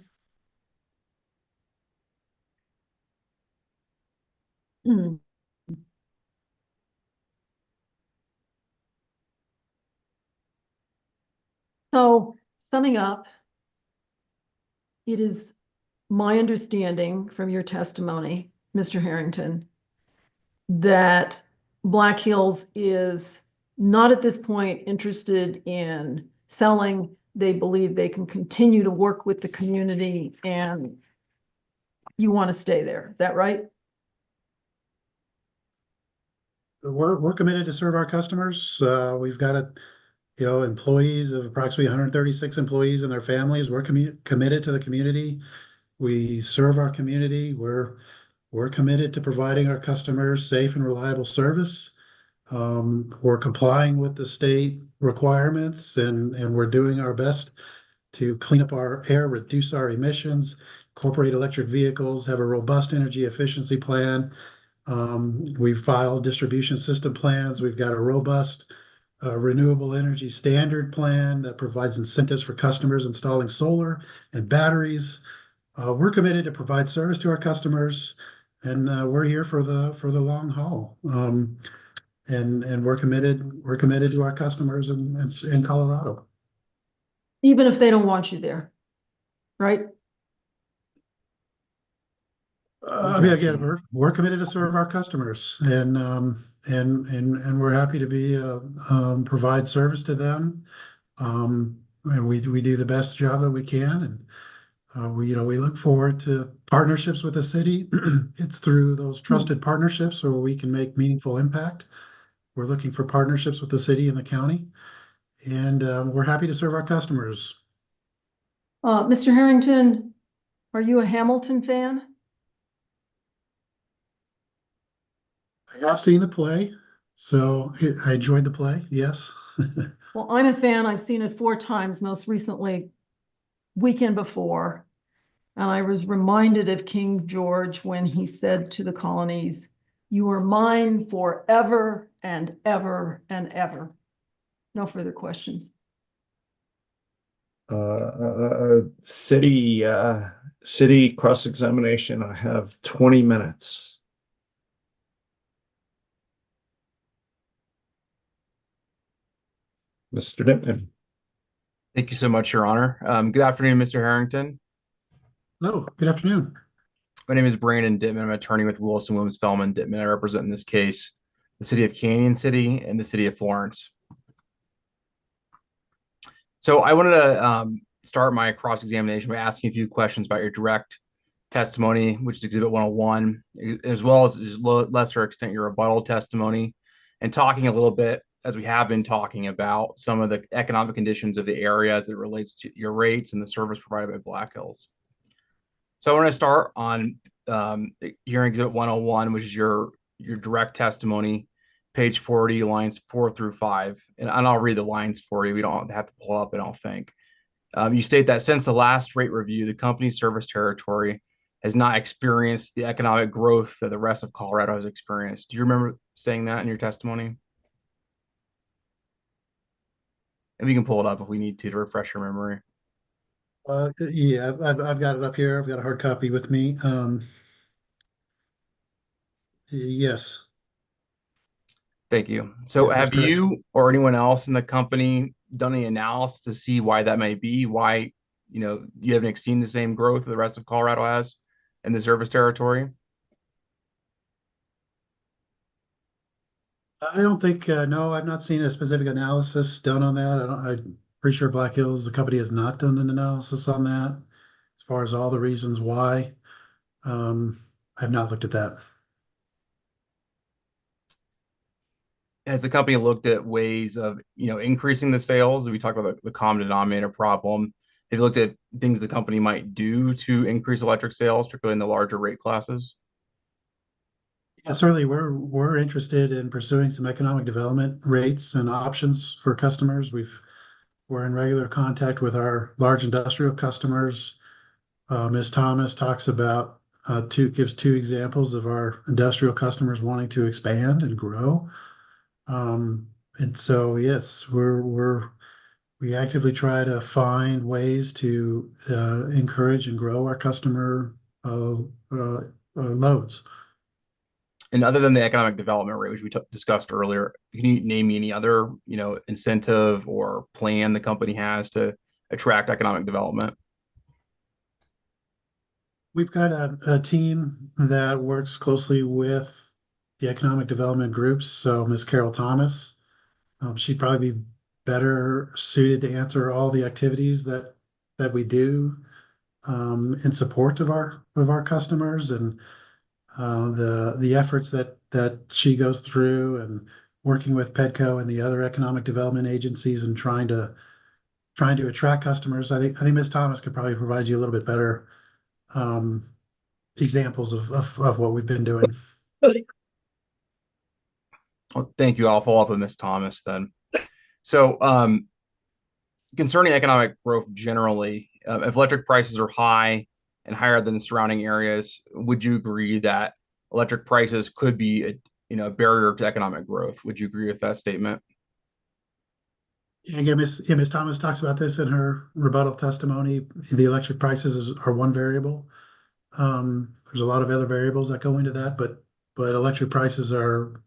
So summing up, it is my understanding from your testimony, Mr. Harrington, that Black Hills is not at this point interested in selling. They believe they can continue to work with the community and you want to stay there. Is that right? We're committed to serve our customers. We've got employees of approximately 136 employees and their families. We're committed to the community. We serve our community. We're committed to providing our customers safe and reliable service. We're complying with the state requirements and we're doing our best to clean up our air, reduce our emissions, incorporate electric vehicles, have a robust energy efficiency plan. We've filed distribution system plans. We've got a robust renewable energy standard plan that provides incentives for customers installing solar and batteries. We're committed to provide service to our customers, and we're here for the long haul. And we're committed to our customers in Colorado. Even if they don't want you there, right? I mean, again, we're committed to serve our customers, and we're happy to be provide service to them. And we do the best job that we can, and we look forward to partnerships with the city. It's through those trusted partnerships where we can make meaningful impact. We're looking for partnerships with the city and the county, and we're happy to serve our customers. Mr. Harrington, are you a Hamilton fan? I have seen the play, so I enjoyed the play. Yes. Well, I'm a fan. I've seen it 4 times, most recently weekend before. And I was reminded of King George when he said to the colonies, "You are mine forever and ever and ever." No further questions. City cross-examination. I have 20 minutes. Mr. Dittman. Thank you so much, Your Honor. Good afternoon, Mr. Harrington. Hello, good afternoon. My name is Brandon Dittman. I'm an attorney with Wilson, Williams, Fellman, Dittman. I represent in this case the city of Canyon City and the city of Florence. So I wanted to start my cross-examination by asking a few questions about your direct testimony, which is Exhibit 101, as well as lesser extent your rebuttal testimony, and talking a little bit, as we have been talking about, some of the economic conditions of the area as it relates to your rates and the service provided by Black Hills. So I want to start on hearing Exhibit 101, which is your direct testimony, page 40, lines 4 through 5. And I'll read the lines for you. We don't have to pull up, I don't think. You state that since the last rate review, the company's service territory has not experienced the economic growth that the rest of Colorado has experienced. Do you remember saying that in your testimony? And we can pull it up if we need to refresh your memory. Yeah, I've got it up here. I've got a hard copy with me. Yes. Thank you. So Yes, have you or anyone else in the company done any analysis to see why that may be? Why, you haven't seen the same growth the rest of Colorado has in the service territory? I don't think, no, I've not seen a specific analysis done on that. I'm pretty sure Black Hills, the company, has not done an analysis on that as far as all the reasons why. I've not looked at that. Has the company looked at ways of, increasing the sales? We talked about the common denominator problem. Have you looked at things the company might do to increase electric sales, particularly in the larger rate classes? Yeah, certainly we're interested in pursuing some economic development rates and options for customers. We're in regular contact with our large industrial customers. Ms. Thomas talks about gives 2 examples of our industrial customers wanting to expand and grow. And so, yes, we actively try to find ways to encourage and grow our customer loads. And other than the economic development rate, which we discussed earlier, can you name me any other, incentive or plan the company has to attract economic development? We've got a team that works closely with the economic development groups. So Ms. Carol Thomas, she'd probably be better suited to answer all the activities that we do in support of our customers, and the efforts that she goes through, and working with PEDCO and the other economic development agencies and trying to attract customers. I think Ms. Thomas could probably provide you a little bit better examples of what we've been doing. Well, thank you. I'll follow up with Ms. Thomas then. So concerning economic growth generally, if electric prices are high and higher than the surrounding areas, would you agree that electric prices could be a barrier to economic growth. Would you agree with that statement? Yeah, again, Ms. Thomas talks about this in her rebuttal testimony. The electric prices are one variable. There's a lot of other variables that go into that, but electric prices are,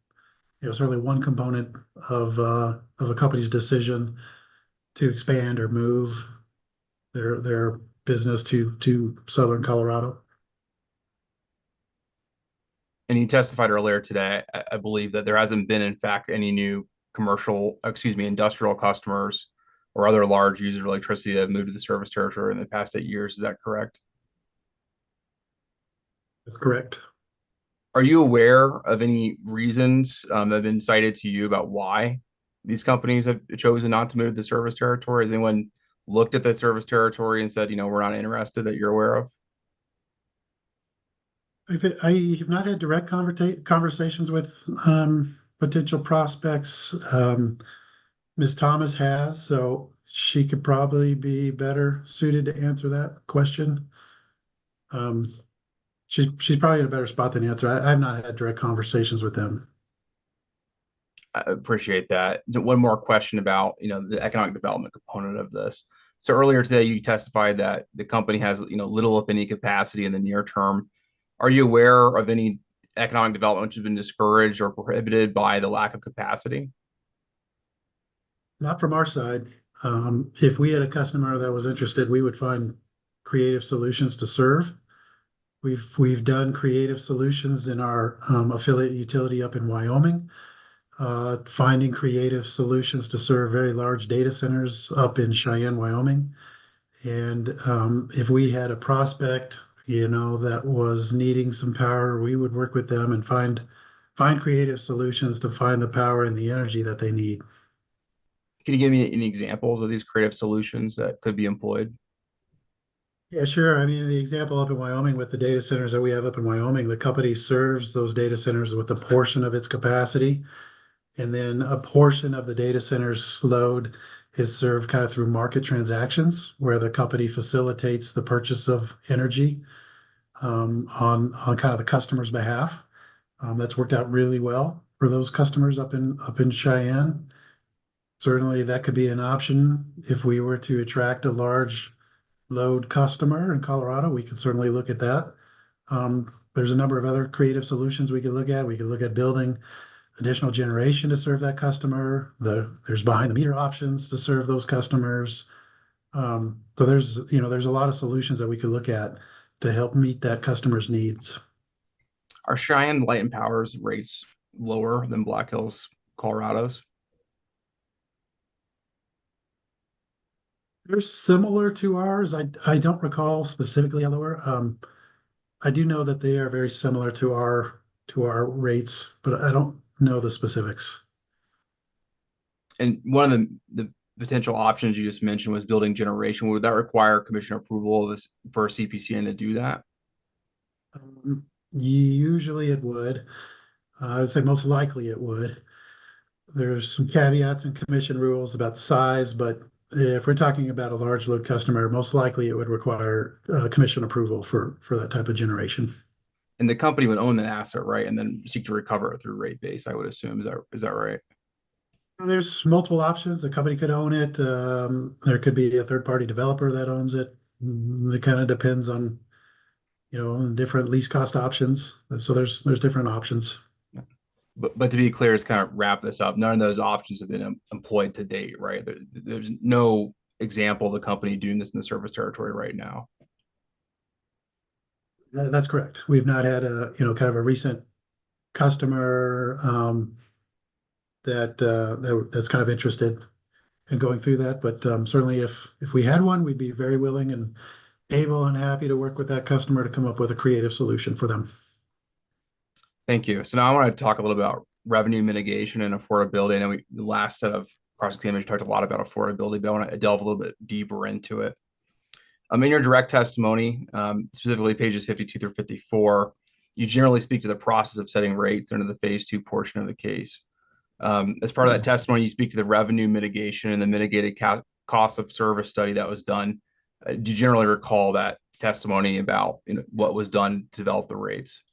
certainly one component of a company's decision to expand or move their business to Southern Colorado. And you testified earlier today, I believe, that there hasn't been, in fact, any new industrial customers or other large users of electricity that have moved to the service territory in the past 8 years. Is that correct? That's correct. Are you aware of any reasons that have been cited to you about why these companies have chosen not to move to the service territory? Has anyone looked at the service territory and said, we're not interested, that you're aware of? I have not had direct conversations with potential prospects. Ms. Thomas has, so she could probably be better suited to answer that question. She's probably in a better spot than answer. I have not had direct conversations with them. I appreciate that. One more question about, the economic development component of this. So earlier today, you testified that the company has, little, if any, capacity in the near term. Are you aware of any economic development which has been discouraged or prohibited by the lack of capacity? Not from our side. If we had a customer that was interested, we would find creative solutions to serve. We've done creative solutions in our affiliate utility up in Wyoming, finding creative solutions to serve very large data centers up in Cheyenne, Wyoming. And if we had a prospect, that was needing some power, we would work with them and find creative solutions to find the power and the energy that they need. Can you give me any examples of these creative solutions that could be employed? Yeah, sure. I mean, the example up in Wyoming with the data centers that we have up in Wyoming, the company serves those data centers with a portion of its capacity. And then a portion of the data center's load is served kind of through market transactions where the company facilitates the purchase of energy on kind of the customer's behalf. That's worked out really well for those customers up in Cheyenne. Certainly that could be an option if we were to attract a large load customer in Colorado. We could certainly look at that. There's a number of other creative solutions we could look at. We could look at building additional generation to serve that customer. There's behind the meter options to serve those customers. So there's a lot of solutions that we could look at to help meet that customer's needs. Are Cheyenne Light and Power's rates lower than Black Hills, Colorado's? They're similar to ours. I don't recall specifically how lower. I do know that they are very similar to our rates, but I don't know the specifics. And one of the potential options you just mentioned was building generation. Would that require commission approval of this for a CPCN to do that? Usually it would. I would say most likely it would. There's some caveats and commission rules about the size, but if we're talking about a large load customer, most likely it would require commission approval for that type of generation. And the company would own the asset, right? And then seek to recover it through rate base, I would assume. Is that right? There's multiple options. The company could own it. There could be a third-party developer that owns it. It kind of depends on, different lease cost options. So there's different options. But to be clear, to kind of wrap this up, none of those options have been employed to date, right? There's no example of the company doing this in the service territory right now. That's correct. We've not had kind of a recent customer that's kind of interested in going through that. But certainly if we had one, we'd be very willing and able and happy to work with that customer to come up with a creative solution for them. Thank you. So now I want to talk a little about revenue mitigation and affordability. I know the last set of cross-examination talked a lot about affordability, but I want to delve a little bit deeper into it. In your direct testimony, specifically pages 52 through 54, you generally speak to the process of setting rates under the phase 2 portion of the case. As part of that testimony, you speak to the revenue mitigation and the mitigated cost of service study that was done. Do you generally recall that testimony about what was done to develop the rates?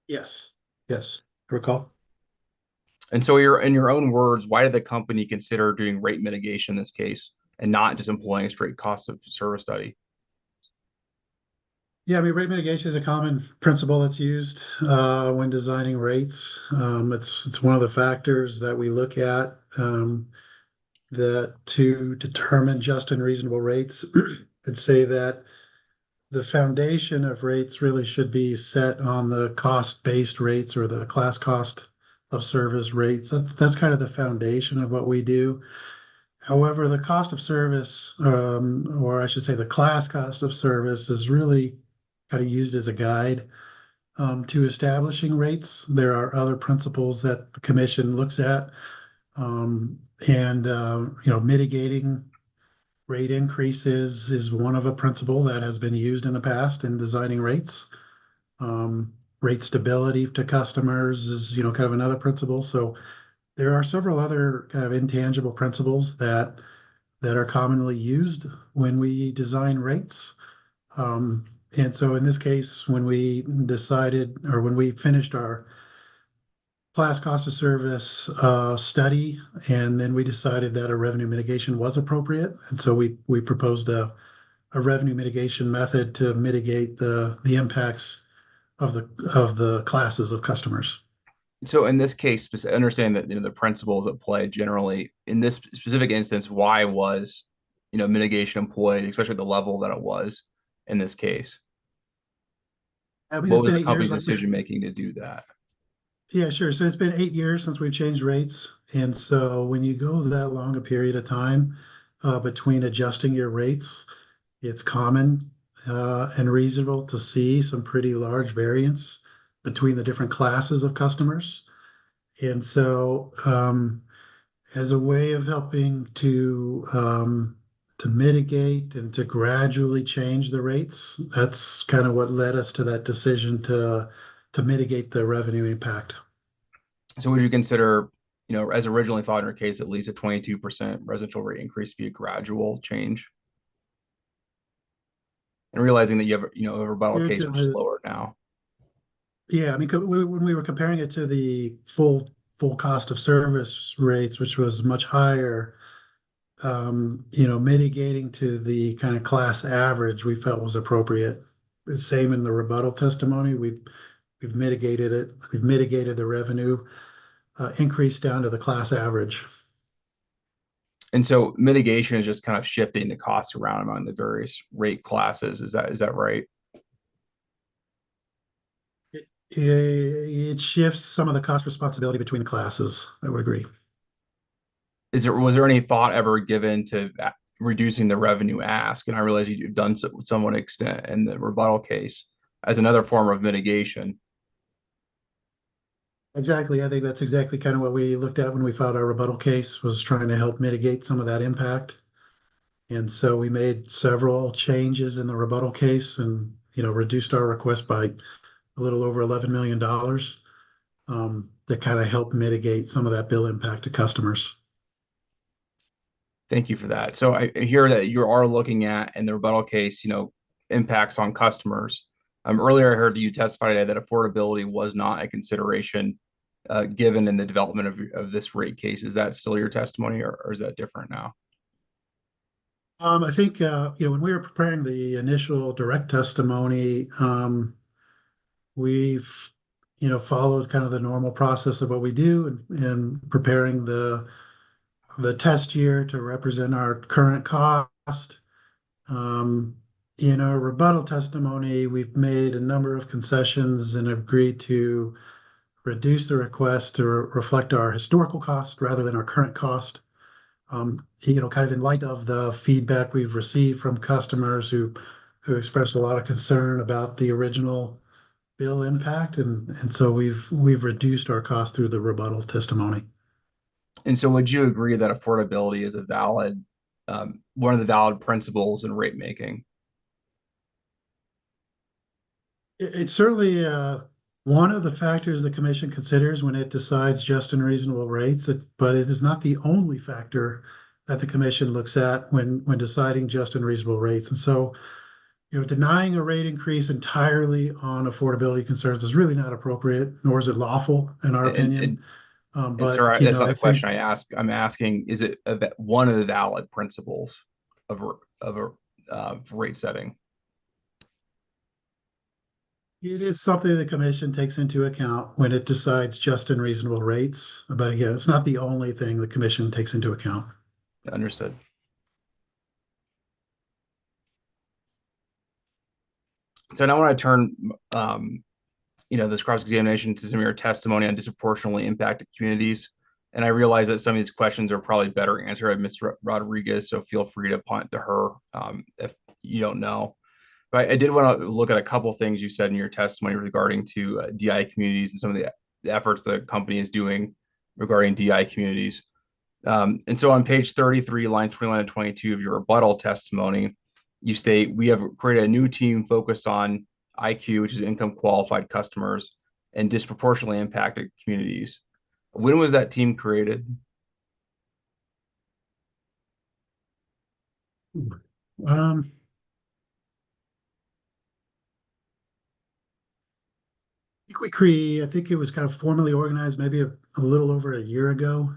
Yes, yes, recall. And so you're in your own words, why did the company consider doing rate mitigation in this case and not just employing a straight cost of service study? Yeah, I mean, rate mitigation is a common principle that's used when designing rates. It's one of the factors that we look at that to determine just and reasonable rates. I'd say that the foundation of rates really should be set on the cost-based rates or the class cost of service rates. That's kind of the foundation of what we do. However, the cost of service, or I should say the class cost of service, is really kind of used as a guide to establishing rates. There are other principles that the commission looks at, mitigating rate increases is one of a principle that has been used in the past in designing rates. Rate stability to customers is, kind of another principle. So there are several other kind of intangible principles that are commonly used when we design rates. And so in this case, when we decided or when we finished our class cost of service study, and then we decided that a revenue mitigation was appropriate. And so we proposed a revenue mitigation method to mitigate the impacts of the classes of customers. So in this case, understand that the principles at play generally in this specific instance, why was mitigation employed, especially at the level that it was in this case? I mean, What it's was been the 8 company's years. decision making to do that? Yeah, sure. So it's been 8 years since we've changed rates. And so when you go that long a period of time between adjusting your rates, it's common and reasonable to see some pretty large variance between the different classes of customers. And so as a way of helping to mitigate and to gradually change the rates, that's kind of what led us to that decision to mitigate the revenue impact. So would you consider, as originally thought in your case, at least a 22% residential rate increase be a gradual change? And realizing that you have, a rebuttal case which is lower now. Yeah, I mean, when we were comparing it to the full cost of service rates, which was much higher, mitigating to the kind of class average we felt was appropriate. The same in the rebuttal testimony. We've mitigated it. We've mitigated the revenue increase down to the class average. And so mitigation is just kind of shifting the costs around among the various rate classes. Is that right? It shifts some of the cost responsibility between the classes. I would agree. Was there any thought ever given to reducing the revenue ask? And I realize you've done so to some extent in the rebuttal case as another form of mitigation. Exactly. I think that's exactly kind of what we looked at when we filed our rebuttal case, was trying to help mitigate some of that impact. And so we made several changes in the rebuttal case and, reduced our request by a little over $11 million that kind of helped mitigate some of that bill impact to customers. Thank you for that. So I hear that you are looking at in the rebuttal case, impacts on customers. Earlier, I heard you testify today that affordability was not a consideration given in the development of this rate case. Is that still your testimony, or is that different now? I think when we were preparing the initial direct testimony, we've followed kind of the normal process of what we do and preparing the test year to represent our current cost. In our rebuttal testimony, we've made a number of concessions and agreed to reduce the request to reflect our historical cost rather than our current cost. Kind of in light of the feedback we've received from customers who expressed a lot of concern about the original bill impact, and so we've reduced our cost through the rebuttal testimony. And so would you agree that affordability is a valid one of the valid principles in rate making? It's certainly one of the factors the commission considers when it decides just and reasonable rates, but it is not the only factor that the commission looks at when deciding just and reasonable rates. And so denying a rate increase entirely on affordability concerns is really not appropriate, nor is it lawful, in our opinion. But sorry, that's not I the question think I ask. I'm asking, is it one of the valid principles of rate setting? it is something the commission takes into account when it decides just and reasonable rates. But again, it's not the only thing the commission takes into account. Understood. So now I want to turn, this cross-examination to some of your testimony on disproportionately impacted communities. And I realize that some of these questions are probably better answered by Ms. Rodriguez, so feel free to punt to her if you don't know. But I did want to look at a couple things you said in your testimony regarding to DI communities and some of the efforts the company is doing regarding DI communities. And so on page 33, line 21 and 22 of your rebuttal testimony, you state, we have created a new team focused on IQ, which is income qualified customers, and disproportionately impacted communities. When was that team created? Um, I think it was kind of formally organized maybe a little over a year ago.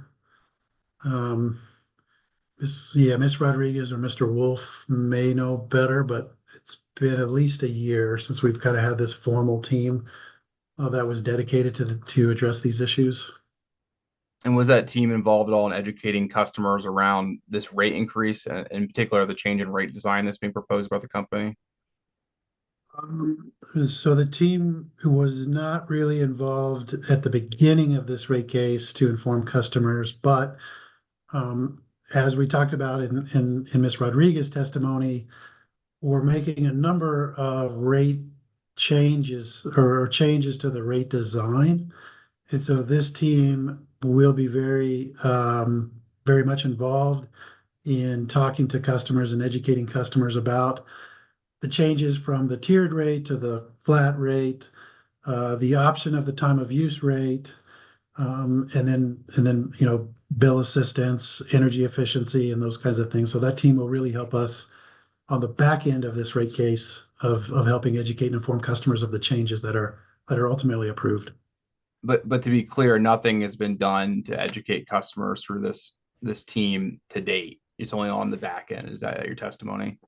Miss Rodriguez or Mr. Wolf may know better, but it's been at least a year since we've kind of had this formal team that was dedicated to address these issues. And was that team involved at all in educating customers around this rate increase, and in particular, the change in rate design that's being proposed by the company? So the team who was not really involved at the beginning of this rate case to inform customers, but as we talked about in Ms. Rodriguez's testimony, we're making a number of rate changes or changes to the rate design. And so this team will be very much involved in talking to customers and educating customers about the changes from the tiered rate to the flat rate, the option of the time of use rate, and then bill assistance, energy efficiency, and those kinds of things. So that team will really help us on the back end of this rate case of helping educate and inform customers of the changes that are ultimately approved. But to be clear, nothing has been done to educate customers through this team to date. It's only on the back end. Is that your testimony?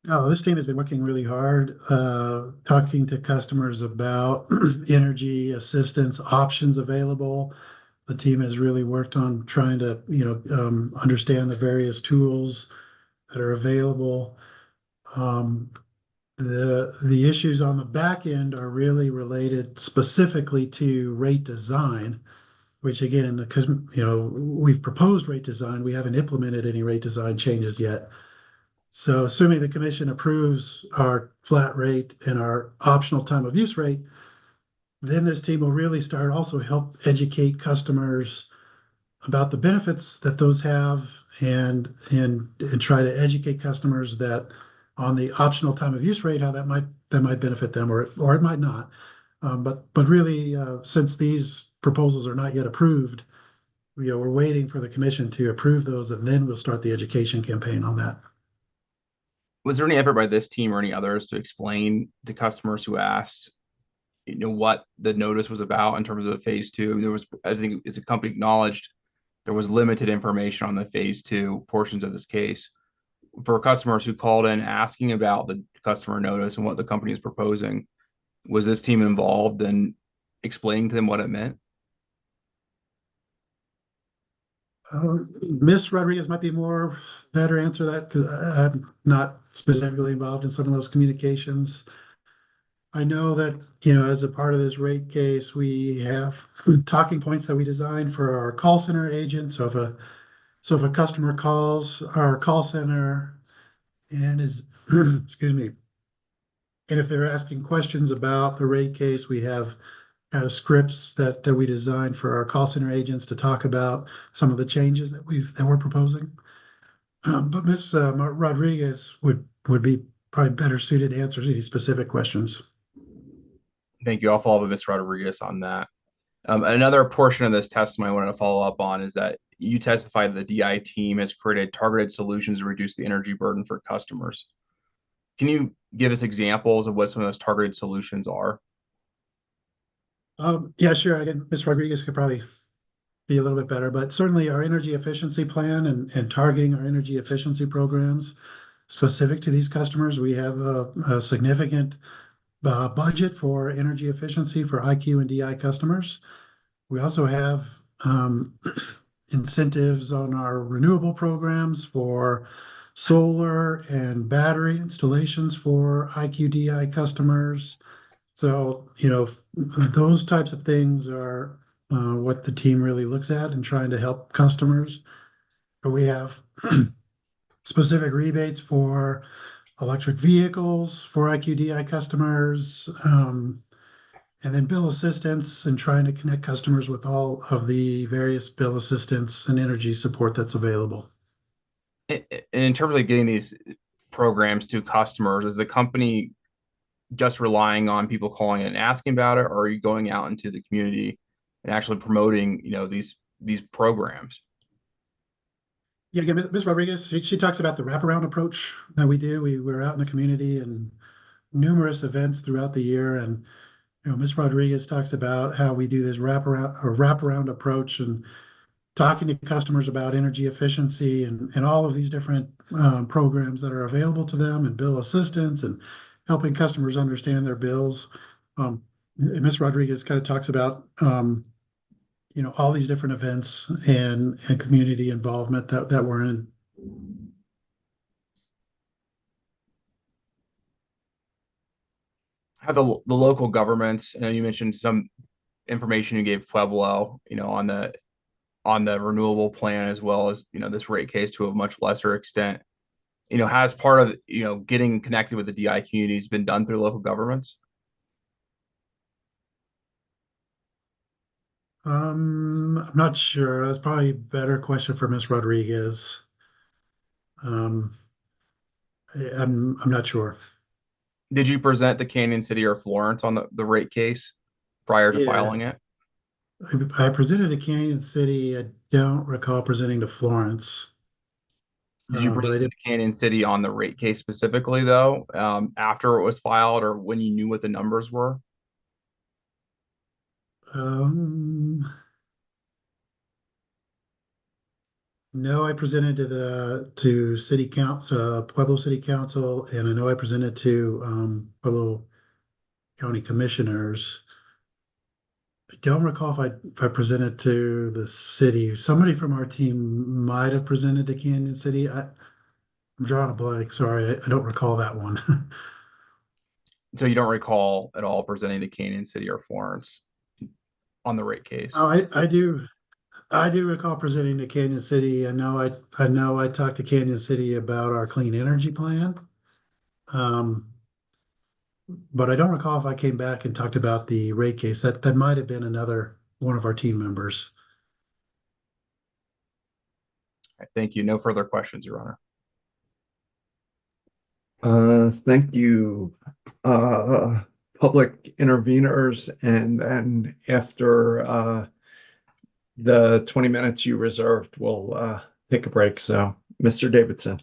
No, this team has been working really hard, talking to customers about energy assistance options available. The team has really worked on trying to, understand the various tools that are available. The issues on the back end are really related specifically to rate design, which again, because we've proposed rate design, we haven't implemented any rate design changes yet. So assuming the commission approves our flat rate and our optional time of use rate, then this team will really start also help educate customers about the benefits that those have and try to educate customers that on the optional time of use rate, how that might benefit them or it might not. But really, since these proposals are not yet approved, we're waiting for the commission to approve those, and then we'll start the education campaign on that. Was there any effort by this team or any others to explain to customers who asked, what the notice was about in terms of phase two? There was, I think, as the company acknowledged, there was limited information on the phase two portions of this case. For customers who called in asking about the customer notice and what the company is proposing, was this team involved in explaining to them what it meant? Ms. Rodriguez might be better answer that because I'm not specifically involved in some of those communications. I know that, as a part of this rate case, we have talking points that we designed for our call center agent. So if a customer calls our call center and is, excuse me, and if they're asking questions about the rate case, we have kind of scripts that we designed for our call center agents to talk about some of the changes that we're proposing. But Ms. Rodriguez would be probably better suited to answer any specific questions. Thank you. I'll follow up with Ms. Rodriguez on that. Another portion of this testimony I wanted to follow up on is that you testified that the DI team has created targeted solutions to reduce the energy burden for customers. Can you give us examples of what some of those targeted solutions are? Yeah, sure. Ms. Rodriguez could probably be a little bit better, but certainly our energy efficiency plan and targeting our energy efficiency programs specific to these customers. We have a significant budget for energy efficiency for IQ and DI customers. We also have incentives on our renewable programs for solar and battery installations for IQ DI customers. So, those types of things are what the team really looks at in trying to help customers. But we have specific rebates for electric vehicles for IQDI customers, and then bill assistance and trying to connect customers with all of the various bill assistance and energy support that's available. And in terms of getting these programs to customers, is the company just relying on people calling and asking about it, or are you going out into the community and actually promoting, these programs? Yeah, again, Ms. Rodriguez, she talks about the wraparound approach that we do. We're out in the community and numerous events throughout the year, and Ms. Rodriguez talks about how we do this wraparound approach and talking to customers about energy efficiency and all of these different programs that are available to them and bill assistance and helping customers understand their bills. Ms. Rodriguez kind of talks about all these different events and community involvement that we're in. How the local governments, I know you mentioned some information you gave Pueblo, on the renewable plan, as well as, this rate case to a much lesser extent, has part of, getting connected with the DI communities been done through local governments? I'm not sure. That's probably a better question for Ms. Rodriguez. I'm not sure. Did you present to Canyon City or Florence on the rate case prior to filing it? I presented to Canyon City. I don't recall presenting to Florence. Did you present to Canyon City on the rate case specifically, though, after it was filed or when you knew what the numbers were? No, I presented to City Council, Pueblo City Council, and I know I presented to Pueblo County Commissioners. I don't recall if I presented to the city. Somebody from our team might have presented to Canyon City. I'm drawing a blank. Sorry, I don't recall that one. So you don't recall at all presenting to Canyon City or Florence on the rate case? Oh, I do. I do recall presenting to Canyon City. I know I talked to Canyon City about our clean energy plan. But I don't recall if I came back and talked about the rate case. That might have been another one of our team members. Thank you. No further questions, Your Honor. Thank you, public interveners. And then after the 20 minutes you reserved, we'll take a break. So, Mr. Davidson.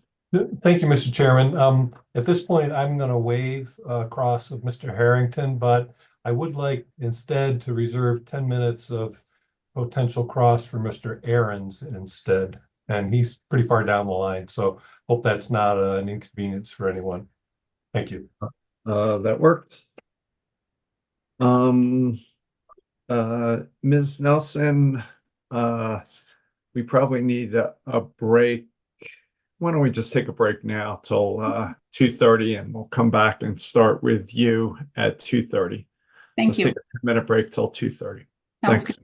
Thank you, Mr. Chairman. At this point, I'm going to waive cross of Mr. Harrington, but I would like instead to reserve 10 minutes of potential cross for Mr. Ahrens instead. And he's pretty far down the line, so hope that's not an inconvenience for anyone. Thank you. That works. Ms. Nelson, we probably need a break. Why don't we just take a break now till 2:30, and we'll come back and start with you at 2:30. Thank you. Take a 10-minute break till 2:30. Sounds Thanks. good.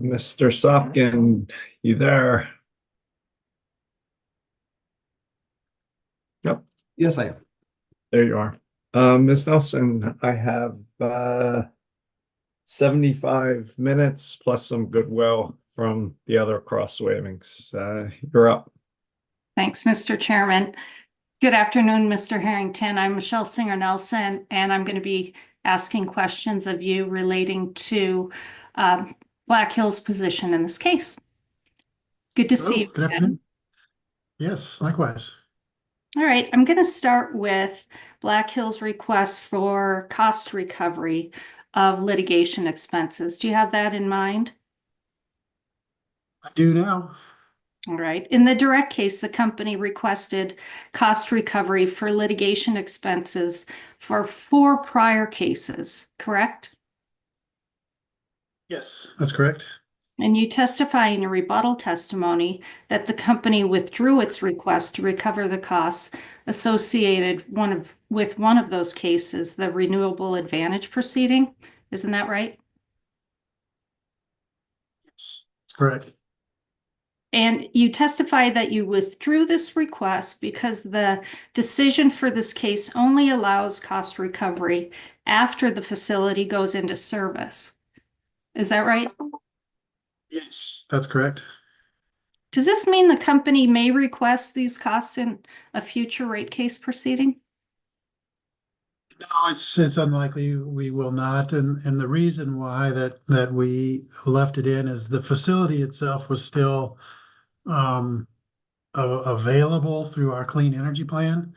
Mr. Sopkin, you there? Yep, Yes, I am. there you are. Ms. Nelson, I have 75 minutes plus some goodwill from the other cross wavings. You're up. Thanks, Mr. Chairman. Good afternoon, Mr. Harrington. I'm Michelle Singer Nelson, and I'm going to be asking questions of you relating to Black Hill's position in this case. Good to see you. Good afternoon. Yes, likewise. All right, I'm going to start with Black Hill's request for cost recovery of litigation expenses. Do you have that in mind? I do now. All right. In the direct case, the company requested cost recovery for litigation expenses for 4 prior cases, correct? Yes, that's correct. And you testify in your rebuttal testimony that the company withdrew its request to recover the costs associated with one of those cases, the renewable advantage proceeding. Isn't that right? Yes, that's correct. And you testify that you withdrew this request because the decision for this case only allows cost recovery after the facility goes into service. Is that right? Yes, that's correct. Does this mean the company may request these costs in a future rate case proceeding? No, it's unlikely we will not. And the reason why that we left it in is the facility itself was still available through our clean energy plan.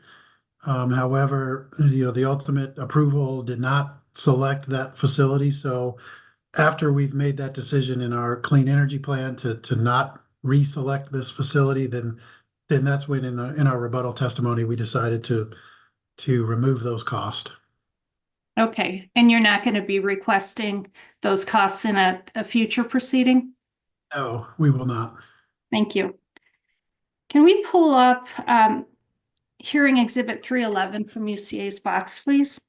However, the ultimate approval did not select that facility. So after we've made that decision in our clean energy plan to not reselect this facility, then that's when in our rebuttal testimony we decided to remove those costs. Okay, and you're not going to be requesting those costs in a future proceeding? No, we will not. Thank you. Can we pull up hearing exhibit 311 from UCA's box, please?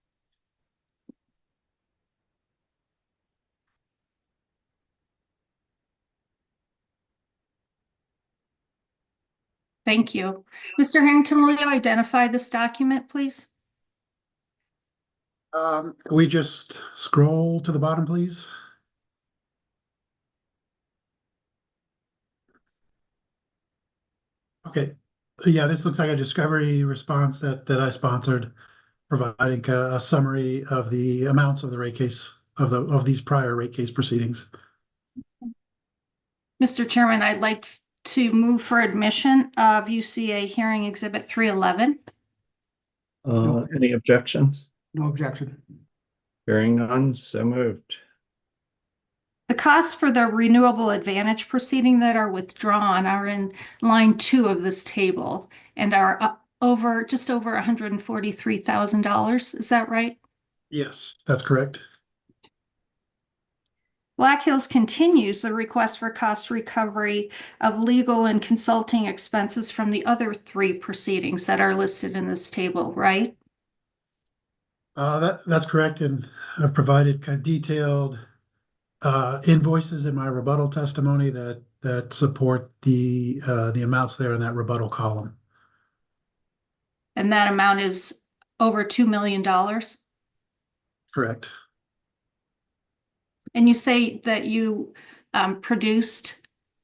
Thank you. Mr. Harrington, will you identify this document, please? Can we just scroll to the bottom, please? Okay. Yeah, this looks like a discovery response that I sponsored, providing a summary of the amounts of the rate case of these prior rate case proceedings. Mr. Chairman, I'd like to move for admission of UCA hearing exhibit 311. Any objections? No objection. Hearing none, so moved. The costs for the renewable advantage proceeding that are withdrawn are in line 2 of this table and are just over $143,000. Is that right? Yes, that's correct. Black Hills continues the request for cost recovery of legal and consulting expenses from the other 3 proceedings that are listed in this table, right? That's correct, and I've provided kind of detailed invoices in my rebuttal testimony that support the amounts there in that rebuttal column. And that amount is over $2 million? Correct. And you say that you produced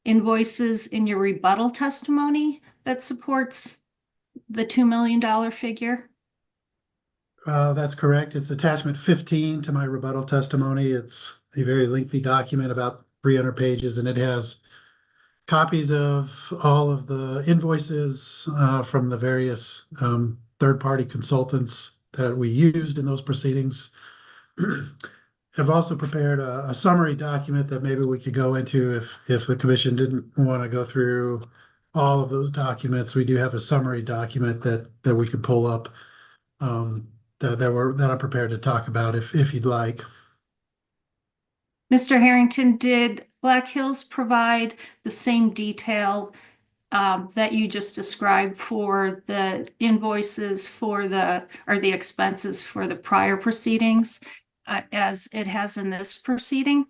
invoices in your rebuttal testimony that supports the $2 million figure? That's correct. It's attachment 15 to my rebuttal testimony. It's a very lengthy document, about 300 pages, and it has copies of all of the invoices from the various third-party consultants that we used in those proceedings. I've also prepared a summary document that maybe we could go into if the commission didn't want to go through all of those documents. We do have a summary document that we could pull up that I'm prepared to talk about if you'd like. Mr. Harrington, did Black Hills provide the same detail that you just described for the invoices or the expenses for the prior proceedings as it has in this proceeding?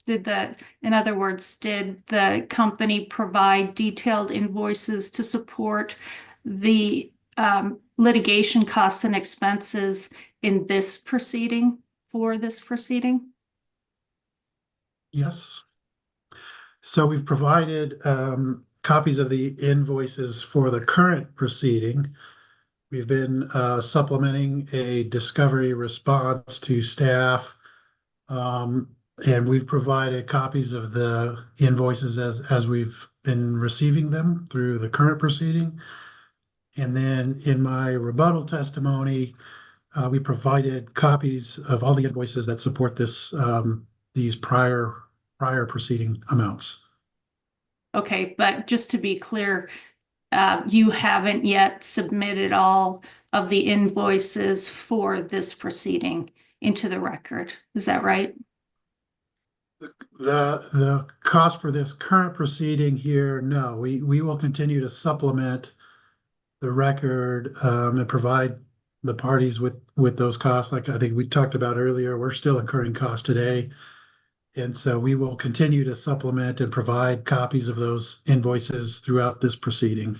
in other words, did the company provide detailed invoices to support the litigation costs and expenses in this proceeding, for this proceeding? Yes. So we've provided copies of the invoices for the current proceeding. We've been supplementing a discovery response to staff, and we've provided copies of the invoices as we've been receiving them through the current proceeding. And then in my rebuttal testimony, we provided copies of all the invoices that support these prior proceeding amounts. Okay, but just to be clear, you haven't yet submitted all of the invoices for this proceeding into the record. Is that right? The cost for this current proceeding here, no, we will continue to supplement the record and provide the parties with those costs. Like I think we talked about earlier, we're still incurring costs today. And so we will continue to supplement and provide copies of those invoices throughout this proceeding.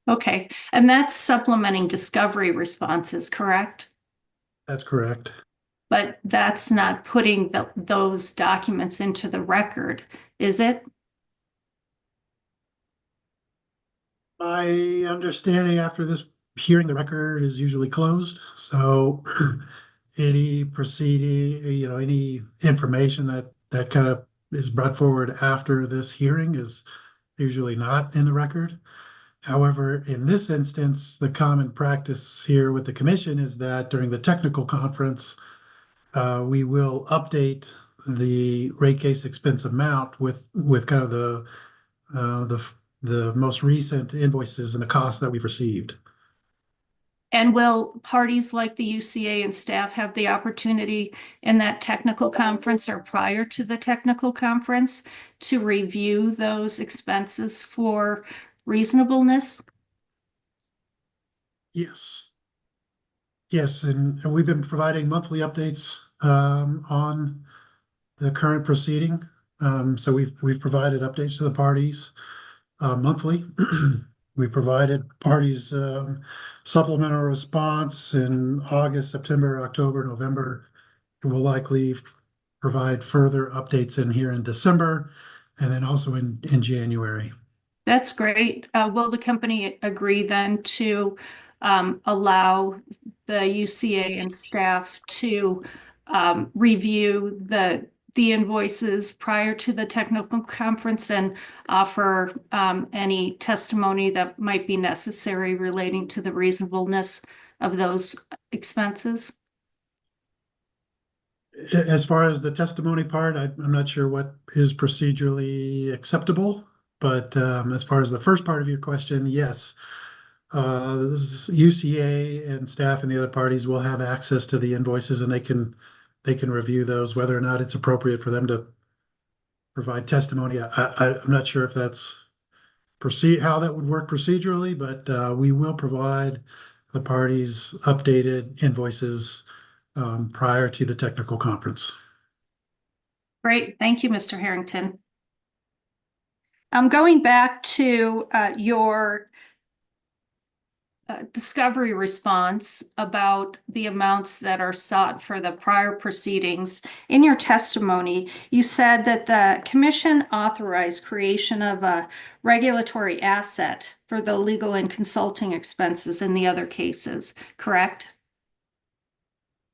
Okay, and that's supplementing discovery responses, correct? That's correct. But that's not putting those documents into the record, is it? My understanding after this hearing, the record is usually closed. So any proceeding, any information that kind of is brought forward after this hearing is usually not in the record. However, in this instance, the common practice here with the commission is that during the technical conference, we will update the rate case expense amount with kind of the most recent invoices and the costs that we've received. And will parties like the UCA and staff have the opportunity in that technical conference or prior to the technical conference to review those expenses for reasonableness? Yes. Yes, and we've been providing monthly updates on the current proceeding. So we've provided updates to the parties monthly. We provided parties supplemental response in August, September, October, November. We'll likely provide further updates in here in December and then also in January. That's great. Will the company agree then to allow the UCA and staff to review the invoices prior to the technical conference and offer any testimony that might be necessary relating to the reasonableness of those expenses? As far as the testimony part, I'm not sure what is procedurally acceptable, but as far as the first part of your question, yes. UCA and staff and the other parties will have access to the invoices and they can review those, whether or not it's appropriate for them to provide testimony. I'm not sure if that's how that would work procedurally, but we will provide the parties updated invoices prior to the technical conference. Great. Thank you, Mr. Harrington. I'm going back to your discovery response about the amounts that are sought for the prior proceedings. In your testimony, you said that the commission authorized creation of a regulatory asset for the legal and consulting expenses in the other cases, correct?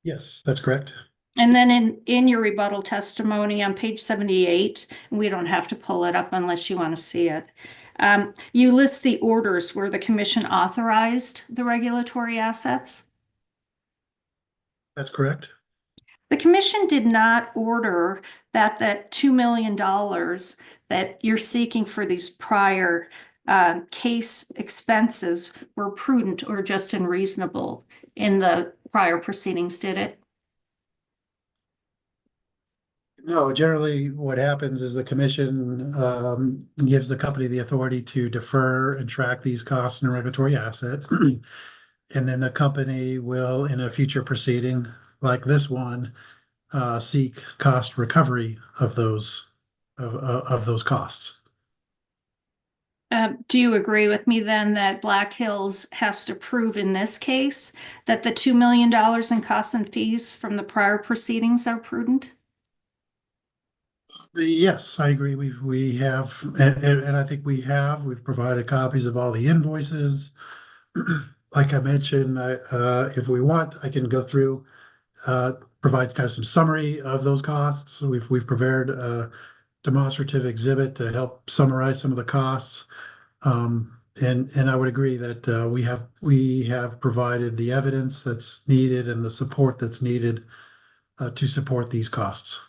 Yes, that's correct. And then in your rebuttal testimony on page 78, we don't have to pull it up unless you want to see it. You list the orders where the commission authorized the regulatory assets. That's correct. The commission did not order that $2 million that you're seeking for these prior case expenses were prudent or just unreasonable in the prior proceedings, did it? No, generally what happens is the commission gives the company the authority to defer and track these costs in a regulatory asset. And then the company will, in a future proceeding like this one, seek cost recovery of those of those costs. Do you agree with me then that Black Hills has to prove in this case that the $2 million in costs and fees from the prior proceedings are prudent? Yes, I agree. We have, and I think we've provided copies of all the invoices. Like I mentioned, if we want, I can go through, provide kind of some summary of those costs. We've prepared a demonstrative exhibit to help summarize some of the costs. And I would agree that we have provided the evidence that's needed and the support that's needed to support these costs.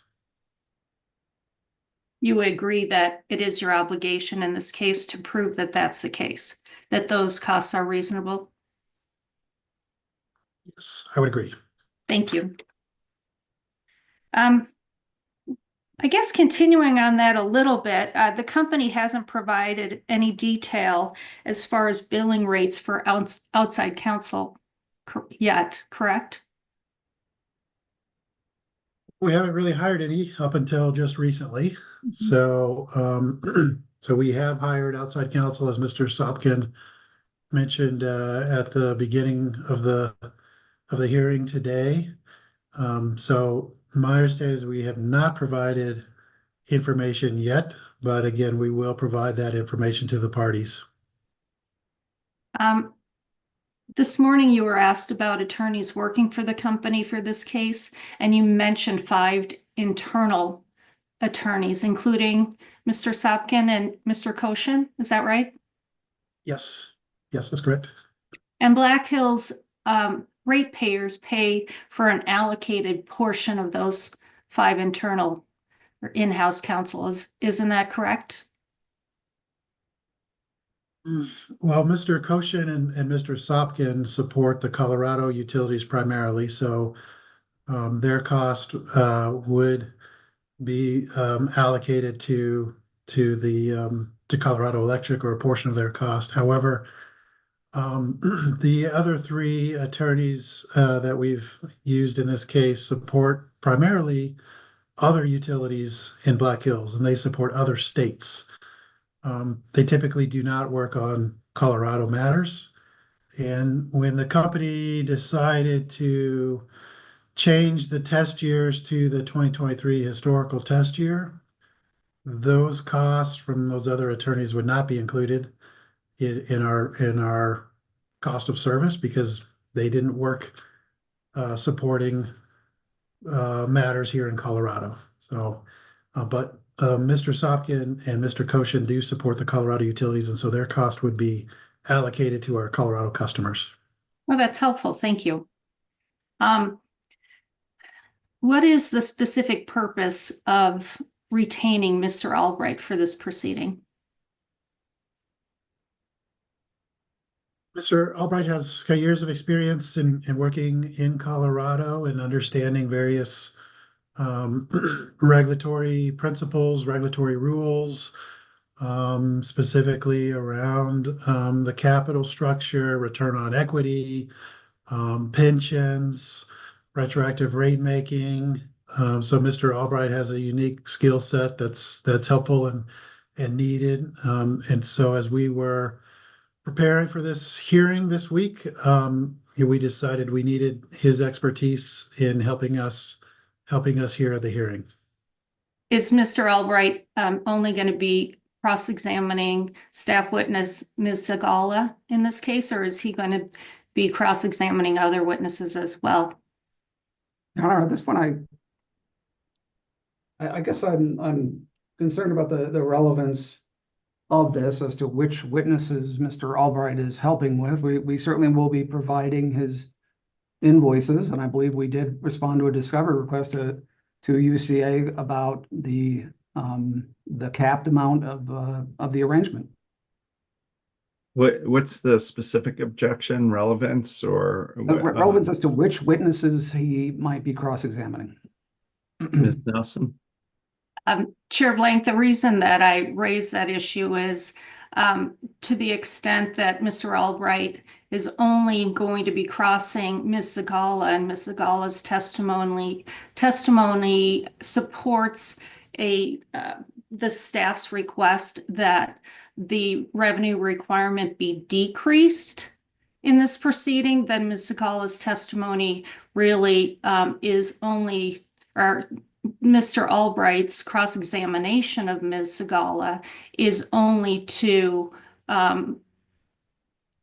You would agree that it is your obligation in this case to prove that that's the case, that those costs are reasonable? Yes, I would agree. Thank you. I guess continuing on that a little bit, the company hasn't provided any detail as far as billing rates for outside counsel yet, correct? We haven't really hired any up until just recently. So, so we have hired outside counsel, as Mr. Sopkin mentioned at the beginning of the hearing today. So my understanding is we have not provided information yet, but again, we will provide that information to the parties. This morning you were asked about attorneys working for the company for this case, and you mentioned 5 internal attorneys, including Mr. Sopkin and Mr. Koshin. Is that right? Yes, yes, that's correct. And Black Hills ratepayers pay for an allocated portion of those 5 internal or in-house counsel. Isn't that correct? Well, Mr. Koshin and Mr. Sopkin support the Colorado utilities primarily, so their cost would be allocated to Colorado Electric, or a portion of their cost. However, the other 3 attorneys that we've used in this case support primarily other utilities in Black Hills, and they support other states. They typically do not work on Colorado matters. And when the company decided to change the test years to the 2023 historical test year, those costs from those other attorneys would not be included in our cost of service, because they didn't work supporting matters here in Colorado. So, but Mr. Sopkin and Mr. Koshin do support the Colorado utilities, and so their cost would be allocated to our Colorado customers. Well, that's helpful. Thank you. What is the specific purpose of retaining Mr. Albright for this proceeding? Mr. Albright has years of experience in working in Colorado and understanding various regulatory principles, regulatory rules, specifically around the capital structure, return on equity, pensions, retroactive rate making. So Mr. Albright has a unique skill set that's helpful and needed. And so as we were preparing for this hearing this week, we decided we needed his expertise in helping us here at the hearing. Is Mr. Albright only going to be cross-examining staff witness Ms. Segala in this case, or is he going to be cross-examining other witnesses as well? Your Honor, at this point, I guess I'm concerned about the relevance of this as to which witnesses Mr. Albright is helping with. We certainly will be providing his invoices, and I believe we did respond to a discovery request to UCA about the capped amount of the arrangement. What's the specific objection, relevance, or relevance as to which witnesses he might be cross-examining? Ms. Nelson? Chair Blank, the reason that I raised that issue is to the extent that Mr. Albright is only going to be crossing Ms. Segala, and Ms. Segala's testimony supports a the staff's request that the revenue requirement be decreased in this proceeding, then Ms. Segala's testimony really is only, or Mr. Albright's cross-examination of Ms. Segala is only to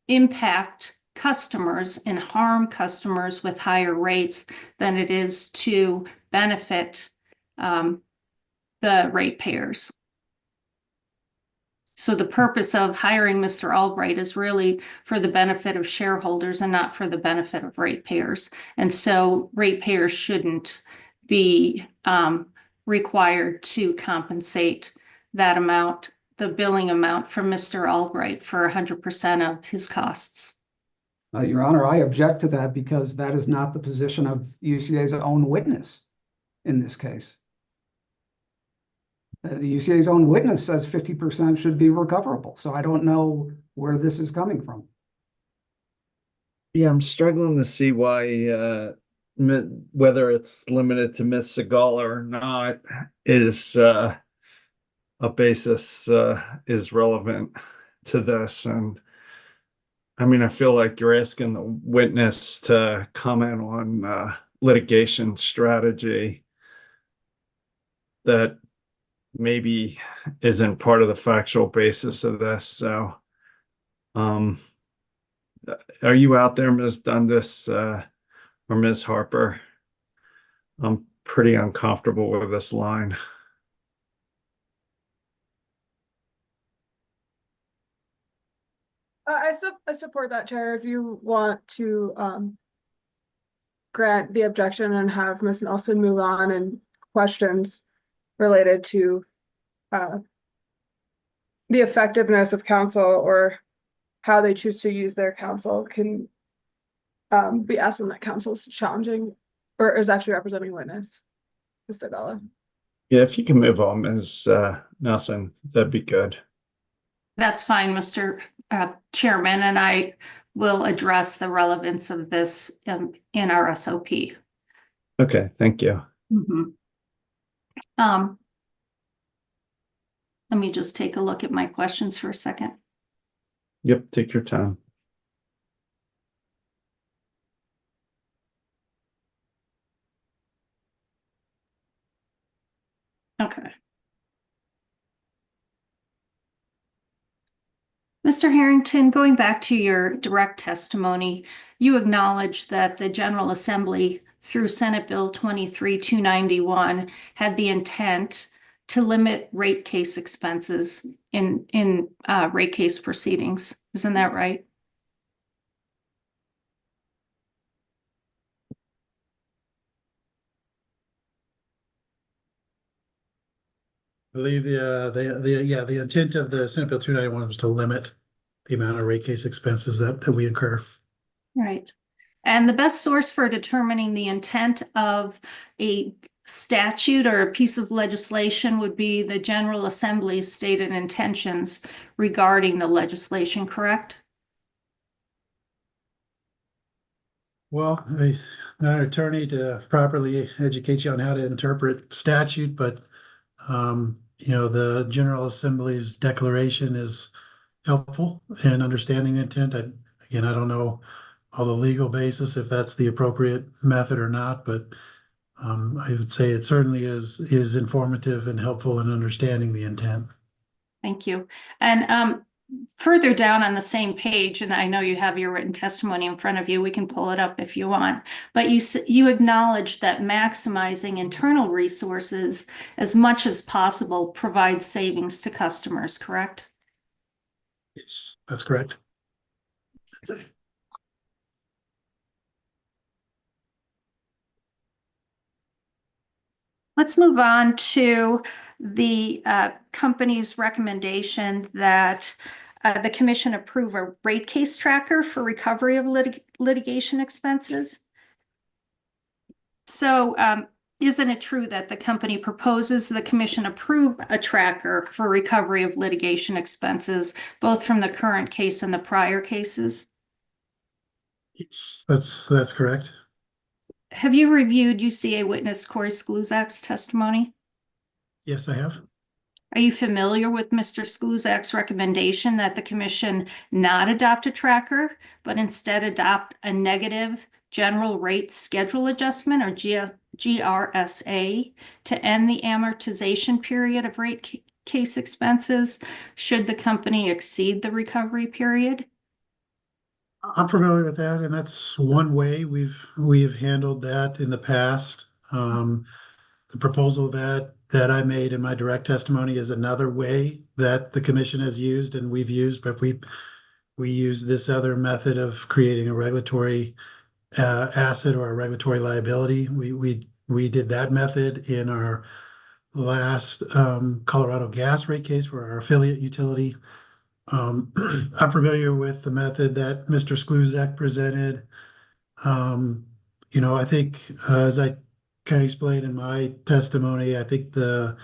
impact customers and harm customers with higher rates than it is to benefit the ratepayers. So the purpose of hiring Mr. Albright is really for the benefit of shareholders and not for the benefit of ratepayers. And so ratepayers shouldn't be required to compensate that amount, the billing amount from Mr. Albright for 100% of his costs. Your Honor, I object to that because that is not the position of UCA's own witness in this case. The UCA's own witness says 50% should be recoverable, so I don't know where this is coming from. Yeah, I'm struggling to see why whether it's limited to Ms. Segala or not is a basis is relevant to this. And I mean, I feel like you're asking the witness to comment on litigation strategy that maybe isn't part of the factual basis of this. So, are you out there, Ms. Dundas, or Ms. Harper? I'm pretty uncomfortable with this line. I support that, Chair. If you want to grant the objection and have Ms. Nelson move on, and questions related to the effectiveness of counsel or how they choose to use their counsel can be asked when that counsel is challenging or is actually representing witness, Ms. Segala. Yeah, if you can move on, Ms. Nelson, that'd be good. That's fine, Mr. Chairman, and I will address the relevance of this in our SOP. Okay, thank you. Let me just take a look at my questions for a second. Yep, take your time. Okay. Mr. Harrington, going back to your direct testimony, you acknowledged that the General Assembly through Senate Bill 23-291 had the intent to limit rate case expenses in rate case proceedings. Isn't that right? I believe the intent of the Senate Bill 291 was to limit the amount of rate case expenses that we incur. Right. And the best source for determining the intent of a statute or a piece of legislation would be the General Assembly's stated intentions regarding the legislation, correct? Well, I'm not an attorney to properly educate you on how to interpret statute, but the General Assembly's declaration is helpful in understanding the intent. Again, I don't know all the legal basis if that's the appropriate method or not, but I would say it certainly is informative and helpful in understanding the intent. Thank you. And further down on the same page, and I know you have your written testimony in front of you, we can pull it up if you want, but you acknowledge that maximizing internal resources as much as possible provides savings to customers, correct? Yes, that's correct. Let's move on to the company's recommendation that the commission approve a rate case tracker for recovery of litigation expenses. So isn't it true that the company proposes the commission approve a tracker for recovery of litigation expenses, both from the current case and the prior cases? Yes, that's correct. Have you reviewed UCA witness Corey Skluzak's testimony? Yes, I have. Are you familiar with Mr. Skluzak's recommendation that the commission not adopt a tracker, but instead adopt a negative general rate schedule adjustment, or GRSA, to end the amortization period of rate case expenses should the company exceed the recovery period? I'm familiar with that, and that's one way we've handled that in the past. The proposal that I made in my direct testimony is another way that the commission has used and we've used, but we use this other method of creating a regulatory asset or a regulatory liability. We did that method in our last Colorado gas rate case for our affiliate utility. I'm familiar with the method that Mr. Skluzak presented. I think as I kind of explained in my testimony, I think the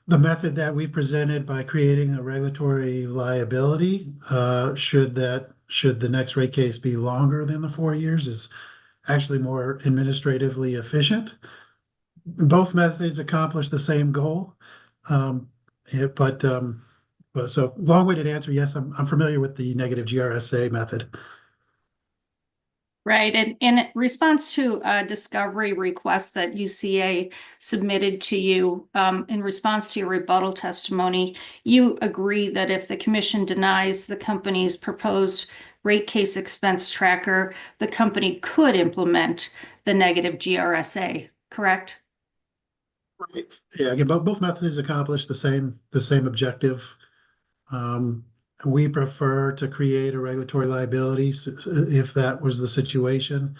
method that we presented by creating a regulatory liability, should the next rate case be longer than the 4 years, is actually more administratively efficient. Both methods accomplish the same goal. So long-winded answer, yes, I'm familiar with the negative GRSA method. Right, and in response to a discovery request that UCA submitted to you, in response to your rebuttal testimony, you agree that if the commission denies the company's proposed rate case expense tracker, the company could implement the negative GRSA, correct? Right. Yeah, again, both methods accomplish the same objective. We prefer to create a regulatory liability if that was the situation,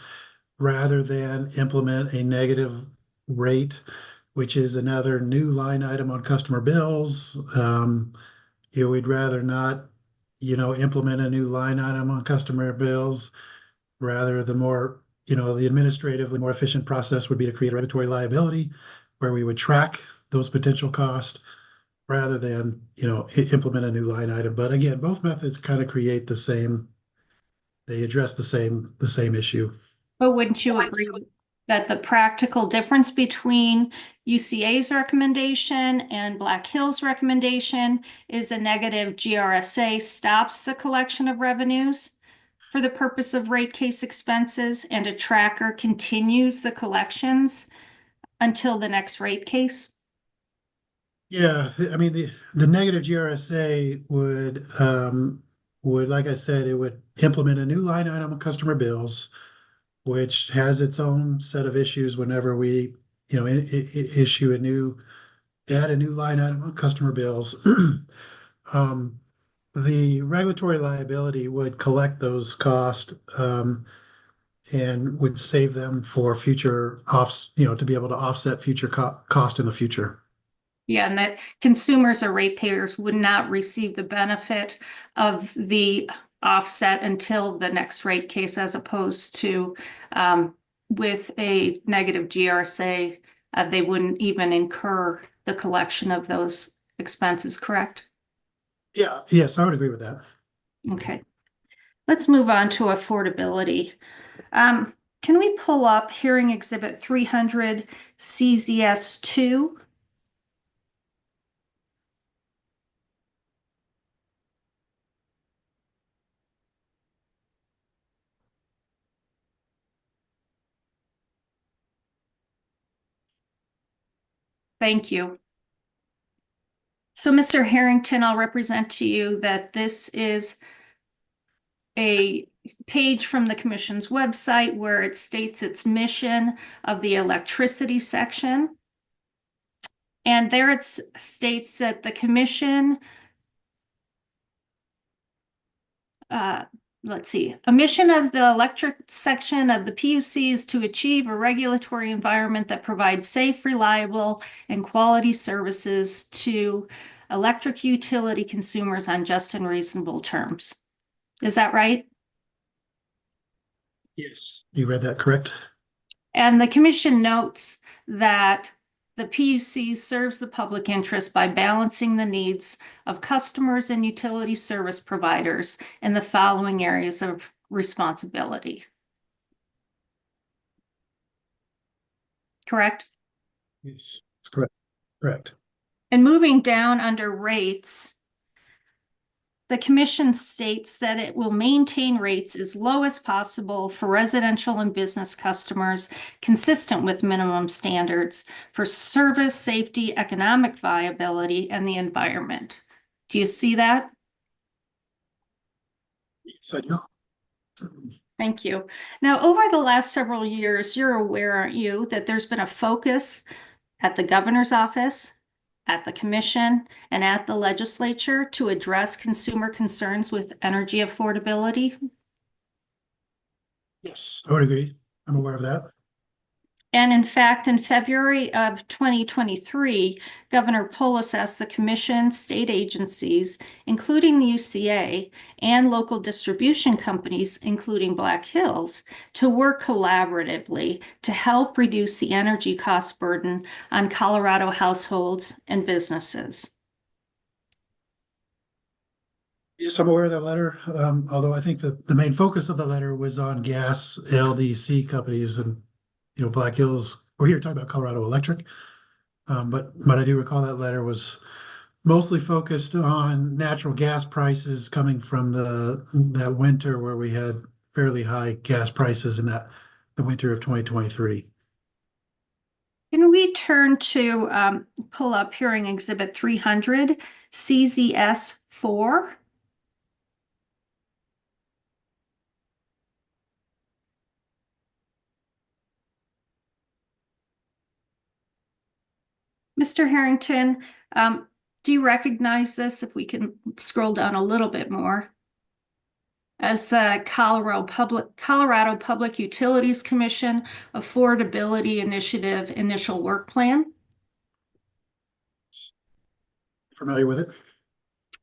rather than implement a negative rate, which is another new line item on customer bills. We'd rather not, implement a new line item on customer bills. Rather, the administratively more efficient process would be to create a regulatory liability where we would track those potential costs, rather than, implement a new line item. But again, both methods kind of create they address the same issue. But wouldn't you agree that the practical difference between UCA's recommendation and Black Hill's recommendation is a negative GRSA stops the collection of revenues for the purpose of rate case expenses, and a tracker continues the collections until the next rate case? Yeah, I mean, the negative GRSA would, like I said, it would implement a new line item on customer bills, which has its own set of issues whenever we, issue add a new line item on customer bills. The regulatory liability would collect those costs, and would save them for future to be able to offset future cost in the future. Yeah, and that consumers or ratepayers would not receive the benefit of the offset until the next rate case, as opposed to with a negative GRSA, they wouldn't even incur the collection of those expenses, correct? Yeah, yes, I would agree with that. Okay. Let's move on to affordability. Can we pull up Hearing Exhibit 300 CZS2? Thank you. So, Mr. Harrington, I'll represent to you that this is a page from the Commission's website where it states its mission of the electricity section. And there it states that the Commission, a mission of the electric section of the PUC is to achieve a regulatory environment that provides safe, reliable, and quality services to electric utility consumers on just and reasonable terms. Is that right? Yes, you read that correct. And the Commission notes that the PUC serves the public interest by balancing the needs of customers and utility service providers in the following areas of responsibility. Correct? Yes, that's correct. Correct. And moving down under rates, the commission states that it will maintain rates as low as possible for residential and business customers, consistent with minimum standards for service, safety, economic viability, and the environment. Do you see that? Yes, I do. Thank you. Now, over the last several years, you're aware, aren't you, that there's been a focus at the governor's office, at the commission, and at the legislature to address consumer concerns with energy affordability? Yes, I would agree. I'm aware of that. And in fact, in February of 2023, Governor Polis asked the commission, state agencies, including the UCA, and local distribution companies, including Black Hills, to work collaboratively to help reduce the energy cost burden on Colorado households and businesses. Yes, I'm aware of that letter, although I think that the main focus of the letter was on gas LDC companies and, you know, Black Hills. We're here talking about Colorado Electric, but I do recall that letter was mostly focused on natural gas prices coming from that winter where we had fairly high gas prices in the winter of 2023. Can we turn to pull up hearing exhibit 300, CZS 4? Mr. Harrington, do you recognize this? If we can scroll down a little bit more. As the Colorado Public Utilities Commission Affordability Initiative Initial Work Plan. Familiar with it?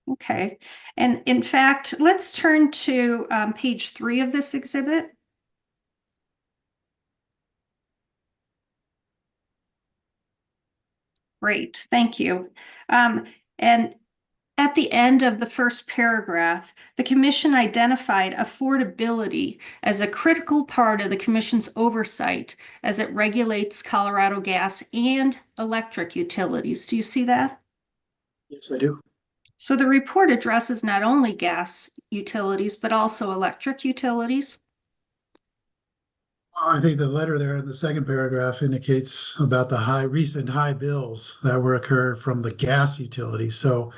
Okay. And in fact, let's turn to page 3 of this exhibit. Great, thank you. And at the end of the first paragraph, the commission identified affordability as a critical part of the commission's oversight as it regulates Colorado gas and electric utilities. Do you see that? Yes, I do. So the report addresses not only gas utilities, but also electric utilities. I think the letter there in the second paragraph indicates about the recent high bills that were occurred from the gas utilities. So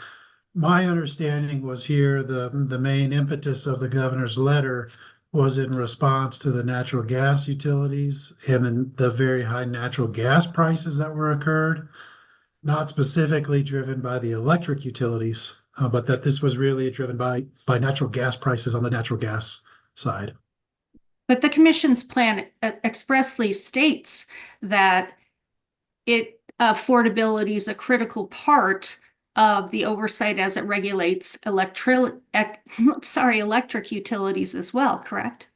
my understanding was here the main impetus of the governor's letter was in response to the natural gas utilities and then the very high natural gas prices that were occurred, not specifically driven by the electric utilities, but that this was really driven by natural gas prices on the natural gas side. But the commission's plan expressly states that affordability is a critical part of the oversight as it regulates electric utilities as well, correct?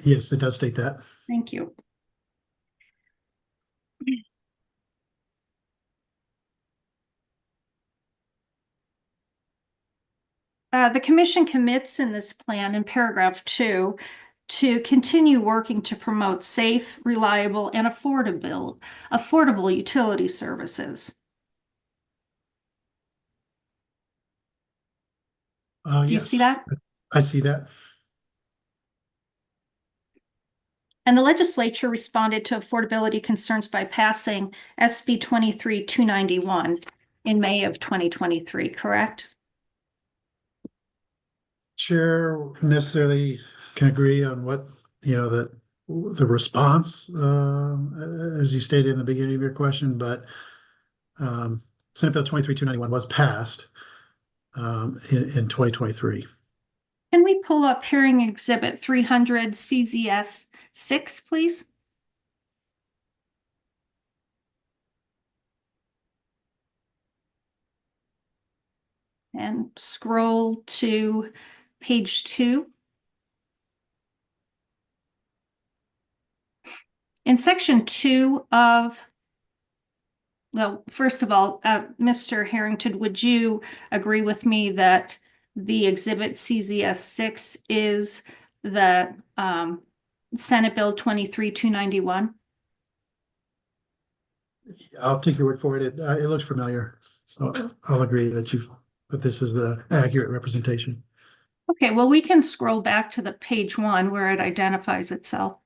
Yes, it does state that. Thank you. The commission commits in this plan in paragraph 2 to continue working to promote safe, reliable, and affordable utility services. Do you see that? I see that. And the legislature responded to affordability concerns by passing SB 23-291 in May of 2023, correct? Chair necessarily can agree on what, you know, the response, as you stated in the beginning of your question, but Senate Bill 23-291 was passed in 2023. Can we pull up hearing exhibit 300 CZS 6, please? And scroll to page 2. In section 2 of, well, first of all, Mr. Harrington, would you agree with me that the exhibit CZS 6 is the Senate Bill 23-291? I'll take your word for it. It looks familiar. So I'll agree that this is the accurate representation. Okay, well, we can scroll back to the page 1 where it identifies itself.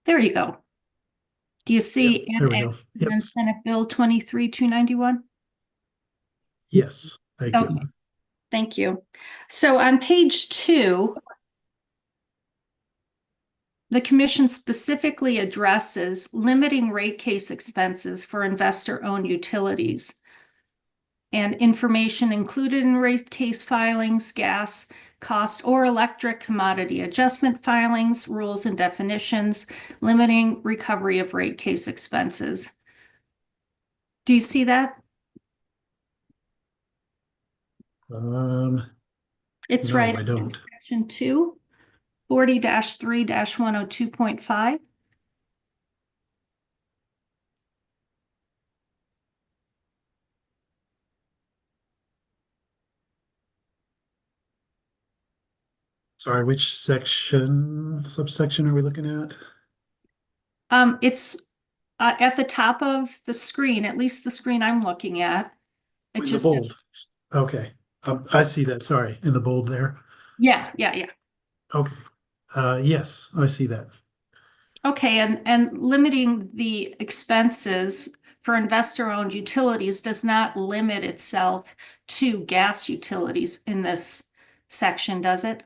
There you go. Do you see There we go. in Yes. Senate Bill 23-291? Yes. Thank you. Okay, thank you. So on page 2, the commission specifically addresses limiting rate case expenses for investor-owned utilities and information included in rate case filings, gas, cost, or electric commodity adjustment filings, rules and definitions, limiting recovery of rate case expenses. Do you see that? It's No, right I in don't. section 2, 40-3-102.5. Sorry, which subsection are we looking at? It's at the top of the screen, at least the screen I'm looking at. It In the just bold. says, Okay. I see that. Sorry, in the bold there. yeah. Okay. Yes, I see that. Okay, and limiting the expenses for investor-owned utilities does not limit itself to gas utilities in this section, does it?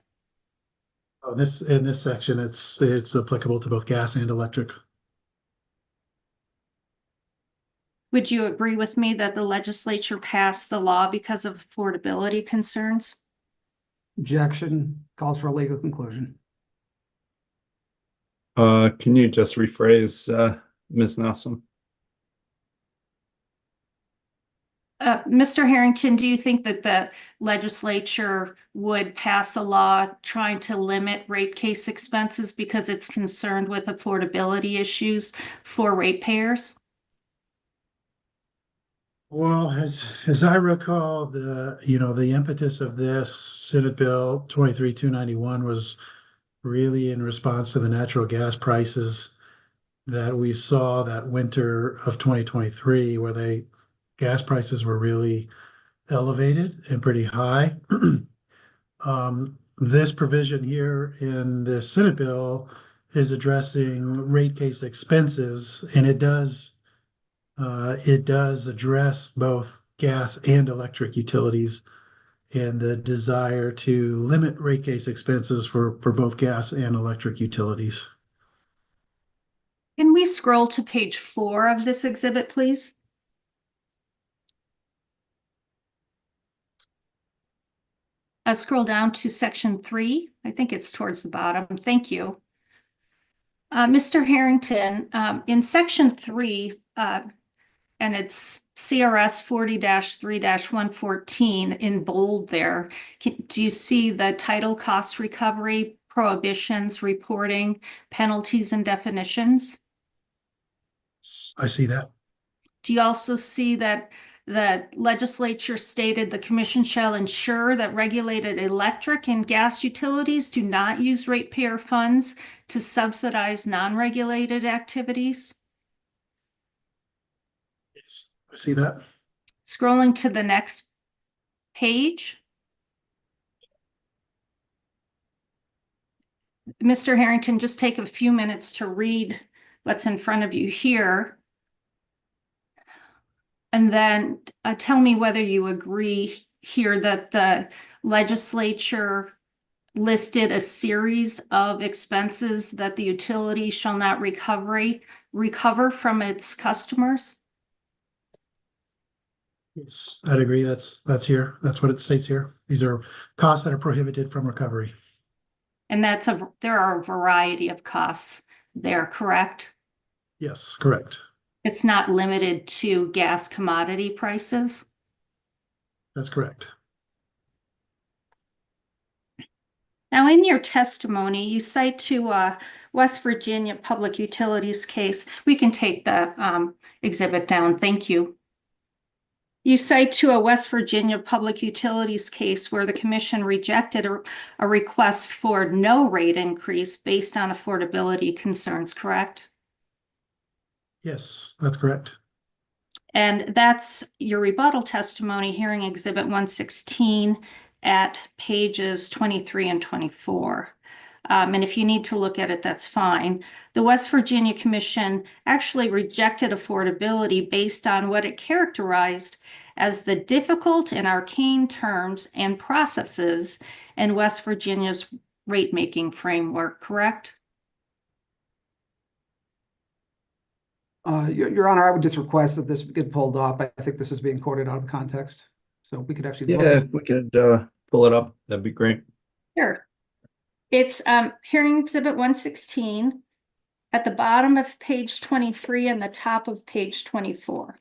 In this section, it's applicable to both gas and electric. Would you agree with me that the legislature passed the law because of affordability concerns? Objection, calls for a legal conclusion. Can you just rephrase, Ms. Nelson? Mr. Harrington, do you think that the legislature would pass a law trying to limit rate case expenses because it's concerned with affordability issues for ratepayers? Well, as I recall, the impetus of this Senate Bill 23-291 was really in response to the natural gas prices that we saw that winter of 2023, where gas prices were really elevated and pretty high. This provision here in the Senate bill is addressing rate case expenses, and it does address both gas and electric utilities and the desire to limit rate case expenses for both gas and electric utilities. Can we scroll to page 4 of this exhibit, please? Scroll down to section 3. I think it's towards the bottom. Thank you. Mr. Harrington, in section 3, and it's CRS 40-3-114 in bold there. Do you see the title cost recovery, prohibitions, reporting, penalties, and definitions? I see that. Do you also see that the legislature stated the commission shall ensure that regulated electric and gas utilities do not use ratepayer funds to subsidize non-regulated activities? Yes, I see that. Scrolling to the next page. Mr. Harrington, just take a few minutes to read what's in front of you here. And then tell me whether you agree here that the legislature listed a series of expenses that the utility shall not recover from its customers. Yes, I'd agree. That's here. That's what it states here. These are costs that are prohibited from recovery. And there are a variety of costs there, correct? Yes, correct. It's not limited to gas commodity prices. That's correct. Now, in your testimony, you cite to West Virginia Public Utilities case. We can take the exhibit down. Thank you. You cite to a West Virginia Public Utilities case where the commission rejected a request for no rate increase based on affordability concerns, correct? Yes, that's correct. And that's your rebuttal testimony, hearing exhibit 116 at pages 23 and 24. And if you need to look at it, that's fine. The West Virginia Commission actually rejected affordability based on what it characterized as the difficult and arcane terms and processes in West Virginia's rate-making framework, correct? Your Honor, I would just request that this get pulled up. I think this is being quoted out of context. So we could actually look Yeah, at if we could pull it up, that'd be great. Sure. It's hearing exhibit 116 at the bottom of page 23 and the top of page 24.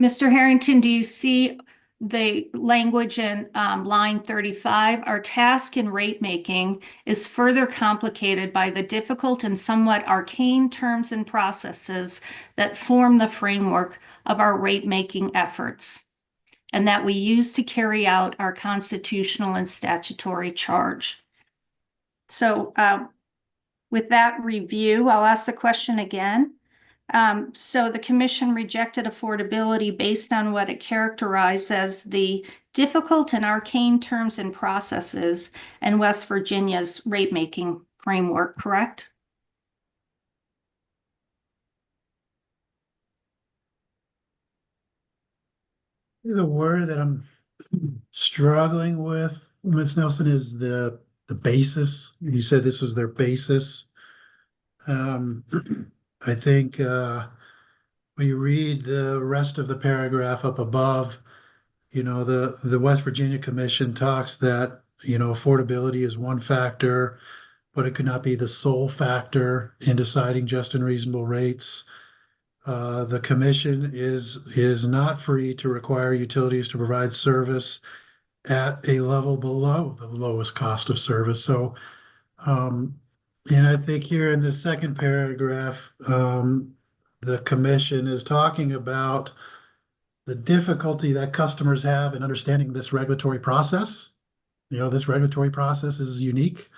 Mr. Harrington, do you see the language in line 35? Our task in rate making is further complicated by the difficult and somewhat arcane terms and processes that form the framework of our rate making efforts, and that we use to carry out our constitutional and statutory charge. So with that review, I'll ask the question again. So the commission rejected affordability based on what it characterized as the difficult and arcane terms and processes in West Virginia's rate-making framework, correct? The word that I'm struggling with, Ms. Nelson, is the basis. You said this was their basis. I think when you read the rest of the paragraph up above, the West Virginia Commission talks that, affordability is one factor, but it could not be the sole factor in deciding just and reasonable rates. The commission is not free to require utilities to provide service at a level below the lowest cost of service. So, and I think here in the second paragraph, the commission is talking about the difficulty that customers have in understanding this regulatory process. This regulatory process is unique,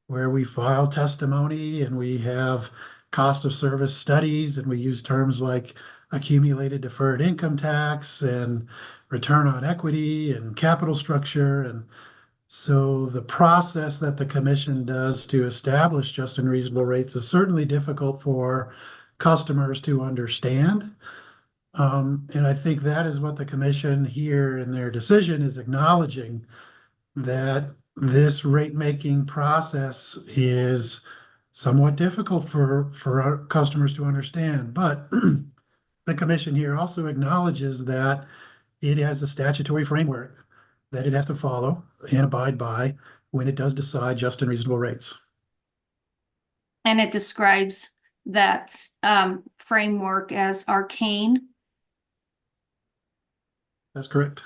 where we file testimony and we have cost of service studies, and we use terms like accumulated deferred income tax and return on equity and capital structure. And so the process that the commission does to establish just and reasonable rates is certainly difficult for customers to understand. And I think that is what the commission here in their decision is acknowledging, that this rate-making process is somewhat difficult for our customers to understand. But the commission here also acknowledges that it has a statutory framework that it has to follow and abide by when it does decide just and reasonable rates. And it describes that framework as arcane. That's correct.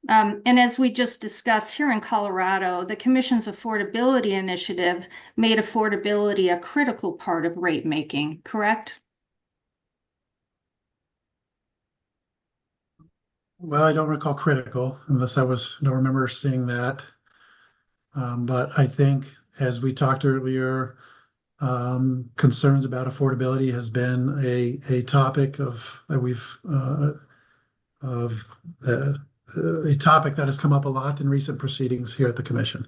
And as we just discussed here in Colorado, the commission's affordability initiative made affordability a critical part of rate making, correct? Well, I don't recall critical, unless don't remember seeing that. But I think, as we talked earlier, concerns about affordability has been a topic a topic that has come up a lot in recent proceedings here at the commission.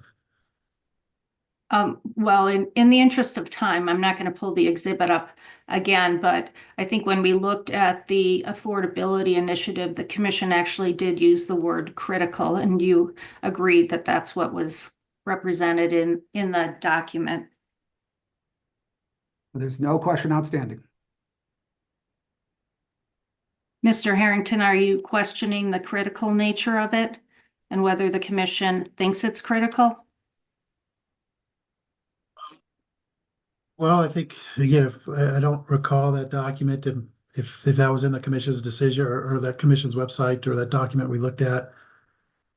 Well, in the interest of time, I'm not going to pull the exhibit up again, but I think when we looked at the affordability initiative, the commission actually did use the word critical, and you agreed that that's what was represented in the document. There's no question outstanding. Mr. Harrington, are you questioning the critical nature of it and whether the commission thinks it's critical? Well, I think, again, I don't recall that document, and if that was in the commission's decision or that commission's website or that document we looked at.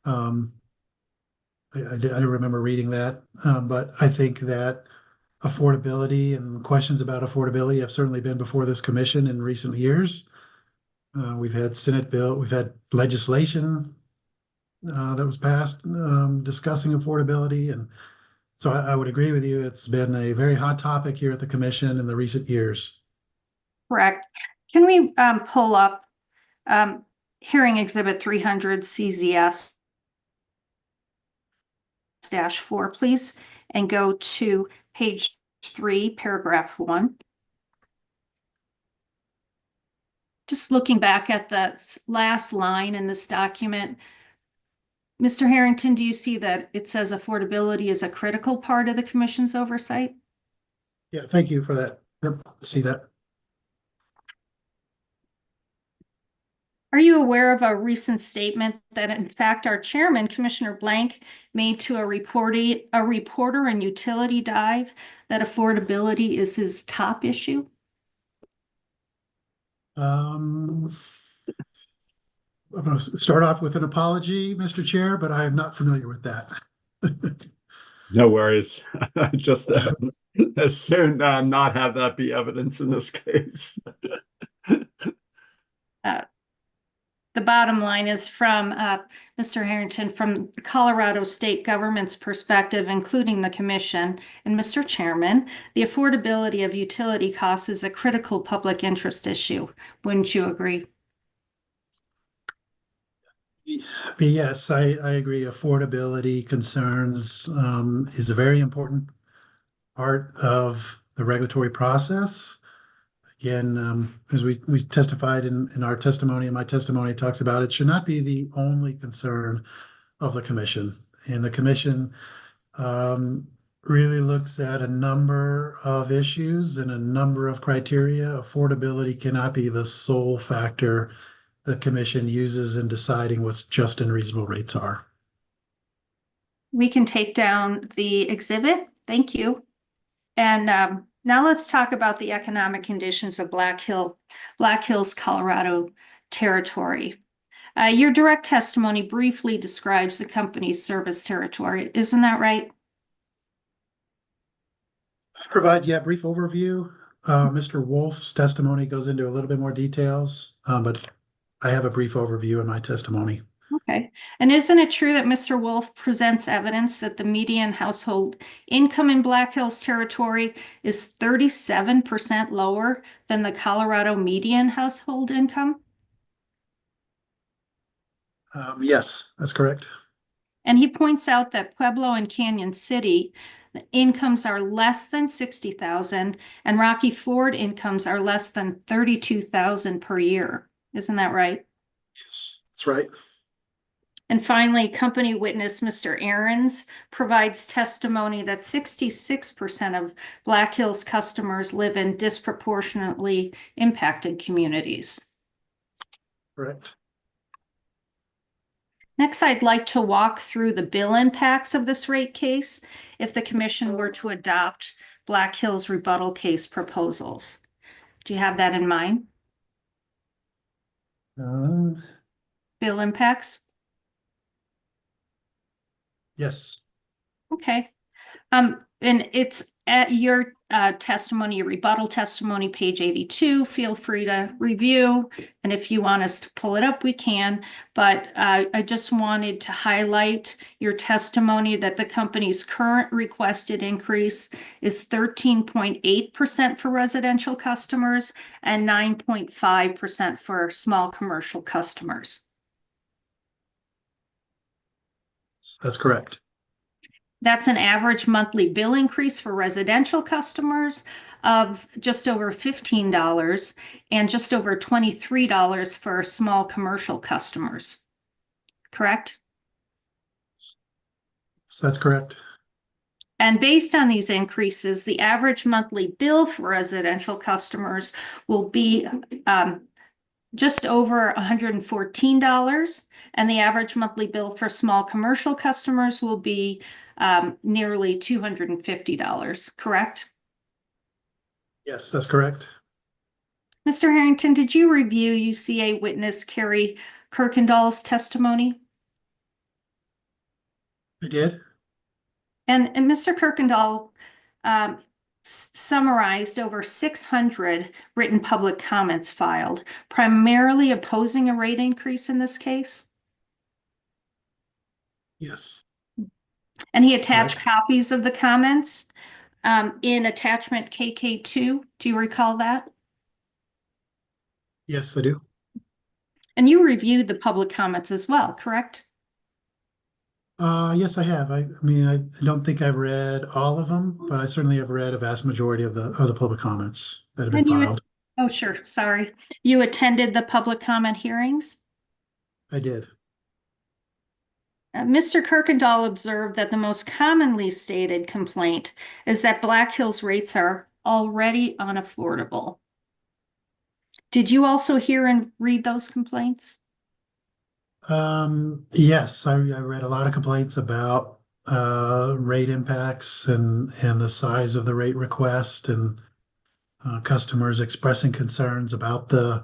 I didn't remember reading that, but I think that affordability and questions about affordability have certainly been before this commission in recent years. We've had Senate bill, we've had legislation that was passed discussing affordability. And so I would agree with you. It's been a very hot topic here at the commission in the recent years. Correct. Can we pull up hearing exhibit 300 CZS -4, please, and go to page 3, paragraph 1. Just looking back at the last line in this document, Mr. Harrington, do you see that it says affordability is a critical part of the commission's oversight? Yeah, thank you for that. Yep, I see that. Are you aware of a recent statement that in fact our chairman, Commissioner Blank, made to a reporter in Utility Dive that affordability is his top issue? I'm going to start off with an apology, Mr. Chair, but I am not familiar with that. No worries. Just as soon not have that be evidence in this case. The bottom line is from Mr. Harrington, from the Colorado state government's perspective, including the commission, and Mr. Chairman, the affordability of utility costs is a critical public interest issue. Wouldn't you agree? Yes, I agree. Affordability concerns is a very important part of the regulatory process. Again, as we testified in our testimony, and my testimony talks about, it should not be the only concern of the commission. And the commission really looks at a number of issues and a number of criteria. Affordability cannot be the sole factor the commission uses in deciding what's just and reasonable rates are. We can take down the exhibit. Thank you. And now let's talk about the economic conditions of Black Hills, Colorado territory. Your direct testimony briefly describes the company's service territory. Isn't that right? I provide, a brief overview. Mr. Wolf's testimony goes into a little bit more details, but I have a brief overview in my testimony. Okay. And isn't it true that Mr. Wolf presents evidence that the median household income in Black Hills territory is 37% lower than the Colorado median household income? Yes, that's correct. And he points out that Pueblo and Canyon City incomes are less than $60,000 and Rocky Ford incomes are less than $32,000 per year. Isn't that right? Yes, that's right. And finally, company witness Mr. Ahrens provides testimony that 66% of Black Hills customers live in disproportionately impacted communities. Correct. Next, I'd like to walk through the bill impacts of this rate case if the commission were to adopt Black Hills rebuttal case proposals. Do you have that in mind? Bill impacts? Yes. Okay. And it's at your testimony, your rebuttal testimony, page 82. Feel free to review. And if you want us to pull it up, we can. But I just wanted to highlight your testimony that the company's current requested increase is 13.8% for residential customers and 9.5% for small commercial customers. That's correct. That's an average monthly bill increase for residential customers of just over $15 and just over $23 for small commercial customers. Correct? That's correct. And based on these increases, the average monthly bill for residential customers will be just over $114, and the average monthly bill for small commercial customers will be nearly $250, correct? Yes, that's correct. Mr. Harrington, did you review UCA witness Carrie Kirkendall's testimony? I did. And Mr. Kirkendall summarized over 600 written public comments filed, primarily opposing a rate increase in this case. Yes. And he attached copies of the comments in attachment KK2. Do you recall that? Yes, I do. And you reviewed the public comments as well, correct? Yes, I have. I mean, I don't think I've read all of them, but I certainly have read a vast majority of the public comments that have been And you, filed. oh, sure, sorry. You attended the public comment hearings? I did. Mr. Kirkendall observed that the most commonly stated complaint is that Black Hills rates are already unaffordable. Did you also hear and read those complaints? Yes, I read a lot of complaints about rate impacts and the size of the rate request and customers expressing concerns about the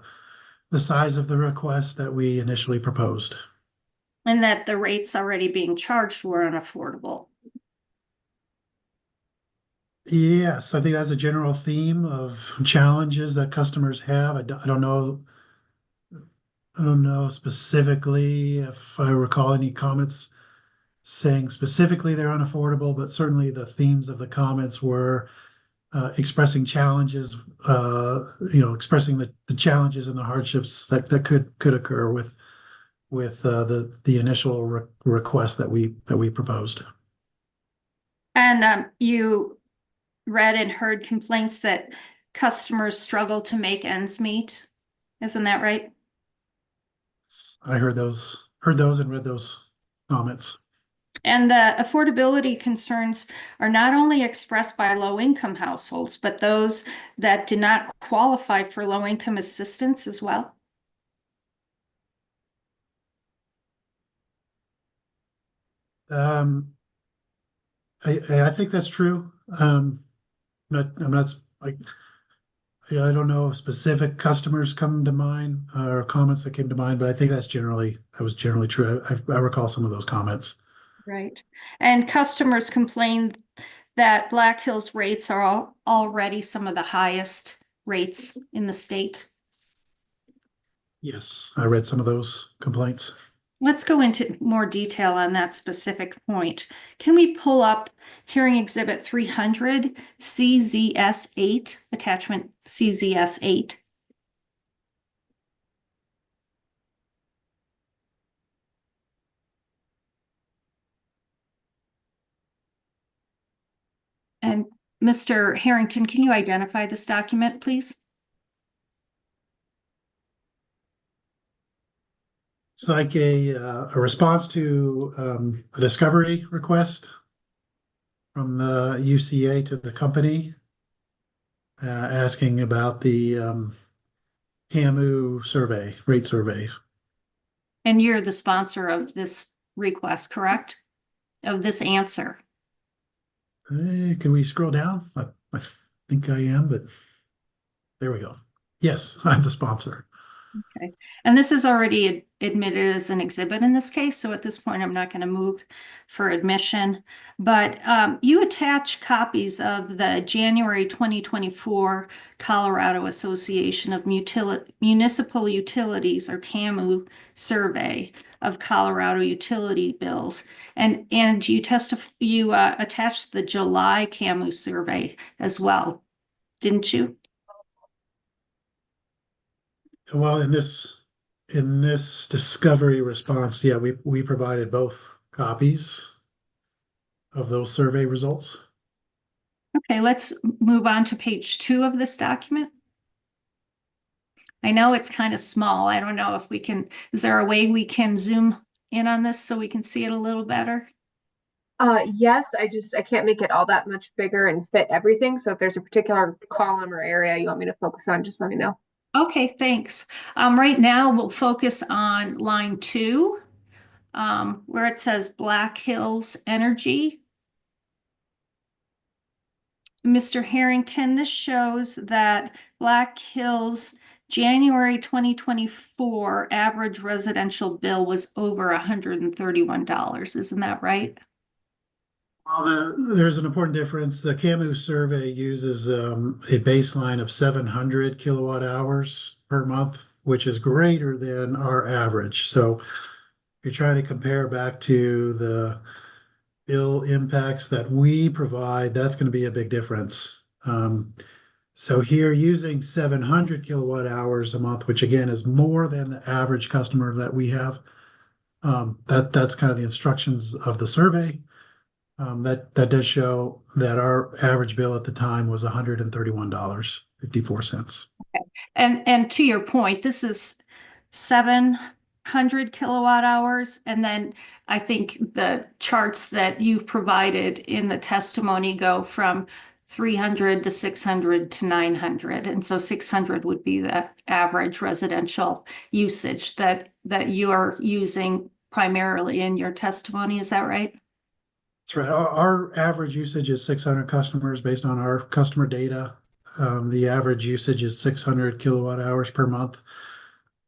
size of the request that we initially proposed. And that the rates already being charged were unaffordable. Yes, I think that's a general theme of challenges that customers have. I don't know specifically if I recall any comments saying specifically they're unaffordable, but certainly the themes of the comments were expressing challenges, expressing the challenges and the hardships that could occur with the initial request that we proposed. And you read and heard complaints that customers struggle to make ends meet. Isn't that right? I heard those and read those comments. And the affordability concerns are not only expressed by low-income households, but those that do not qualify for low-income assistance as well. I think that's true. I'm not like, I don't know if specific customers come to mind or comments that came to mind, but I think that was generally true. I recall some of those comments. Right. And customers complain that Black Hills rates are already some of the highest rates in the state. Yes, I read some of those complaints. Let's go into more detail on that specific point. Can we pull up Hearing Exhibit 300, CZS8, attachment CZS8? And Mr. Harrington, can you identify this document, please? It's like a response to a discovery request from the UCA to the company, asking about the CAMU survey, rate survey. And you're the sponsor of this request, correct? Of this answer? Can we scroll down? I think I am, but there we go. Yes, I'm the sponsor. Okay. And this is already admitted as an exhibit in this case, so at this point, I'm not going to move for admission. But you attach copies of the January 2024 Colorado Association of Municipal Utilities, or CAMU, survey of Colorado utility bills, and you attached the July CAMU survey as well, didn't you? Well, in this discovery response, yeah, we provided both copies of those survey results. Okay, let's move on to page 2 of this document. I know it's kind of small. I don't know if we can, is there a way we can zoom in on this so we can see it a little better? Yes, I can't make it all that much bigger and fit everything. So if there's a particular column or area you want me to focus on, just let me know. Okay, thanks. Right now we'll focus on line 2, where it says Black Hills Energy. Mr. Harrington, this shows that Black Hills January 2024 average residential bill was over $131. Isn't that right? Well, there's an important difference. The CAMU survey uses a baseline of 700 kilowatt hours per month, which is greater than our average. So if you're trying to compare back to the bill impacts that we provide, that's going to be a big difference. So here using 700 kilowatt hours a month, which again is more than the average customer that we have, that's kind of the instructions of the survey. That does show that our average bill at the time was $131.54. And to your point, this is 700 kilowatt hours. And then I think the charts that you've provided in the testimony go from 300 to 600 to 900. And so 600 would be the average residential usage that you are using primarily in your testimony. Is that right? That's right. Our average usage is 600 customers based on our customer data. The average usage is 600 kilowatt hours per month.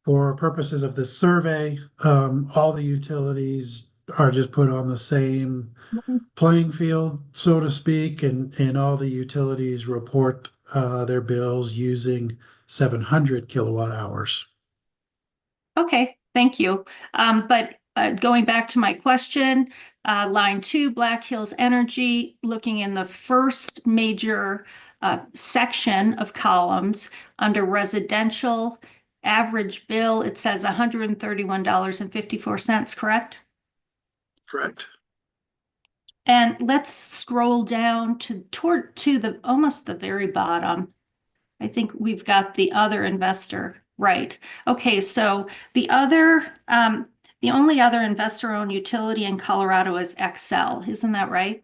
For purposes of this survey, all the utilities are just put on the same playing field, so to speak, and all the utilities report their bills using 700 kilowatt hours. Okay, thank you. But going back to my question, line 2, Black Hills Energy, looking in the first major section of columns under residential average bill, it says $131.54, correct? Correct. And let's scroll down to the almost the very bottom. I think we've got the other investor, right? Okay, so the only other investor-owned utility in Colorado is Xcel, isn't that right?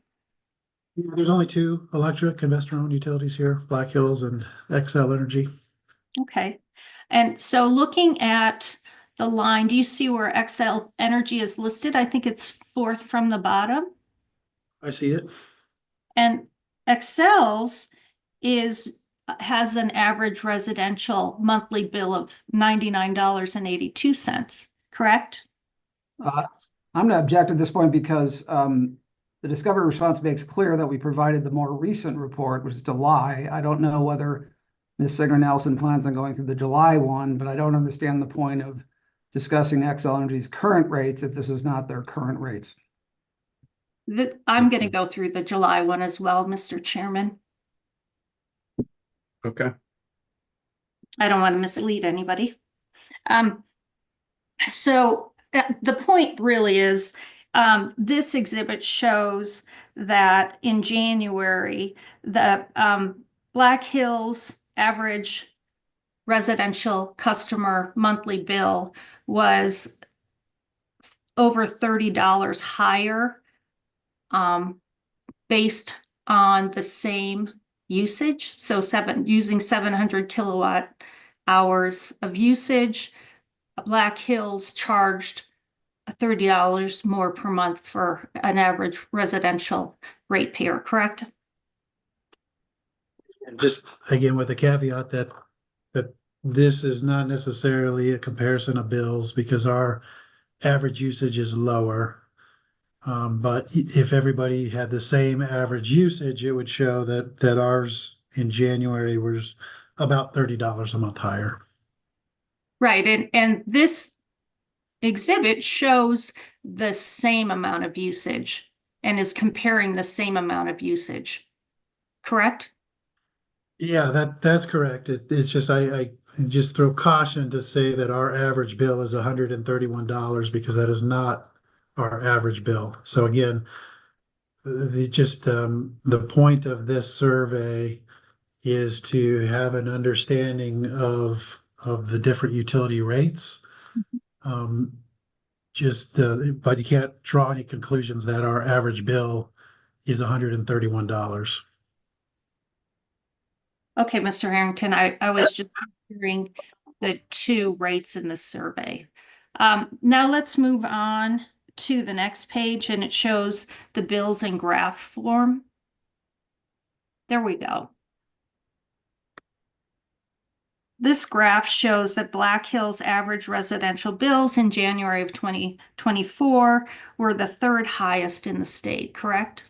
There's only 2 electric investor-owned utilities here, Black Hills and Xcel Energy. Okay, and so looking at the line, do you see where Xcel Energy is listed? I think it's 4th from the bottom. I see it. And Xcel's has an average residential monthly bill of $99.82, correct? I'm going to object at this point because the discovery response makes clear that we provided the more recent report, which is July. I don't know whether Ms. Singer-Nelson plans on going through the July one, but I don't understand the point of discussing Xcel Energy's current rates if this is not their current rates. I'm going to go through the July one as well, Mr. Chairman. Okay. I don't want to mislead anybody. So the point really is this exhibit shows that in January, the Black Hills average residential customer monthly bill was over $30 higher based on the same usage. So using 700 kilowatt hours of usage, Black Hills charged $30 more per month for an average residential ratepayer, correct? And just again with the caveat that this is not necessarily a comparison of bills because our average usage is lower. But if everybody had the same average usage, it would show that ours in January was about $30 a month higher. Right, and this exhibit shows the same amount of usage and is comparing the same amount of usage, correct? Yeah, that's correct. It's just I just throw caution to say that our average bill is $131 because that is not our average bill. So again, the point of this survey is to have an understanding of the different utility rates. But you can't draw any conclusions that our average bill is $131. Okay, Mr. Harrington, I was just hearing the 2 rates in the survey. Now let's move on to the next page, and it shows the bills in graph form. There we go. This graph shows that Black Hills average residential bills in January of 2024 were the 3rd highest in the state, correct?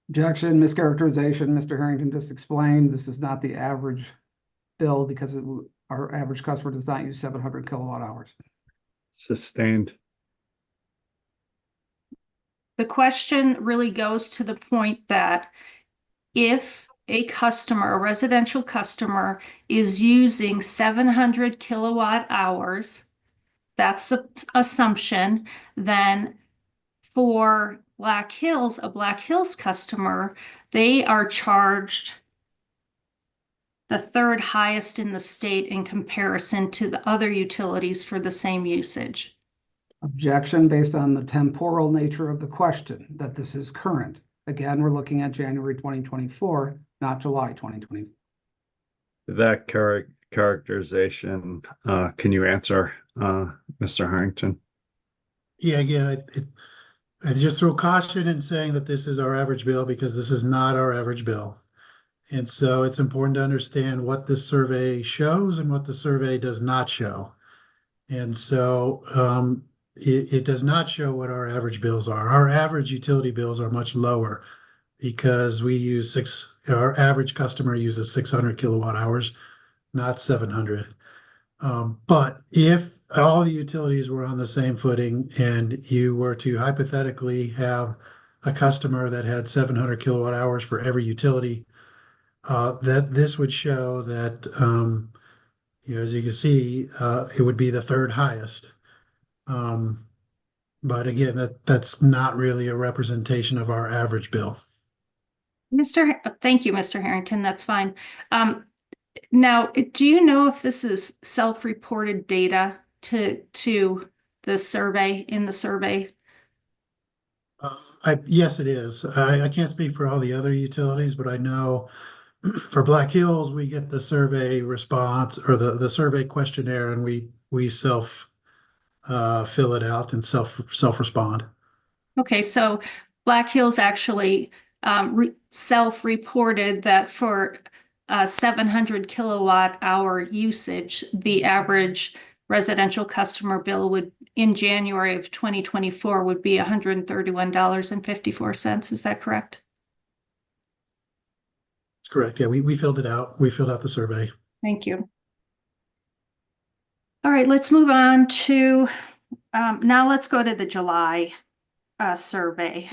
Objection, mischaracterization. Mr. Harrington just explained this is not the average bill because our average customer does not use 700 kilowatt hours. Sustained. The question really goes to the point that if a customer, a residential customer, is using 700 kilowatt hours, that's the assumption, then for Black Hills, a Black Hills customer, they are charged the third highest in the state in comparison to the other utilities for the same usage. Objection based on the temporal nature of the question, that this is current. Again, we're looking at January 2024, not July 2020. That characterization, can you answer, Mr. Harrington? Yeah, again, I just throw caution in saying that this is our average bill because this is not our average bill. And so it's important to understand what this survey shows and what the survey does not show. And so it does not show what our average bills are. Our average utility bills are much lower because our average customer uses 600 kilowatt hours, not 700. But if all the utilities were on the same footing and you were to hypothetically have a customer that had 700 kilowatt hours for every utility, that this would show that, as you can see, it would be the third highest. But again, that's not really a representation of our average bill. Thank you, Mr. Harrington. That's fine. Now, do you know if this is self-reported data to the survey, in the survey? Yes, it is. I can't speak for all the other utilities, but I know for Black Hills, we get the survey response or the survey questionnaire, and we self fill it out and self respond. Okay, so Black Hills actually self-reported that for 700 kilowatt hour usage, the average residential customer bill would, in January of 2024, would be $131.54. Is that correct? That's correct. Yeah, we filled it out. We filled out the survey. Thank you. All right, let's move on to, now let's go to the July survey.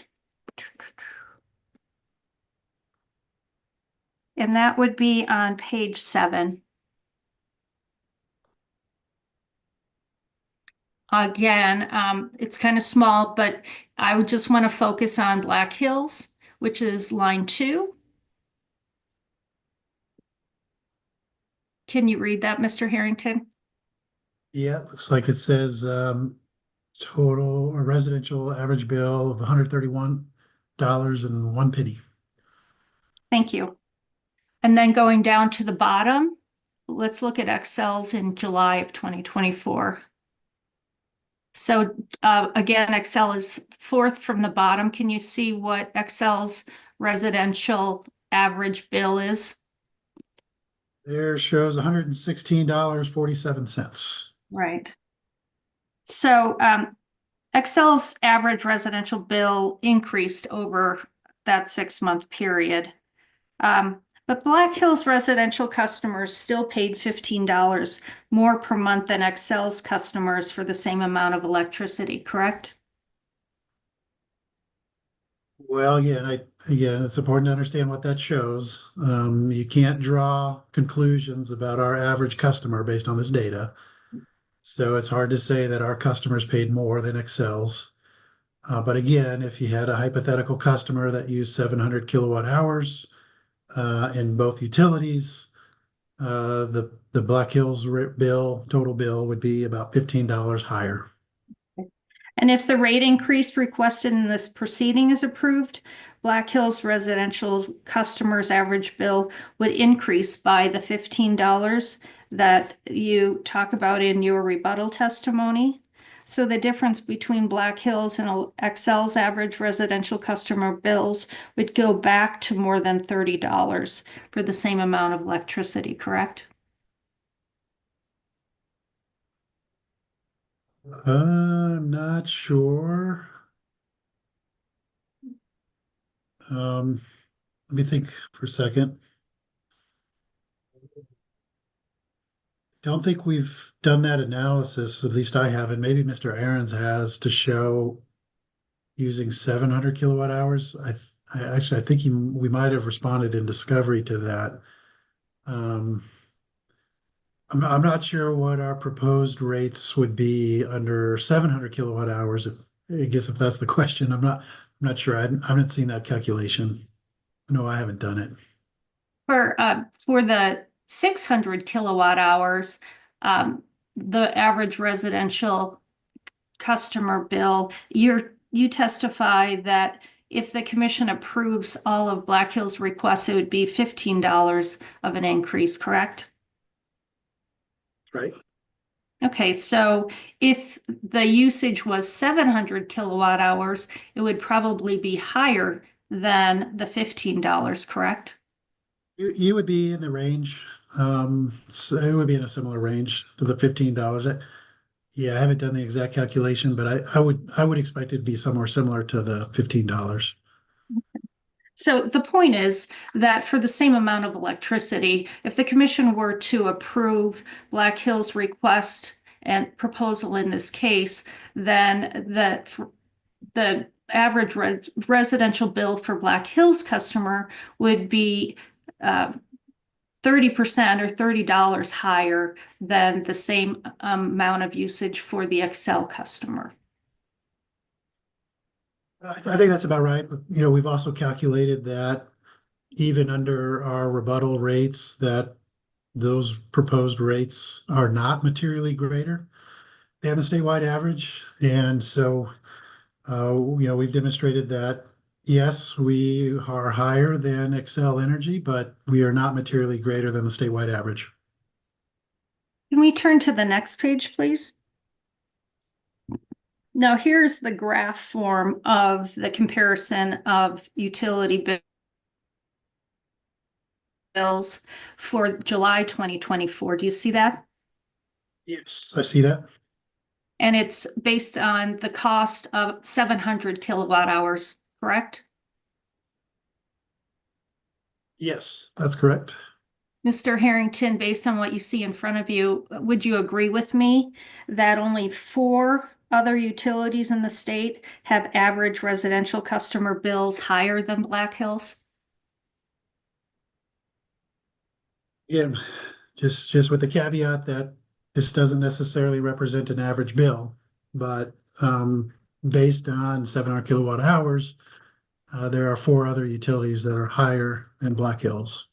And that would be on page 7. Again, it's kind of small, but I would just want to focus on Black Hills, which is line 2. Can you read that, Mr. Harrington? Yeah, it looks like it says total or residential average bill of $131.01. Thank you. And then going down to the bottom, let's look at Excel's in July of 2024. So again, Excel is 4th from the bottom. Can you see what Excel's residential average bill is? There shows $116.47. Right. So Excel's average residential bill increased over that 6-month period. But Black Hills residential customers still paid $15 more per month than Excel's customers for the same amount of electricity, correct? Well, again, it's important to understand what that shows. You can't draw conclusions about our average customer based on this data. So it's hard to say that our customers paid more than Excel's. But again, if you had a hypothetical customer that used 700 kilowatt hours in both utilities, the Black Hills total bill would be about $15 higher. And if the rate increase requested in this proceeding is approved, Black Hills residential customers' average bill would increase by the $15 that you talk about in your rebuttal testimony. So the difference between Black Hills and Excel's average residential customer bills would go back to more than $30 for the same amount of electricity, correct? I'm not sure. Let me think for a second. Don't think we've done that analysis, at least I haven't. Maybe Mr. Aaron's has, to show using 700 kilowatt hours. I think we might have responded in discovery to that. I'm not sure what our proposed rates would be under 700 kilowatt hours. I guess if that's the question, I'm not sure. I haven't seen that calculation. No, I haven't done it. For the 600 kilowatt hours, the average residential customer bill, you testify that if the commission approves all of Black Hill's requests, it would be $15 of an increase, correct? Right. Okay, so if the usage was 700 kilowatt hours, it would probably be higher than the $15, correct? You would be in the range. So it would be in a similar range to the $15. Yeah, I haven't done the exact calculation, but I would expect it to be somewhere similar to the $15. So the point is that for the same amount of electricity, if the commission were to approve Black Hill's request and proposal in this case, then the average residential bill for Black Hill's customer would be 30% or $30 higher than the same amount of usage for the Excel customer. I think that's about right. But, we've also calculated that even under our rebuttal rates, that those proposed rates are not materially greater than the statewide average. And so, we've demonstrated that, yes, we are higher than Excel Energy, but we are not materially greater than the statewide average. Can we turn to the next page, please? Now, here's the graph form of the comparison of utility bills for July 2024. Do you see that? Yes, I see that. And it's based on the cost of 700 kilowatt hours, correct? Yes, that's correct. Mr. Harrington, based on what you see in front of you, would you agree with me that only 4 other utilities in the state have average residential customer bills higher than Black Hills? Again, just with the caveat that this doesn't necessarily represent an average bill, but based on 700 kilowatt hours, there are 4 other utilities that are higher than Black Hills.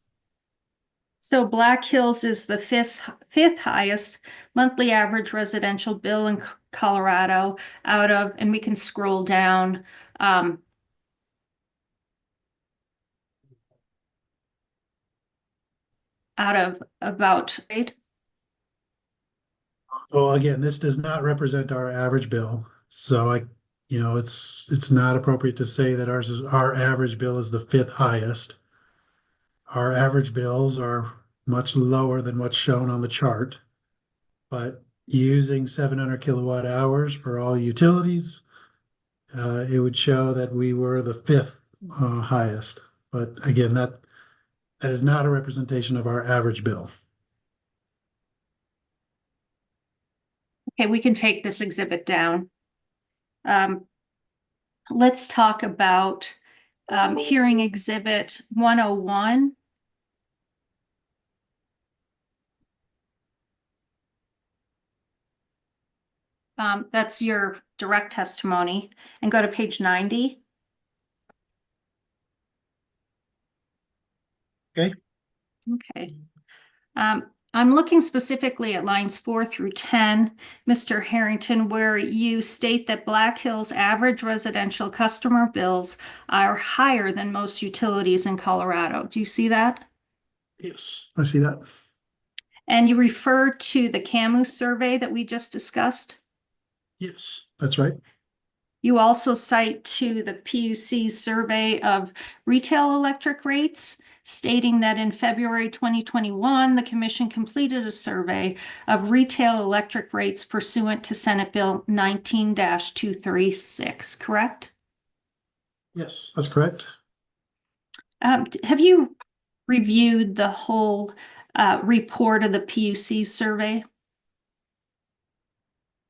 So Black Hills is the fifth highest monthly average residential bill in Colorado out of, and we can scroll down, out of about 8. Well, again, this does not represent our average bill. So it's not appropriate to say that our average bill is the 5th highest. Our average bills are much lower than what's shown on the chart, but using 700 kilowatt hours for all utilities, it would show that we were the 5th highest. But again, that is not a representation of our average bill. Okay, we can take this exhibit down. Let's talk about hearing exhibit 101. That's your direct testimony, and go to page 90. Okay. Okay. I'm looking specifically at lines 4 through 10, Mr. Harrington, where you state that Black Hills' average residential customer bills are higher than most utilities in Colorado. Do you see that? Yes, I see that. And you refer to the CAMU survey that we just discussed? Yes, that's right. You also cite to the PUC's survey of retail electric rates, stating that in February 2021, the commission completed a survey of retail electric rates pursuant to Senate Bill 19-236, correct? Yes, that's correct. Have you reviewed the whole report of the PUC survey?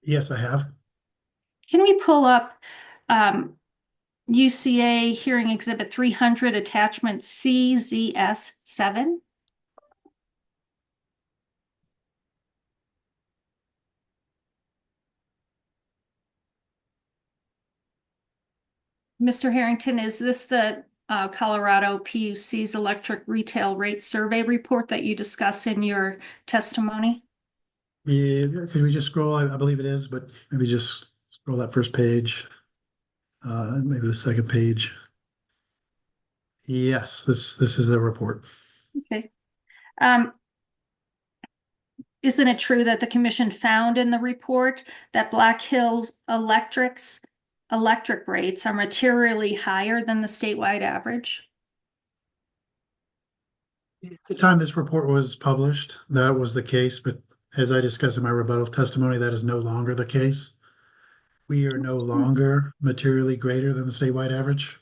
Yes, I have. Can we pull up UCA Hearing Exhibit 300, Attachment CZS7? Mr. Harrington, is this the Colorado PUC's electric retail rate survey report that you discuss in your testimony? Yeah, could we just scroll? I believe it is, but maybe just scroll that first page. Maybe the second page. Yes, this is the report. Okay. Isn't it true that the commission found in the report that Black Hills Electric's electric rates are materially higher than the statewide average? At the time this report was published, that was the case, but as I discussed in my rebuttal testimony, that is no longer the case. We are no longer materially greater than the statewide average.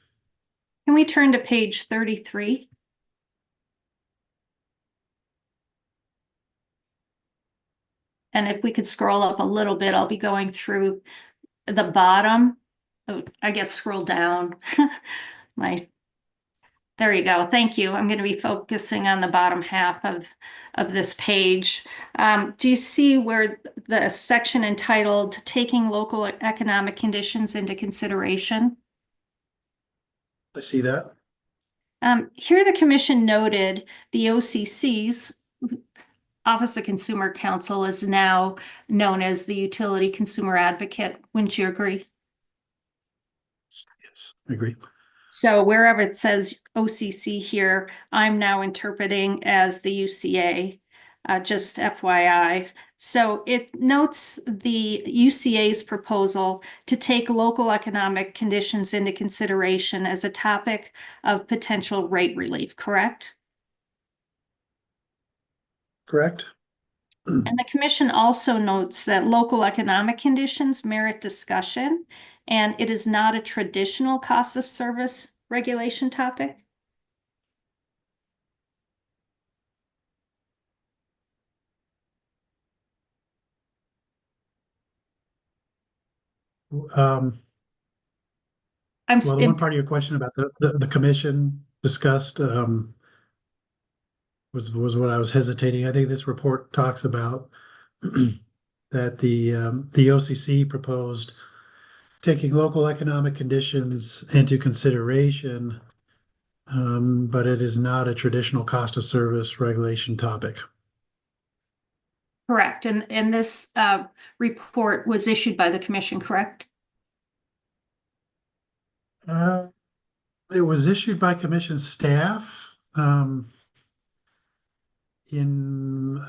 Can we turn to page 33? And if we could scroll up a little bit, I'll be going through the bottom. Oh, I guess scroll down. There you go. Thank you. I'm going to be focusing on the bottom half of this page. Do you see where the section entitled Taking Local Economic Conditions into Consideration? I see that. Here the commission noted the OCC's Office of Consumer Counsel is now known as the Utility Consumer Advocate. Wouldn't you agree? Yes, I agree. So wherever it says OCC here, I'm now interpreting as the UCA, just FYI. So it notes the UCA's proposal to take local economic conditions into consideration as a topic of potential rate relief, correct? Correct. And the commission also notes that local economic conditions merit discussion, and it is not a traditional cost of service regulation topic. Well, the one part of your question about the commission discussed was what I was hesitating. I think this report talks about that the OCC proposed taking local economic conditions into consideration, but it is not a traditional cost of service regulation topic. Correct. And this report was issued by the commission, correct? It was issued by commission staff. In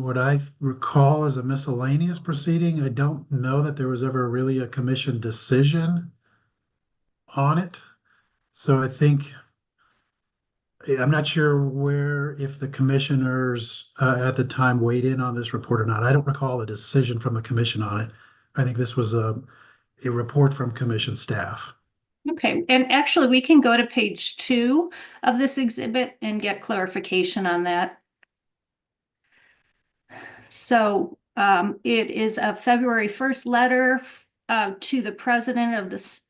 what I recall as a miscellaneous proceeding, I don't know that there was ever really a commission decision on it. So I think, I'm not sure if the commissioners at the time weighed in on this report or not. I don't recall a decision from the commission on it. I think this was a report from commission staff. Okay, and actually we can go to page 2 of this exhibit and get clarification on that. So it is a February 1st letter to the president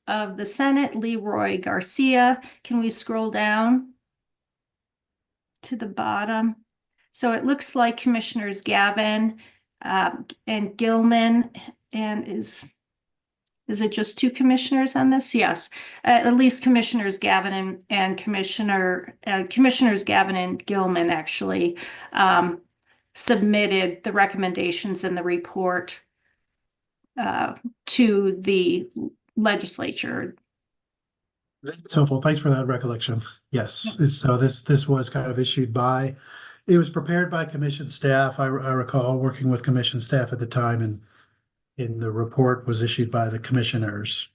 of the Senate, Leroy Garcia. Can we scroll down to the bottom? So it looks like Commissioners Gavin and Gilman, and is it just 2 commissioners on this? Yes, at least Commissioners Gavin and Commissioners Gavin and Gilman actually submitted the recommendations in the report to the legislature. That's helpful. Thanks for that recollection. Yes. So this was kind of issued by, it was prepared by commission staff. I recall working with commission staff at the time, and the report was issued by the commissioners.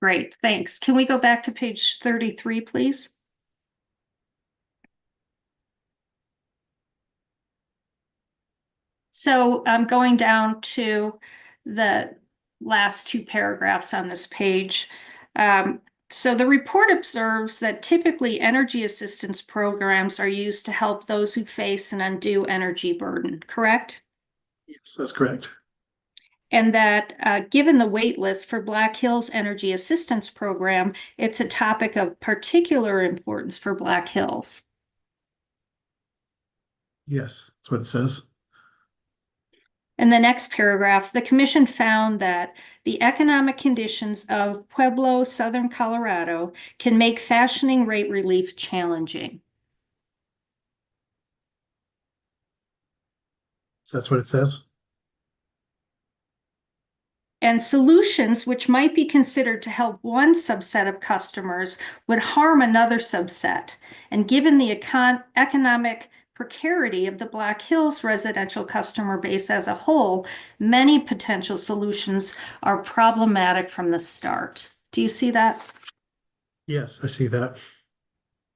Great, thanks. Can we go back to page 33, please? So I'm going down to the last 2 paragraphs on this page. So the report observes that typically energy assistance programs are used to help those who face an undue energy burden, correct? Yes, that's correct. And that given the wait list for Black Hills Energy Assistance Program, it's a topic of particular importance for Black Hills. Yes, that's what it says. In the next paragraph, the commission found that the economic conditions of Pueblo, southern Colorado, can make fashioning rate relief challenging. So that's what it says. And solutions which might be considered to help one subset of customers would harm another subset. And given the economic precarity of the Black Hills residential customer base as a whole, many potential solutions are problematic from the start. Do you see that? Yes, I see that.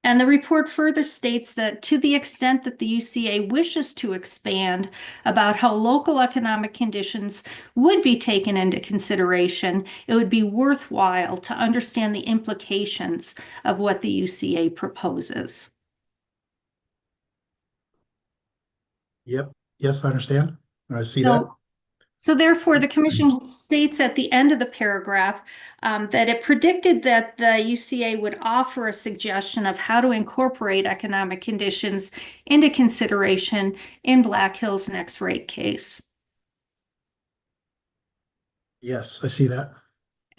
And the report further states that to the extent that the UCA wishes to expand about how local economic conditions would be taken into consideration, it would be worthwhile to understand the implications of what the UCA proposes. Yep. Yes, I understand. I see that. So therefore, the commission states at the end of the paragraph that it predicted that the UCA would offer a suggestion of how to incorporate economic conditions into consideration in Black Hills' next rate case. Yes, I see that.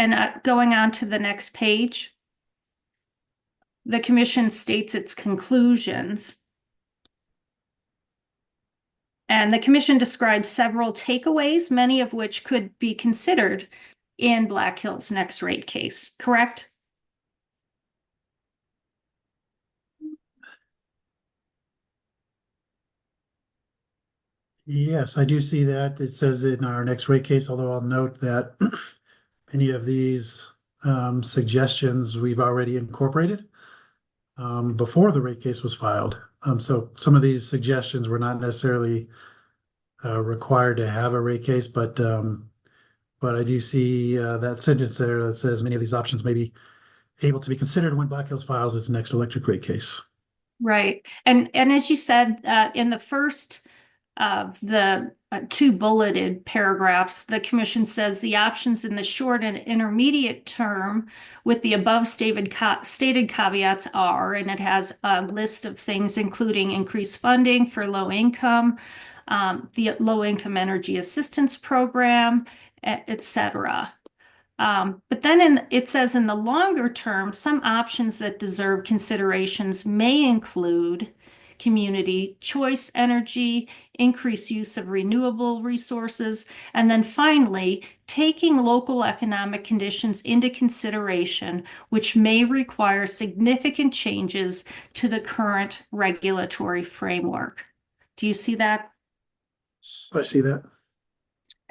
And going on to the next page, the commission states its conclusions. And the commission describes several takeaways, many of which could be considered in Black Hills' next rate case, correct? Yes, I do see that. It says in our next rate case, although I'll note that many of these suggestions we've already incorporated before the rate case was filed. So some of these suggestions were not necessarily required to have a rate case, but I do see that sentence there that says many of these options may be able to be considered when Black Hills files its next electric rate case. Right. And as you said, in the first of the two bulleted paragraphs, the commission says the options in the short and intermediate term with the above stated caveats are, and it has a list of things including increased funding for low income, the low income energy assistance program, etc. But then it says in the longer term, some options that deserve considerations may include community choice energy, increased use of renewable resources, and then finally, taking local economic conditions into consideration, which may require significant changes to the current regulatory framework. Do you see that? I see that.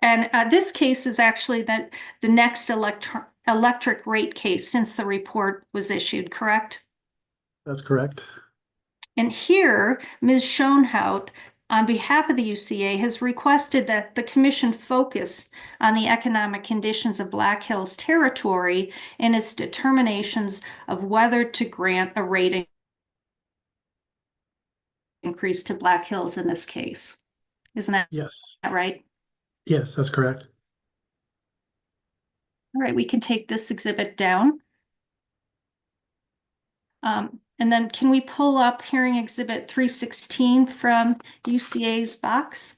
And this case is actually the next electric rate case since the report was issued, correct? That's correct. And here, Ms. Schoenhout, on behalf of the UCA, has requested that the commission focus on the economic conditions of Black Hills territory in its determinations of whether to grant a rate increase to Black Hills in this case. Isn't that right? Yes, that's correct. All right, we can take this exhibit down. And then can we pull up hearing exhibit 316 from UCA's box?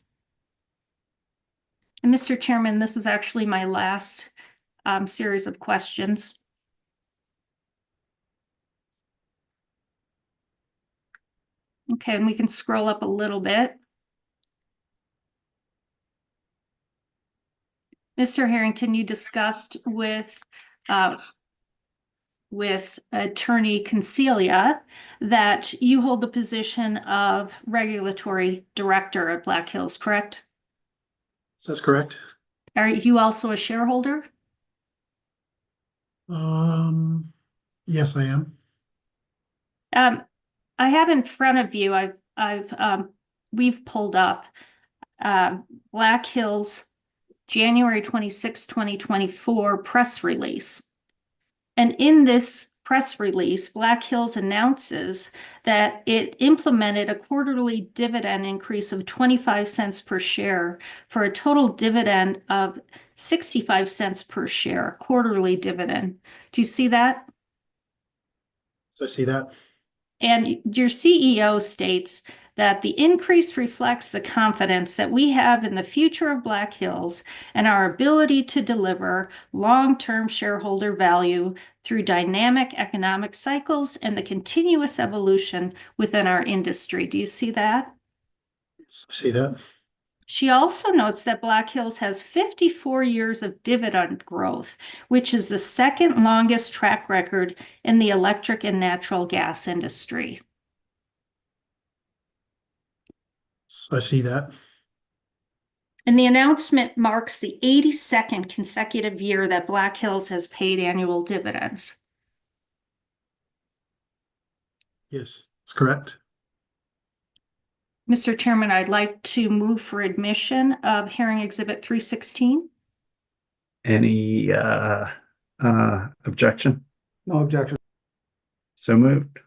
And Mr. Chairman, this is actually my last series of questions. Okay, and we can scroll up a little bit. Mr. Harrington, you discussed with Attorney Concelia that you hold the position of regulatory director at Black Hills, correct? That's correct. Are you also a shareholder? Yes, I am. I have in front of you, we've pulled up Black Hills January 26, 2024 press release. And in this press release, Black Hills announces that it implemented a quarterly dividend increase of 25 cents per share for a total dividend of 65 cents per share, quarterly dividend. Do you see that? So I see that. And your CEO states that the increase reflects the confidence that we have in the future of Black Hills and our ability to deliver long-term shareholder value through dynamic economic cycles and the continuous evolution within our industry. Do you see that? I see that. She also notes that Black Hills has 54 years of dividend growth, which is the second longest track record in the electric and natural gas industry. I see that. And the announcement marks the 82nd consecutive year that Black Hills has paid annual dividends. Yes, that's correct. Mr. Chairman, I'd like to move for admission of hearing exhibit 316. Any objection? No objection. So moved.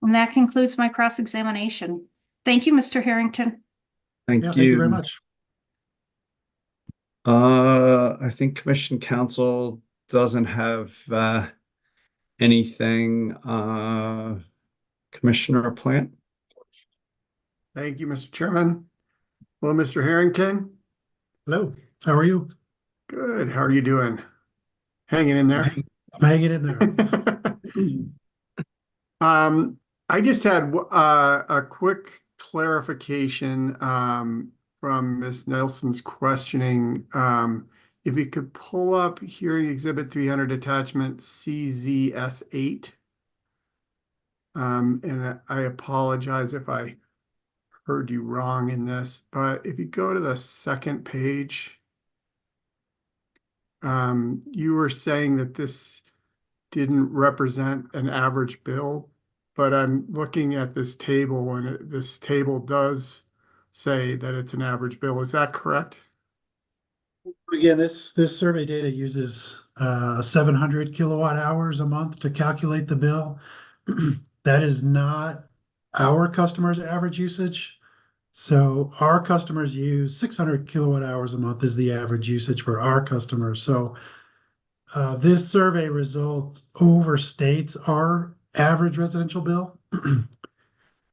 And that concludes my cross-examination. Thank you, Mr. Harrington. Thank Yeah, you. thank you very much. I think Commission Counsel doesn't have anything. Commissioner Plant? Thank you, Mr. Chairman. Hello, Mr. Harrington. Hello, how are you? Good. How are you doing? Hanging in there? I'm hanging in there. I just had a quick clarification from Ms. Nelson's questioning. If you could pull up hearing exhibit 300 attachment CZS8. And I apologize if I heard you wrong in this, but if you go to the second page, you were saying that this didn't represent an average bill, but I'm looking at this table and this table does say that it's an average bill. Is that correct? Again, this survey data uses 700 kilowatt hours a month to calculate the bill. That is not our customers' average usage. So our customers use 600 kilowatt hours a month is the average usage for our customers. So this survey result overstates our average residential bill.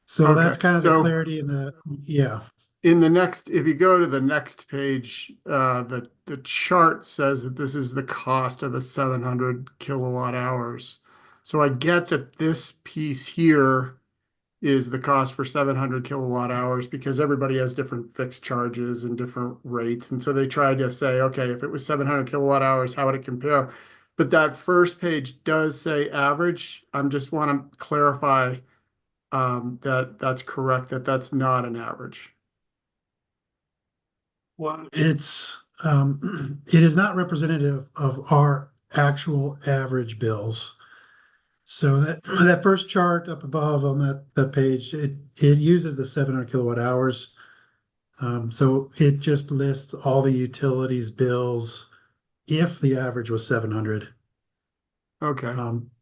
So Okay, that's kind of the so clarity in the, yeah. in the next, if you go to the next page, the chart says that this is the cost of the 700 kilowatt hours. So I get that this piece here is the cost for 700 kilowatt hours because everybody has different fixed charges and different rates. And so they tried to say, okay, if it was 700 kilowatt hours, how would it compare? But that first page does say average. I just want to clarify that that's correct, that that's not an average. Well, it's it is not representative of our actual average bills. So that first chart up above on that page, it uses the 700 kilowatt hours. So it just lists all the utilities bills if the average was 700. Okay.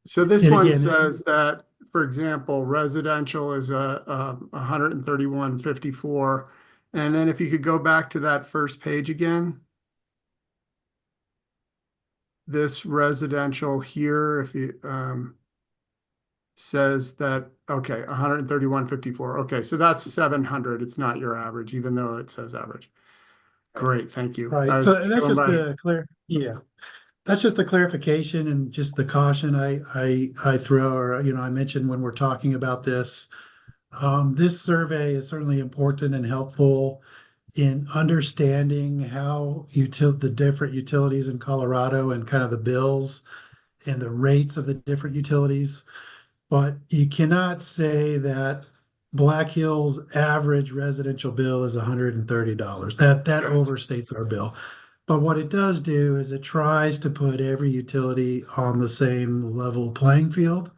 So this and one again, says that, for example, residential is a 131.54. And then if you could go back to that first page again. This residential here, if you says that, okay, 131.54. Okay, so that's 700. It's not your average, even though it says average. Great, thank you. Right. So that's just the clear. Yeah, that's just the clarification and just the caution I throw, or I mentioned when we're talking about this. This survey is certainly important and helpful in understanding how the different utilities in Colorado and kind of the bills and the rates of the different utilities. But you cannot say that Black Hills average residential bill is $130. That overstates our bill. But what it does do is it tries to put every utility on the same level playing field.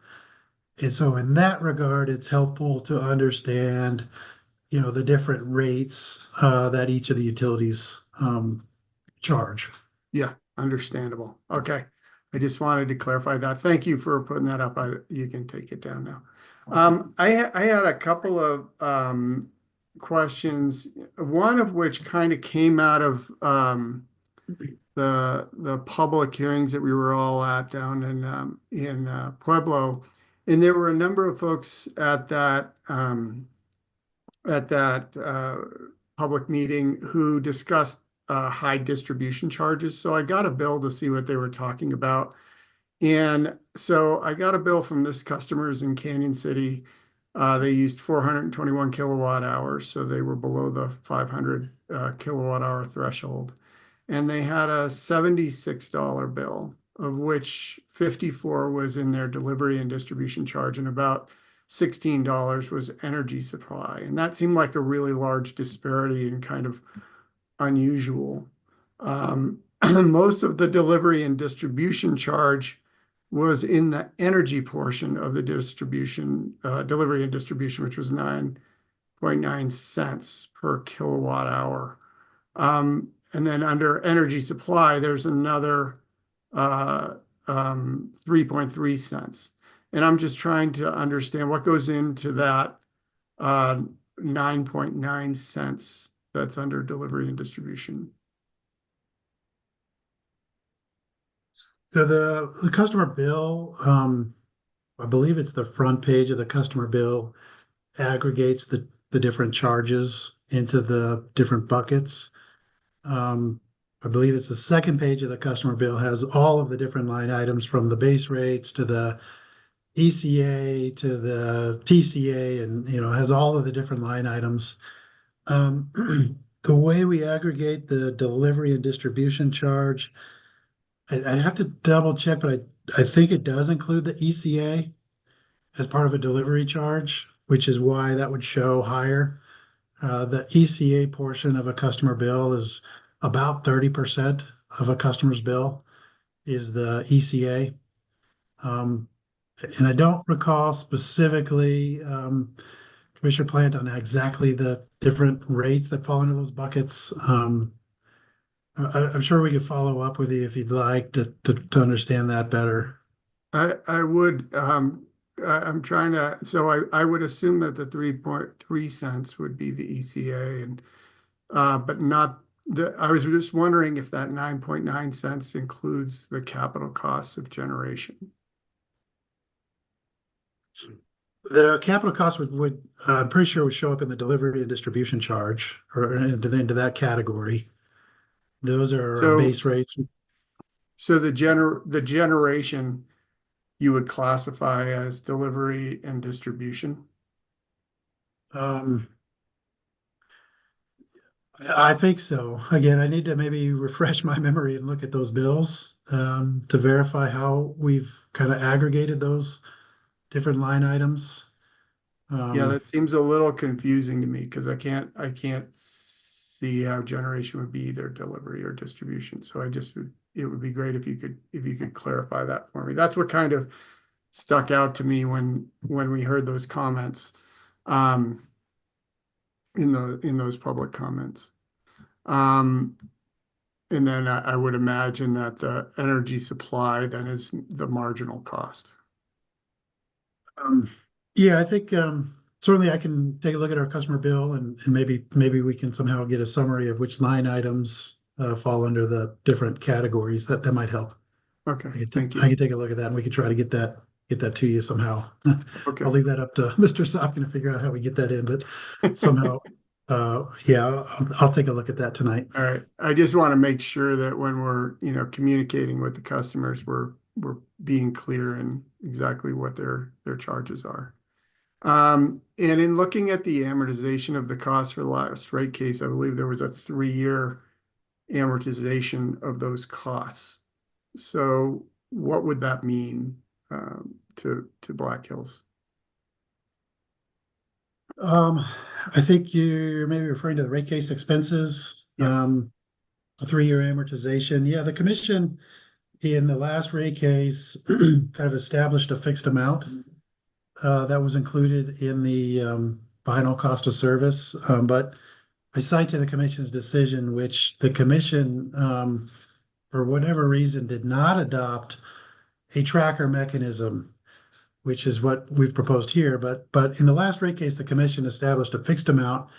And so in that regard, it's helpful to understand, the different rates that each of the utilities charge. Yeah, understandable. Okay. I just wanted to clarify that. Thank you for putting that up. You can take it down now. I had a couple of questions, one of which kind of came out of the public hearings that we were all at down in Pueblo, and there were a number of folks at that public meeting who discussed high distribution charges. So I got a bill to see what they were talking about. And so I got a bill from this customers in Canyon City. They used 421 kilowatt hours, so they were below the 500 kilowatt hour threshold. And they had a $76 bill, of which 54 was in their delivery and distribution charge, and about $16 was energy supply. And that seemed like a really large disparity and kind of unusual. Most of the delivery and distribution charge was in the energy portion of the distribution, delivery and distribution, which was 9.9 cents per kilowatt hour. And then under energy supply, there's another 3.3 cents. And I'm just trying to understand what goes into that 9.9 cents that's under delivery and distribution. So the customer bill, I believe it's the front page of the customer bill, aggregates the different charges into the different buckets. I believe it's the second page of the customer bill has all of the different line items from the base rates to the ECA to the TCA, and has all of the different line items. The way we aggregate the delivery and distribution charge, I'd have to double check, but I think it does include the ECA as part of a delivery charge, which is why that would show higher. The ECA portion of a customer bill is about 30% of a customer's bill is the ECA. And I don't recall specifically, Commissioner Plant, on exactly the different rates that fall into those buckets. I'm sure we could follow up with you if you'd like to understand that better. I would, I'm trying to, so I would assume that the 3.3 cents would be the ECA, and but not I was just wondering if that 9.9 cents includes the capital costs of generation. The capital cost would I'm pretty sure would show up in the delivery and distribution charge, or into that category. Those are base rates. So the generation you would classify as delivery and distribution? I think so. Again, I need to maybe refresh my memory and look at those bills to verify how we've kind of aggregated those different line items. Yeah, that seems a little confusing to me because I can't see how generation would be either delivery or distribution. So it would be great if you could clarify that for me. That's what kind of stuck out to me when we heard those comments in those public comments. And then I would imagine that the energy supply then is the marginal cost. Yeah, I think certainly I can take a look at our customer bill and maybe we can somehow get a summary of which line items fall under the different categories. That might help. Okay, thank you. I can take a look at that and we can try to get that to you somehow. Okay. I'll leave that up to Mr. Sopkin to figure out how we get that in, but somehow, yeah, I'll take a look at that tonight. All right. I just want to make sure that when we're, communicating with the customers, we're being clear in exactly what their charges are. And in looking at the amortization of the cost for the last rate case, I believe there was a 3-year amortization of those costs. So what would that mean to Black Hills? I think you're maybe referring to the rate case expenses, a 3-year amortization. Yeah, the commission in the last rate case kind of established a fixed amount that was included in the final cost of service. But I cite to the commission's decision, which the commission, for whatever reason, did not adopt a tracker mechanism, which is what we've proposed here. But in the last rate case, the commission established a fixed amount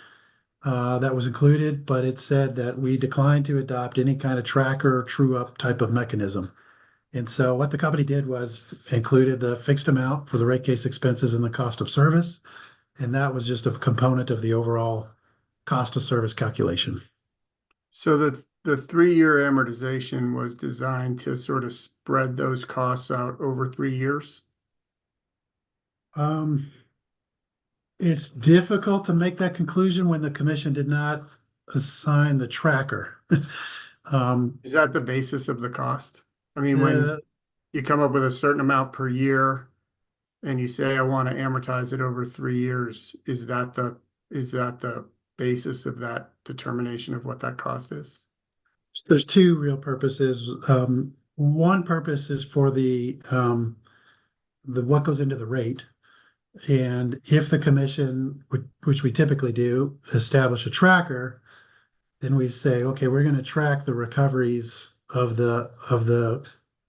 that was included, but it said that we declined to adopt any kind of tracker true up type of mechanism. And so what the company did was included the fixed amount for the rate case expenses and the cost of service. And that was just a component of the overall cost of service calculation. So the 3-year amortization was designed to sort of spread those costs out over 3 years? It's difficult to make that conclusion when the commission did not assign the tracker. Is that the basis of the cost? I mean, when you come up with a certain amount per year and you say, I want to amortize it over 3 years, is that the basis of that determination of what that cost is? There's two real purposes. One purpose is for the what goes into the rate. And if the commission, which we typically do, establish a tracker, then we say, okay, we're going to track the recoveries of the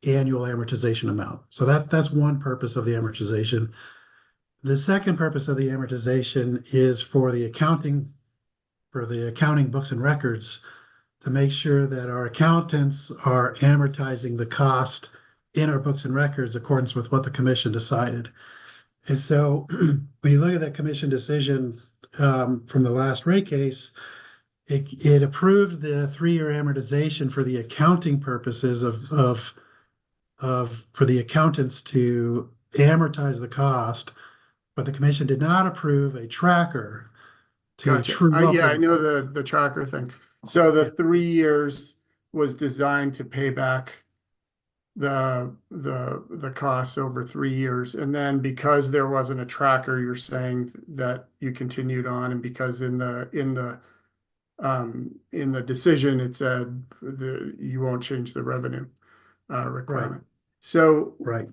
annual amortization amount. So that's one purpose of the amortization. The second purpose of the amortization is for the accounting books and records, to make sure that our accountants are amortizing the cost in our books and records in accordance with what the commission decided. And so when you look at that commission decision from the last rate case, it approved the 3-year amortization for the accounting purposes for the accountants to amortize the cost, but the commission did not approve a tracker to Gotcha. true up. Yeah, I know the tracker thing. So the 3 years was designed to pay back the costs over 3 years, and then because there wasn't a tracker, you're saying that you continued on, and because in the decision it said you won't change the revenue requirement. Right. So right.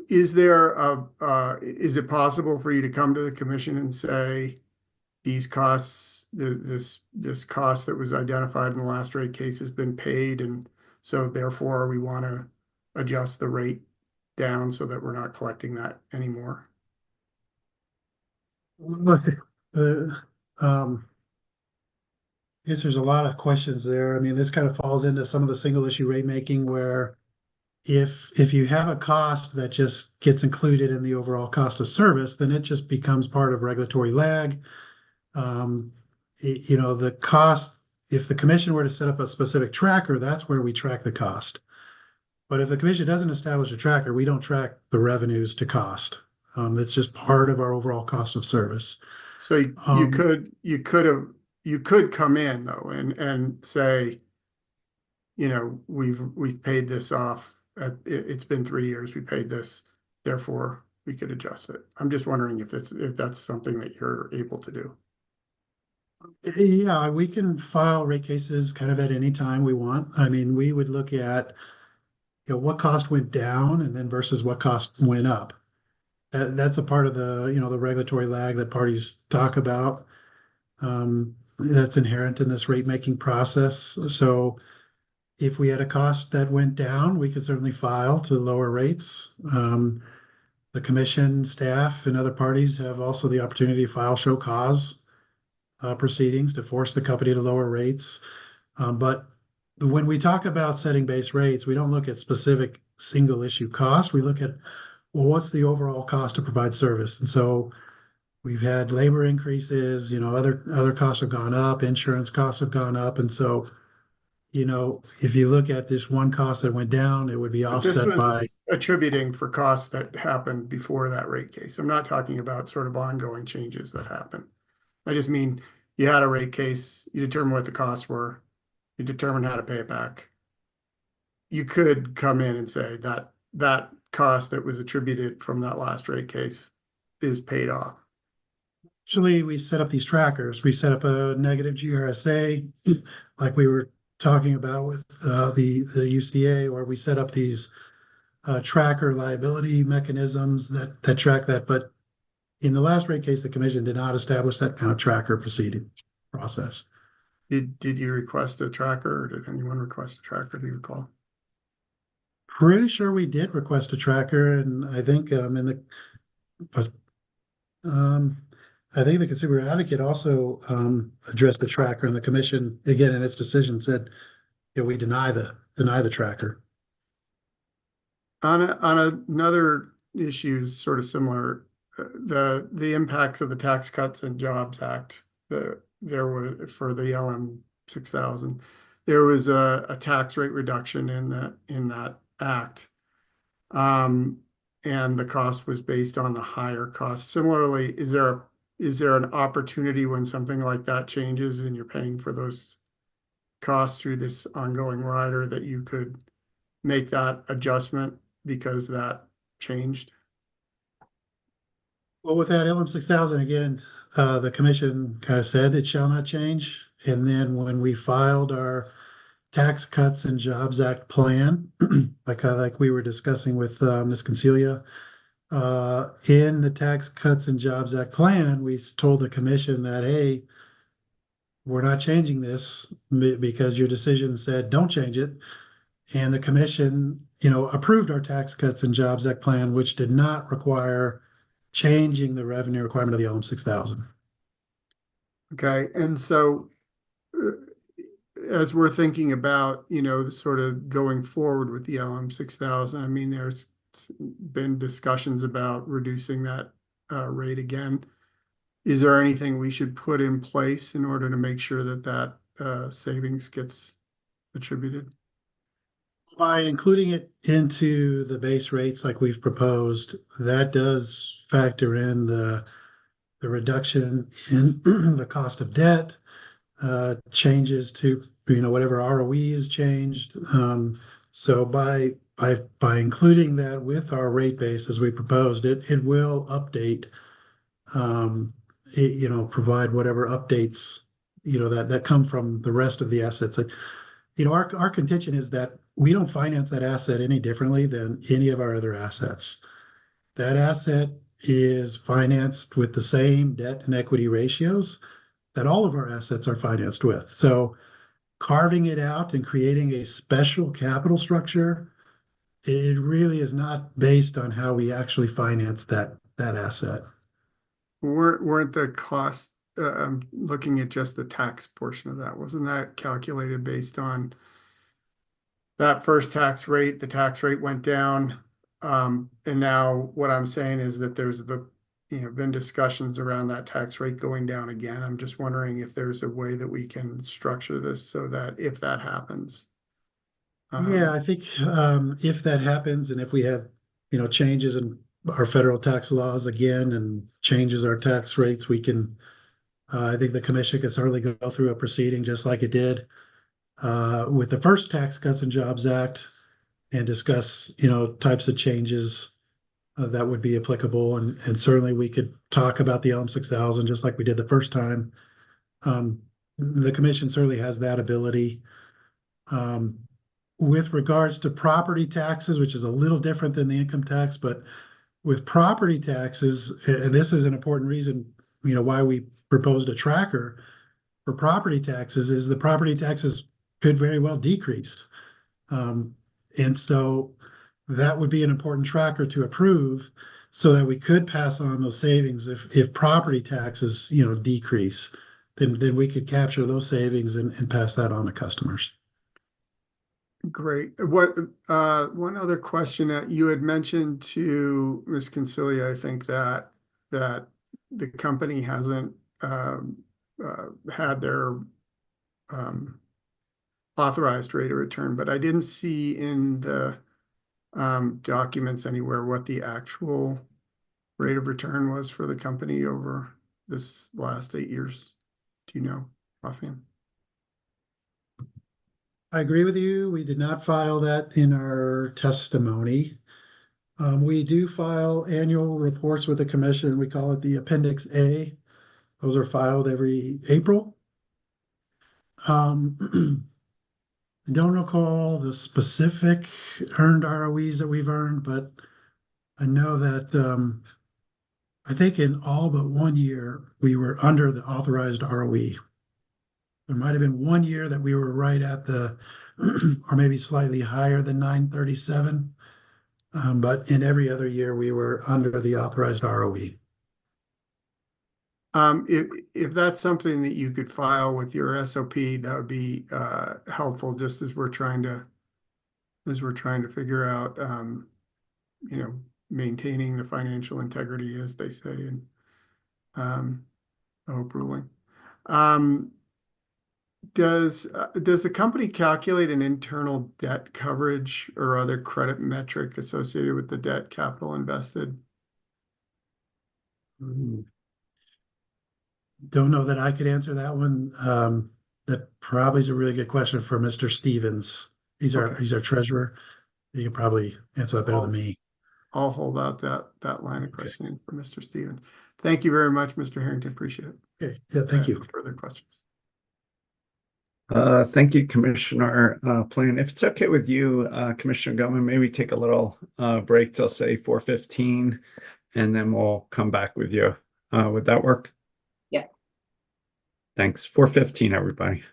Is it possible for you to come to the commission and say these costs, this cost that was identified in the last rate case has been paid, and so therefore we want to adjust the rate down so that we're not collecting that anymore? Yes, there's a lot of questions there. I mean, this kind of falls into some of the single issue rate making where if you have a cost that just gets included in the overall cost of service, then it just becomes part of regulatory lag. The cost, if the commission were to set up a specific tracker, that's where we track the cost. But if the commission doesn't establish a tracker, we don't track the revenues to cost. It's just part of our overall cost of service. So you could come in though and say, we've paid this off. It's been 3 years. We paid this, therefore we could adjust it. I'm just wondering if that's something that you're able to do. Yeah, we can file rate cases kind of at any time we want. I mean, we would look at what cost went down and then versus what cost went up. That's a part of the the regulatory lag that parties talk about. That's inherent in this rate making process. So if we had a cost that went down, we could certainly file to lower rates. The commission staff and other parties have also the opportunity to file show cause proceedings to force the company to lower rates. But when we talk about setting base rates, we don't look at specific single issue costs. We look at, well, what's the overall cost to provide service? And so we've had labor increases, other costs have gone up, insurance costs have gone up. And so, if you look at this one cost that went down, it would be offset by attributing for costs that happened before that rate case. I'm not talking about sort of ongoing changes that happen. I just mean you had a rate case, you determined what the costs were, you determined how to pay it back. You could come in and say that cost that was attributed from that last rate case is paid off. Actually, we set up these trackers. We set up a negative GRSA, like we were talking about with the UCA, or we set up these tracker liability mechanisms that track that. But in the last rate case, the commission did not establish that kind of tracker proceeding process. Did you request a tracker, or did anyone request a tracker? Do you recall? pretty sure we did request a tracker, and I think but I think the consumer advocate also addressed the tracker, and the commission again in its decision said, we deny the tracker. On another issue, sort of similar, the impacts of the Tax Cuts and Jobs Act. There was for the LM 6000, there was a tax rate reduction in that act, and the cost was based on the higher cost. Similarly, is there an opportunity when something like that changes and you're paying for those costs through this ongoing rider that you could make that adjustment because that changed? Well, with that LM 6000 again, the commission kind of said it shall not change. And then when we filed our Tax Cuts and Jobs Act plan, like we were discussing with Ms. Concelia, in the Tax Cuts and Jobs Act plan, we told the commission that, hey, we're not changing this because your decision said don't change it. And the commission, approved our Tax Cuts and Jobs Act plan, which did not require changing the revenue requirement of the LM 6000. Okay, and so as we're thinking about, sort of going forward with the LM 6000, I mean, there's been discussions about reducing that rate again. Is there anything we should put in place in order to make sure that savings gets attributed? By including it into the base rates like we've proposed, that does factor in the reduction in the cost of debt, changes to whatever ROE is changed. So by including that with our rate base as we proposed, it will update, provide whatever updates that come from the rest of the assets. Our contention is that we don't finance that asset any differently than any of our other assets. That asset is financed with the same debt and equity ratios that all of our assets are financed with. So carving it out and creating a special capital structure, it really is not based on how we actually finance that asset. Weren't the costs, I'm looking at just the tax portion of that, wasn't that calculated based on that first tax rate? The tax rate went down, and now what I'm saying is that there's been discussions around that tax rate going down again. I'm just wondering if there's a way that we can structure this so that if that happens. Yeah, I think if that happens and if we have, changes in our federal tax laws again and changes our tax rates, we can, I think the commission can certainly go through a proceeding just like it did with the first Tax Cuts and Jobs Act and discuss, types of changes that would be applicable. And certainly we could talk about the LM 6000 just like we did the first time. The commission certainly has that ability. With regards to property taxes, which is a little different than the income tax, but with property taxes, and this is an important reason, why we proposed a tracker for property taxes, is the property taxes could very well decrease. And so that would be an important tracker to approve so that we could pass on those savings if property taxes, decrease, then we could capture those savings and pass that on to customers. Great. One other question that you had mentioned to Ms. Concelia, I think that the company hasn't had their authorized rate of return, but I didn't see in the documents anywhere what the actual rate of return was for the company over this last 8 years. Do you know offhand? I agree with you. We did not file that in our testimony. We do file annual reports with the commission. We call it the Appendix A. Those are filed every April. I don't recall the specific earned ROEs that we've earned, but I know that I think in all but 1 year, we were under the authorized ROE. There might have been 1 year that we were right at the or maybe slightly higher than 937. But in every other year, we were under the authorized ROE. If that's something that you could file with your SOP, that would be helpful, just as we're trying to figure out, maintaining the financial integrity, as they say in OHP ruling. Does the company calculate an internal debt coverage or other credit metric associated with the debt capital invested? Don't know that I could answer that one. That probably is a really good question for Mr. Stevens. He's our treasurer. He could probably answer that better than me. I'll hold out that line of questioning for Mr. Stevens. Thank you very much, Mr. Harrington. Appreciate it. Okay. Yeah, thank you. No further questions. Thank you, Commissioner Plan. If it's okay with you, Commissioner Gutman, maybe take a little break till say 4:15, and then we'll come back with you. Would that work? Yeah. Thanks. 4:15, everybody.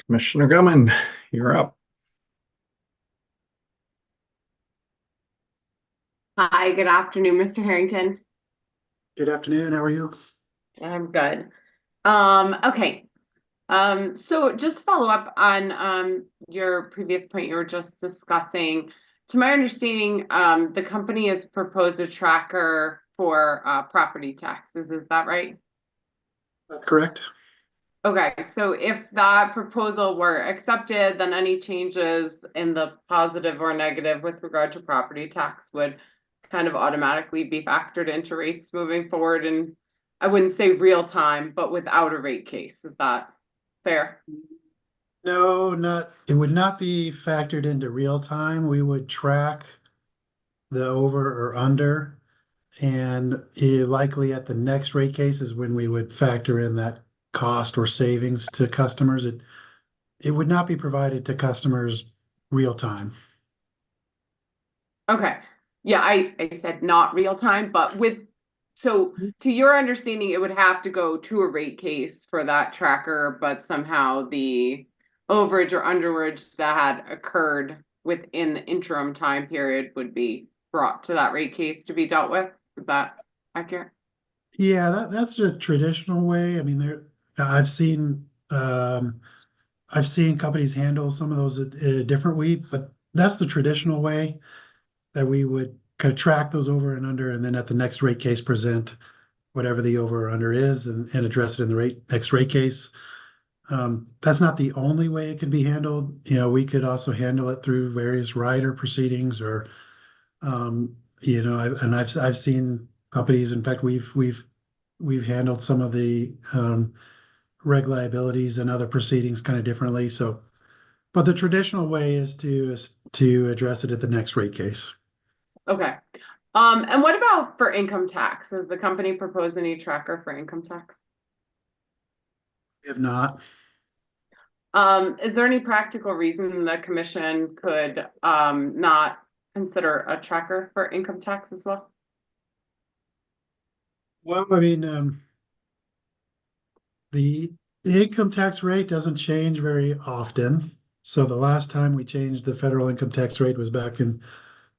Commissioner Gumman, you're up. Hi, good afternoon, Mr. Harrington. Good afternoon. How are you? I'm good. Okay. So just to follow up on your previous point you were just discussing. To my understanding, the company has proposed a tracker for property taxes. Is that right? That's correct. Okay, so if that proposal were accepted, then any changes in the positive or negative with regard to property tax would kind of automatically be factored into rates moving forward. And I wouldn't say real time, but without a rate case. Is that fair? No, it would not be factored into real time. We would track the over or under, and likely at the next rate case is when we would factor in that cost or savings to customers. It would not be provided to customers real time. Okay. Yeah, I said not real time, but so to your understanding, it would have to go to a rate case for that tracker, but somehow the overage or underage that had occurred within the interim time period would be brought to that rate case to be dealt with. Is that accurate? Yeah, that's the traditional way. I mean, I've seen companies handle some of those a different way, but that's the traditional way that we would kind of track those over and under, and then at the next rate case present whatever the over or under is and address it in the next rate case. That's not the only way it could be handled. You know, we could also handle it through various rider proceedings or, I've seen companies. In fact, we've handled some of the reg liabilities and other proceedings kind of differently. So, but the traditional way is to address it at the next rate case. Okay. And what about for income tax? Has the company proposed any tracker for income tax? If not, is there any practical reason the commission could not consider a tracker for income tax as well? well, I mean, the income tax rate doesn't change very often. So the last time we changed the federal income tax rate was back in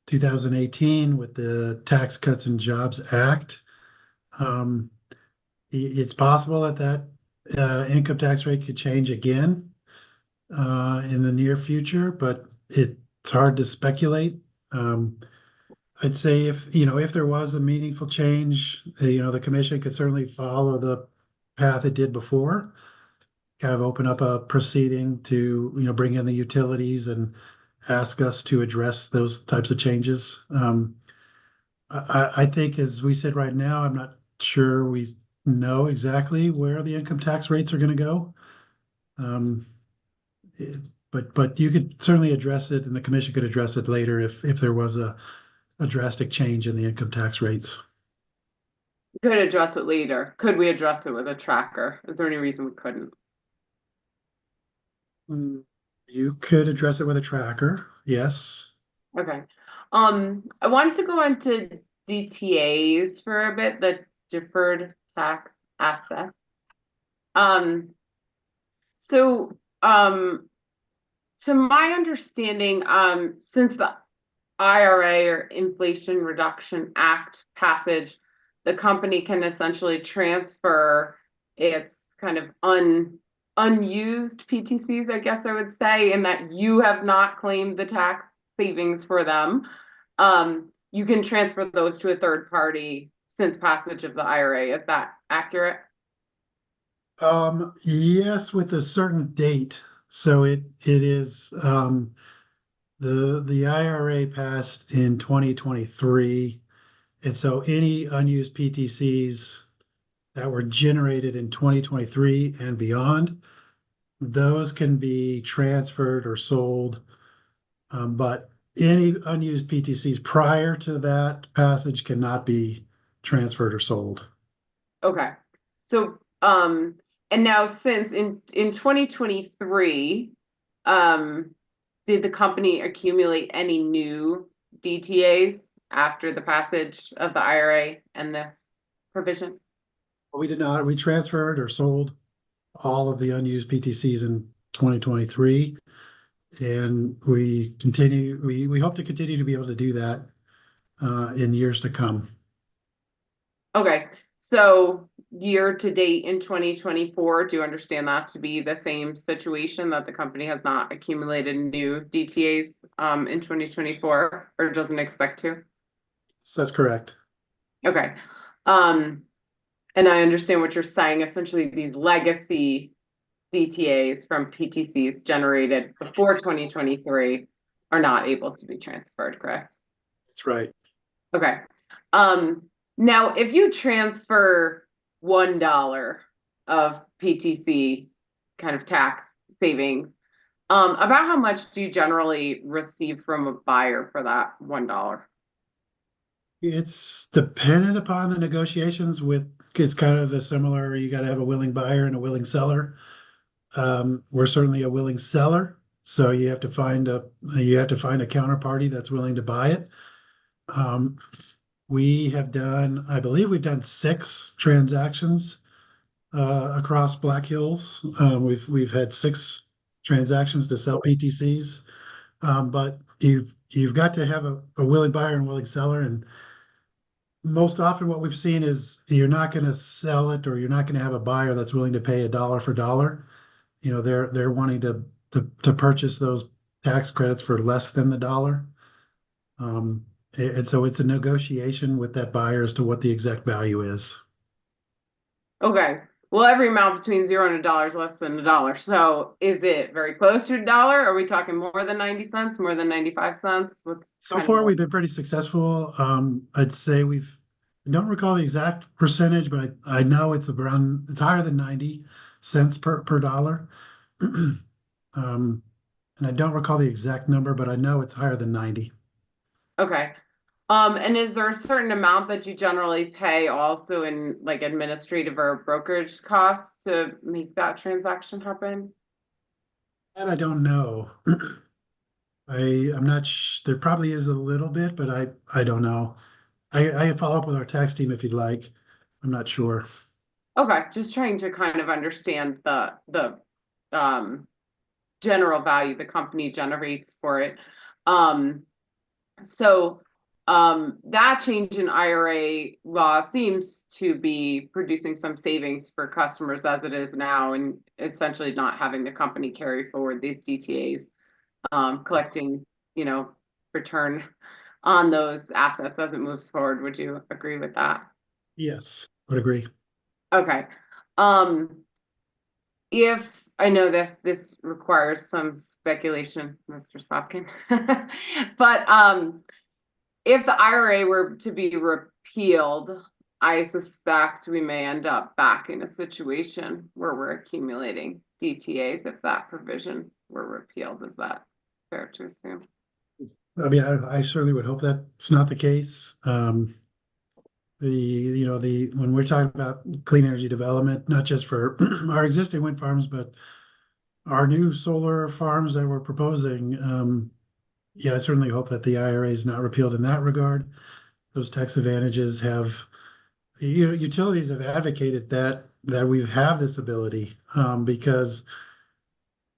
2018 with the Tax Cuts and Jobs Act. It's possible that income tax rate could change again in the near future, but it's hard to speculate. I'd say if there was a meaningful change, the commission could certainly follow the path it did before, kind of open up a proceeding to bring in the utilities and ask us to address those types of changes. I think as we sit right now, I'm not sure we know exactly where the income tax rates are going to go. But you could certainly address it, and the commission could address it later if there was a drastic change in the income tax rates. Could address it later. Could we address it with a tracker? Is there any reason we couldn't? You could address it with a tracker, yes. Okay. I wanted to go into DTAs for a bit, the deferred tax assets. So to my understanding, since the IRA or Inflation Reduction Act passage, the company can essentially transfer its kind of unused PTCs, I guess I would say, in that you have not claimed the tax savings for them. You can transfer those to a third party since passage of the IRA. Is that accurate? Yes, with a certain date. So it is the IRA passed in 2023, and so any unused PTCs that were generated in 2023 and beyond, those can be transferred or sold. But any unused PTCs prior to that passage cannot be transferred or sold. Okay. So, and now since in 2023, did the company accumulate any new DTAs after the passage of the IRA and this provision? We did not. We transferred or sold all of the unused PTCs in 2023. And we hope to continue to be able to do that in years to come. Okay, so year to date in 2024, do you understand that to be the same situation, that the company has not accumulated new DTAs in 2024 or doesn't expect to? So that's correct. Okay. And I understand what you're saying. Essentially, these legacy DTAs from PTCs generated before 2023 are not able to be transferred, correct? That's right. Okay. Now, if you transfer $1 of PTC kind of tax savings, about how much do you generally receive from a buyer for that $1? It's dependent upon the negotiations with, it's kind of the similar, you got to have a willing buyer and a willing seller. We're certainly a willing seller, so you have to find a counterparty that's willing to buy it. We have done, I believe we've done 6 transactions across Black Hills. We've had 6 transactions to sell PTCs, but you've got to have a willing buyer and willing seller. And most often what we've seen is you're not going to sell it, or you're not going to have a buyer that's willing to pay $1 for $1. You know, they're wanting to purchase those tax credits for less than the $1. And so it's a negotiation with that buyer as to what the exact value is. Okay. Well, every amount between 0 and $1 is less than $1. So is it very close to $1? Are we talking more than 90 cents, more than 95 cents? So far, we've been pretty successful. I'd say I don't recall the exact percentage, but I know it's higher than 90 cents per $1. And I don't recall the exact number, but I know it's higher than 90. Okay. And is there a certain amount that you generally pay also in like administrative or brokerage costs to make that transaction happen? And I don't know. I'm not there probably is a little bit, but I don't know. I can follow up with our tax team if you'd like. I'm not sure. Okay, just trying to kind of understand the general value the company generates for it. That change in IRA law seems to be producing some savings for customers as it is now, and essentially not having the company carry forward these DTAs, collecting, return on those assets as it moves forward. Would you agree with that? Yes, would agree. Okay. If I know this requires some speculation, Mr. Sopkin, but if the IRA were to be repealed, I suspect we may end up back in a situation where we're accumulating DTAs if that provision were repealed. Is that fair to assume? I mean, I certainly would hope that's not the case. When we're talking about clean energy development, not just for our existing wind farms, but our new solar farms that we're proposing, I certainly hope that the IRA is not repealed in that regard. Those tax advantages utilities have advocated that we have this ability, because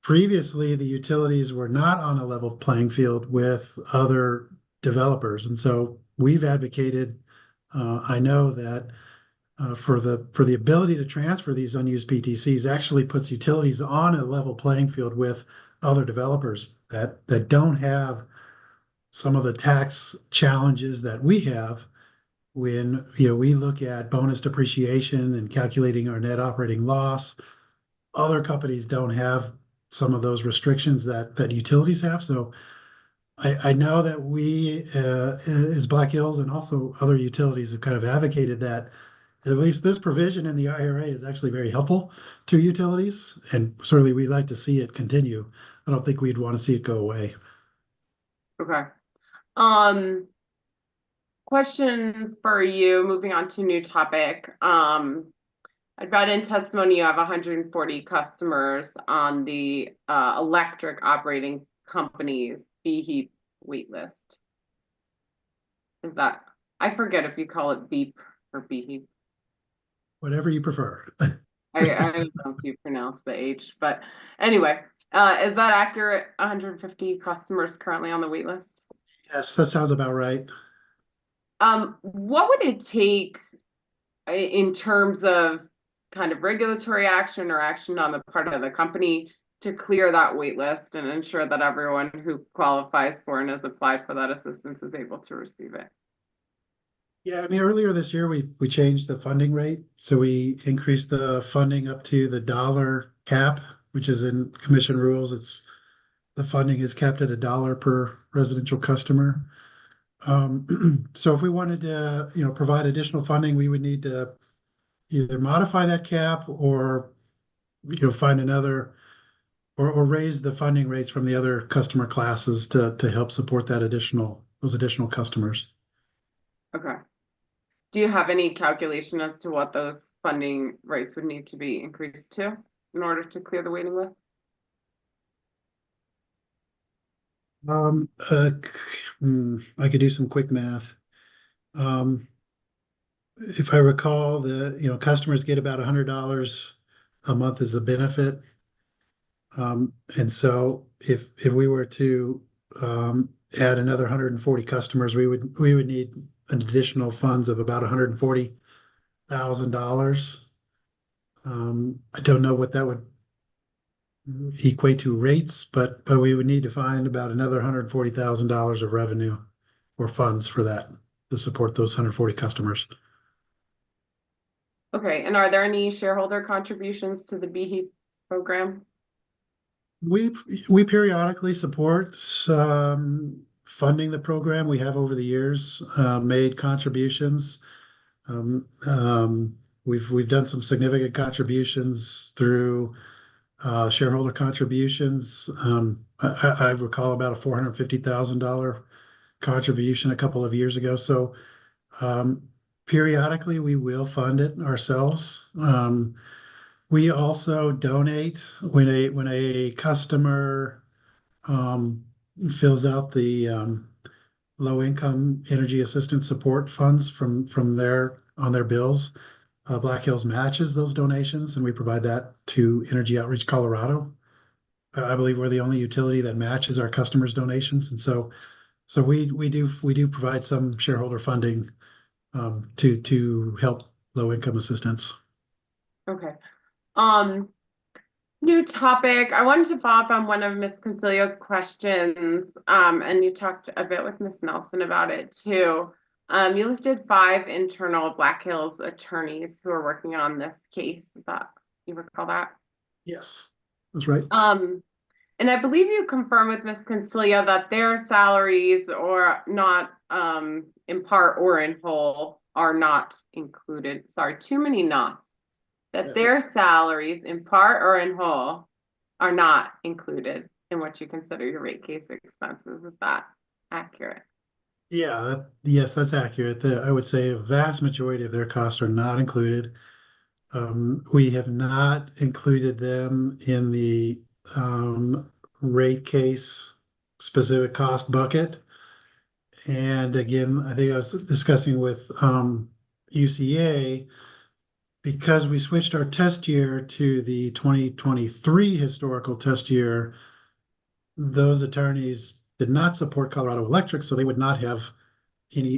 previously the utilities were not on a level playing field with other developers. And so we've advocated, I know that for the ability to transfer these unused PTCs actually puts utilities on a level playing field with other developers that don't have some of the tax challenges that we have when we look at bonus depreciation and calculating our net operating loss. Other companies don't have some of those restrictions that utilities have. So I know that we as Black Hills and also other utilities have kind of advocated that at least this provision in the IRA is actually very helpful to utilities, and certainly we'd like to see it continue. I don't think we'd want to see it go away. Okay. Question for you, moving on to a new topic. I've read in testimony you have 140 customers on the electric operating company's BHEAP waitlist. Is that, I forget if you call it BEEP or BHEAP. Whatever you prefer. I don't know if you pronounce the H, but anyway, Is that accurate? 150 customers currently on the wait list? Yes, that sounds about right. What would it take in terms of kind of regulatory action or action on the part of the company to clear that wait list and ensure that everyone who qualifies for and has applied for that assistance is able to receive it? Yeah, I mean, earlier this year, we changed the funding rate. So we increased the funding up to the dollar cap, which is in commission rules. The funding is capped at $1 per residential customer. So if we wanted to, provide additional funding, we would need to either modify that cap or, find another or raise the funding rates from the other customer classes to help support those additional customers. Okay. Do you have any calculation as to what those funding rates would need to be increased to in order to clear the waiting list? I could do some quick math. If I recall, customers get about $100 a month as a benefit. And so if we were to add another 140 customers, we would need an additional funds of about $140,000. I don't know what that would equate to rates, but we would need to find about another $140,000 of revenue or funds for that to support those 140 customers. Okay, and are there any shareholder contributions to the BHE program? We periodically support funding the program. We have over the years made contributions. We've done some significant contributions through shareholder contributions. I recall about a $450,000 contribution a couple of years ago. So periodically we will fund it ourselves. We also donate when a customer fills out the low income energy assistance support funds on their bills. Black Hills matches those donations, and we provide that to Energy Outreach Colorado. I believe we're the only utility that matches our customers' donations, and so we do provide some shareholder funding to help low income assistance. Okay. New topic. I wanted to follow up on one of Ms. Consilio's questions, and you talked a bit with Ms. Nelson about it too. You listed 5 internal Black Hills attorneys who are working on this case. Is that, you recall that? Yes, that's right. And I believe you confirmed with Ms. Consilio that their salaries or not, in part or in whole, are not included. Sorry, too many nots. That their salaries in part or in whole are not included in what you consider your rate case expenses. Is that accurate? Yeah, yes, that's accurate. I would say a vast majority of their costs are not included. We have not included them in the rate case specific cost bucket. And again, I think I was discussing with UCA, because we switched our test year to the 2023 historical test year, those attorneys did not support Colorado Electric, so they would not have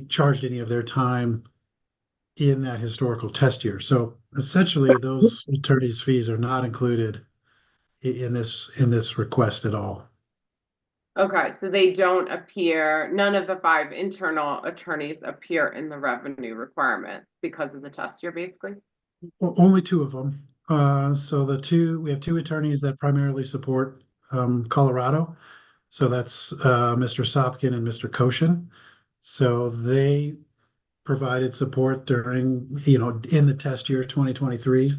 charged any of their time in that historical test year. So essentially, those attorneys' fees are not included in this request at all. Okay, so they don't appear, none of the 5 internal attorneys appear in the revenue requirement because of the test year, basically? Only 2 of them. So we have 2 attorneys that primarily support Colorado. So that's Mr. Sopkin and Mr. Koshin. So they provided support during, in the test year 2023.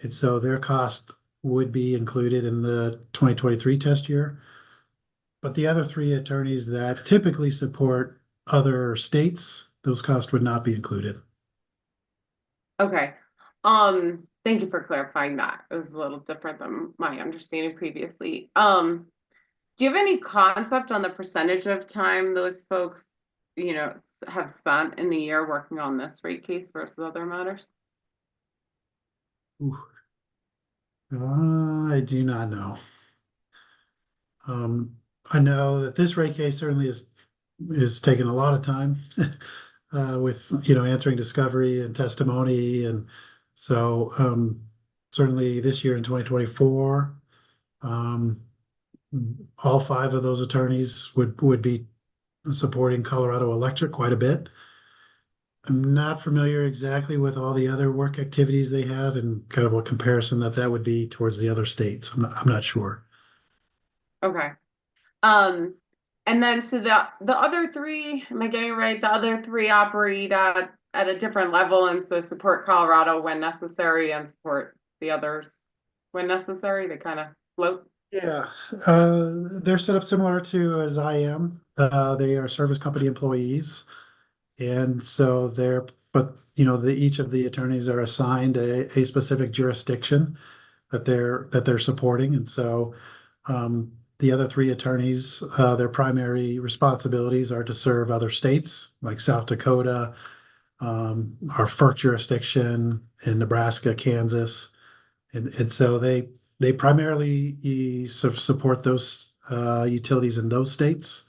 And so their cost would be included in the 2023 test year. But the other 3 attorneys that typically support other states, those costs would not be included. Okay. Thank you for clarifying that. It was a little different than my understanding previously. Do you have any concept on the percentage of time those folks, have spent in the year working on this rate case versus other matters? I do not know. I know that this rate case certainly is taking a lot of time with, answering discovery and testimony. And so certainly this year in 2024, all 5 of those attorneys would be supporting Colorado Electric quite a bit. I'm not familiar exactly with all the other work activities they have and kind of what comparison that would be towards the other states. I'm not sure. Okay. And then so the other 3, am I getting it right? The other 3 operate at a different level, and so support Colorado when necessary and support the others when necessary. They kind of float. Yeah, they're set up similar to as I am. They are service company employees, and so each of the attorneys are assigned a specific jurisdiction that they're supporting, and so the other 3 attorneys, their primary responsibilities are to serve other states like South Dakota, our FERC jurisdiction in Nebraska, Kansas, and so they primarily support those utilities in those states.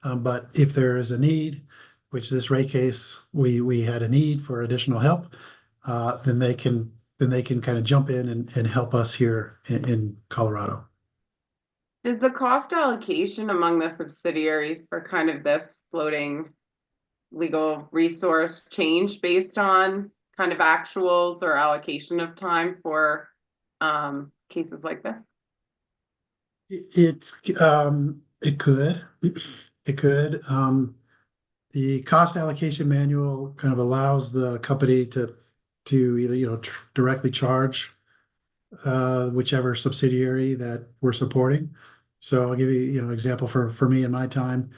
But if there is a need, which this rate case we had a need for additional help, then they can kind of jump in and help us here in Colorado. Does the cost allocation among the subsidiaries for kind of this floating legal resource change based on kind of actuals or allocation of time for cases like this? It could. It could. The cost allocation manual kind of allows the company to either directly charge whichever subsidiary that we're supporting. So I'll give you an example for me in my time.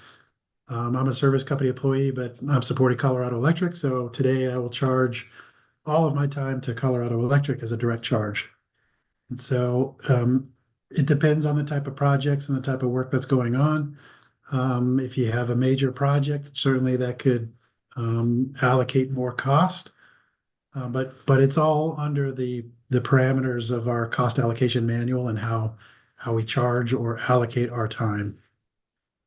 I'm a service company employee, but I'm supporting Colorado Electric. So today I will charge all of my time to Colorado Electric as a direct charge. And so it depends on the type of projects and the type of work that's going on. If you have a major project, certainly that could allocate more cost. But it's all under the parameters of our cost allocation manual and how we charge or allocate our time.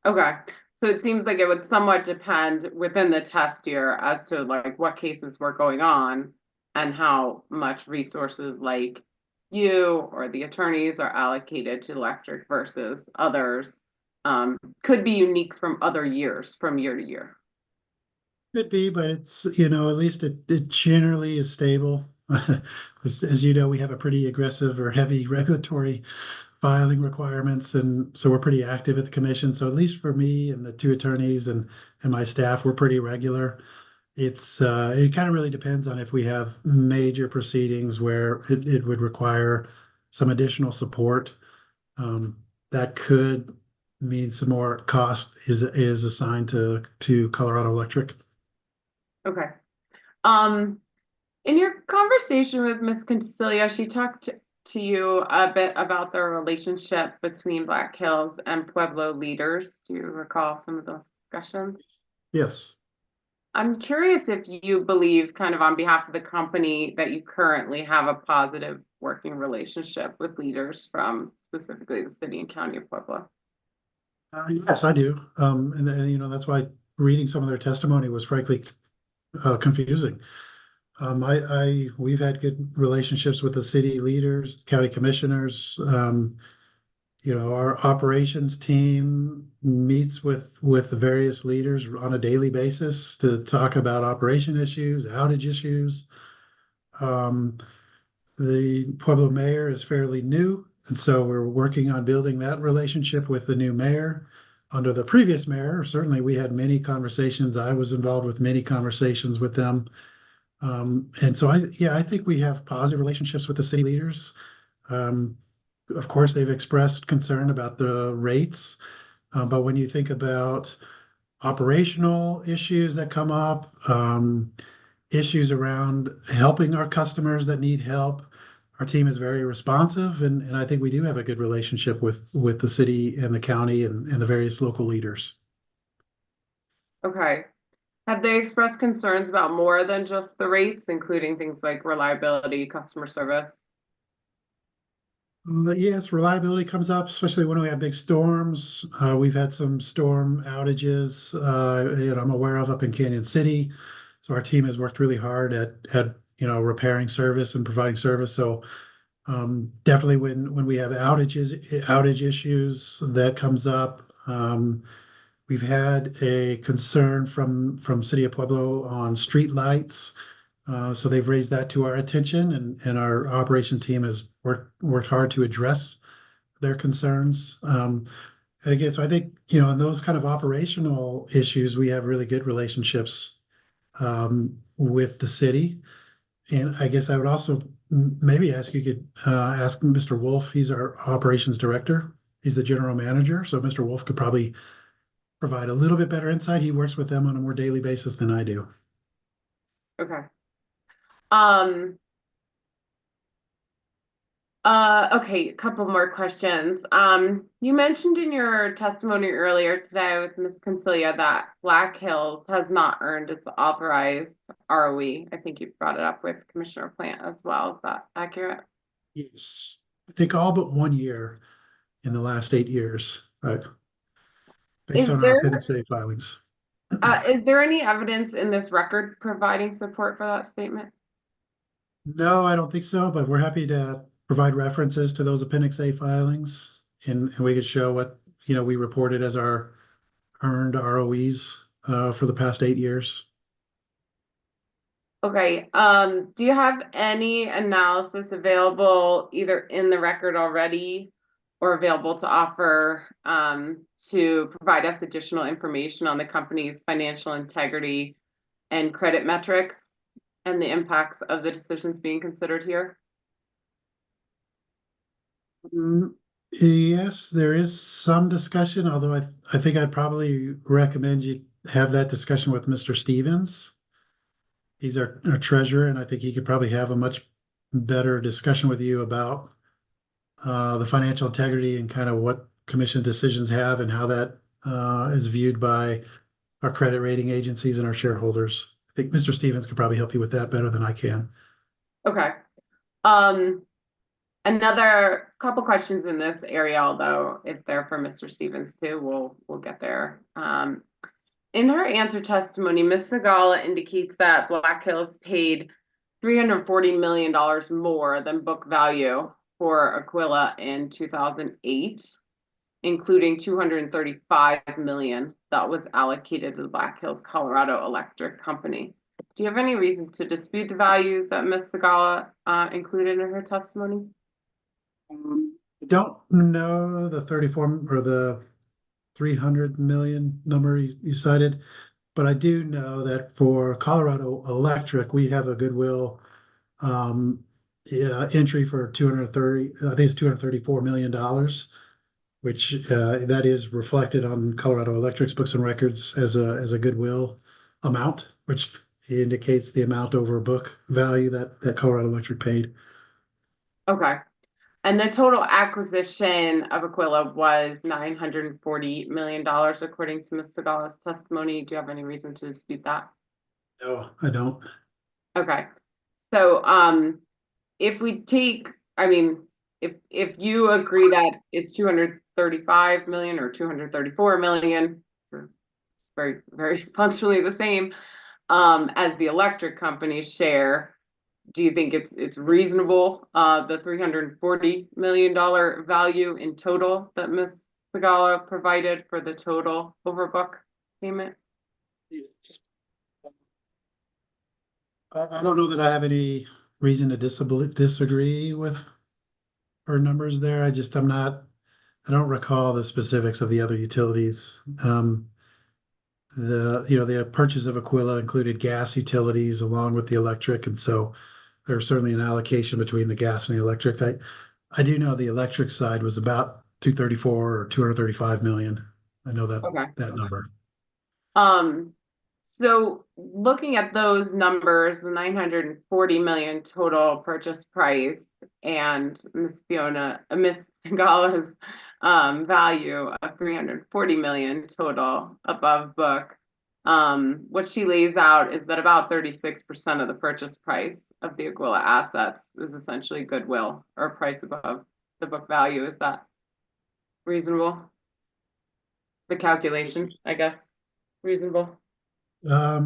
Okay. So it seems like it would somewhat depend within the test year as to like what cases were going on and how much resources like you or the attorneys are allocated to electric versus others. Could be unique from other years, from year to year. Could be, but it's, at least it generally is stable. As you know, we have a pretty aggressive or heavy regulatory filing requirements, and so we're pretty active at the commission. So at least for me and the 2 attorneys and my staff, we're pretty regular. It kind of really depends on if we have major proceedings where it would require some additional support. That could mean some more cost is assigned to Colorado Electric. Okay. In your conversation with Ms. Consilia, she talked to you a bit about the relationship between Black Hills and Pueblo leaders. Do you recall some of those discussions? Yes. I'm curious if you believe, kind of on behalf of the company, that you currently have a positive working relationship with leaders from specifically the city and county of Pueblo. Yes, I do. And that's why reading some of their testimony was frankly confusing. We've had good relationships with the city leaders, county commissioners. Our operations team meets with the various leaders on a daily basis to talk about operation issues, outage issues. The Pueblo mayor is fairly new, and so we're working on building that relationship with the new mayor. Under the previous mayor, certainly we had many conversations. I was involved with many conversations with them. And so I think we have positive relationships with the city leaders. Of course, they've expressed concern about the rates, but when you think about operational issues that come up, issues around helping our customers that need help, our team is very responsive, and I think we do have a good relationship with the city and the county and the various local leaders. Okay. Have they expressed concerns about more than just the rates, including things like reliability, customer service? Yes, reliability comes up, especially when we have big storms. We've had some storm outages, I'm aware of up in Canyon City. So our team has worked really hard at repairing service and providing service. So definitely when we have outage issues, that comes up. We've had a concern from City of Pueblo on street lights. So they've raised that to our attention, and our operation team has worked hard to address their concerns. And again, so I think, in those kind of operational issues, we have really good relationships with the city. And I guess I would also maybe ask you could ask Mr. Wolf. He's our operations director. He's the general manager. So Mr. Wolf could probably provide a little bit better insight. He works with them on a more daily basis than I do. Okay. Okay, a couple more questions. You mentioned in your testimony earlier today with Ms. Concilia that Black Hills has not earned its authorized ROE. I think you brought it up with Commissioner Plant as well. Is that accurate? Yes, I think all but 1 year in the last 8 years, based on our Appendix A filings. Is there any evidence in this record providing support for that statement? No, I don't think so, but we're happy to provide references to those Appendix A filings, and we could show what, we reported as our earned ROEs for the past 8 years. Okay, do you have any analysis available either in the record already or available to offer to provide us additional information on the company's financial integrity and credit metrics and the impacts of the decisions being considered here? Yes, there is some discussion, although I think I'd probably recommend you have that discussion with Mr. Stevens. He's our treasurer, and I think he could probably have a much better discussion with you about the financial integrity and kind of what commission decisions have and how that is viewed by our credit rating agencies and our shareholders. I think Mr. Stevens could probably help you with that better than I can. Okay. Another couple questions in this area, although if they're for Mr. Stevens too, we'll get there. In her answer testimony, Ms. Segala indicates that Black Hills paid $340 million more than book value for Aquila in 2008, including $235 million that was allocated to the Black Hills Colorado Electric Company. Do you have any reason to dispute the values that Ms. Segala included in her testimony? I don't know the 34 or the 300 million number you cited, but I do know that for Colorado Electric, we have a goodwill entry for 230, I think it's $234 million, which that is reflected on Colorado Electric's books and records as a goodwill amount, which indicates the amount over book value that Colorado Electric paid. Okay. And the total acquisition of Aquila was $940 million, according to Ms. Segala's testimony. Do you have any reason to dispute that? No, I don't. Okay. So if we take, if you agree that it's 235 million or 234 million, very, very functionally the same as the electric company's share, do you think it's reasonable, the $340 million value in total that Ms. Segala provided for the total overbook payment? I don't know that I have any reason to disagree with her numbers there. I don't recall the specifics of the other utilities. The purchase of Aquila included gas utilities along with the electric, and so there's certainly an allocation between the gas and the electric. I do know the electric side was about 234 or 235 million. I know that that number. So looking at those numbers, the 940 million total purchase price and Ms. Segala's value of 340 million total above book, what she lays out is that about 36% of the purchase price of the Aquila assets is essentially goodwill or price above the book value. Is that reasonable? The calculation, I guess, reasonable. Yeah,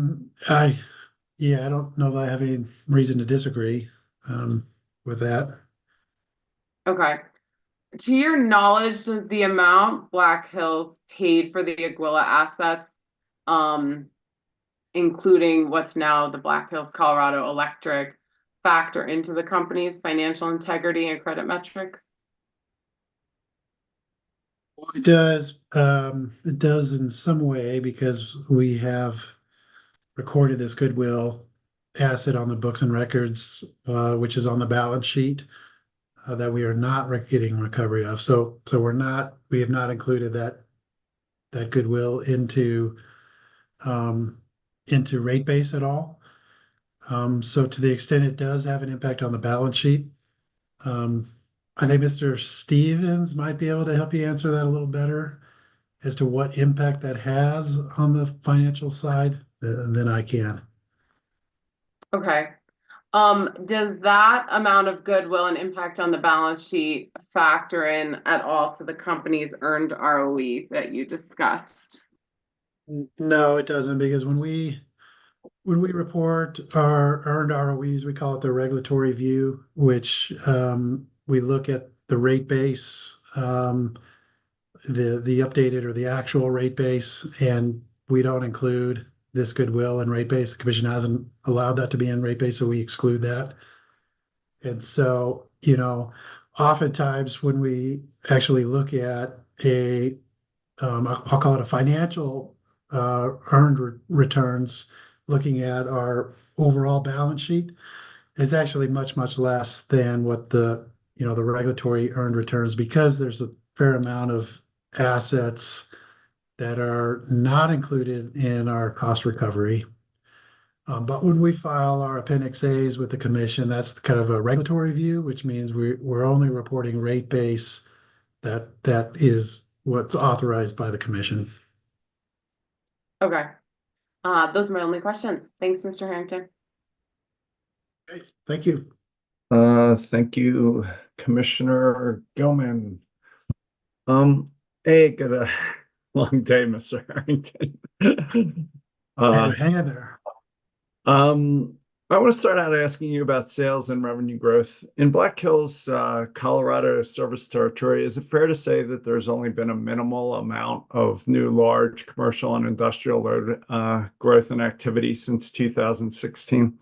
I don't know that I have any reason to disagree, with that. Okay. To your knowledge, does the amount Black Hills paid for the Aguila assets, including what's now the Black Hills Colorado Electric, factor into the company's financial integrity and credit metrics? It does in some way because we have recorded this goodwill asset on the books and records, which is on the balance sheet, that we are not getting recovery of. So we have not included that goodwill into rate base at all. So to the extent it does have an impact on the balance sheet, I think Mr. Stevens might be able to help you answer that a little better as to what impact that has on the financial side than I can. Okay. Does that amount of goodwill and impact on the balance sheet factor in at all to the company's earned ROE that you discussed? No, it doesn't, because when we report our earned ROEs, we call it the regulatory view, which we look at the rate base, the updated or the actual rate base, and we don't include this goodwill in rate base. The commission hasn't allowed that to be in rate base, so we exclude that. And so, oftentimes when we actually look at I'll call it a financial earned returns, looking at our overall balance sheet, is actually much, much less than what the regulatory earned returns, because there's a fair amount of assets that are not included in our cost recovery. But when we file our Appendix A's with the commission, that's kind of a regulatory view, which means we're only reporting rate base that is what's authorized by the commission. Okay. Those are my only questions. Thanks, Mr. Harrington. Okay, thank you. Thank you, Commissioner Gilman. Hey, good long day, Mr. Harrington. Hang in there. I want to start out asking you about sales and revenue growth. In Black Hills, Colorado service territory, is it fair to say that there's only been a minimal amount of new large commercial and industrial load growth and activity since 2016?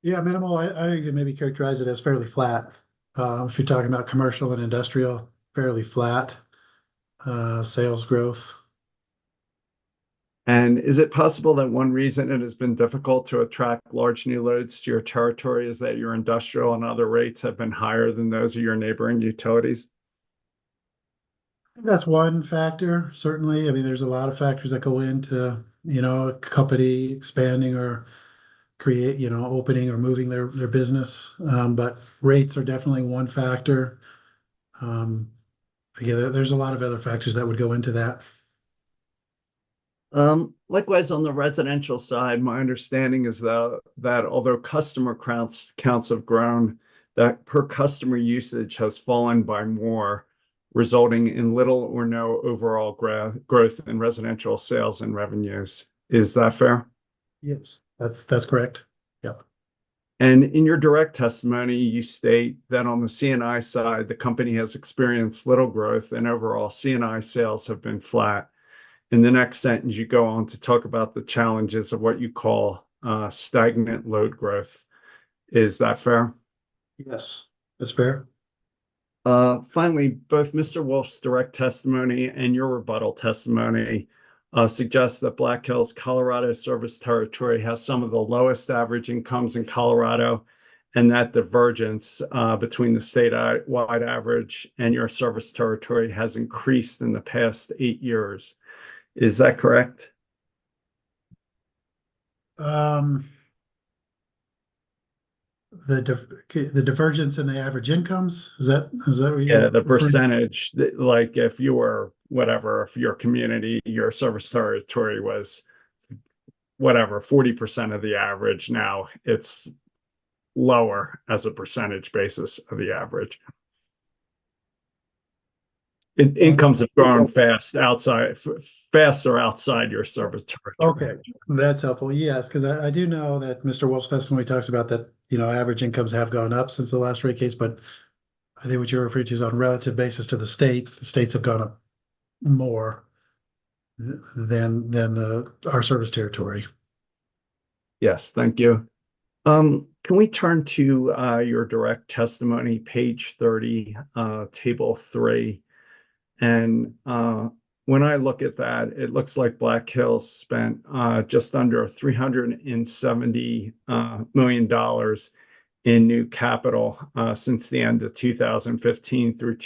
Yeah, minimal. I think you maybe characterize it as fairly flat. If you're talking about commercial and industrial, fairly flat sales growth. And is it possible that one reason it has been difficult to attract large new loads to your territory is that your industrial and other rates have been higher than those of your neighboring utilities? That's one factor, certainly. I mean, there's a lot of factors that go into, a company expanding or opening or moving their business. But rates are definitely one factor. Again, there's a lot of other factors that would go into that. Likewise, on the residential side, my understanding is that although customer counts have grown, that per customer usage has fallen by more, resulting in little or no overall growth in residential sales and revenues. Is that fair? Yes, that's correct. Yep. And in your direct testimony, you state that on the C&I side, the company has experienced little growth and overall C&I sales have been flat. In the next sentence, you go on to talk about the challenges of what you call stagnant load growth. Is that fair? Yes, that's fair. Finally, both Mr. Wolf's direct testimony and your rebuttal testimony suggest that Black Hills, Colorado service territory has some of the lowest average incomes in Colorado, and that divergence between the statewide average and your service territory has increased in the past 8 years. Is that correct? The divergence in the average incomes, is that what you're the referring to? percentage, like if you were if your community, your service territory was 40% of the average, now it's lower as a percentage basis of the average. Incomes have grown faster outside your service territory. Okay, that's helpful. Yes, because I do know that Mr. Wolf's testimony talks about that, average incomes have gone up since the last rate case, but I think what you're referring to is on a relative basis to the states have gone up more than our service territory. Yes, thank you. Can we turn to your direct testimony, page 30, table 3? And when I look at that, it looks like Black Hills spent just under $370 million in new capital since the end of 2015 through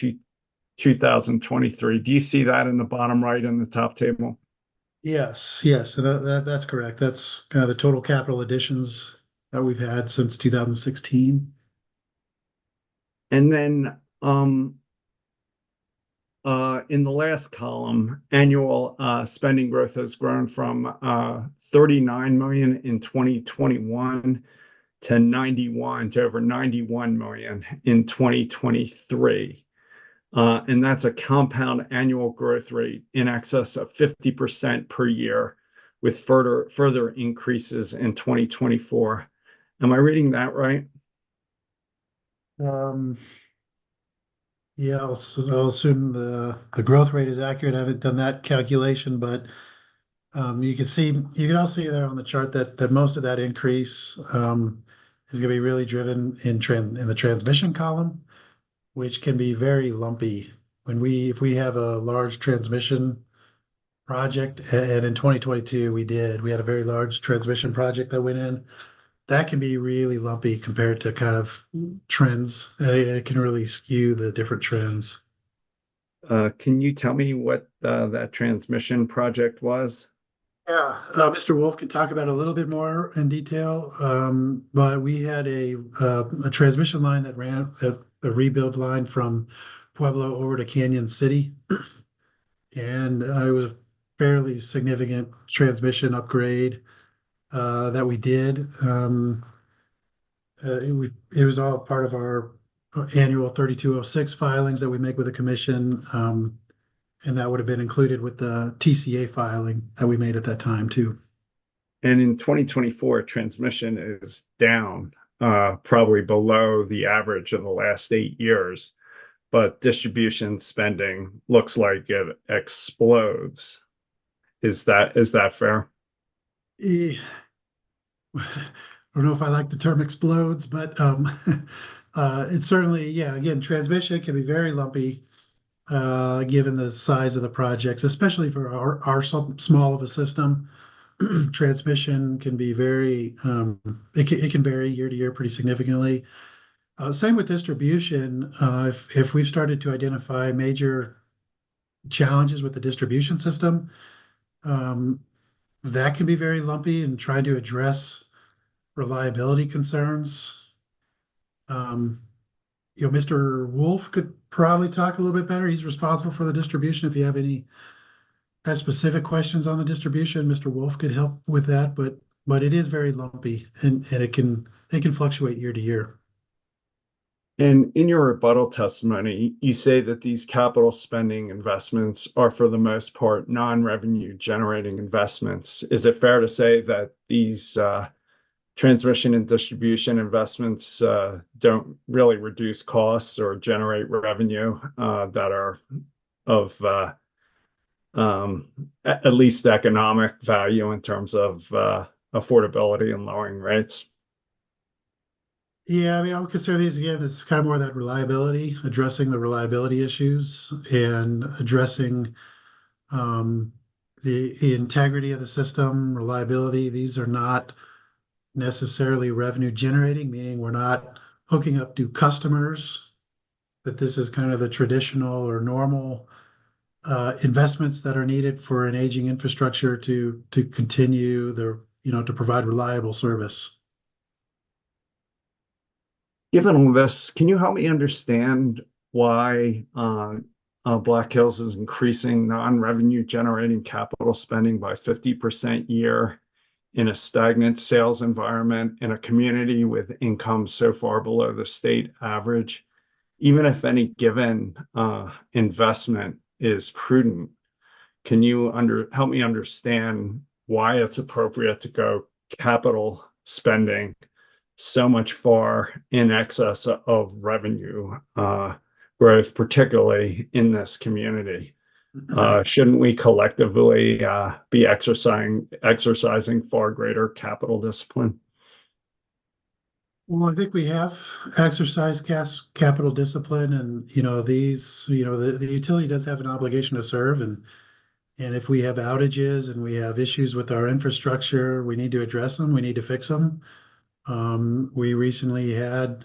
2023. Do you see that in the bottom right in the top table? Yes, and that's correct. That's kind of the total capital additions that we've had since 2016. And then in the last column, annual spending growth has grown from 39 million in 2021 to over 91 million in 2023. And that's a compound annual growth rate in excess of 50% per year, with further increases in 2024. Am I reading that right? Yeah, I'll assume the growth rate is accurate. I haven't done that calculation, but you can also see there on the chart that most of that increase is going to be really driven in the transmission column, which can be very lumpy. If we have a large transmission project, and in 2022 we had a very large transmission project that went in. That can be really lumpy compared to kind of trends. It can really skew the different trends. Can you tell me what that transmission project was? Yeah, Mr. Wolf can talk about it a little bit more in detail. But we had a transmission line that ran a rebuild line from Pueblo over to Canyon City, and it was a fairly significant transmission upgrade that we did. It was all part of our annual 3206 filings that we make with the commission, and that would have been included with the TCA filing that we made at that time too. And in 2024, transmission is down, probably below the average of the last 8 years, but distribution spending looks like it explodes. Is that fair? I don't know if I like the term explodes, but it's certainly, yeah, again, transmission can be very lumpy given the size of the projects, especially for our small of a system. Transmission can be it can vary year to year pretty significantly. Same with distribution. If we've started to identify major challenges with the distribution system, that can be very lumpy, and trying to address reliability concerns. Mr. Wolf could probably talk a little bit better. He's responsible for the distribution. If you have any specific questions on the distribution, Mr. Wolf could help with that. But it is very lumpy, and it can fluctuate year to year. And in your rebuttal testimony, you say that these capital spending investments are for the most part non-revenue generating investments. Is it fair to say that these transmission and distribution investments don't really reduce costs or generate revenue that are of at least economic value in terms of affordability and lowering rates? Yeah, I mean, I would consider these, again, it's kind of more that reliability, addressing the reliability issues and addressing the integrity of the system, reliability. These are not necessarily revenue generating, meaning we're not hooking up to customers, that this is kind of the traditional or normal investments that are needed for an aging infrastructure to continue to provide reliable service. Given all this, can you help me understand why Black Hills is increasing non-revenue generating capital spending by 50% year in a stagnant sales environment in a community with income so far below the state average? even if any given investment is prudent, can you help me understand why it's appropriate to go capital spending so much far in excess of revenue growth, particularly in this community? Shouldn't we collectively be exercising far greater capital discipline? Well, I think we have exercised capital discipline, and the utility does have an obligation to serve, and if we have outages and we have issues with our infrastructure, we need to address them. We need to fix them. We recently had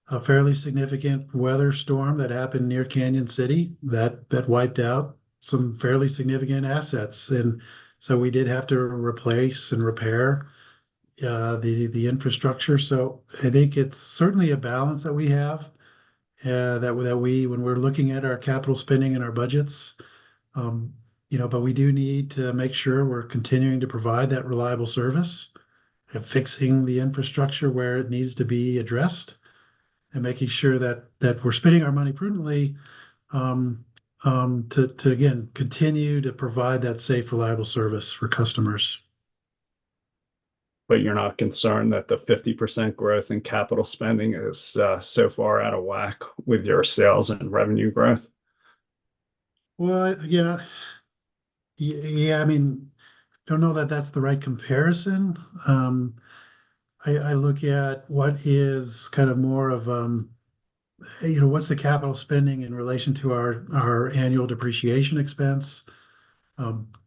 a fairly significant weather storm that happened near Canyon City that wiped out some fairly significant assets, and so we did have to replace and repair the infrastructure. So I think it's certainly a balance that we have, that we when we're looking at our capital spending and our budgets, but we do need to make sure we're continuing to provide that reliable service and fixing the infrastructure where it needs to be addressed, and making sure that we're spending our money prudently, to again continue to provide that safe, reliable service for customers. But you're not concerned that the 50% growth in capital spending is so far out of whack with your sales and revenue growth? Well, again, yeah, I mean, don't know that that's the right comparison. I look at what is kind of more of what's the capital spending in relation to our annual depreciation expense.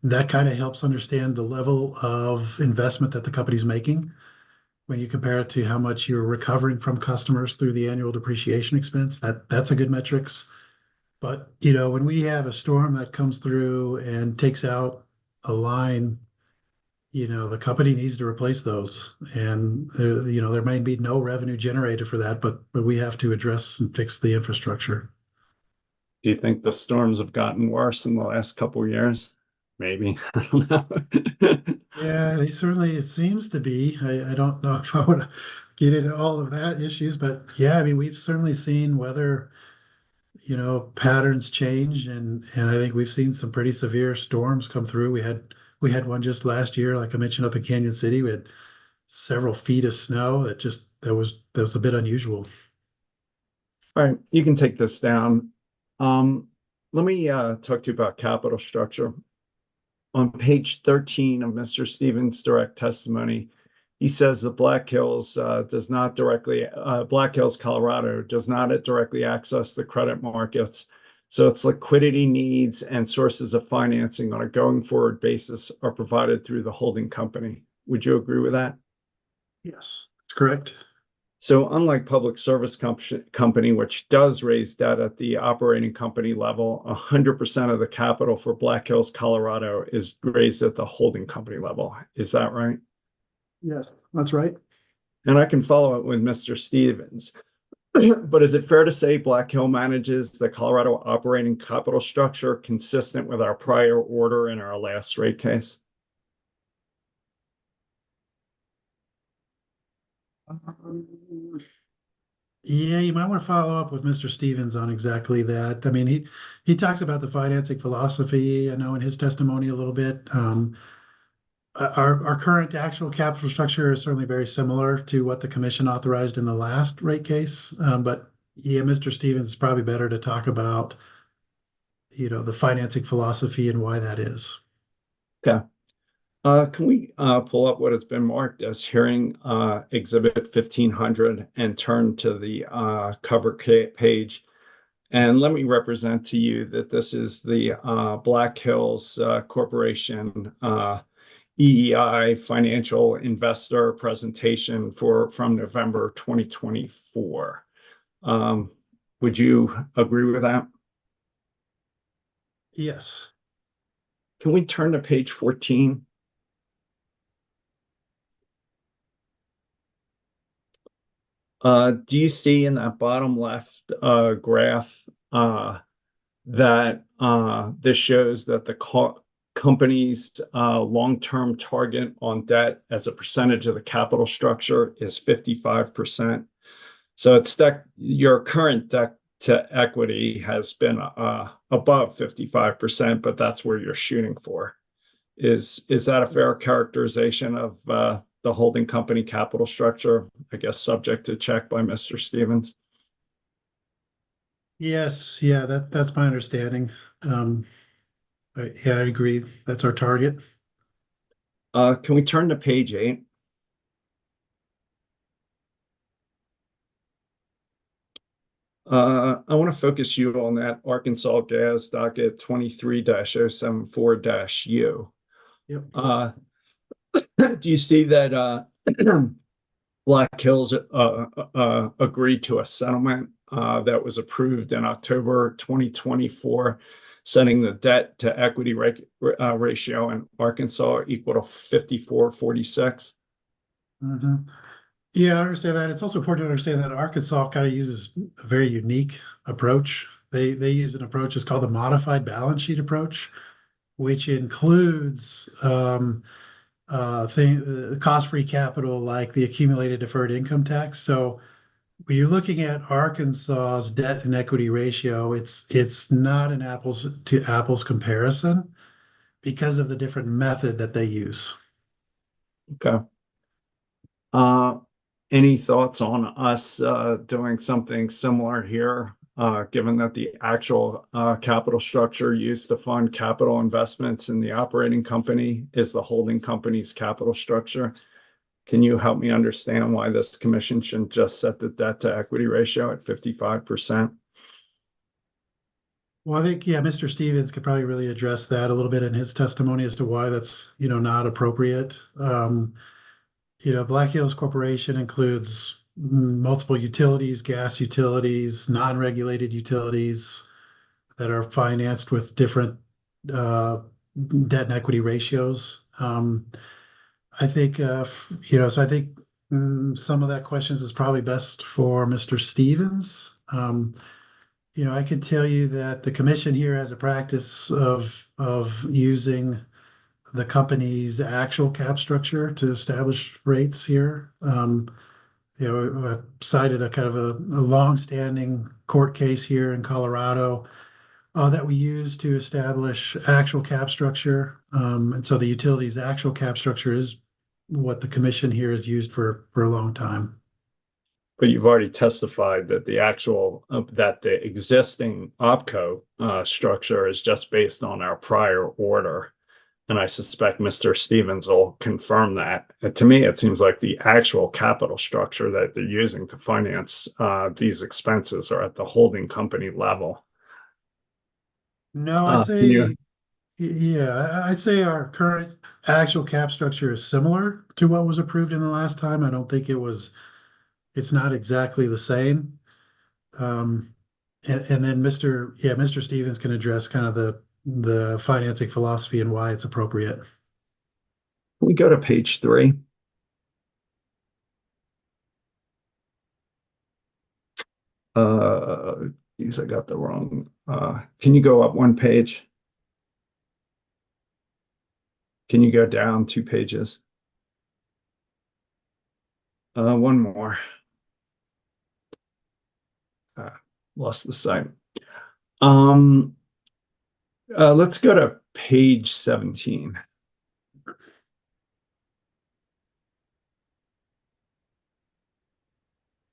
That kind of helps understand the level of investment that the company's making when you compare it to how much you're recovering from customers through the annual depreciation expense. That's a good metrics. But when we have a storm that comes through and takes out a line, the company needs to replace those, and there may be no revenue generated for that, but we have to address and fix the infrastructure. Do you think the storms have gotten worse in the last couple of years? Maybe. I don't know. Yeah, it seems to be. I don't know if I want to get into all of that issues, but yeah, I mean, we've certainly seen weather, patterns change, and I think we've seen some pretty severe storms come through. We had one just last year, like I mentioned, up in Canyon City. We had several feet of snow that was a bit unusual. All right, you can take this down. Let me talk to you about capital structure. On page 13 of Mr. Stevens' direct testimony, he says that Black Hills, Colorado does not directly access the credit markets. So its liquidity needs and sources of financing on a going forward basis are provided through the holding company. Would you agree with that? Yes, that's correct. So unlike public service company, which does raise debt at the operating company level, 100% of the capital for Black Hills, Colorado is raised at the holding company level. Is that right? Yes, that's right. And I can follow up with Mr. Stevens. But is it fair to say Black Hill manages the Colorado operating capital structure consistent with our prior order in our last rate case? Yeah, you might want to follow up with Mr. Stevens on exactly that. I mean, he talks about the financing philosophy, I know, in his testimony a little bit. Our current actual capital structure is certainly very similar to what the commission authorized in the last rate case. But yeah, Mr. Stevens is probably better to talk about, the financing philosophy and why that is. Okay. Can we pull up what has been marked as hearing exhibit 1500 and turn to the cover page? And let me represent to you that this is the Black Hills Corporation EEI financial investor presentation from November 2024. Would you agree with that? Yes. Can we turn to page 14? Do you see in that bottom left graph that this shows that the company's long-term target on debt as a percentage of the capital structure is 55%. So it's your current debt to equity has been above 55%, but that's where you're shooting for. Is that a fair characterization of the holding company capital structure? I guess subject to check by Mr. Stevens. Yes, yeah, that's my understanding. Yeah, I agree. That's our target. Can we turn to page 8? I want to focus you on that Arkansas Gas docket 23-074-U. Yep. Do you see that Black Hills agreed to a settlement that was approved in October 2024, setting the debt to equity ratio in Arkansas equal to 54-46? Yeah, I understand that. It's also important to understand that Arkansas kind of uses a very unique approach. They use an approach that's called the modified balance sheet approach, which includes cost-free capital like the accumulated deferred income tax. So when you're looking at Arkansas's debt and equity ratio, it's not an apples to apples comparison because of the different method that they use. Okay. Any thoughts on us doing something similar here, given that the actual capital structure used to fund capital investments in the operating company is the holding company's capital structure? Can you help me understand why this commission shouldn't just set the debt to equity ratio at 55%? Well, I think, yeah, Mr. Stevens could probably really address that a little bit in his testimony as to why that's, not appropriate. Black Hills Corporation includes multiple utilities, gas utilities, non-regulated utilities that are financed with different debt and equity ratios. I think, so I think some of that questions is probably best for Mr. Stevens. I can tell you that the commission here has a practice of using the company's actual cap structure to establish rates here. I've cited a kind of a long-standing court case here in Colorado that we use to establish actual cap structure. And so the utility's actual cap structure is what the commission here has used for a long time. But you've already testified that the existing OPCO structure is just based on our prior order. And I suspect Mr. Stevens will confirm that. And to me, it seems like the actual capital structure that they're using to finance these expenses are at the holding company level. No, I'd say, yeah, I'd say our current actual cap structure is similar to what was approved in the last time. I don't think it's not exactly the same. And then Mr. Stevens can address kind of the financing philosophy and why it's appropriate. We go to page 3. Geez, I got the wrong. Can you go up one page? Can you go down 2 pages? One more. Lost the site. Let's go to page 17.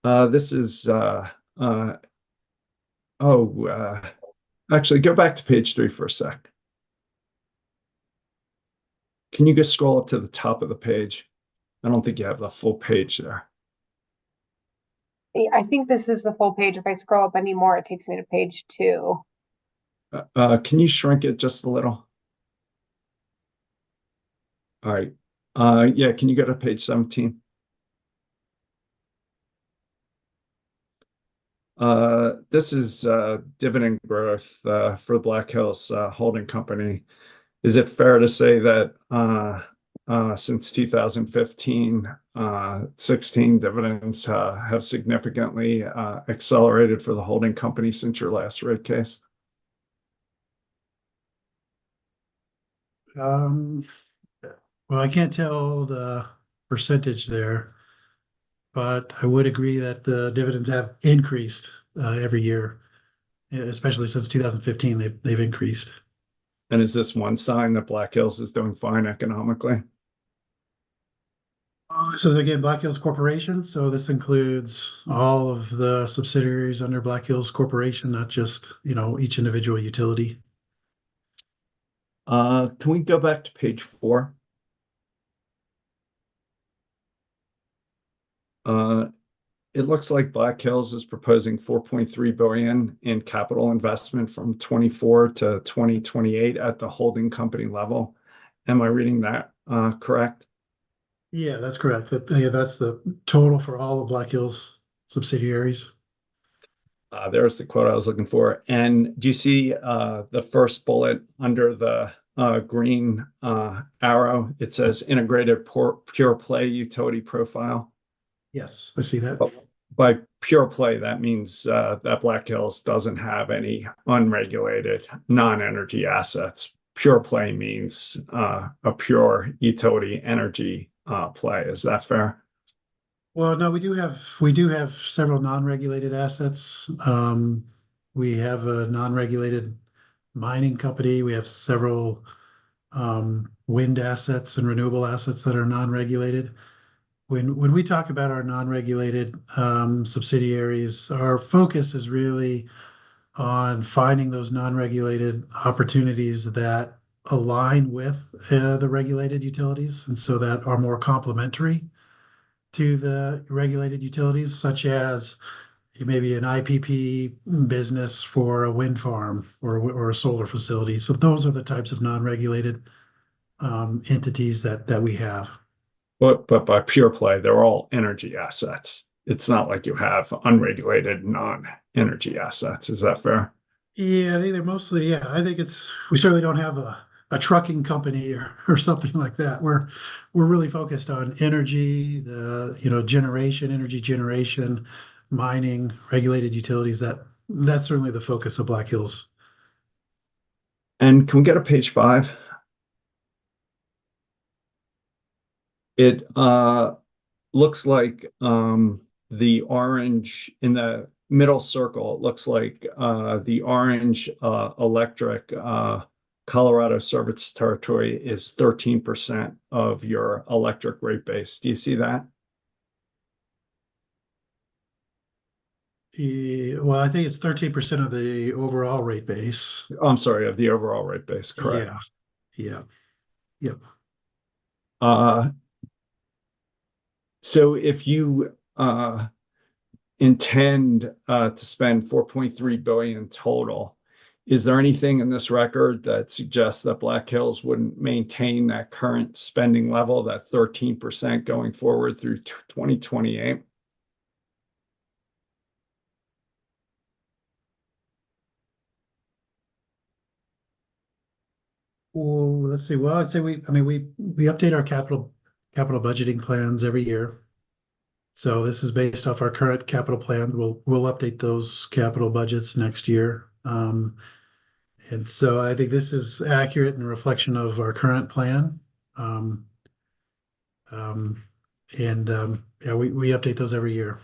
This is actually go back to page 3 for a sec. Can you just scroll up to the top of the page? I don't think you have the full page there. I think this is the full page. If I scroll up any more, it takes me to page 2. Can you shrink it just a little? All right. Yeah, can you go to page 17? This is dividend growth for Black Hills Holding Company. Is it fair to say that since 2015, 16 dividends have significantly accelerated for the holding company since your last rate case? Well, I can't tell the percentage there, but I would agree that the dividends have increased every year. especially since 2015, they've increased. And is this one sign that Black Hills is doing fine economically? This is again Black Hills Corporation, so this includes all of the subsidiaries under Black Hills Corporation, not just, each individual utility. Can we go back to page 4? It looks like Black Hills is proposing 4.3 billion in capital investment from 24 to 2028 at the holding company level. Am I reading that correct? Yeah, that's correct. That's the total for all of Black Hills subsidiaries. There's the quote I was looking for. And do you see the first bullet under the green arrow? It says integrated pure play utility profile. Yes, I see that. By pure play, that means that Black Hills doesn't have any unregulated non-energy assets. Pure play means a pure utility energy play. Is that fair? Well, no, we do have several non-regulated assets. We have a non-regulated mining company. We have several wind assets and renewable assets that are non-regulated. When we talk about our non-regulated subsidiaries, our focus is really on finding those non-regulated opportunities that align with the regulated utilities, and so that are more complementary to the regulated utilities, such as maybe an IPP business for a wind farm or a solar facility. So those are the types of non-regulated entities that we have. But by pure play, they're all energy assets. It's not like you have unregulated non-energy assets. Is that fair? Yeah, I think they're mostly, yeah, I think we certainly don't have a trucking company or something like that. We're really focused on energy, the energy generation, mining, regulated utilities. That's certainly the focus of Black Hills. And can we get a page 5? It looks like the orange in the middle circle, it looks like the orange electric Colorado service territory is 13% of your electric rate base. Do you see that? Well, I think it's 13% of the overall rate base. I'm sorry, of the overall rate base, correct? Yeah. Yep. So if you intend to spend 4.3 billion total, is there anything in this record that suggests that Black Hills wouldn't maintain that current spending level, that 13% going forward through 2028? Well, let's see. Well, I'd say we update our capital budgeting plans every year. So this is based off our current capital plan. We'll update those capital budgets next year. And so I think this is accurate and reflection of our current plan. Yeah, we update those every year.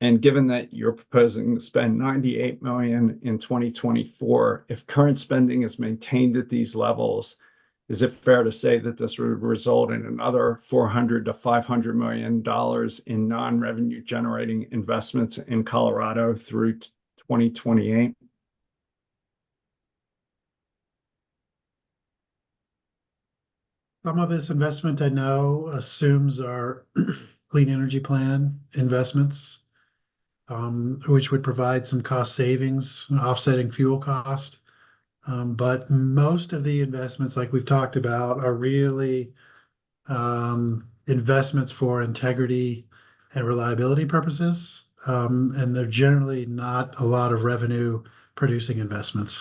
And given that you're proposing to spend 98 million in 2024, if current spending is maintained at these levels, is it fair to say that this would result in another $400 to $500 million in non-revenue generating investments in Colorado through 2028? Some of this investment I know assumes our clean energy plan investments, which would provide some cost savings, offsetting fuel cost. But most of the investments, like we've talked about, are really investments for integrity and reliability purposes. And they're generally not a lot of revenue producing investments.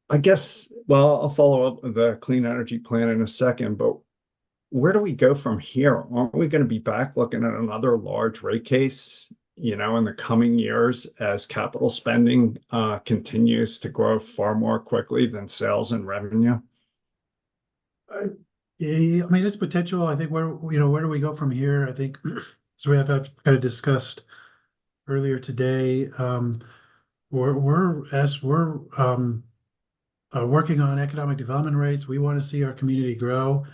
I guess, well, I'll follow up with the clean energy plan in a second, but where do we go from here? Aren't we going to be back looking at another large rate case, in the coming years as capital spending continues to grow far more quickly than sales and revenue? Yeah, I mean, it's potential. I think where do we go from here? I think so we have kind of discussed earlier today. We're working on economic development rates. We want to see our community grow.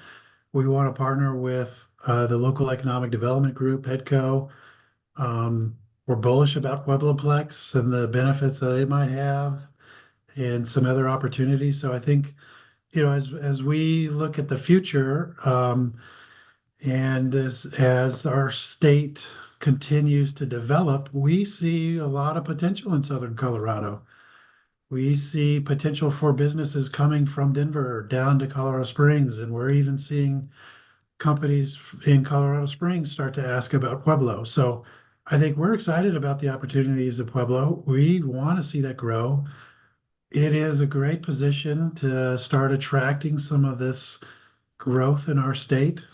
We want to partner with the local economic development group, EDCO. We're bullish about Puebloplex and the benefits that it might have and some other opportunities. So I think, as we look at the future, and as our state continues to develop, we see a lot of potential in Southern Colorado. We see potential for businesses coming from Denver down to Colorado Springs, and we're even seeing companies in Colorado Springs start to ask about Pueblo. So I think we're excited about the opportunities of Pueblo. We want to see that grow. It is a great position to start attracting some of this growth in our state.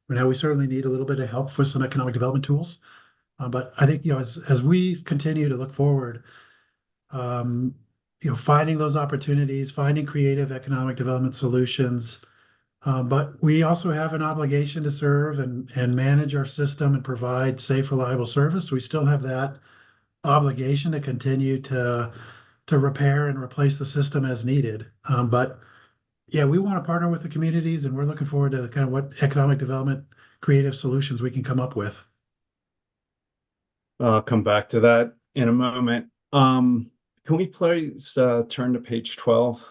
Now we certainly need a little bit of help with some economic development tools. But I think, as we continue to look forward, finding those opportunities, finding creative economic development solutions. But we also have an obligation to serve and manage our system and provide safe, reliable service. We still have that obligation to continue to repair and replace the system as needed. But yeah, we want to partner with the communities, and we're looking forward to kind of what economic development creative solutions we can come up with. I'll come back to that in a moment. Can we please turn to page 12?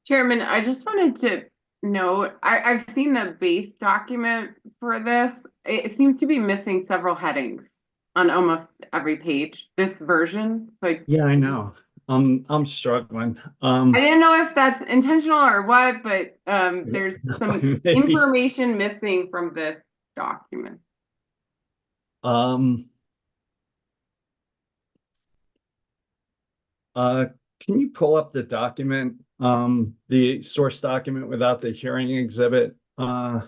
Chairman, I just wanted to note, I've seen the base document for this. It seems to be missing several headings on almost every page, this version. So Yeah, I know. I'm struggling. I didn't know if that's intentional or what, but there's some Maybe. information missing from this document. Can you pull up the document, the source document without the hearing exhibit, and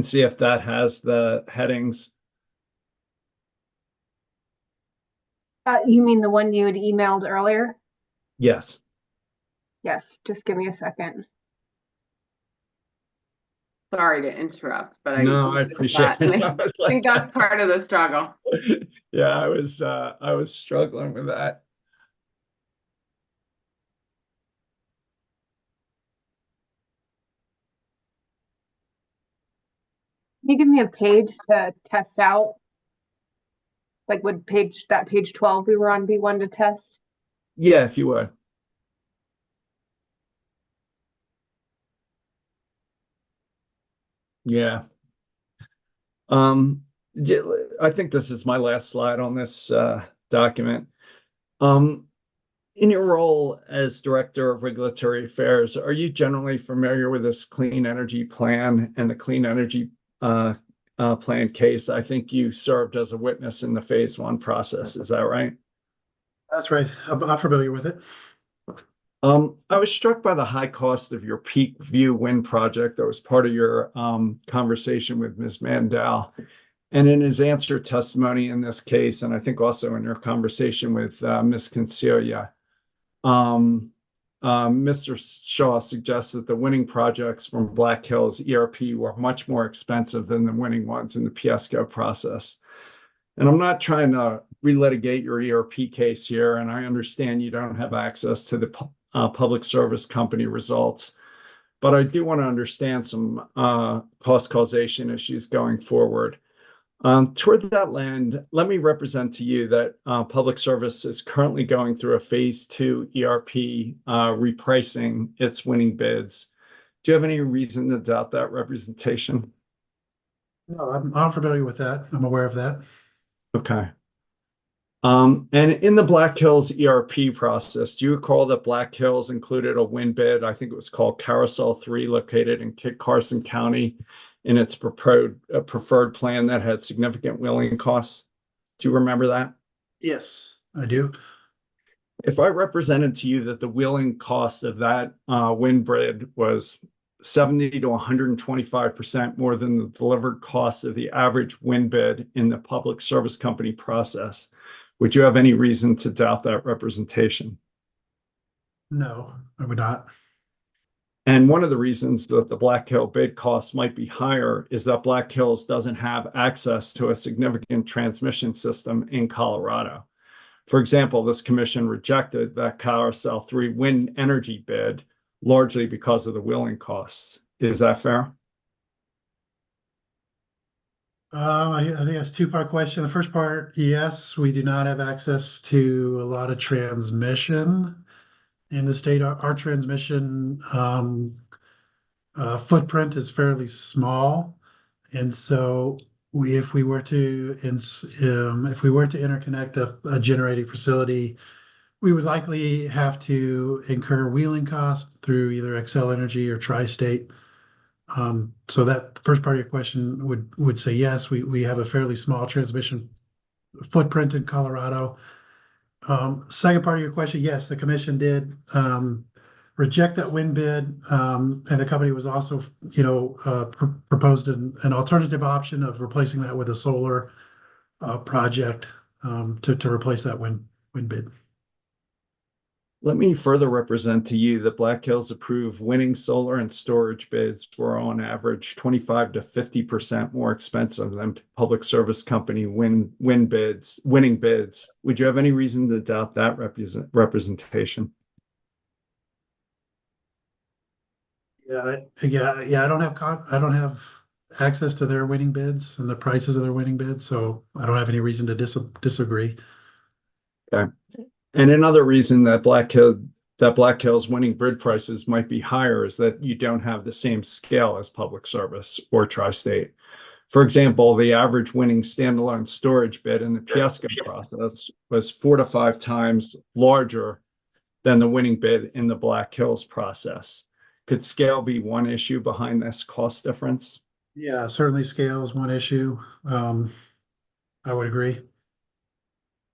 see if that has the headings? You mean the one you had emailed earlier? Yes. Yes, just give me a second. Sorry to interrupt, but No, I appreciate it. I think that's part of the struggle. Yeah, I was struggling with that. Can you give me a page to test out? Like would that page 12 we were on be one to test? Yeah, if you would. Yeah. I think this is my last slide on this document. In your role as Director of Regulatory Affairs, are you generally familiar with this clean energy plan and the clean energy plan case? I think you served as a witness in the phase 1 process. Is that right? That's right. I'm familiar with it. I was struck by the high cost of your Peak View wind project that was part of your conversation with Ms. Mandel. And in his answer testimony in this case, and I think also in your conversation with Ms. Concelia, Mr. Shaw suggests that the winning projects from Black Hills ERP were much more expensive than the winning ones in the PSCO process. And I'm not trying to relitigate your ERP case here, and I understand you don't have access to the public service company results, but I do want to understand some cost causation issues going forward. Toward that end, let me represent to you that public service is currently going through a phase 2 ERP repricing its winning bids. Do you have any reason to doubt that representation? No, I'm familiar with that. I'm aware of that. Okay. And in the Black Hills ERP process, do you recall that Black Hills included a win bid? I think it was called Carousel 3, located in Kit Carson County, in its preferred plan that had significant wheeling costs. Do you remember that? Yes, I do. If I represented to you that the wheeling cost of that wind bid was 70 to 125% more than the delivered cost of the average wind bid in the public service company process, would you have any reason to doubt that representation? No, I would not. And one of the reasons that the Black Hill bid costs might be higher is that Black Hills doesn't have access to a significant transmission system in Colorado. For example, this commission rejected that Carousel 3 wind energy bid largely because of the wheeling costs. Is that fair? I think that's a two-part question. The first part, yes, we do not have access to a lot of transmission in the state. Our transmission footprint is fairly small, and so if we were to interconnect a generating facility, we would likely have to incur wheeling costs through either Xcel Energy or Tri-State. So that the first part of your question would say yes, we have a fairly small transmission footprint in Colorado. Second part of your question, yes, the commission did reject that wind bid, and the company was also, proposed an alternative option of replacing that with a solar project to replace that wind bid. Let me further represent to you that Black Hills approved winning solar and storage bids were on average 25 to 50% more expensive than public service company winning bids. Would you have any reason to doubt that representation? Yeah, I don't have access to their winning bids and the prices of their winning bids, so I don't have any reason to disagree. Okay. And another reason that Black Hills winning bid prices might be higher is that you don't have the same scale as public service or Tri-State. For example, the average winning standalone storage bid in the Piesco process was 4 to 5 times larger than the winning bid in the Black Hills process. Could scale be one issue behind this cost difference? Yeah, certainly scale is one issue. I would agree.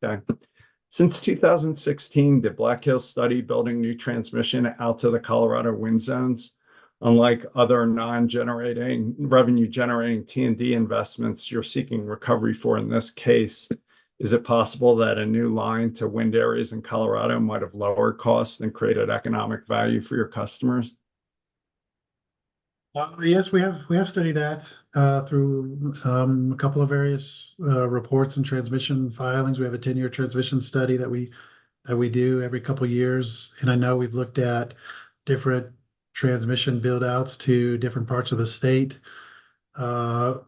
Okay. Since 2016, did Black Hills study building new transmission out to the Colorado wind zones? Unlike other non-generating, revenue-generating T&D investments you're seeking recovery for in this case, is it possible that a new line to wind areas in Colorado might have lowered costs and created economic value for your customers? Yes, we have studied that through a couple of various reports and transmission filings. We have a 10-year transmission study that we do every couple of years, and I know we've looked at different transmission build outs to different parts of the state.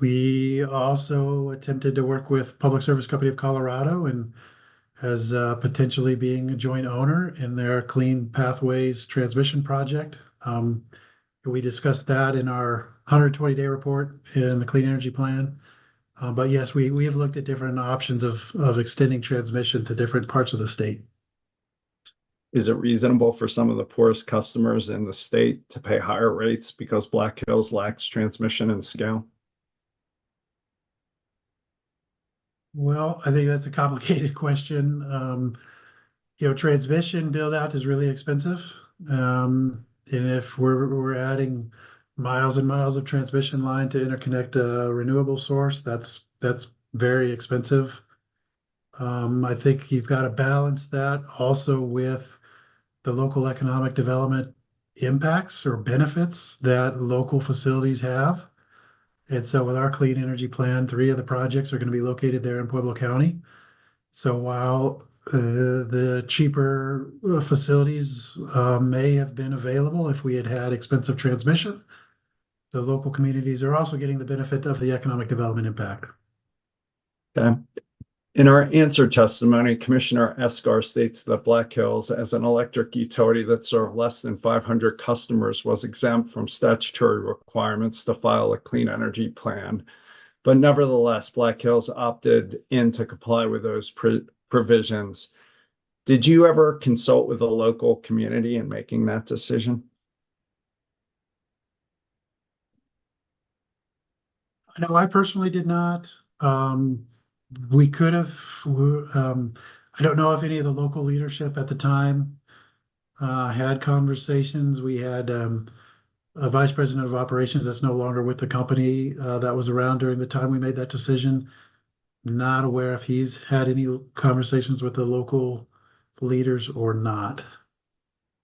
We also attempted to work with Public Service Company of Colorado and as potentially being a joint owner in their Clean Pathways transmission project. We discussed that in our 120-day report in the Clean Energy Plan. But yes, we have looked at different options of extending transmission to different parts of the state. Is it reasonable for some of the poorest customers in the state to pay higher rates because Black Hills lacks transmission and scale? Well, I think that's a complicated question. Transmission build out is really expensive. And if we're adding miles and miles of transmission line to interconnect a renewable source, that's very expensive. I think you've got to balance that also with the local economic development impacts or benefits that local facilities have. And so with our clean energy plan, 3 of the projects are going to be located there in Pueblo County. So while the cheaper facilities may have been available if we had had expensive transmission, the local communities are also getting the benefit of the economic development impact. Okay. In our answer testimony, Commissioner Escar states that Black Hills, as an electric utility that served less than 500 customers, was exempt from statutory requirements to file a clean energy plan. But nevertheless, Black Hills opted in to comply with those provisions. Did you ever consult with the local community in making that decision? No, I personally did not. We could have. I don't know if any of the local leadership at the time had conversations. We had a vice president of operations that's no longer with the company that was around during the time we made that decision. Not aware if he's had any conversations with the local leaders or not.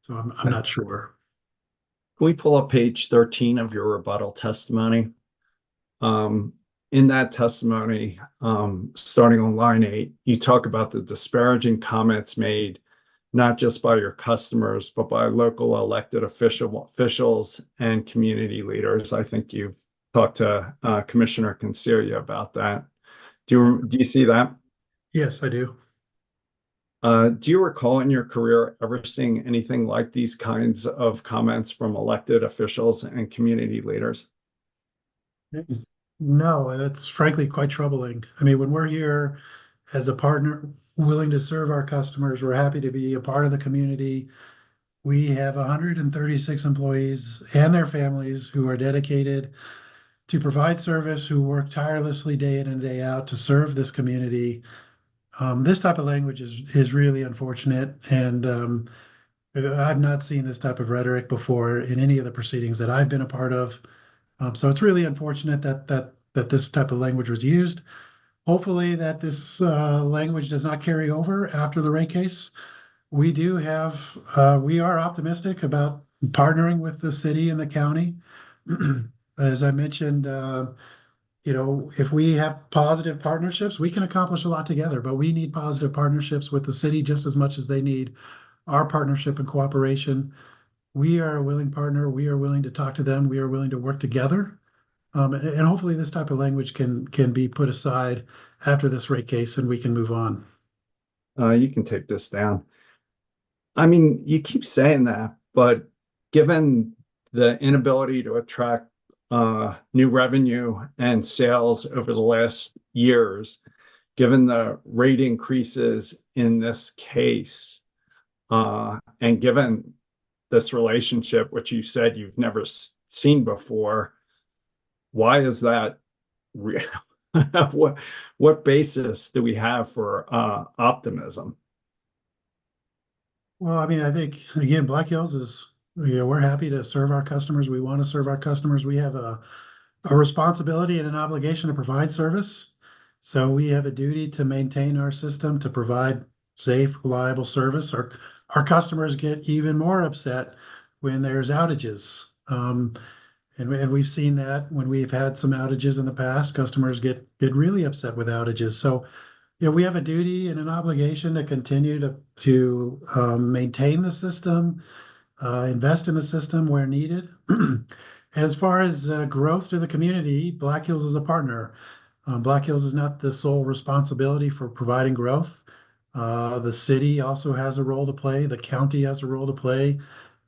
So I'm not sure. we pull up page 13 of your rebuttal testimony? In that testimony, starting on line 8, you talk about the disparaging comments made not just by your customers, but by local elected officials and community leaders. I think you talked to Commissioner Consiglio about that. Do you see that? Yes, I do. Do you recall in your career ever seeing anything like these kinds of comments from elected officials and community leaders? No, and it's frankly quite troubling. I mean, when we're here as a partner willing to serve our customers, we're happy to be a part of the community. We have 136 employees and their families who are dedicated to provide service, who work tirelessly day in and day out to serve this community. This type of language is really unfortunate, and I've not seen this type of rhetoric before in any of the proceedings that I've been a part of. So it's really unfortunate that this type of language was used. Hopefully that this language does not carry over after the rate case. We are optimistic about partnering with the city and the county. As I mentioned, if we have positive partnerships, we can accomplish a lot together, but we need positive partnerships with the city just as much as they need our partnership and cooperation. We are a willing partner. We are willing to talk to them. We are willing to work together. And hopefully this type of language can be put aside after this rate case and we can move on. You can take this down. I mean, you keep saying that, but given the inability to attract new revenue and sales over the last years, given the rate increases in this case, and given this relationship, which you said you've never seen before, why is that? What basis do we have for optimism? Well, I mean, I think again, Black Hills is, we're happy to serve our customers. We want to serve our customers. We have a responsibility and an obligation to provide service. So we have a duty to maintain our system, to provide safe, reliable service. Our customers get even more upset when there's outages. And we've seen that when we've had some outages in the past, customers get really upset with outages. So, we have a duty and an obligation to continue to maintain the system, invest in the system where needed. As far as growth to the community, Black Hills is a partner. Black Hills is not the sole responsibility for providing growth. The city also has a role to play. The county has a role to play.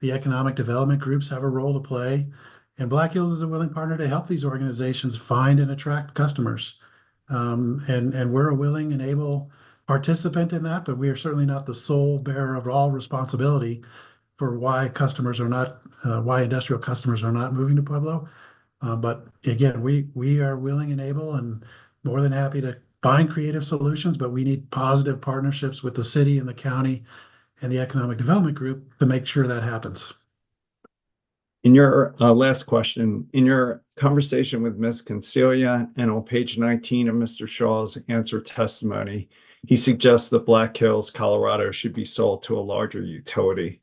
The economic development groups have a role to play. And Black Hills is a willing partner to help these organizations find and attract customers. And we're a willing and able participant in that, but we are certainly not the sole bearer of all responsibility for why industrial customers are not moving to Pueblo. But again, we are willing and able and more than happy to find creative solutions, but we need positive partnerships with the city and the county and the economic development group to make sure that happens. In your last question, in your conversation with Ms. Consiglio and on page 19 of Mr. Shaw's answer testimony, he suggests that Black Hills, Colorado should be sold to a larger utility.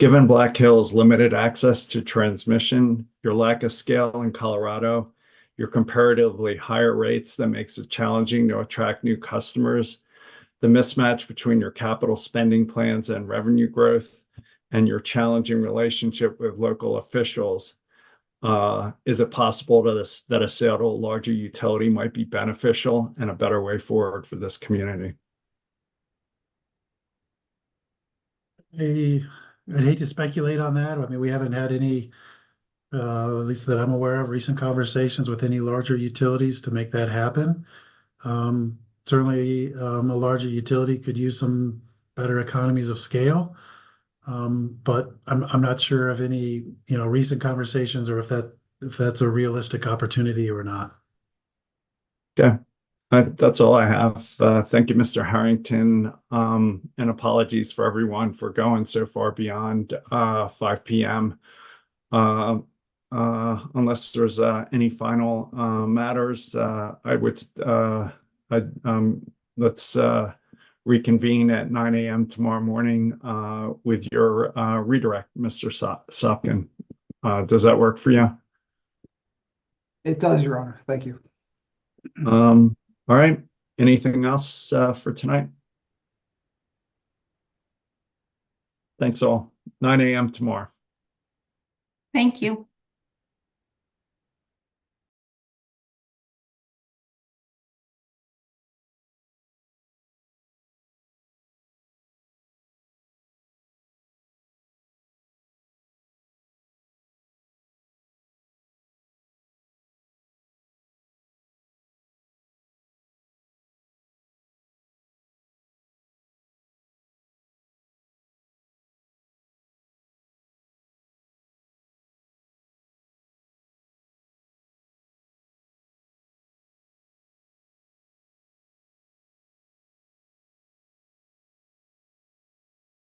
Given Black Hills' limited access to transmission, your lack of scale in Colorado, your comparatively higher rates that makes it challenging to attract new customers, the mismatch between your capital spending plans and revenue growth, and your challenging relationship with local officials, is it possible that a sale to a larger utility might be beneficial and a better way forward for this community? I'd hate to speculate on that. I mean, we haven't had any, at least that I'm aware of, recent conversations with any larger utilities to make that happen. Certainly, a larger utility could use some better economies of scale. But I'm not sure of any, recent conversations or if that's a realistic opportunity or not. Okay. That's all I have. Thank you, Mr. Harrington. And apologies for everyone for going so far beyond 5 p.m. Unless there's any final matters, let's reconvene at 9 a.m. tomorrow morning with your redirect, Mr. Sopkin. Does that work for you? It does, Your Honor. Thank you. All right. Anything else for tonight? Thanks all. 9 a.m. tomorrow. Thank you.